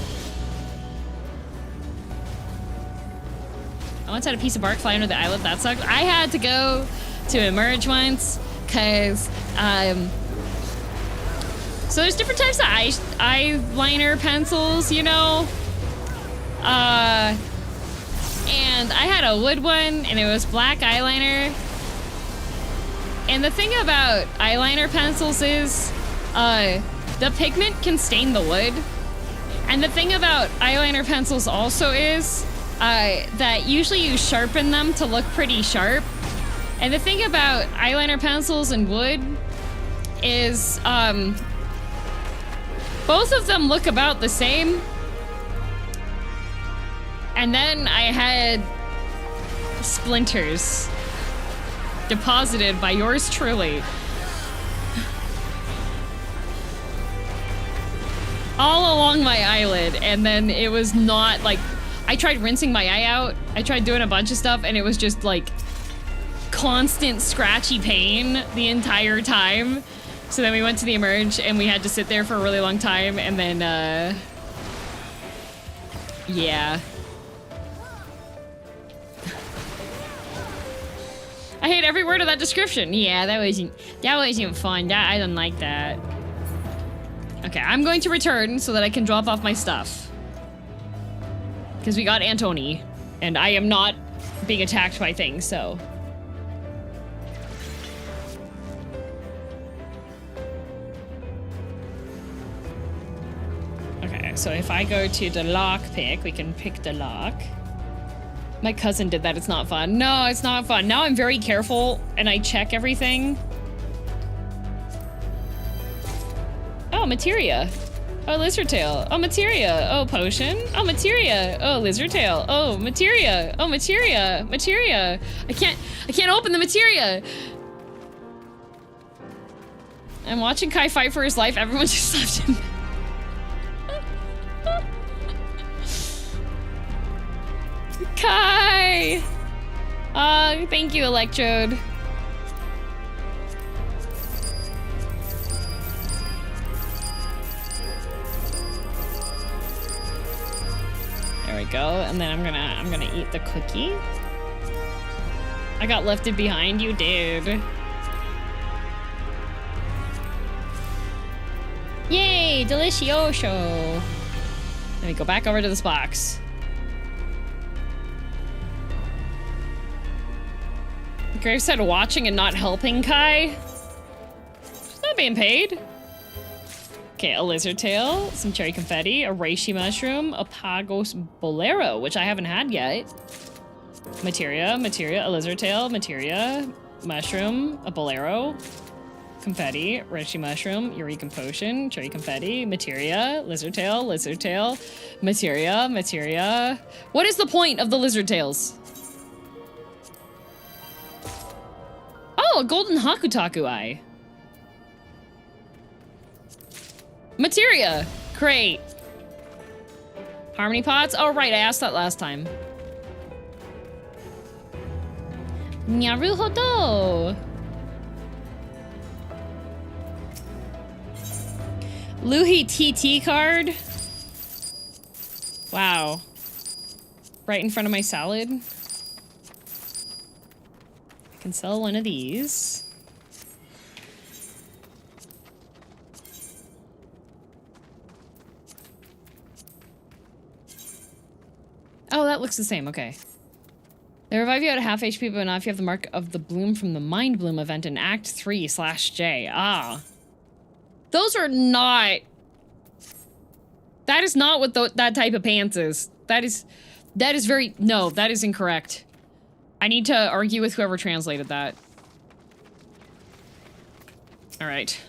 Speaker 1: once had a piece of bark fly under the eyelid. That sucked. I had to go to Emerge once because, so there's different types of eyeliner pencils, you know? And I had a wood one and it was black eyeliner. And the thing about eyeliner pencils is, the pigment can stain the wood. And the thing about eyeliner pencils also is, that usually you sharpen them to look pretty sharp. And the thing about eyeliner pencils and wood is, both of them look about the same. And then I had splinters deposited by yours truly. All along my eyelid, and then it was not like, I tried rinsing my eye out, I tried doing a bunch of stuff, and it was just like constant scratchy pain the entire time. So then we went to the Emerge and we had to sit there for a really long time, and then yeah. I hate every word of that description. Yeah, that wasn't fun. I don't like that. Okay, I'm going to return so that I can drop off my stuff. Because we got Antoni, and I am not being attacked by things, so. Okay, so if I go to the lock pick, we can pick the lock. My cousin did that, it's not fun. No, it's not fun. Now I'm very careful, and I check everything. Oh, materia. Oh, lizard tail. Oh, materia. Oh, potion. Oh, materia. Oh, lizard tail. Oh, materia. Oh, materia. Materia. I can't open the materia. I'm watching Kai fight for his life. Everyone just left him. Kai! Thank you, Electrode. There we go, and then I'm gonna eat the cookie. I got lefted behind, you did. Yay, delicioso. Let me go back over to this box. Grave said watching and not helping Kai. She's not being paid. Okay, a lizard tail, some cherry confetti, a reishi mushroom, a Pagos bolero, which I haven't had yet. Materia, a lizard tail, materia, mushroom, a bolero, confetti, reishi mushroom, Eureka potion, cherry confetti, materia, lizard tail, materia. What is the point of the lizard tails? Oh, a golden Hakutaku eye. Materia. Great. Harmony pots? Oh, right, I asked that last time. Naruhodo. Luhi TT card. Wow. Right in front of my salad. I can sell one of these. Oh, that looks the same. Okay. They revive you at half HP, but not if you have the mark of the bloom from the Mind Bloom event in Act 3/J. Ah. Those are not... That is not what that type of pants is. That is very... No, that is incorrect. I need to argue with whoever translated that. Alright.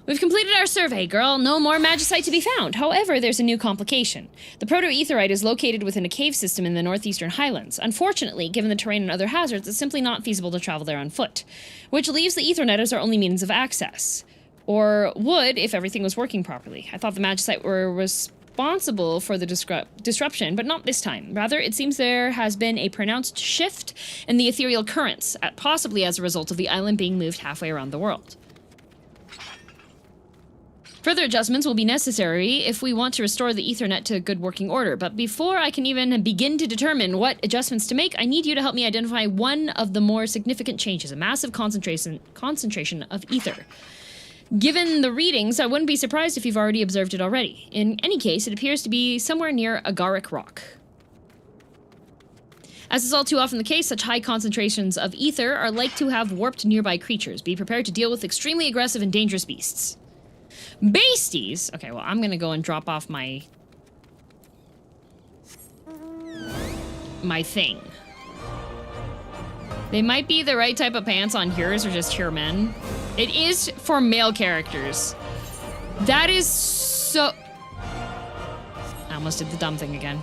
Speaker 1: We've completed our survey, girl. No more magicite to be found. However, there's a new complication. The proto-aetherite is located within a cave system in the northeastern highlands. Unfortunately, given the terrain and other hazards, it's simply not feasible to travel there on foot, which leaves the Aethernet as our only means of access. Or would, if everything was working properly. I thought the magicite were responsible for the disruption, but not this time. Rather, it seems there has been a pronounced shift in the ethereal currents, possibly as a result of the island being moved halfway around the world. Further adjustments will be necessary if we want to restore the Ethernet to good working order, but before I can even begin to determine what adjustments to make, I need you to help me identify one of the more significant changes, a massive concentration of ether. Given the readings, I wouldn't be surprised if you've already observed it already. In any case, it appears to be somewhere near Agaric Rock. As is all too often the case, such high concentrations of ether are like to have warped nearby creatures. Be prepared to deal with extremely aggressive and dangerous beasts. Beasties? Okay, well, I'm gonna go and drop off my thing. They might be the right type of pants on yours or just here men. It is for male characters. That is so... I almost did the dumb thing again.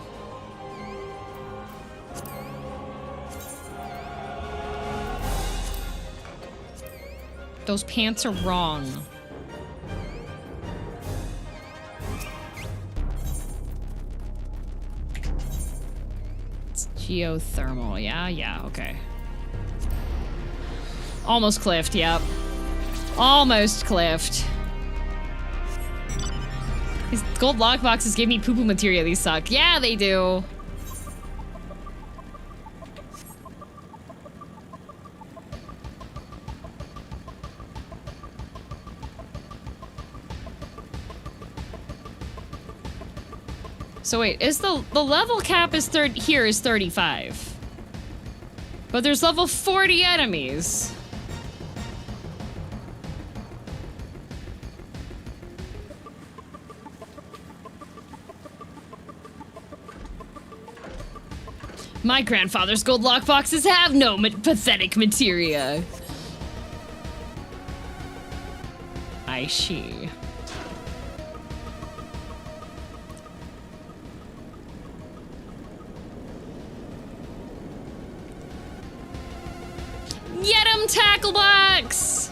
Speaker 1: Those pants are wrong. Geothermal, yeah, okay. Almost cliffed, yep. Almost cliffed. These gold lockboxes gave me poo-poo materia, these suck. Yeah, they do. So wait, is the level cap is here is 35. But there's level 40 enemies. My grandfather's gold lockboxes have no pathetic materia. I see. Get him, tackle box!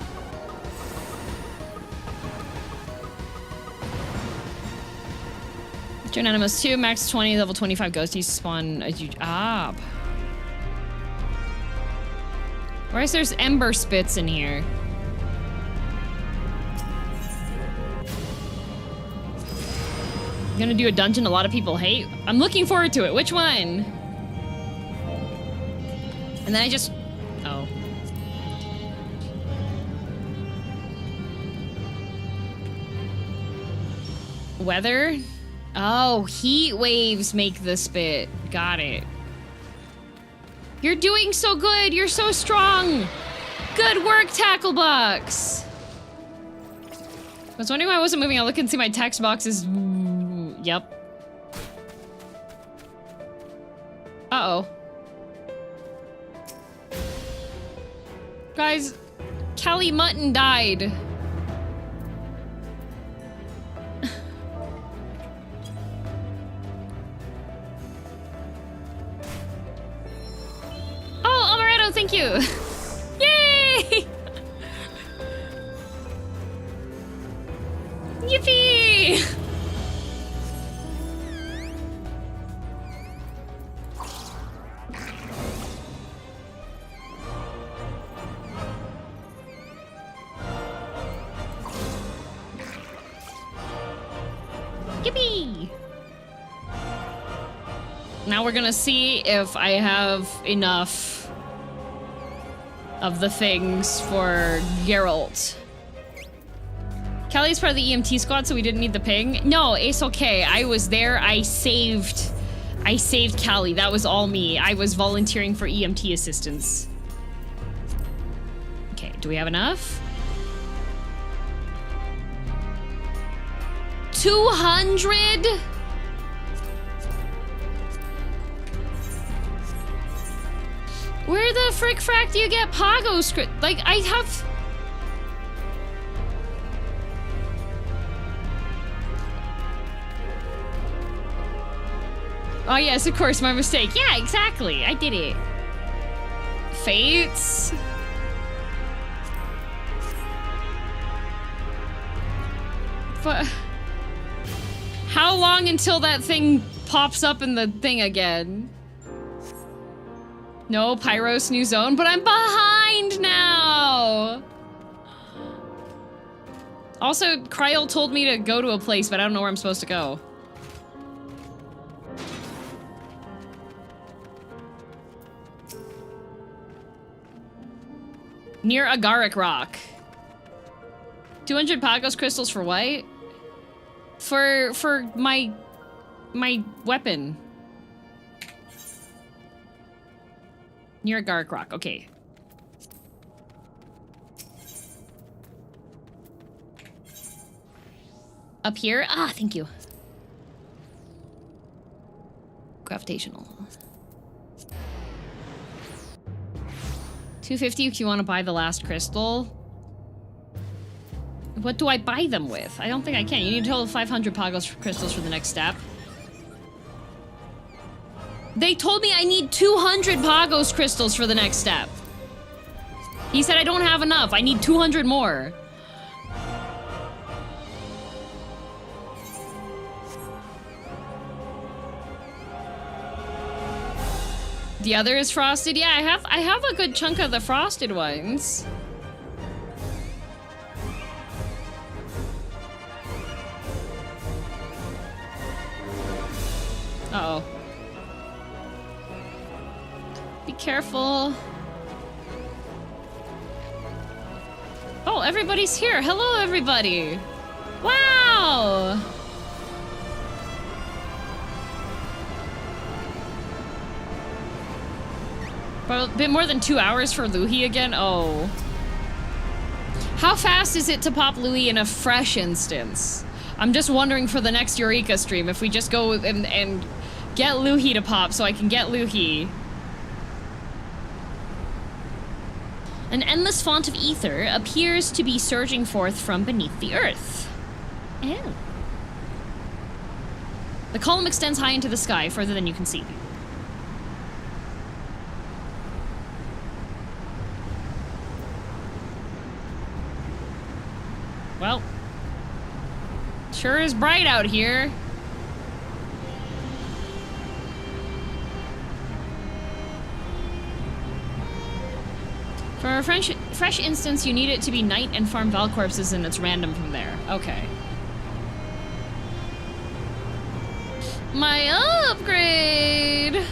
Speaker 1: Dynamis 2, max 20, level 25 ghosties spawn as you... Ah. Why is there's ember spits in here? I'm gonna do a dungeon a lot of people hate? I'm looking forward to it. Which one? And then I just... Oh. Weather? Oh, heat waves make the spit. Got it. You're doing so good. You're so strong. Good work, Tacklebox. I was wondering why I wasn't moving. I look and see my text boxes. Yep. Uh-oh. Guys, Callie Mutton died. Oh, Amaretto, thank you. Yay! Yippee! Yippee! Now we're gonna see if I have enough of the things for Geralt. Callie's part of the EMT squad, so we didn't need the ping. No, it's okay. I was there. I saved I saved Callie. That was all me. I was volunteering for EMT assistance. Okay, do we have enough? 200? Where the frick frack do you get Pagos? Like, I have... Oh yes, of course, my mistake. Yeah, exactly. I did it. Fates. But how long until that thing pops up in the thing again? No, Pyros new zone, but I'm behind now. Also, Kryol told me to go to a place, but I don't know where I'm supposed to go. Near Agaric Rock. 200 Pagos crystals for what? For my weapon. Near Agaric Rock, okay. Up here? Ah, thank you. Gravitational. 250 if you want to buy the last crystal. What do I buy them with? I don't think I can. You need a total of 500 Pagos crystals for the next step. They told me I need 200 Pagos crystals for the next step. He said I don't have enough. I need 200 more. The other is frosted. Yeah, I have a good chunk of the frosted ones. Uh-oh. Be careful. Oh, everybody's here. Hello, everybody. Wow. But a bit more than 2 hours for Louis again? Oh. How fast is it to pop Louis in a fresh instance? I'm just wondering for the next Eureka stream if we just go and get Louis to pop so I can get Louis. An endless font of ether appears to be surging forth from beneath the earth. Oh. The column extends high into the sky, further than you can see. Well, sure is bright out here. For a fresh instance, you need it to be night and farm Val corpses, and it's random from there. Okay. My upgrade!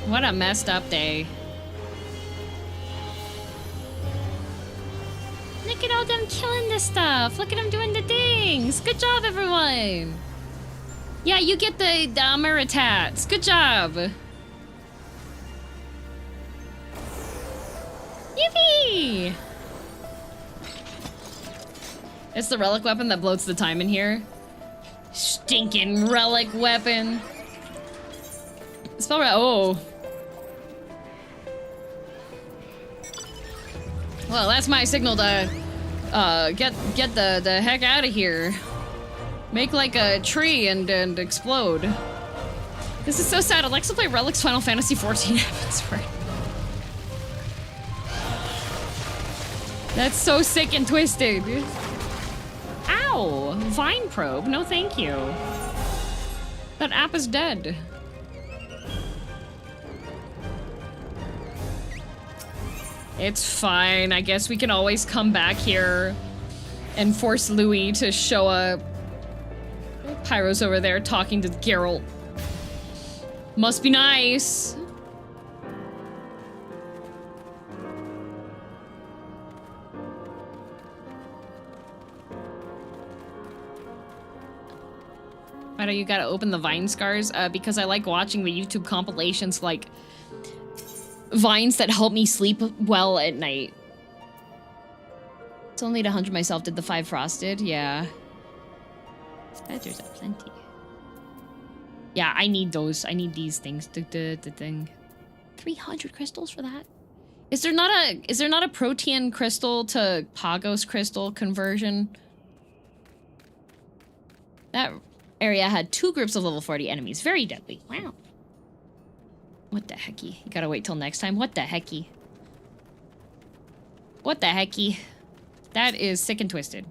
Speaker 1: What a messed up day. Look at all them killing this stuff. Look at them doing the things. Good job, everyone. Yeah, you get the Amaritats. Good job. Yippee! It's the relic weapon that bloats the time in here. Stinking relic weapon. Spell right. Oh. Well, that's my signal to get the heck out of here. Make like a tree and explode. This is so sad. Alexa play Relics Final Fantasy 14 Evansford. That's so sick and twisted. Ow! Vine probe. No, thank you. That app is dead. It's fine. I guess we can always come back here and force Louis to show up. Pyro's over there talking to Geralt. Must be nice. Why do you gotta open the Vine scars? Because I like watching the YouTube compilations, like, vines that help me sleep well at night. It's only to 100 myself did the 5 frosted, yeah. Spiders are plenty. Yeah, I need those. I need these things. The thing. 300 crystals for that? Is there not a protein crystal to Pagos crystal conversion? That area had 2 groups of level 40 enemies. Very deadly. Wow. What the hecky? You gotta wait till next time. What the hecky? What the hecky? That is sick and twisted.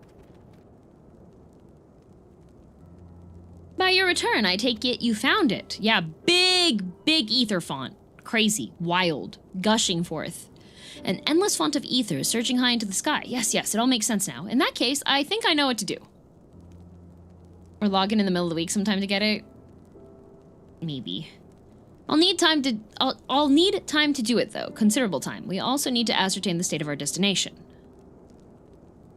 Speaker 1: By your return, I take it you found it. Yeah, big ether font. Crazy, wild, gushing forth. An endless font of ether surging high into the sky. Yes, it all makes sense now. In that case, I think I know what to do. Or log in the middle of the week sometime to get it. Maybe. I'll need time to do it though. Considerable time. We also need to ascertain the state of our destination.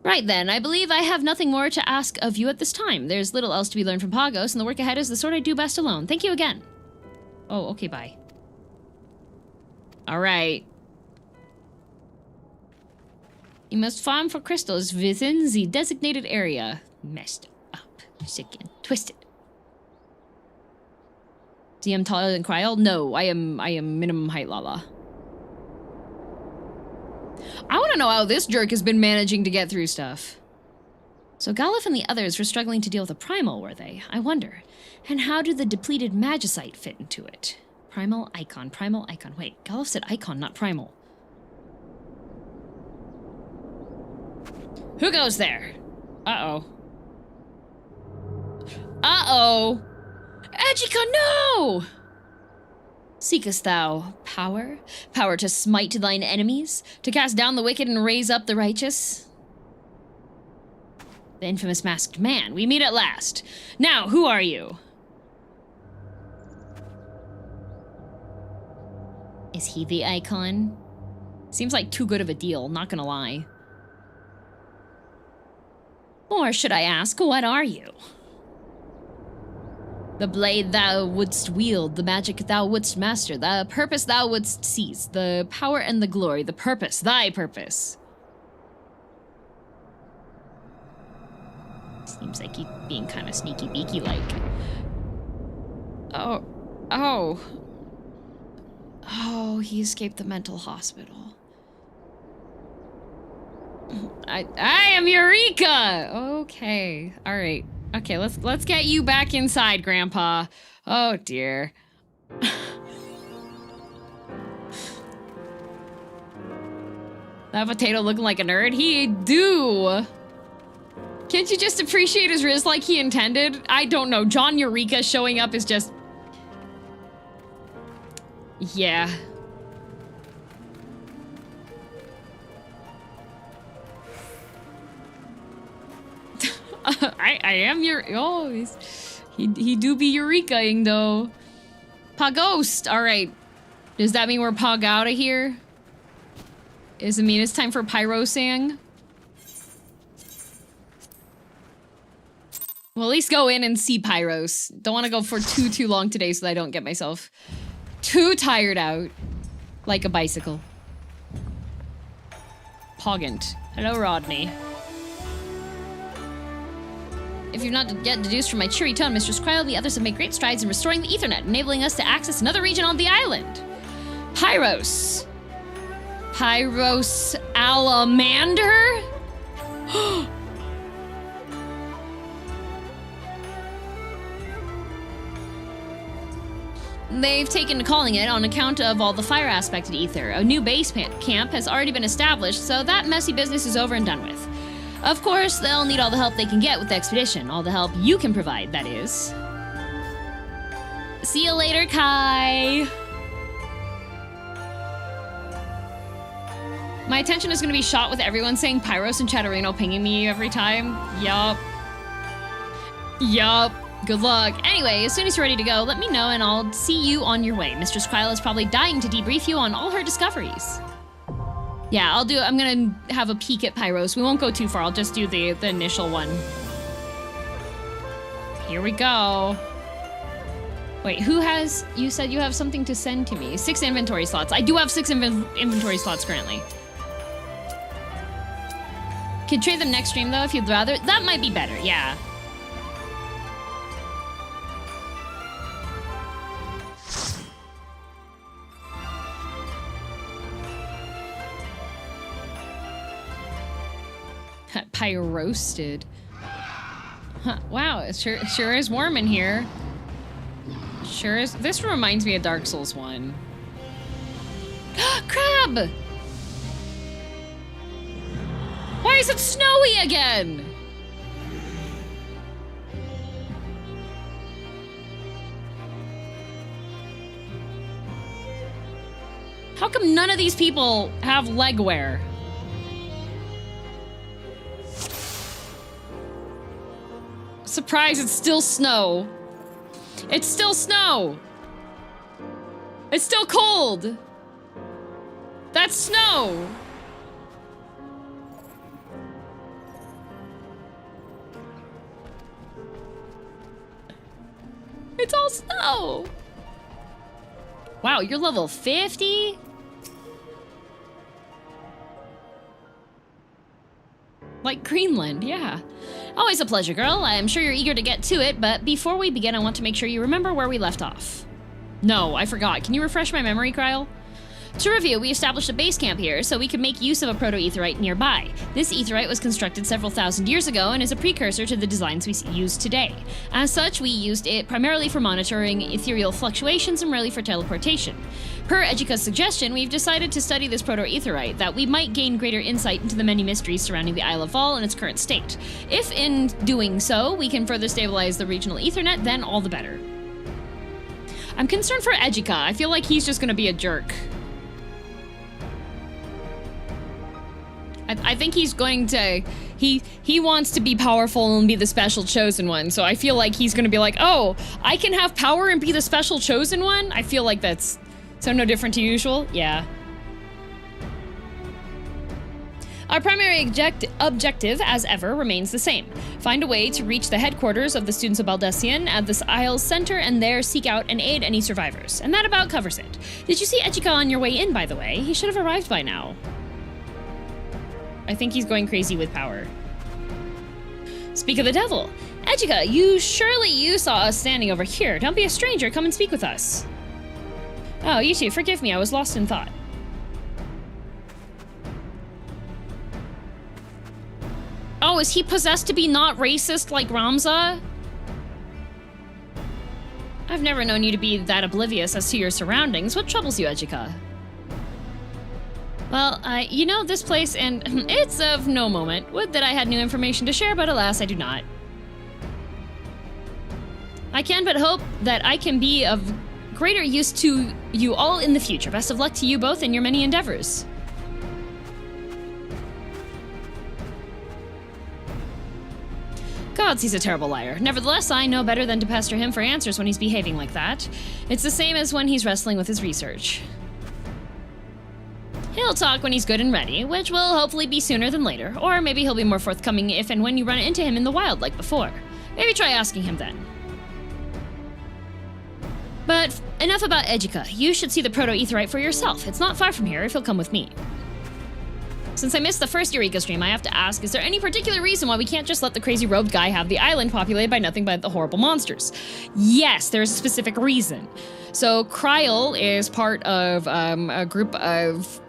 Speaker 1: Right then, I believe I have nothing more to ask of you at this time. There's little else to be learned from Pagos, and the work ahead is the sort I do best alone. Thank you again. Oh, okay, bye. Alright. You must farm for crystals within the designated area. Messed up. Sick and twisted. DM taller than Kryl? No, I am minimum height Lala. I want to know how this jerk has been managing to get through stuff. So Galuf and the others were struggling to deal with a primal, were they? I wonder. And how did the depleted magicite fit into it? Primal icon. Wait, Galuf said icon, not primal. Who goes there? Uh-oh. Uh-oh. Ejika, no! Seekest thou power? Power to smite thine enemies? To cast down the wicked and raise up the righteous? The infamous masked man, we meet at last. Now, who are you? Is he the icon? Seems like too good of a deal, not gonna lie. Or should I ask, what are you? The blade thou wouldst wield, the magic thou wouldst master, the purpose thou wouldst seize, the power and the glory, the purpose, thy purpose. Seems like he's being kind of sneaky beaky like. Oh, he escaped the mental hospital. I am Eureka! Okay, alright. Okay, let's get you back inside, Grandpa. Oh dear. That potato looking like a nerd? He do. Can't you just appreciate his wrist like he intended? I don't know. John Eureka showing up is just... yeah. I am your... oh, he do be Eureka-ing, though. Pagos! Alright. Does that mean we're pog out of here? Does it mean it's time for Pyrosang? Well, at least go in and see Pyros. Don't want to go for too long today so that I don't get myself too tired out. Like a bicycle. Poggant. Hello, Rodney. If you've not yet deduced from my cheery tone, Mistress Kryl and the others have made great strides in restoring the Ethernet, enabling us to access another region on the island. Pyros. Pyros Alamander? They've taken to calling it on account of all the fire-aspected ether. A new base camp has already been established, so that messy business is over and done with. Of course, they'll need all the help they can get with the expedition. All the help you can provide, that is. See you later, Kai! My attention is gonna be shot with everyone saying Pyros and Chatterino pinging me every time. Yup. Good luck. Anyway, as soon as you're ready to go, let me know and I'll see you on your way. Mistress Kryl is probably dying to debrief you on all her discoveries. Yeah, I'm gonna have a peek at Pyros. We won't go too far, I'll just do the initial one. Here we go. Wait, who has... You said you have something to send to me. 6 inventory slots. I do have 6 inventory slots currently. Could trade them next stream, though, if you'd rather. That might be better, yeah. Pie roasted. Huh, wow, it sure is warm in here. Sure is. This reminds me of Dark Souls 1. Crab! Why is it snowy again? How come none of these people have leg wear? Surprise, it's still snow. It's still snow. It's still cold. That's snow. It's all snow. Wow, you're level 50? Like Greenland, yeah. Always a pleasure, girl. I'm sure you're eager to get to it, but before we begin, I want to make sure you remember where we left off. No, I forgot. Can you refresh my memory, Kryl? To review, we established a base camp here so we could make use of a proto-aetheryte nearby. This aetheryte was constructed several thousand years ago and is a precursor to the designs we use today. As such, we used it primarily for monitoring ethereal fluctuations and rarely for teleportation. Per Ejika's suggestion, we've decided to study this proto-aetheryte, that we might gain greater insight into the many mysteries surrounding the Isle of Vol and its current state. If in doing so, we can further stabilize the regional ethernet, then all the better. I'm concerned for Ejika. I feel like he's just gonna be a jerk. I think he's going to, he wants to be powerful and be the special chosen one, so I feel like he's gonna be like, oh, I can have power and be the special chosen one? I feel like that's so no different to usual, yeah. Our primary objective, as ever, remains the same. Find a way to reach the headquarters of the students of Baldesion at this Isle's center and there seek out and aid any survivors. And that about covers it. Did you see Ejika on your way in, by the way? He should have arrived by now. I think he's going crazy with power. Speak of the devil. Ejika, you saw us standing over here. Don't be a stranger, come and speak with us. Oh, you two, forgive me, I was lost in thought. Oh, is he possessed to be not racist like Ramza? I've never known you to be that oblivious as to your surroundings. What troubles you, Ejika? Well, you know this place, and it's of no moment. Would that I had new information to share, but alas, I do not. I can but hope that I can be of greater use to you all in the future. Best of luck to you both in your many endeavors. Gods, he's a terrible liar. Nevertheless, I know better than to pester him for answers when he's behaving like that. It's the same as when he's wrestling with his research. He'll talk when he's good and ready, which will hopefully be sooner than later, or maybe he'll be more forthcoming if and when you run into him in the wild like before. Maybe try asking him then. But enough about Ejika. You should see the proto-aetheryte for yourself. It's not far from here if you'll come with me. Since I missed the first Eureka stream, I have to ask, is there any particular reason why we can't just let the crazy robed guy have the island populated by nothing but the horrible monsters? Yes, there's a specific reason. So Kryl is part of a group of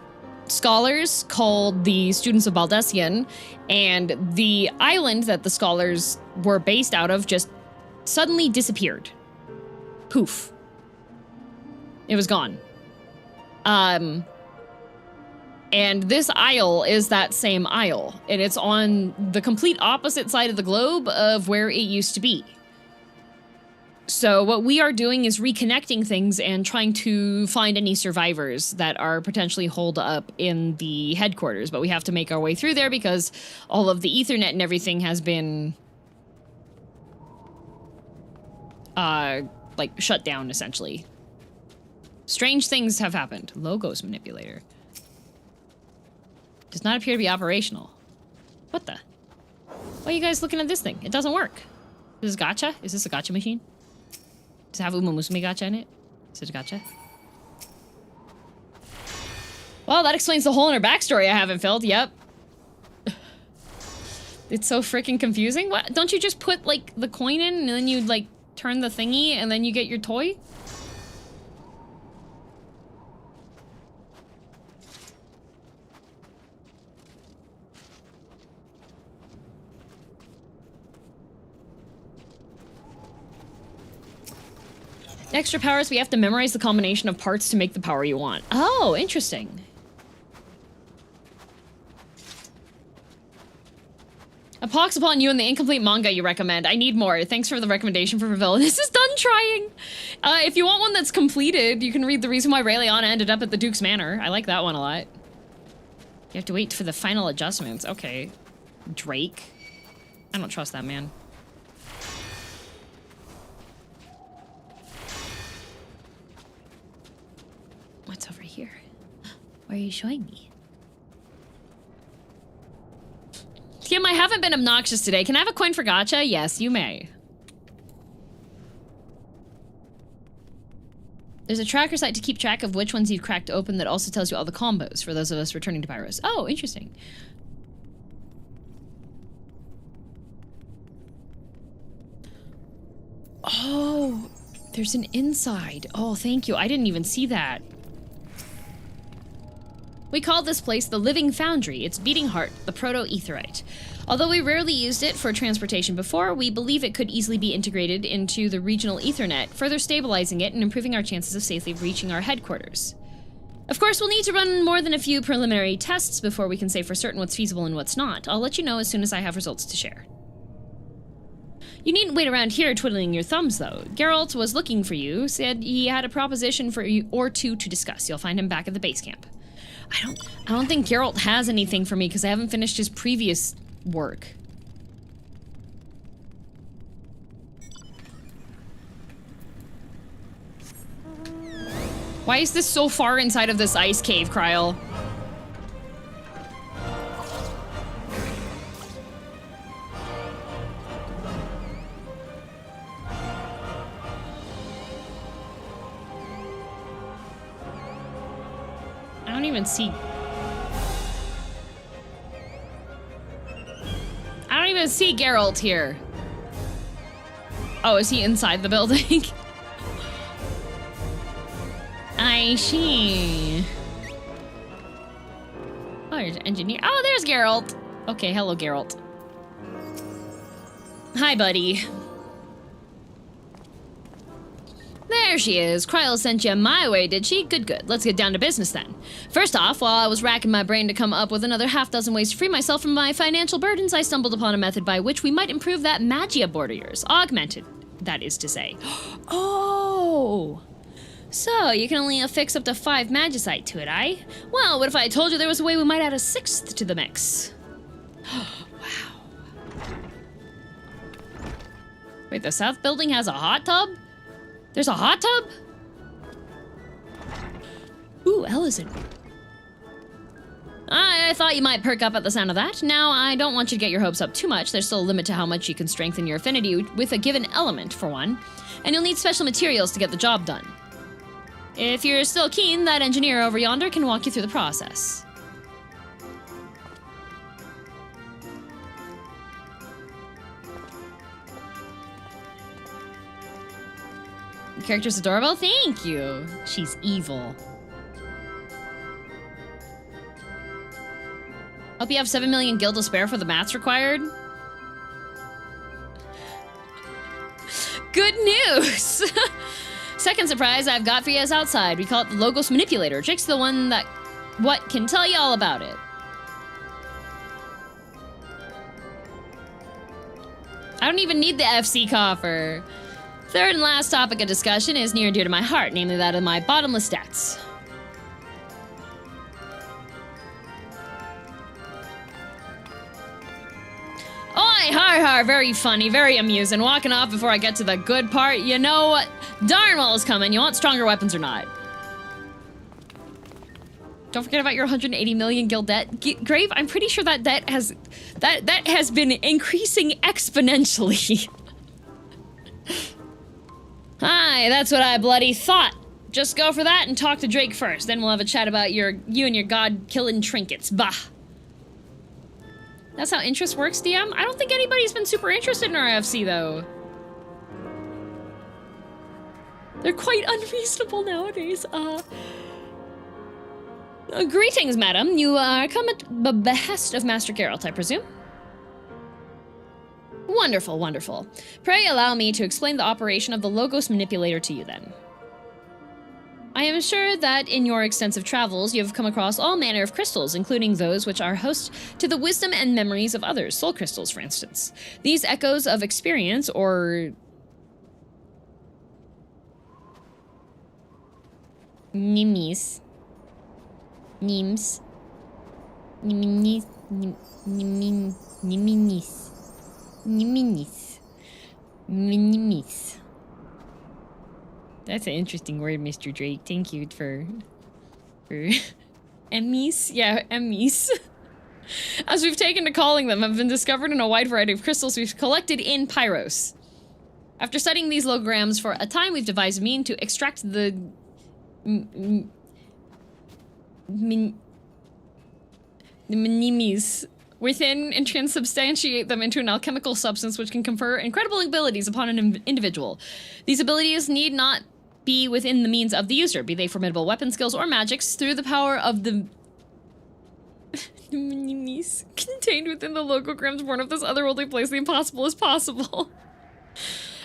Speaker 1: scholars called the Students of Baldesion, and the island that the scholars were based out of just suddenly disappeared. Poof. It was gone. And this isle is that same isle, and it's on the complete opposite side of the globe of where it used to be. So what we are doing is reconnecting things and trying to find any survivors that are potentially holed up in the headquarters, but we have to make our way through there because all of the Ethernet and everything has been like shut down essentially. Strange things have happened. Logos manipulator. Does not appear to be operational. What the? Why are you guys looking at this thing? It doesn't work. Is this gacha? Is this a gacha machine? Does it have Uma Musume gacha in it? Is it a gacha? Well, that explains the hole in her backstory I haven't filled. Yep. It's so freaking confusing. What? Don't you just put, like, the coin in and then you, like, turn the thingy and then you get your toy? Extra powers, we have to memorize the combination of parts to make the power you want. Oh, interesting. A pox upon you and the incomplete manga you recommend. I need more. Thanks for the recommendation for Villainous is done trying. If you want one that's completed, you can read The Reason Why Rayleigh ended up at the Duke's Manor. I like that one a lot. You have to wait for the final adjustments. Okay. Drake. I don't trust that man. What's over here? What are you showing me? Kim, I haven't been obnoxious today. Can I have a coin for gacha? Yes, you may. There's a tracker site to keep track of which ones you've cracked open that also tells you all the combos for those of us returning to Pyros. Oh, interesting. Oh, there's an inside. Oh, thank you. I didn't even see that. We call this place the Living Foundry, its beating heart, the proto-etherite. Although we rarely used it for transportation before, we believe it could easily be integrated into the regional Ethernet, further stabilizing it and improving our chances of safely reaching our headquarters. Of course, we'll need to run more than a few preliminary tests before we can say for certain what's feasible and what's not. I'll let you know as soon as I have results to share. You needn't wait around here twiddling your thumbs, though. Geralt was looking for you, said he had a proposition for you or two to discuss. You'll find him back at the base camp. I don't think Geralt has anything for me because I haven't finished his previous work. Why is this so far inside of this ice cave, Kryl? I don't even see... I don't even see Geralt here. Oh, is he inside the building? I see. Oh, there's an engineer. Oh, there's Geralt. Okay, hello, Geralt. Hi, buddy. There she is. Kryl sent you my way, did she? Good, good. Let's get down to business then. First off, while I was racking my brain to come up with another half-dozen ways to free myself from my financial burdens, I stumbled upon a method by which we might improve that magia board of yours. Augmented, that is to say. Oh! So, you can only affix up to 5 magicite to it, eh? Well, what if I told you there was a way we might add a 6th to the mix? Wow. Wait, the south building has a hot tub? There's a hot tub? Ooh, Ellison. I thought you might perk up at the sound of that. Now, I don't want you to get your hopes up too much. There's still a limit to how much you can strengthen your affinity with a given element, for one. And you'll need special materials to get the job done. If you're still keen, that engineer over yonder can walk you through the process. The character's adorable? Thank you. She's evil. Hope you have 7 million gil to spare for the maths required. Good news! Second surprise I've got for you is outside. We call it the Logos Manipulator. Jake's the one that can tell you all about it. I don't even need the FC coffer. Third and last topic of discussion is near and dear to my heart, namely that of my bottomless debts. Oi, har, very funny, very amusing. Walking off before I get to the good part. You know what? Darn well is coming. You want stronger weapons or not? Don't forget about your 180 million gil debt. Grave, I'm pretty sure that debt has... That has been increasing exponentially. Aye, that's what I bloody thought. Just go for that and talk to Drake first. Then we'll have a chat about you and your god-killing trinkets. Bah. That's how interest works, DM? I don't think anybody's been super interested in our FC, though. They're quite unreasonable nowadays. Greetings, madam. You come at the behest of Master Geralt, I presume? Wonderful, wonderful. Pray allow me to explain the operation of the Logos Manipulator to you, then. I am sure that in your extensive travels, you have come across all manner of crystals, including those which are host to the wisdom and memories of others, soul crystals, for instance. These echoes of experience, or... Nimis. Nims. Niminis. Niminis. Niminis. Minimis. That's an interesting word, Mr. Drake. Thank you for Emmys? Yeah, Emmys. As we've taken to calling them, have been discovered in a wide variety of crystals we've collected in Pagos. After studying these logograms for a time, we've devised a mean to extract the minimis within and transubstantiate them into an alchemical substance which can confer incredible abilities upon an individual. These abilities need not be within the means of the user, be they formidable weapon skills or magics, through the power of the minimis contained within the logograms born of this otherworldly place. The impossible is possible.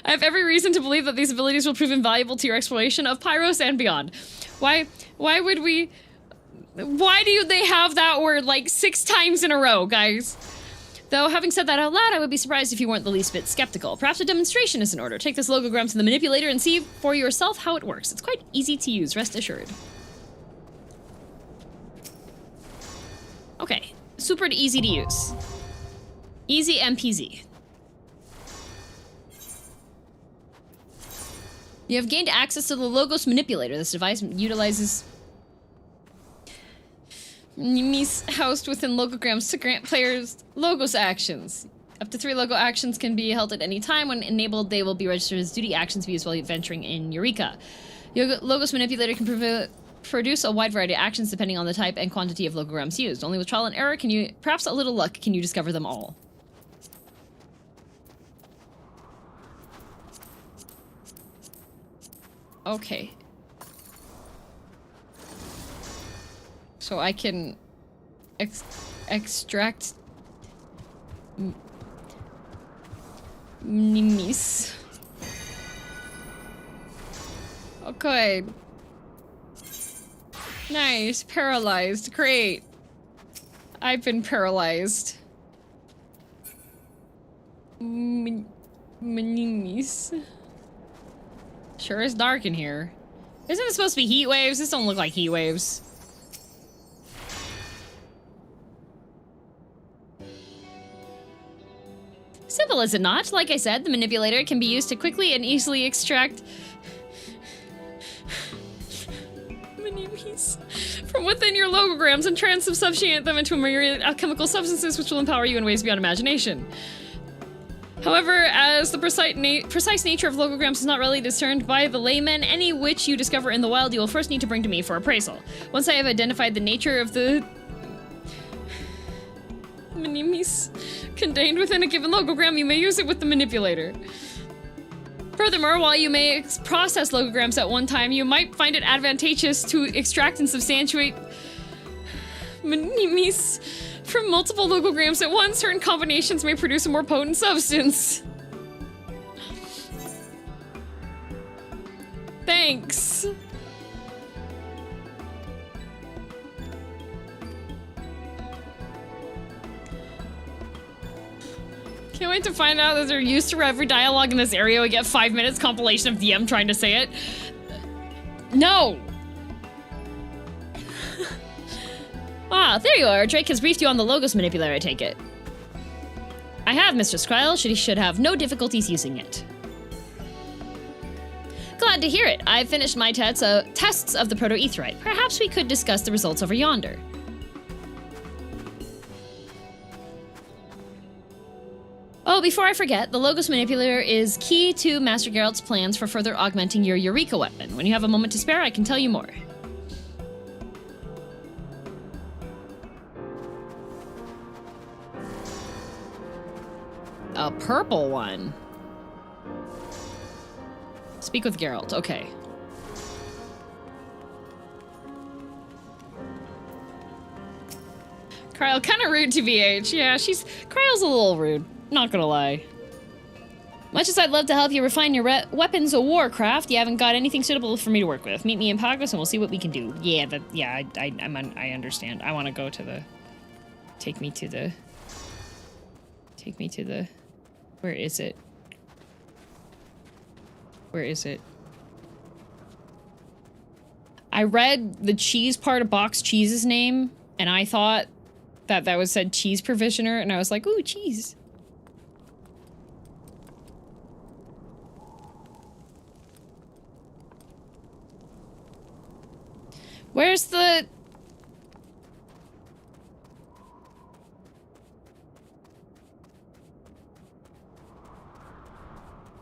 Speaker 1: I have every reason to believe that these abilities will prove invaluable to your exploration of Pagos and beyond. Why would we... Why do they have that word like 6 times in a row, guys? Though, having said that out loud, I would be surprised if you weren't the least bit skeptical. Perhaps a demonstration is in order. Take this logogram to the manipulator and see for yourself how it works. It's quite easy to use, rest assured. Okay, super easy to use. Easy MPZ. You have gained access to the Logos Manipulator. This device utilizes Nimis housed within logograms to grant players Logos actions. Up to 3 logo actions can be held at any time. When enabled, they will be registered as duty actions to be used while venturing in Eureka. Your Logos Manipulator can produce a wide variety of actions depending on the type and quantity of logograms used. Only with trial and error can you, perhaps a little luck, can you discover them all. Okay. So I can extract Nimis. Okay. Nice. Paralyzed. Great. I've been paralyzed. Nimis. Sure is dark in here. Isn't it supposed to be heat waves? This don't look like heat waves. Simple, is it not? Like I said, the manipulator can be used to quickly and easily extract minimis from within your logograms and transubstantiate them into a myriad of chemical substances which will empower you in ways beyond imagination. However, as the precise nature of logograms is not readily discerned by the layman, any which you discover in the wild you will first need to bring to me for appraisal. Once I have identified the nature of the minimis contained within a given logogram, you may use it with the manipulator. Furthermore, while you may process logograms at one time, you might find it advantageous to extract and substantiate minimis from multiple logograms at once. Certain combinations may produce a more potent substance. Thanks. Can't wait to find out that they're used to every dialogue in this area. We get 5 minutes compilation of DM trying to say it. No! Ah, there you are. Drake has briefed you on the Logos Manipulator, I take it. I have, Mr. Skryl. He should have no difficulties using it. Glad to hear it. I've finished my tests of the proto-aetheryte. Perhaps we could discuss the results over yonder. Oh, before I forget, the Logos Manipulator is key to Master Geralt's plans for further augmenting your Eureka weapon. When you have a moment to spare, I can tell you more. A purple one. Speak with Geralt, okay. Kryle, kind of rude to BH. Yeah, Kryle's a little rude. Not gonna lie. Much as I'd love to help you refine your weapons of warcraft, you haven't got anything suitable for me to work with. Meet me in Pagos and we'll see what we can do. Yeah, I understand. I want to go to the... Take me to the... Where is it? Where is it? I read the cheese part of Box Cheese's name, and I thought that was said cheese provisioner, and I was like, ooh, cheese. Where's the...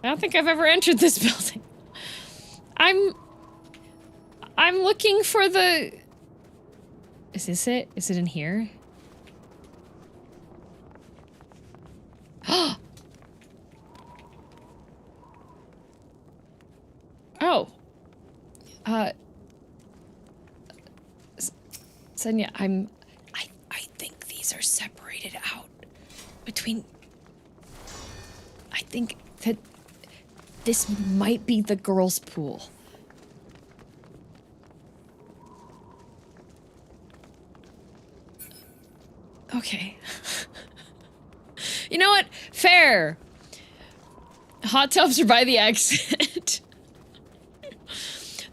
Speaker 1: I don't think I've ever entered this building. I'm looking for the... Is this it? Is it in here? Oh. Senya, I think these are separated out between... I think that this might be the girls' pool. Okay. You know what? Fair. Hot tubs are by the exit.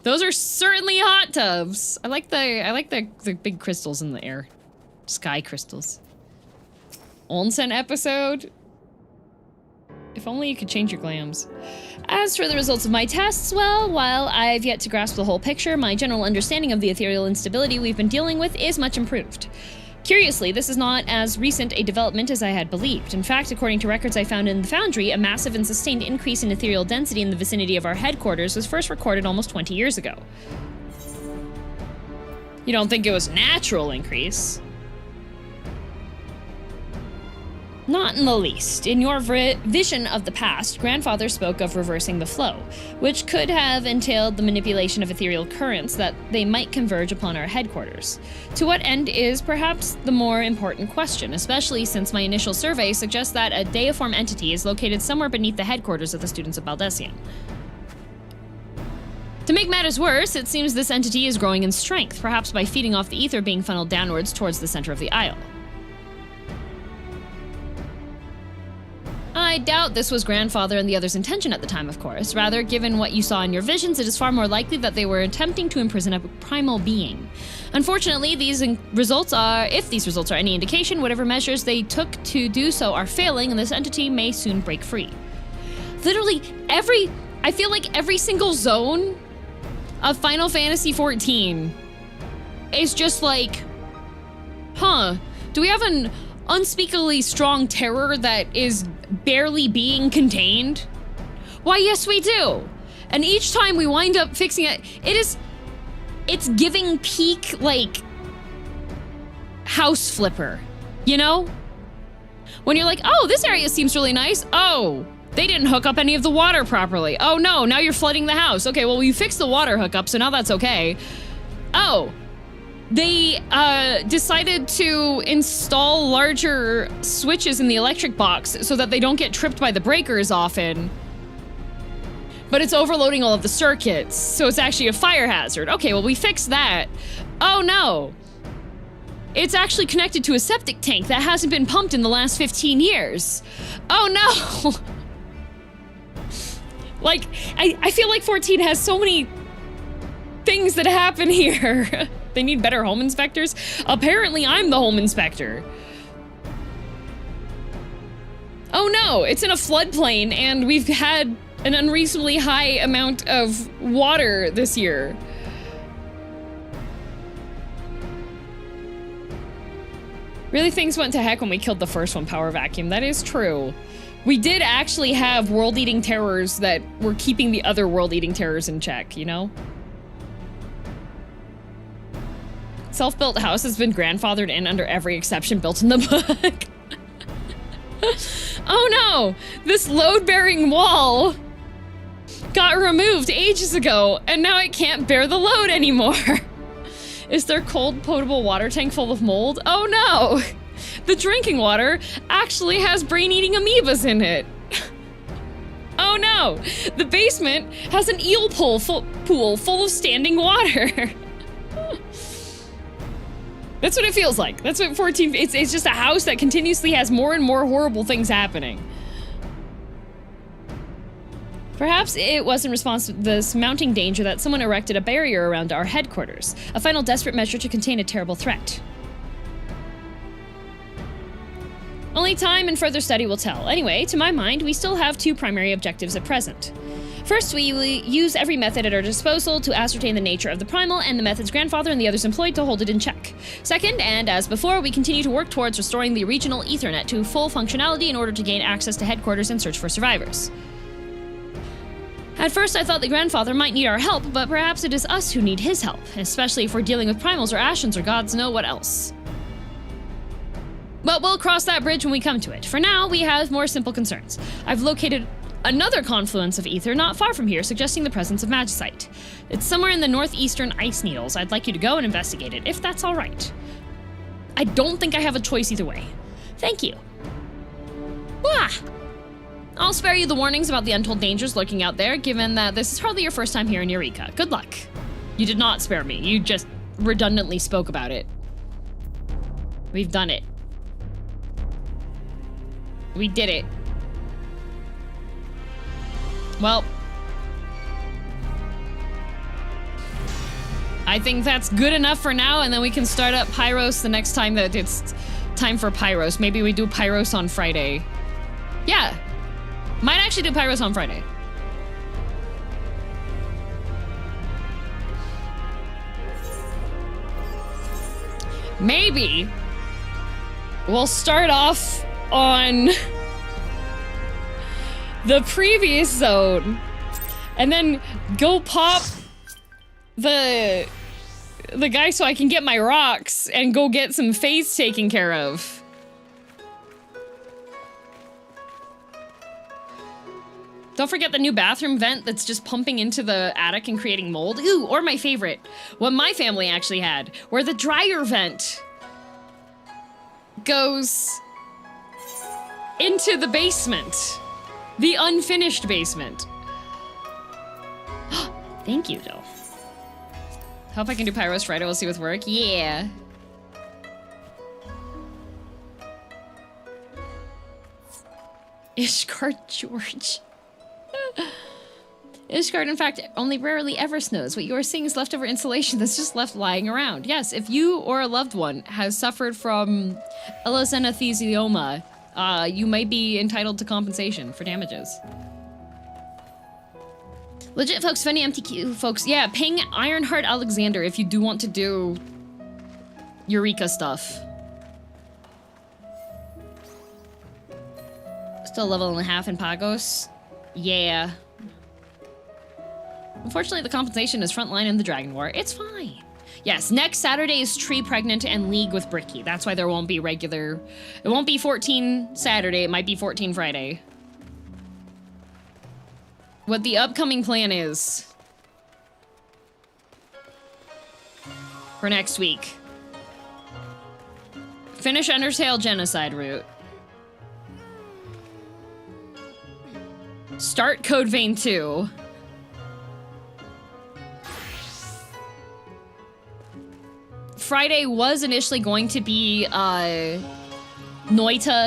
Speaker 1: Those are certainly hot tubs. I like the big crystals in the air. Sky crystals. Onsen episode. If only you could change your glams. As for the results of my tests, well, while I've yet to grasp the whole picture, my general understanding of the ethereal instability we've been dealing with is much improved. Curiously, this is not as recent a development as I had believed. In fact, according to records I found in the Foundry, a massive and sustained increase in ethereal density in the vicinity of our headquarters was first recorded almost 20 years ago. You don't think it was a natural increase? Not in the least. In your vision of the past, Grandfather spoke of reversing the flow, which could have entailed the manipulation of ethereal currents that they might converge upon our headquarters. To what end is perhaps the more important question, especially since my initial survey suggests that a deiform entity is located somewhere beneath the headquarters of the students of Baldesion. To make matters worse, it seems this entity is growing in strength, perhaps by feeding off the ether being funneled downwards towards the center of the isle. I doubt this was Grandfather and the others' intention at the time, of course. Rather, given what you saw in your visions, it is far more likely that they were attempting to imprison a primal being. Unfortunately, if these results are any indication, whatever measures they took to do so are failing, and this entity may soon break free. Literally, I feel like every single zone of Final Fantasy XIV is just like, huh, do we have an unspeakably strong terror that is barely being contained? Why, yes, we do. And each time we wind up fixing it, it's giving peak, like, house flipper, you know? When you're like, oh, this area seems really nice. Oh, they didn't hook up any of the water properly. Oh no, now you're flooding the house. Okay, well, you fixed the water hookup, so now that's okay. Oh, they decided to install larger switches in the electric box so that they don't get tripped by the breakers often. But it's overloading all of the circuits, so it's actually a fire hazard. Okay, well, we fixed that. Oh no. It's actually connected to a septic tank that hasn't been pumped in the last 15 years. Oh no. Like, I feel like 14 has so many things that happen here. They need better home inspectors. Apparently, I'm the home inspector. Oh no, it's in a floodplain and we've had an unreasonably high amount of water this year. Really, things went to heck when we killed the first one, Power Vacuum. That is true. We did actually have world-eating terrors that were keeping the other world-eating terrors in check, you know? Self-built house has been grandfathered in under every exception built in the book. Oh no! This load-bearing wall got removed ages ago, and now it can't bear the load anymore. Is their cold, potable water tank full of mold? Oh no! The drinking water actually has brain-eating amoebas in it. Oh no! The basement has an eel pool full of standing water. That's what it feels like. That's what 14... It's just a house that continuously has more and more horrible things happening. Perhaps it was in response to this mounting danger that someone erected a barrier around our headquarters, a final desperate measure to contain a terrible threat. Only time and further study will tell. Anyway, to my mind, we still have two primary objectives at present. First, we use every method at our disposal to ascertain the nature of the primal and the method's grandfather and the others employed to hold it in check. Second, and as before, we continue to work towards restoring the regional Ethernet to full functionality in order to gain access to headquarters and search for survivors. At first, I thought the grandfather might need our help, but perhaps it is us who need his help, especially if we're dealing with primals or Ashens or gods know what else. But we'll cross that bridge when we come to it. For now, we have more simple concerns. I've located another confluence of ether not far from here, suggesting the presence of magicite. It's somewhere in the northeastern ice needles. I'd like you to go and investigate it, if that's all right. I don't think I have a choice either way. Thank you. Wah! I'll spare you the warnings about the untold dangers lurking out there, given that this is hardly your first time here in Eureka. Good luck. You did not spare me. You just redundantly spoke about it. We've done it. We did it. Well, I think that's good enough for now, and then we can start up Pyros the next time that it's time for Pyros. Maybe we do Pyros on Friday. Yeah. Might actually do Pyros on Friday. Maybe we'll start off on the previous zone and then go pop the guy so I can get my rocks and go get some phase taken care of. Don't forget the new bathroom vent that's just pumping into the attic and creating mold. Ooh, or my favorite, what my family actually had, where the dryer vent goes into the basement. The unfinished basement. Thank you, though. Hope I can do Pyros Friday. We'll see with work. Yeah. Ishgard George. Ishgard, in fact, only rarely ever snows. What you are seeing is leftover insulation that's just left lying around. Yes, if you or a loved one has suffered from elazenathesioma, you might be entitled to compensation for damages. Legit folks, funny MTQ folks, yeah, ping Ironheart Alexander if you do want to do Eureka stuff. Still level and a half in Pagos? Yeah. Unfortunately, the compensation is frontline in the Dragon War. It's fine. Yes, next Saturday is Tree Pregnant and League with Bricky. That's why there won't be regular... It won't be 14 Saturday, it might be 14 Friday. What the upcoming plan is for next week. Finish Undertale Genocide route. Start Code Vein 2. Friday was initially going to be Noita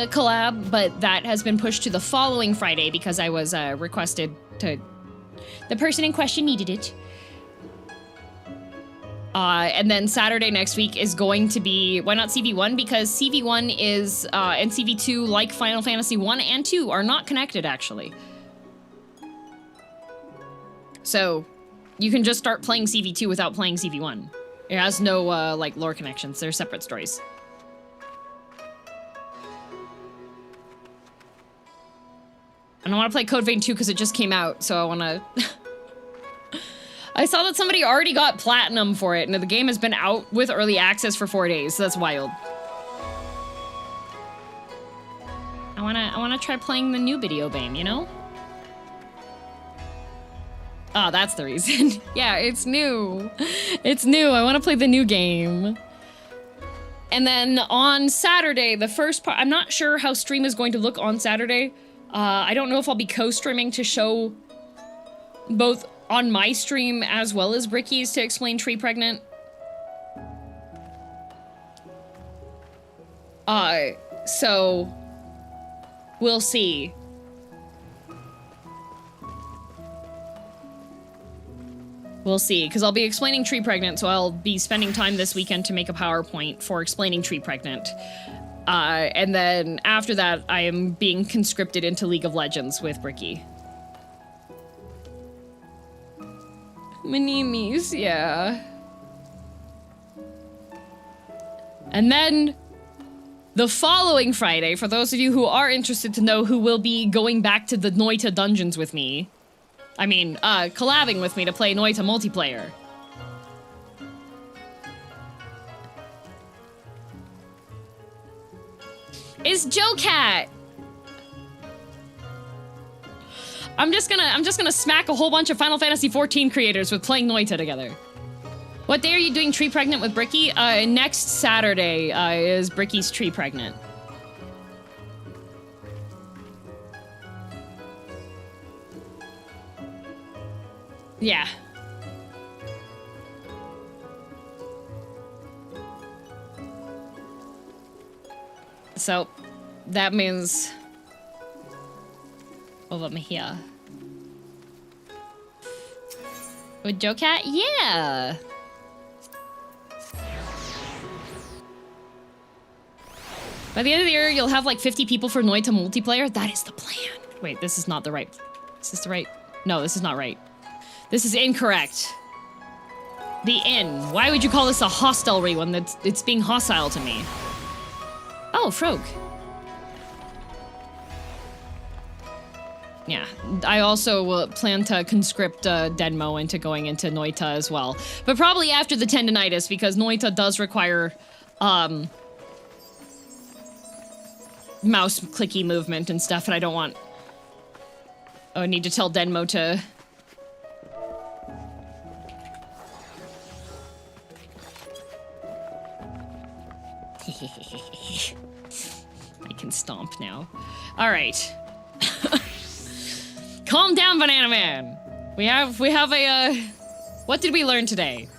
Speaker 1: collab, but that has been pushed to the following Friday because I was requested to... The person in question needed it. And then Saturday next week is going to be... Why not CV1? Because CV1 is... and CV2, like Final Fantasy 1 and 2, are not connected, actually. So, you can just start playing CV2 without playing CV1. It has no, like, lore connections. They're separate stories. And I want to play Code Vein 2 because it just came out, so I want to... I saw that somebody already got platinum for it, and the game has been out with early access for 4 days, so that's wild. I wanna try playing the new video game, you know? Oh, that's the reason. Yeah, it's new. It's new. I want to play the new game. And then on Saturday, the first part... I'm not sure how stream is going to look on Saturday. I don't know if I'll be co-streaming to show both on my stream as well as Ricky's to explain Tree Pregnant. So... we'll see. We'll see, because I'll be explaining Tree Pregnant, so I'll be spending time this weekend to make a PowerPoint for explaining Tree Pregnant. And then after that, I am being conscripted into League of Legends with Bricky. Manimis, yeah. And then the following Friday, for those of you who are interested to know who will be going back to the Noita dungeons with me, I mean, collabing with me to play Noita multiplayer. Is Joe Cat. I'm just gonna smack a whole bunch of Final Fantasy XIV creators with playing Noita together. What day are you doing Tree Pregnant with Bricky? Next Saturday is Bricky's Tree Pregnant. Yeah. So, that means... over here. With Joe Cat? Yeah! By the end of the year, you'll have like 50 people for Noita multiplayer? That is the plan. Wait, this is not the right... Is this the right... No, this is not right. This is incorrect. The inn. Why would you call this a hostelry when it's being hostile to me? Oh, Frog. Yeah, I also will plan to conscript Denmo into going into Noita as well. But probably after the tendinitis, because Noita does require mouse clicky movement and stuff, and I don't want... Oh, I need to tell Denmo to... I can stomp now. All right. Calm down, Banana Man. We have a, what did we learn today?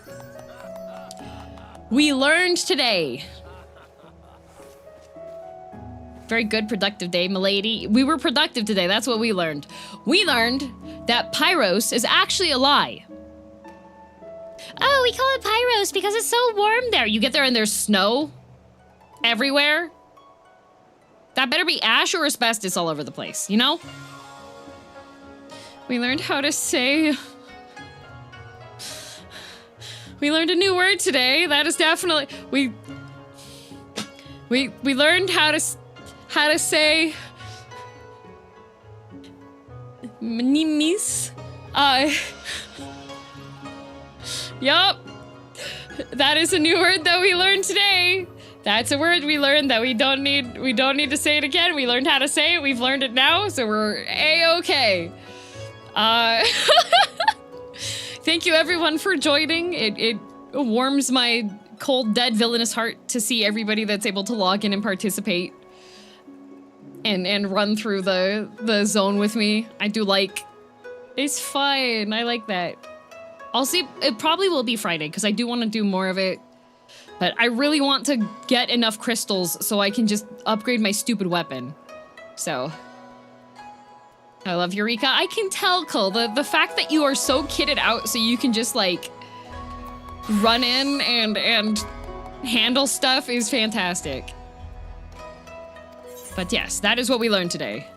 Speaker 1: We learned today. Very good, productive day, milady. We were productive today, that's what we learned. We learned that Pyros is actually a lie. Oh, we call it Pyros because it's so warm there. You get there and there's snow everywhere. That better be ash or asbestos all over the place, you know? We learned how to say... We learned a new word today. That is definitely... We learned how to say... Manimis. Yup. That is a new word that we learned today. That's a word we learned that we don't need to say it again. We learned how to say it. We've learned it now, so we're A-okay. Thank you everyone for joining. It warms my cold, dead, villainous heart to see everybody that's able to log in and participate and run through the zone with me. I do like... It's fun. I like that. I'll see. It probably will be Friday because I do want to do more of it. But I really want to get enough crystals so I can just upgrade my stupid weapon. So... I love Eureka. I can tell, Cole, the fact that you are so kitted out so you can just, like, run in and handle stuff is fantastic. But yes, that is what we learned today.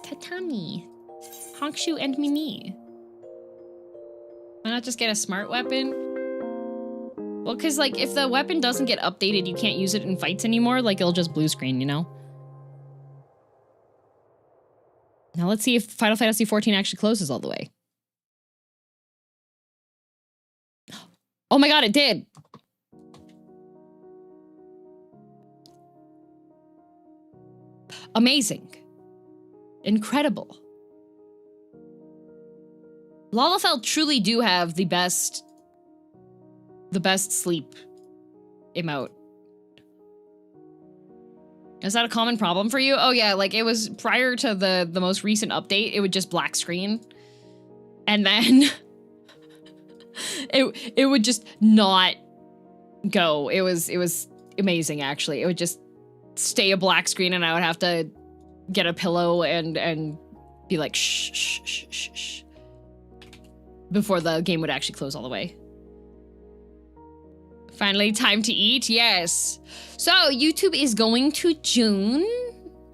Speaker 1: Tatami. Honkshu and Mimi. Why not just get a smart weapon? Well, because, like, if the weapon doesn't get updated, you can't use it in fights anymore. Like, it'll just blue screen, you know? Now let's see if Final Fantasy XIV actually closes all the way. Oh my god, it did! Amazing. Incredible. Lalafell truly do have the best sleep emote. Is that a common problem for you? Oh yeah, like it was prior to the most recent update, it would just black screen. And then it would just not go. It was amazing actually. It would just stay a black screen and I would have to get a pillow and be like shh shh shh shh shh before the game would actually close all the way. Finally, time to eat, yes. So, YouTube is going to June.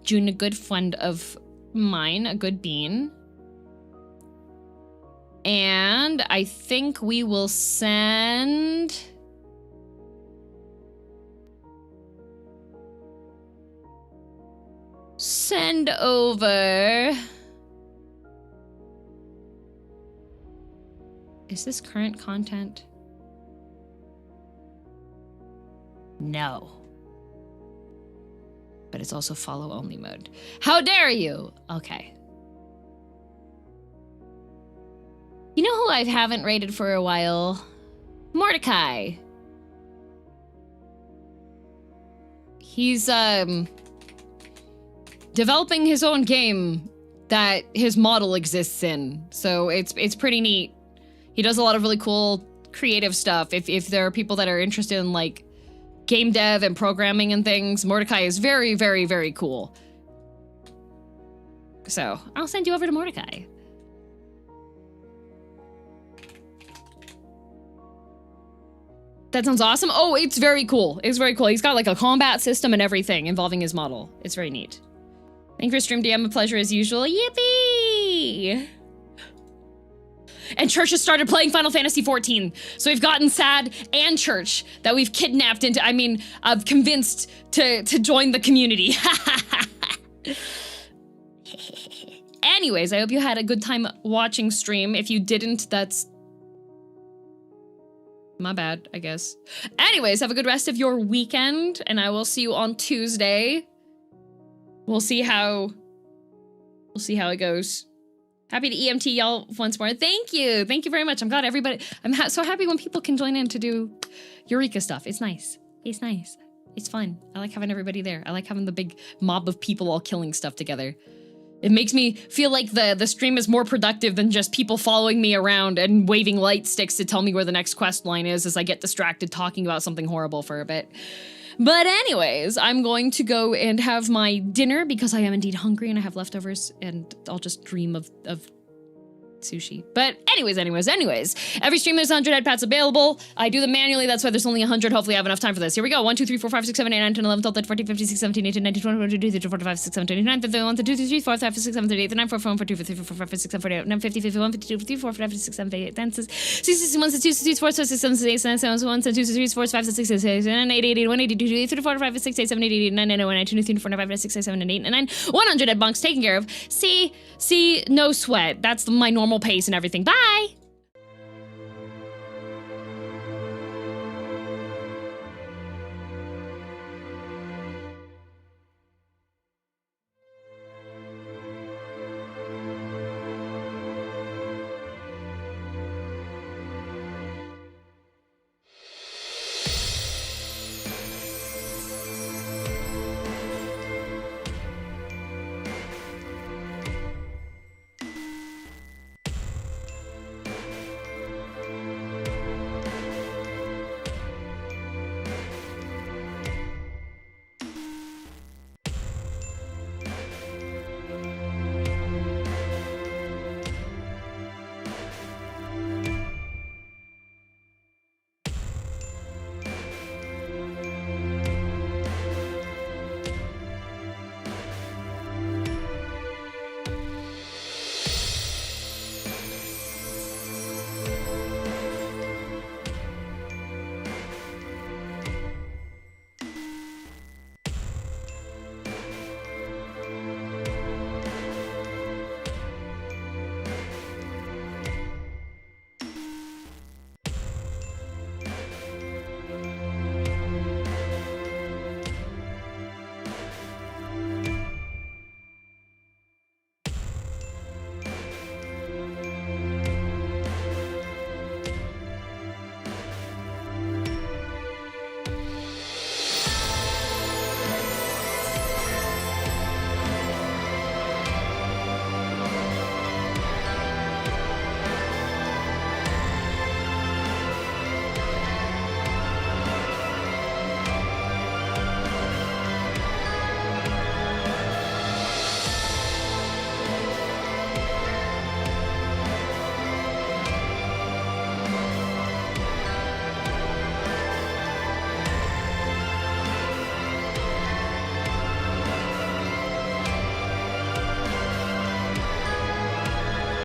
Speaker 1: June, a good friend of mine, a good bean. And I think we will send... Send over... Is this current content? No. But it's also follow only mode. How dare you? Okay. You know who I haven't rated for a while? Mordecai. He's developing his own game that his model exists in. So it's pretty neat. He does a lot of really cool creative stuff. If there are people that are interested in like game dev and programming and things, Mordecai is very, very, very cool. So I'll send you over to Mordecai. That sounds awesome. Oh, it's very cool. It's very cool. He's got like a combat system and everything involving his model. It's very neat. Thank you for stream DM. A pleasure as usual. Yippee! And Church has started playing Final Fantasy XIV. So we've gotten Sad and Church that we've kidnapped into, I've convinced to join the community. Anyways, I hope you had a good time watching stream. If you didn't, that's my bad, I guess. Anyways, have a good rest of your weekend, and I will see you on Tuesday. We'll see how it goes. Happy to EMT y'all once more. Thank you. Thank you very much. I'm glad everybody... I'm so happy when people can join in to do Eureka stuff. It's nice. It's nice. It's fun. I like having everybody there. I like having the big mob of people all killing stuff together. It makes me feel like the stream is more productive than just people following me around and waving light sticks to tell me where the next quest line is as I get distracted talking about something horrible for a bit. But anyways, I'm going to go and have my dinner because I am indeed hungry and I have leftovers and I'll just dream of sushi. But anyways, every stream there's 100 head pats available. I do them manually, that's why there's only 100. Hopefully I have enough time for this. Here we go. 1, 2, 3, 4, 5, 6, 7, 8, 9, 10, 11, 12, 13, 14, 15, 16, 17, 18, 19, 20, 21, 22, 23, 24, 25, 26, 27, 28, 29, 30, 31, 32, 33, 34, 35, 36, 37, 38, 39, 40, 41, 42, 43, 44, 45, 46, 47, 48, 49, 50, 51, 52, 53, 54, 55, 56, 57, 58, 10, 61, 62, 63, 64, 65, 66, 67, 68, 69, 70, 71, 72, 73, 74, 75, 76, 77, 78, 80, 81, 82, 83, 84, 85, 86, 87, 88, 89, 90, 91, 92, 93, 94, 95, 96, 97, 98, 99, 100 head bunks taken care of. See, no sweat. That's my normal pace and everything. Bye!